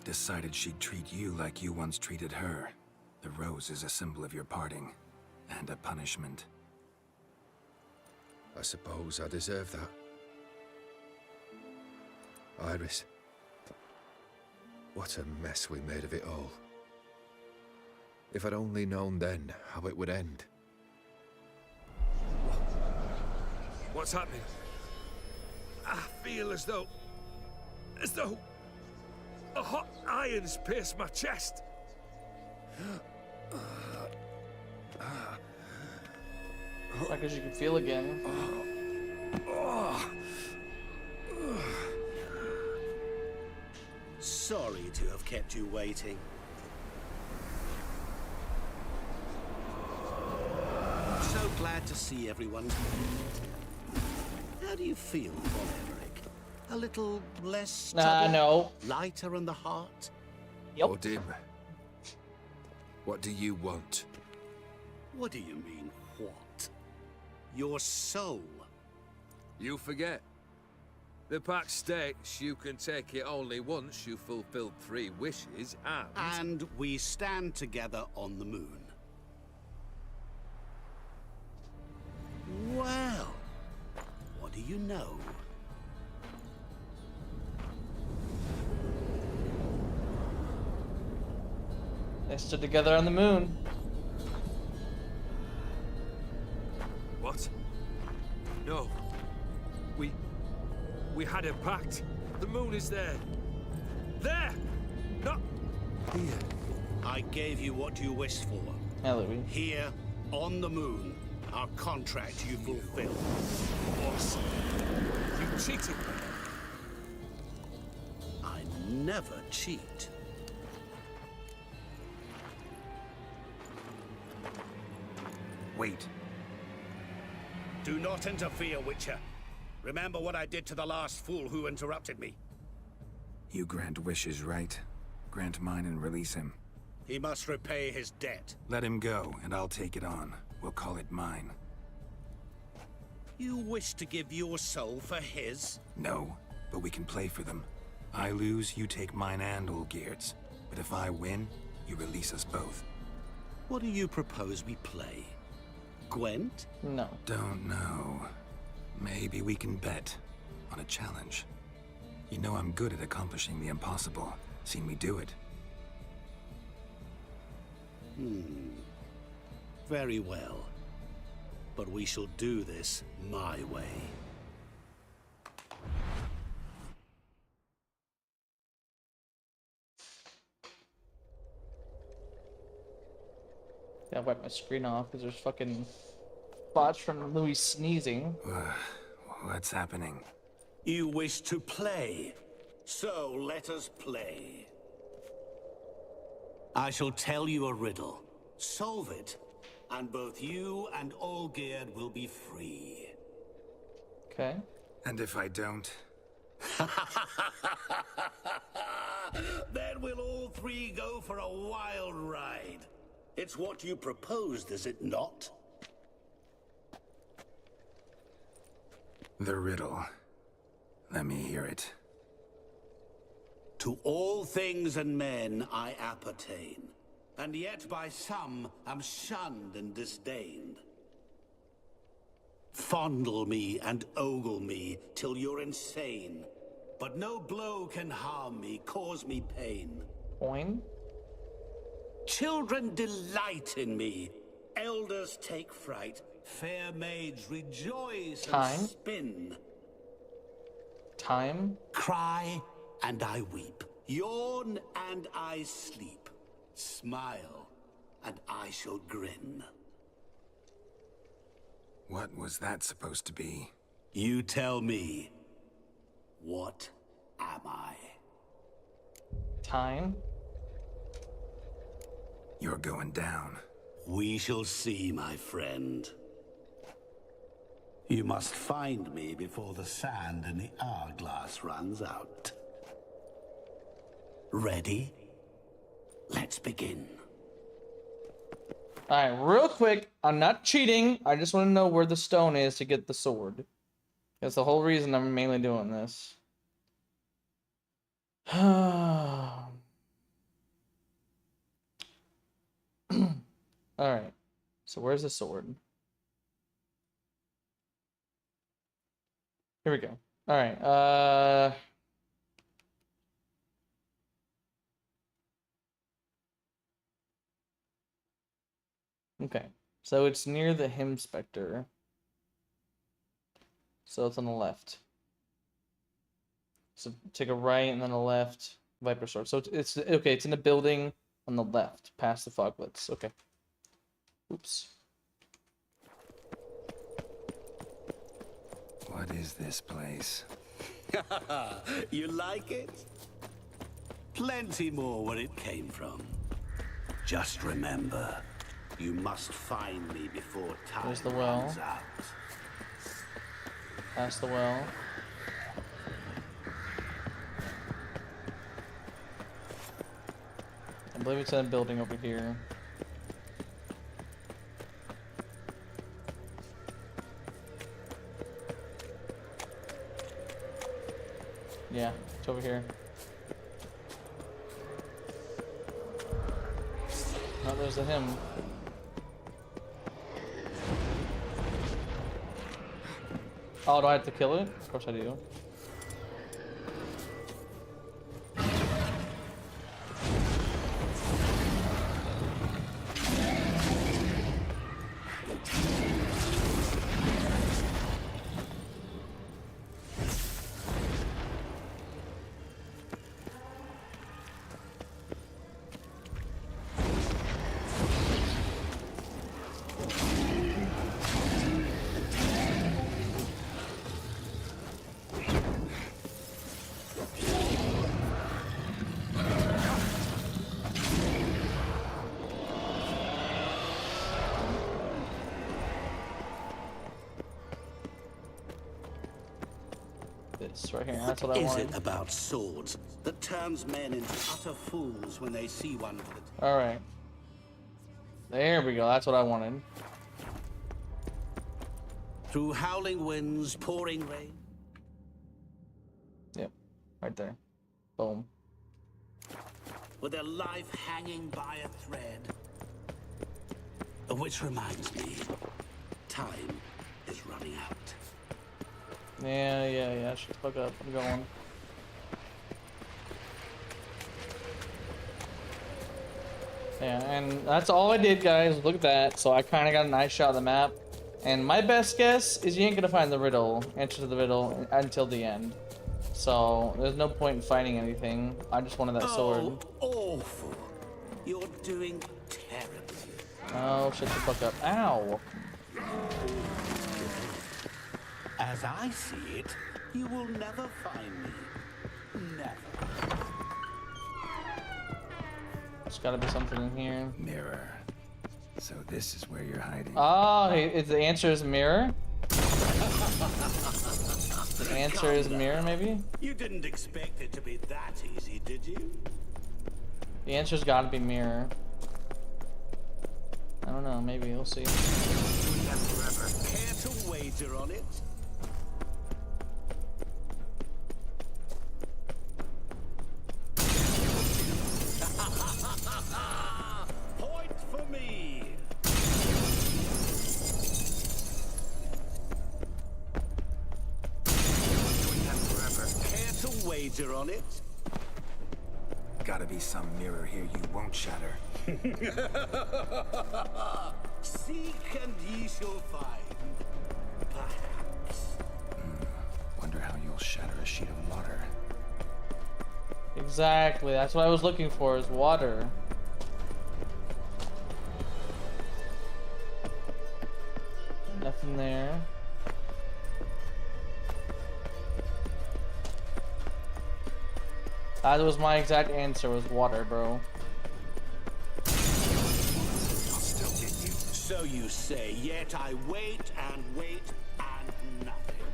S2: Decided she'd treat you like you once treated her. The rose is a symbol of your parting, and a punishment.
S13: I suppose I deserve that. Iris. What a mess we made of it all. If I'd only known then how it would end. What's happening? I feel as though a hot iron's pierced my chest.
S1: Like as you can feel again.
S18: Sorry to have kept you waiting. So glad to see everyone. How do you feel, Von Emmerich? A little less
S1: no.
S18: Lighter on the heart?
S1: Yep.
S13: Odim, what do you want?
S18: What do you mean, what? Your soul.
S13: You forget. The pact states you can take it only once you fulfilled 3 wishes
S18: And we stand together on the moon. Well, what do you know?
S1: They stood together on the moon.
S13: What? No. We had a pact. The moon is there. There! Not here.
S18: I gave you what you wished for.
S1: Yeah, Louis.
S18: Here, on the moon, our contract you fulfilled.
S13: Boss, you cheated me.
S18: I never cheat.
S2: Wait.
S18: Do not interfere, Witcher. Remember what I did to the last fool who interrupted me.
S2: You grant wishes, right? Grant mine and release him.
S18: He must repay his debt.
S2: Let him go, and I'll take it on. We'll call it mine.
S18: You wish to give your soul for his?
S2: No, but we can play for them. I lose, you take mine and Olgierd's. But if I win, you release us both.
S18: What do you propose we play? Gwent?
S1: No.
S2: Don't know. Maybe we can bet on a challenge. You know I'm good at accomplishing the impossible. Seen me do it.
S18: Very well. But we shall do this my way.
S1: Gotta wipe my screen off because there's fucking spots from Louis sneezing.
S2: What's happening?
S18: You wish to play, so let us play. I shall tell you a riddle. Solve it, and both you and Olgierd will be free.
S1: Okay.
S2: And if I don't?
S18: Then we'll all three go for a wild ride. It's what you proposed, is it not?
S2: The riddle. Let me hear it.
S18: To all things and men I appertain, and yet by some am shunned and disdained. Fondle me and ogle me till you're insane, but no blow can harm me, cause me pain.
S1: Coin?
S18: Children delight in me, elders take fright, fair maids rejoice
S1: Time?
S18: and spin.
S1: Time?
S18: Cry and I weep, yawn and I sleep, smile and I shall grin.
S2: What was that supposed to be?
S18: You tell me, what am I?
S1: Time?
S2: You're going down.
S18: We shall see, my friend. You must find me before the sand in the hourglass runs out. Ready? Let's begin.
S1: Alright, real quick, I'm not cheating. I just want to know where the stone is to get the sword. That's the whole reason I'm mainly doing this. Alright, so where's the sword? Here we go. Alright, okay, so it's near the Hymn Spectre. So it's on the left. So take a right and then a left, Viper Sword. So it's okay, it's in a building on the left, past the Foglets. Okay. Oops.
S2: What is this place?
S18: You like it? Plenty more where it came from. Just remember, you must find me before time
S1: There's the well.
S18: runs out.
S1: Past the well. I believe it's in a building over here. Yeah, it's over here. Oh, there's the hymn. Oh, do I have to kill it? Of course I do. This right here, that's what I
S18: Is
S1: wanted.
S18: it about swords that turns men into utter fools when they see one for the...
S1: Alright. There we go, that's what I wanted.
S18: Through howling winds, pouring rain.
S1: Yep, right there. Boom.
S18: With their life hanging by a thread. Which reminds me, time is running out.
S1: Yeah, shut the fuck up, I'm going. Yeah, and that's all I did, guys. Look at that. So I kind of got a nice shot of the map. And my best guess is you ain't gonna find the riddle, answer to the riddle, until the end. So there's no point in fighting anything. I just wanted that sword.
S18: Awful. You're doing terribly.
S1: Oh, shut the fuck up. Ow.
S18: As I see it, you will never find me. Never.
S1: There's gotta be something in here.
S2: Mirror. So this is where you're hiding.
S1: Oh, the answer is mirror? The answer is mirror, maybe?
S18: You didn't expect it to be that easy, did you?
S1: The answer's gotta be mirror. I don't know, maybe, we'll see.
S18: Care to wager on it? Point for me. Care to wager on it?
S2: Gotta be some mirror here you won't shatter.
S18: Seek and ye shall find. Perhaps.
S2: Wonder how you'll shatter a sheet of water.
S1: Exactly, that's what I was looking for, is water. Nothing there. That was my exact answer, was water, bro.
S18: I'll still get you. So you say, yet I wait and wait and nothing.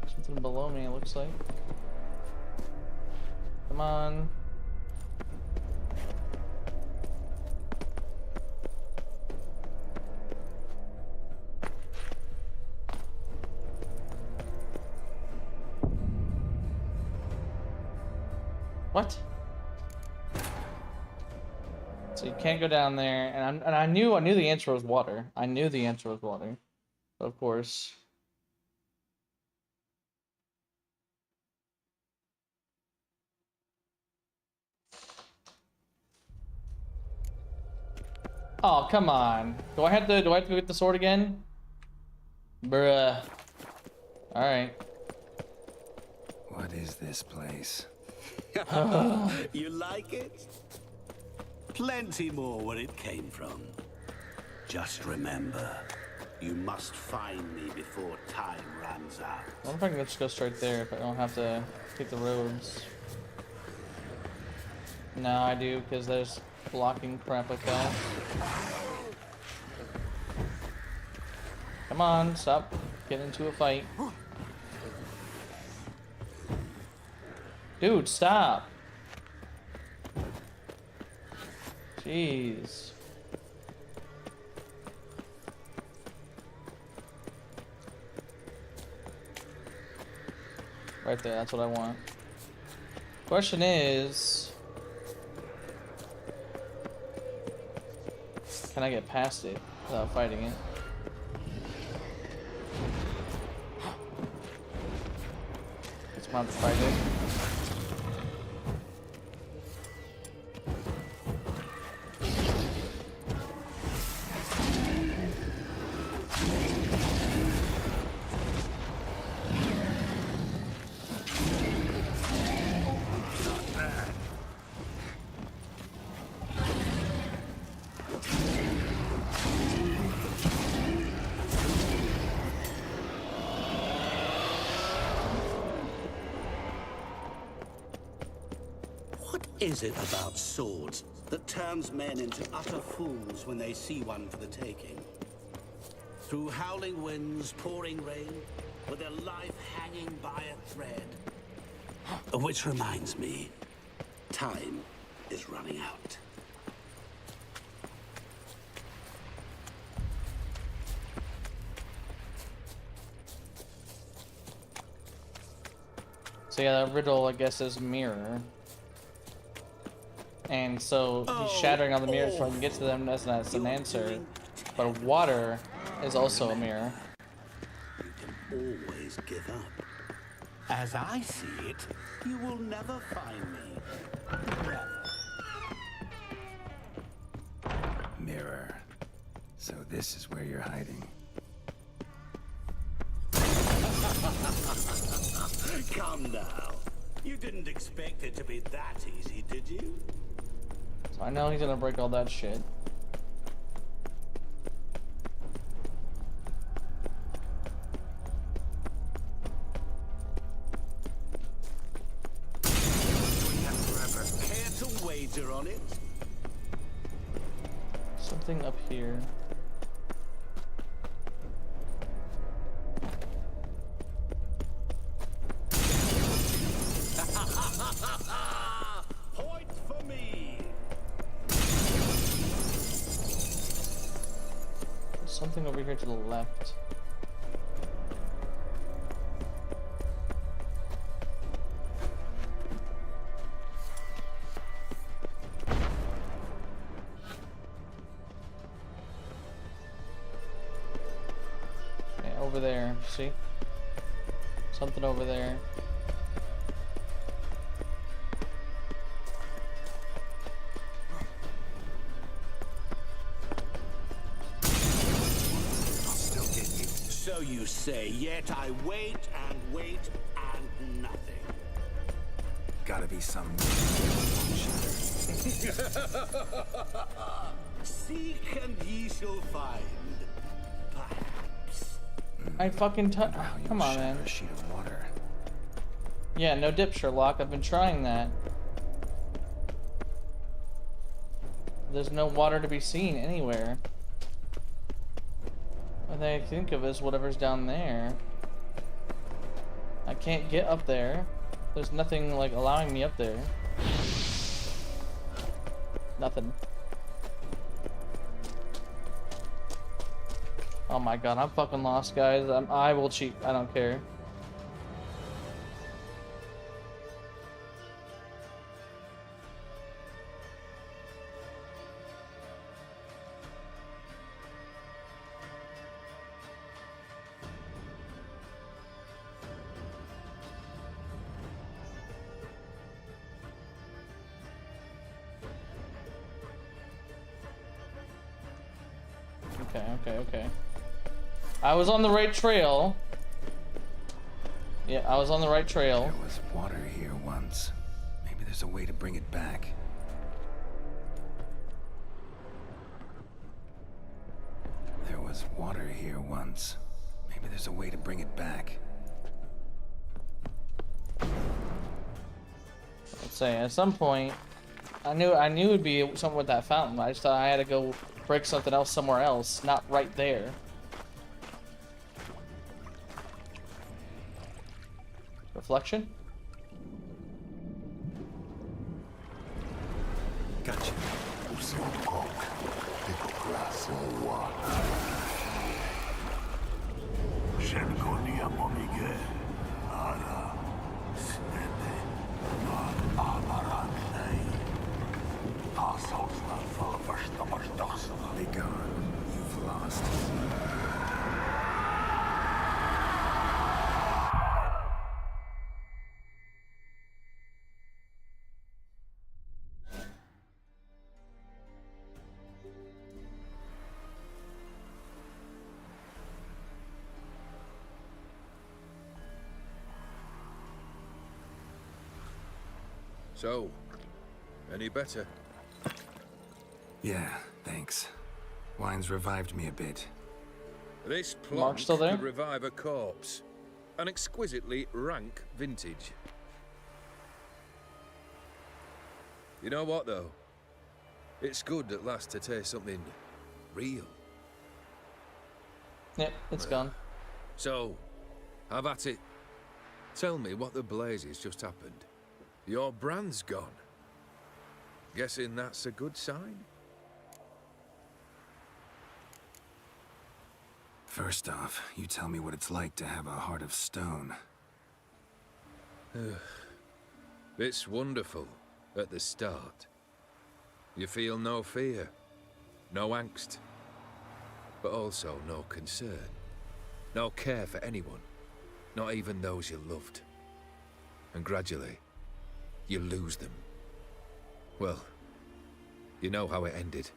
S1: Something below me, it looks like. Come on. What? So you can't go down there, and I knew the answer was water. I knew the answer was water, of course. Oh, come on. Do I have to go get the sword again? Bruh. All right.
S2: What is this place?
S18: You like it? Plenty more where it came from. Just remember, you must find me before time runs out.
S1: I wonder if I can just go straight there if I don't have to take the roads. No, I do, because there's blocking crap like that. Come on, stop getting into a fight. Dude, stop. Jeez. Right there, that's what I want. Question is, can I get past it without fighting it? It's not to fight it.
S18: What is it about swords that turns men into utter fools when they see one for the taking? Through howling winds, pouring rain, with their life hanging by a thread. Which reminds me, time is running out.
S1: So yeah, that riddle, I guess, is mirror. And so he's shattering all the mirrors so I can get to them as an answer. But water is also a mirror.
S18: You can always give up. As I see it, you will never find me. Never.
S2: Mirror. So this is where you're hiding.
S18: Come now. You didn't expect it to be that easy, did you?
S1: So I know he's gonna break all that shit.
S18: on it.
S1: Something up here.
S18: Point for me.
S1: There's something over here to the left. Yeah, over there, see? Something over there.
S18: So you say, yet I wait and wait and nothing.
S2: Gotta be some.
S18: Seek and ye shall find. Perhaps.
S1: I fucking come on, man.
S2: A sheet of water.
S1: Yeah, no dip, Sherlock. I've been trying that. There's no water to be seen anywhere. What I think of is whatever's down there. I can't get up there. There's nothing like allowing me up there. Nothing. Oh my god, I'm fucking lost, guys. I will cheat. I don't care. Okay. I was on the right trail. Yeah, I was on the right trail.
S2: There was water here once. Maybe there's a way to bring it back. There was water here once. Maybe there's a way to bring it back.
S1: Let's say at some point, I knew it'd be something with that fountain. I just thought I had to go break something else somewhere else, not right there. Reflection?
S2: Gotcha. Be gone. You've lost.
S13: So, any better?
S2: Yeah, thanks. Wine's revived me a bit.
S13: This
S1: Mark
S13: plonk
S1: still there?
S13: could revive a corpse. An exquisitely rank vintage. You know what, though? It's good at last to taste something real.
S1: Yep, it's gone.
S13: So, have at it. Tell me what the blazes just happened. Your brand's gone. Guessing that's a good sign?
S2: First off, you tell me what it's like to have a heart of stone.
S13: It's wonderful at the start. You feel no fear, no angst, but also no concern, no care for anyone, not even those you loved. And gradually, you lose them. Well, you know how it ended.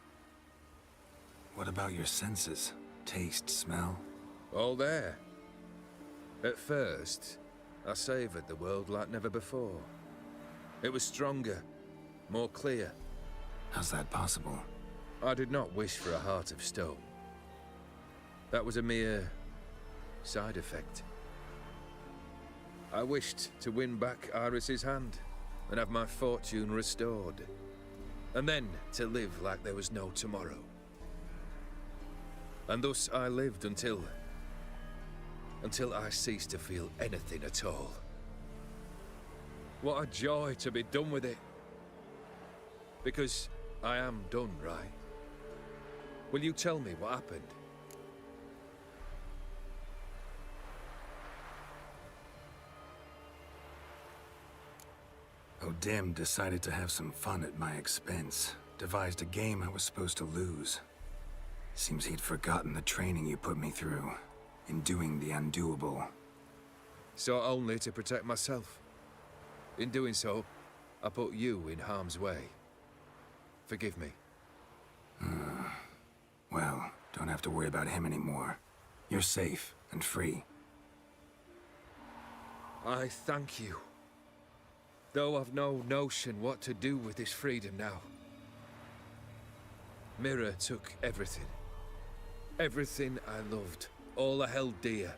S2: What about your senses? Taste, smell?
S13: All there. At first, I savoured the world like never before. It was stronger, more clear.
S2: How's that possible?
S13: I did not wish for a heart of stone. That was a mere side effect. I wished to win back Iris's hand and have my fortune restored. and then to live like there was no tomorrow. And thus I lived until I ceased to feel anything at all. What a joy to be done with it. Because I am done, right? Will you tell me what happened?
S2: O'Dim decided to have some fun at my expense. Devised a game I was supposed to lose. Seems he'd forgotten the training you put me through in doing the undoable.
S13: So only to protect myself. In doing so, I put you in harm's way. Forgive me.
S2: Well, don't have to worry about him anymore. You're safe and free.
S13: I thank you. Though I've no notion what to do with this freedom now. Mira took everything. Everything I loved. All I held dear.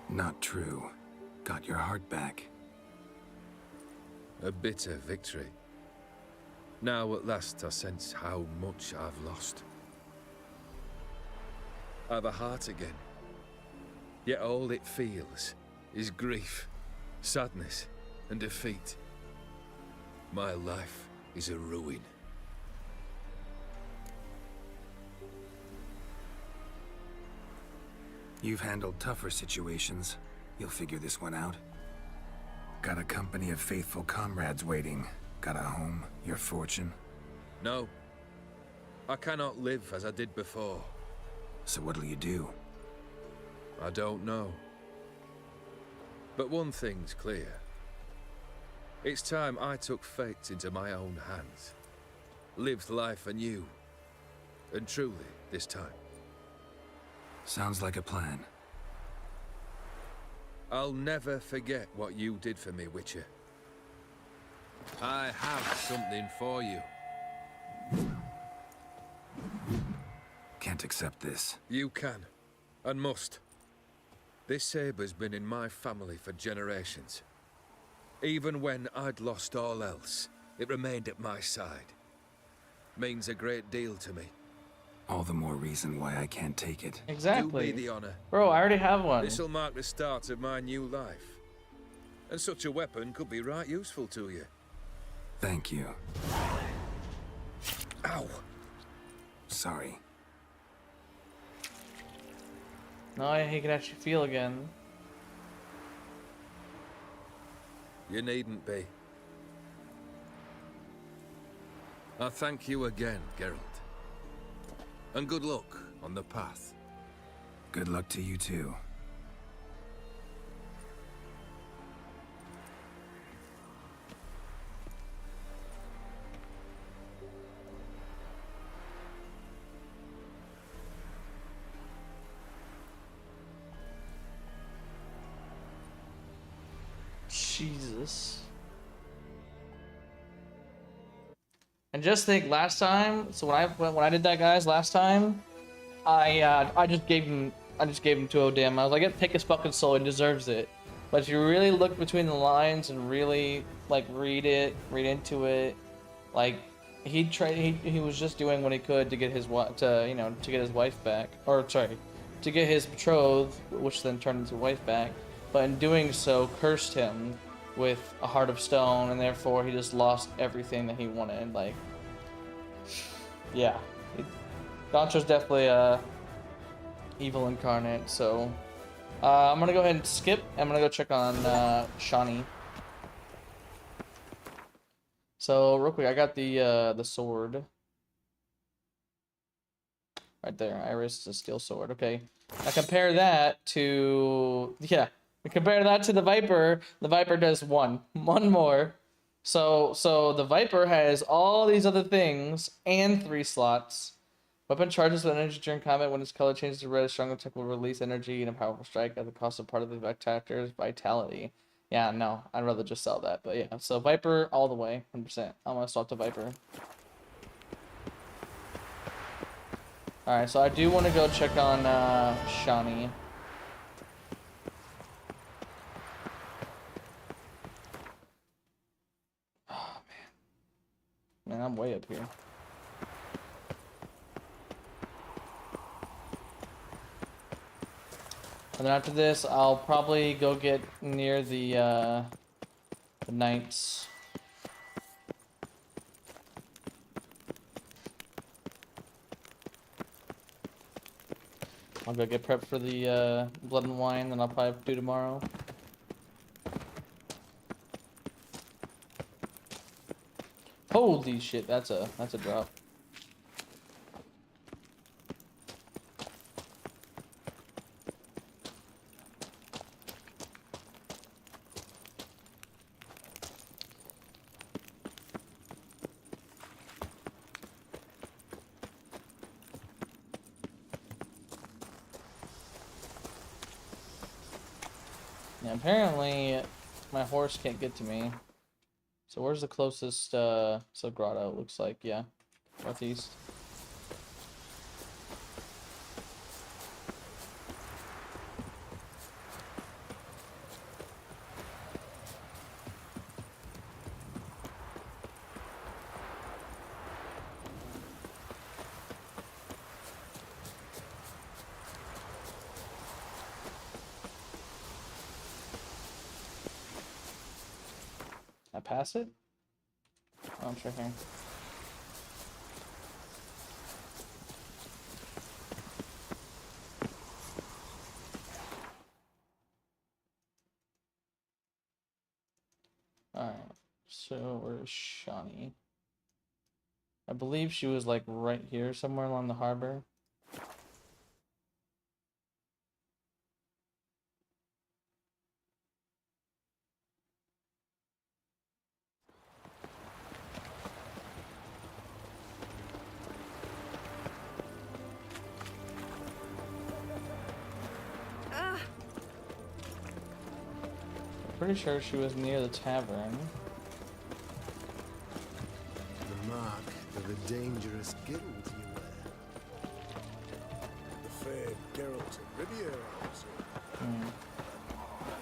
S2: Not true. Got your heart back.
S13: A bitter victory. Now at last I sense how much I've lost. I've a heart again. Yet all it feels is grief, sadness, and defeat. My life is a ruin.
S2: You've handled tougher situations. You'll figure this one out. Got a company of faithful comrades waiting. Got a home, your fortune.
S13: No. I cannot live as I did before.
S2: So what'll you do?
S13: I don't know. But one thing's clear. It's time I took fate into my own hands. Lived life anew. And truly, this time.
S2: Sounds like a plan.
S13: I'll never forget what you did for me, Witcher. I have something for you.
S2: Can't accept this.
S13: You can, and must. This sabre's been in my family for generations. Even when I'd lost all else, it remained at my side. Means a great deal to me.
S2: All the more reason why I can't take it.
S1: Exactly.
S13: Do me the honor.
S1: Bro, I already have one.
S13: This'll mark the start of my new life. And such a weapon could be right useful to you.
S2: Thank you.
S13: Ow!
S2: Sorry.
S1: Now he can actually feel again.
S13: You needn't be. I thank you again, Geralt. And good luck on the path.
S2: Good luck to you too.
S1: Jesus. And just think, last time, so when I did that, guys, last time, I just gave him to O'Dim. I was like, yeah, take his fucking soul, he deserves it. But if you really look between the lines and really like read into it, like he was just doing what he could to get his to get his wife back, or sorry, to get his betrothed, which then turned into wife back. But in doing so, cursed him with a heart of stone, and therefore he just lost everything that he wanted. Like, yeah, Gancho's definitely evil incarnate. So I'm gonna go ahead and skip. I'm gonna go check on Shani. So real quick, I got the sword right there. Iris, the steel sword. Okay, now compare that to compare that to the Viper. The Viper does one more. So the Viper has all these other things and 3 slots. Weapon charges with energy during combat. When its color changes to red, a strong attack will release energy in a powerful strike at the cost of part of the attacker's vitality. Yeah, no, I'd rather just sell that. But yeah, so Viper all the way, 100%. I'm gonna swap to Viper. Alright, so I do want to go check on Shani. Man, I'm way up here. And then after this, I'll probably go get near the knights. I'll go get prepped for the blood and wine that I'll probably do tomorrow. Holy shit, that's a drop. Yeah, apparently my horse can't get to me. So where's the closest grotto? Looks like, yeah, northeast. I pass it? Oh, I'm checking. Alright, so where's Shawnee? I believe she was like right here somewhere along the harbor. Pretty sure she was near the tavern.
S8: The mark of a dangerous guild you wear. The fair Geralt of Rivia, I presume.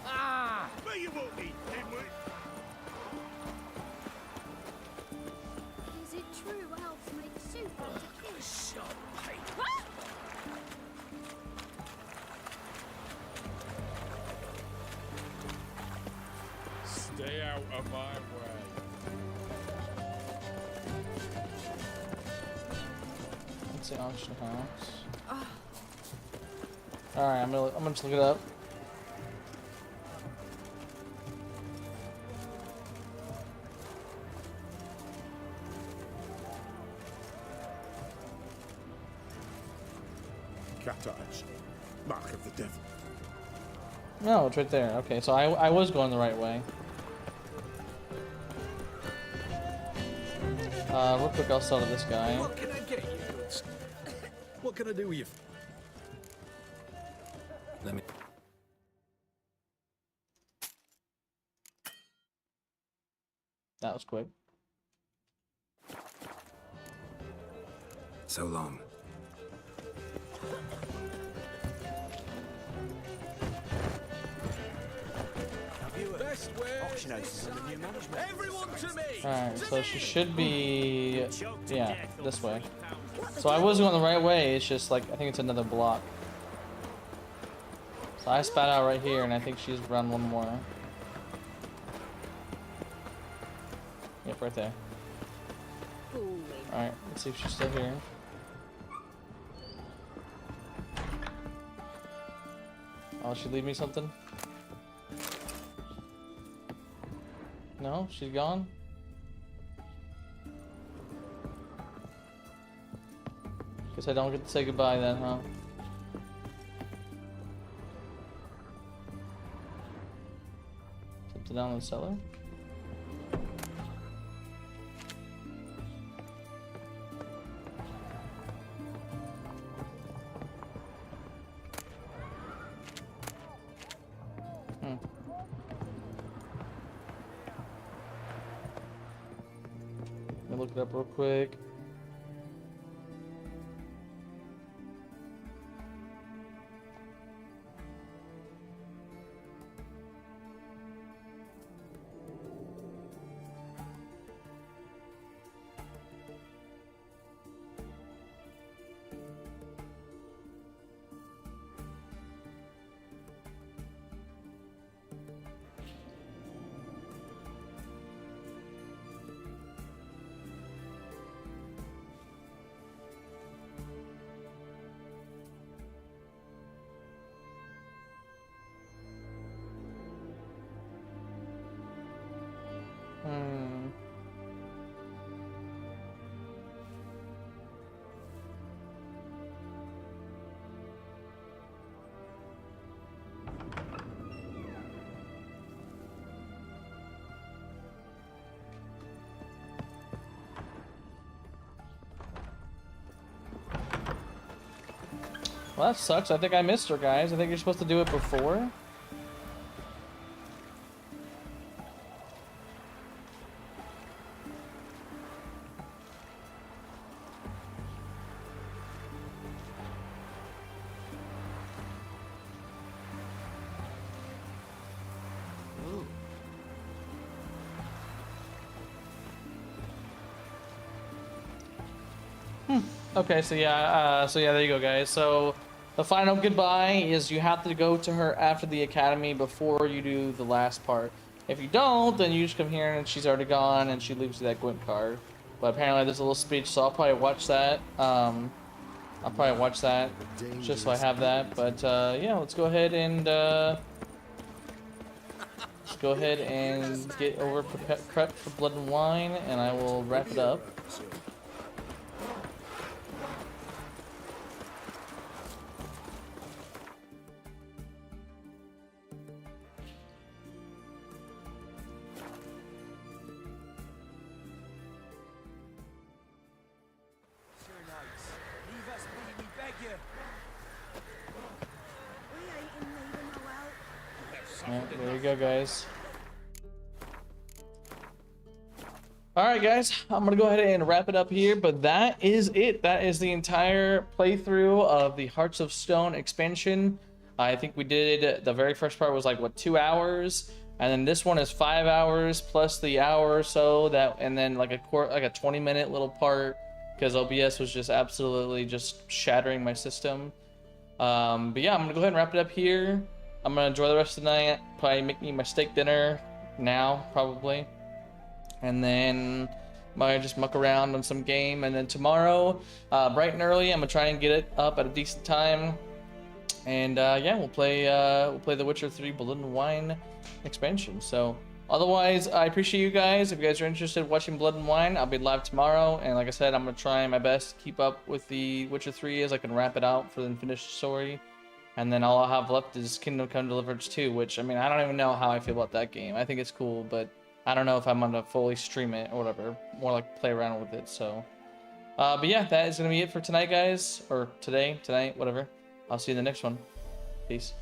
S4: Ah! But you won't be, dimwit!
S10: Is it true elves make soup out of fish?
S6: Stay out of my way.
S1: That's the auction house. Alright, I'm gonna just look it up.
S8: Cat eyes. Mark of the devil.
S1: No, it's right there. Okay, so I was going the right way. Real quick, I'll sell to this guy.
S11: What can I get you, goods? What can I do with you? Let me.
S1: That was quick.
S2: So long.
S10: Everyone to me!
S1: Alright, so she should be, yeah, this way. So I was going the right way, it's just like, I think it's another block. So I spat out right here, and I think she's run one more. Yep, right there. Alright, let's see if she's still here. Oh, she leave me something? No, she's gone. Guess I don't get to say goodbye then, huh? Something down in the cellar? Let me look it up real quick. Well, that sucks. I think I missed her, guys. I think you're supposed to do it before. Okay, so yeah, there you go, guys. So the final goodbye is you have to go to her after the academy before you do the last part. If you don't, then you just come here and she's already gone and she leaves you that Gwent card. But apparently there's a little speech, so I'll probably watch that. Just so I have that. But yeah, let's go ahead and get over prep for Blood and Wine, and I will wrap it up. There you go, guys. Alright, guys, I'm gonna go ahead and wrap it up here, but that is it. That is the entire playthrough of the Hearts of Stone expansion. I think we did, the very first part was like, what, 2 hours? And then this one is 5 hours plus the hour or so that, and then like a 20-minute little part because OBS was just absolutely just shattering my system. But yeah, I'm gonna go ahead and wrap it up here. I'm gonna enjoy the rest of the night. Probably make me my steak dinner now, probably, and then might just muck around on some game. And then tomorrow, bright and early, I'm gonna try and get it up at a decent time. And yeah, we'll play The Witcher 3 Blood and Wine expansion. So otherwise, I appreciate you guys. If you guys are interested in watching Blood and Wine, I'll be live tomorrow. And like I said, I'm gonna try my best to keep up with the Witcher 3 as I can wrap it out for the finished story. And then all I'll have left is Kingdom Come Deliverance 2, which, I mean, I don't even know how I feel about that game. I think it's cool, but I don't know if I'm gonna fully stream it or whatever. More like play around with it, so. But yeah, that is gonna be it for tonight, guys. Or tonight, whatever. I'll see you in the next one. Peace.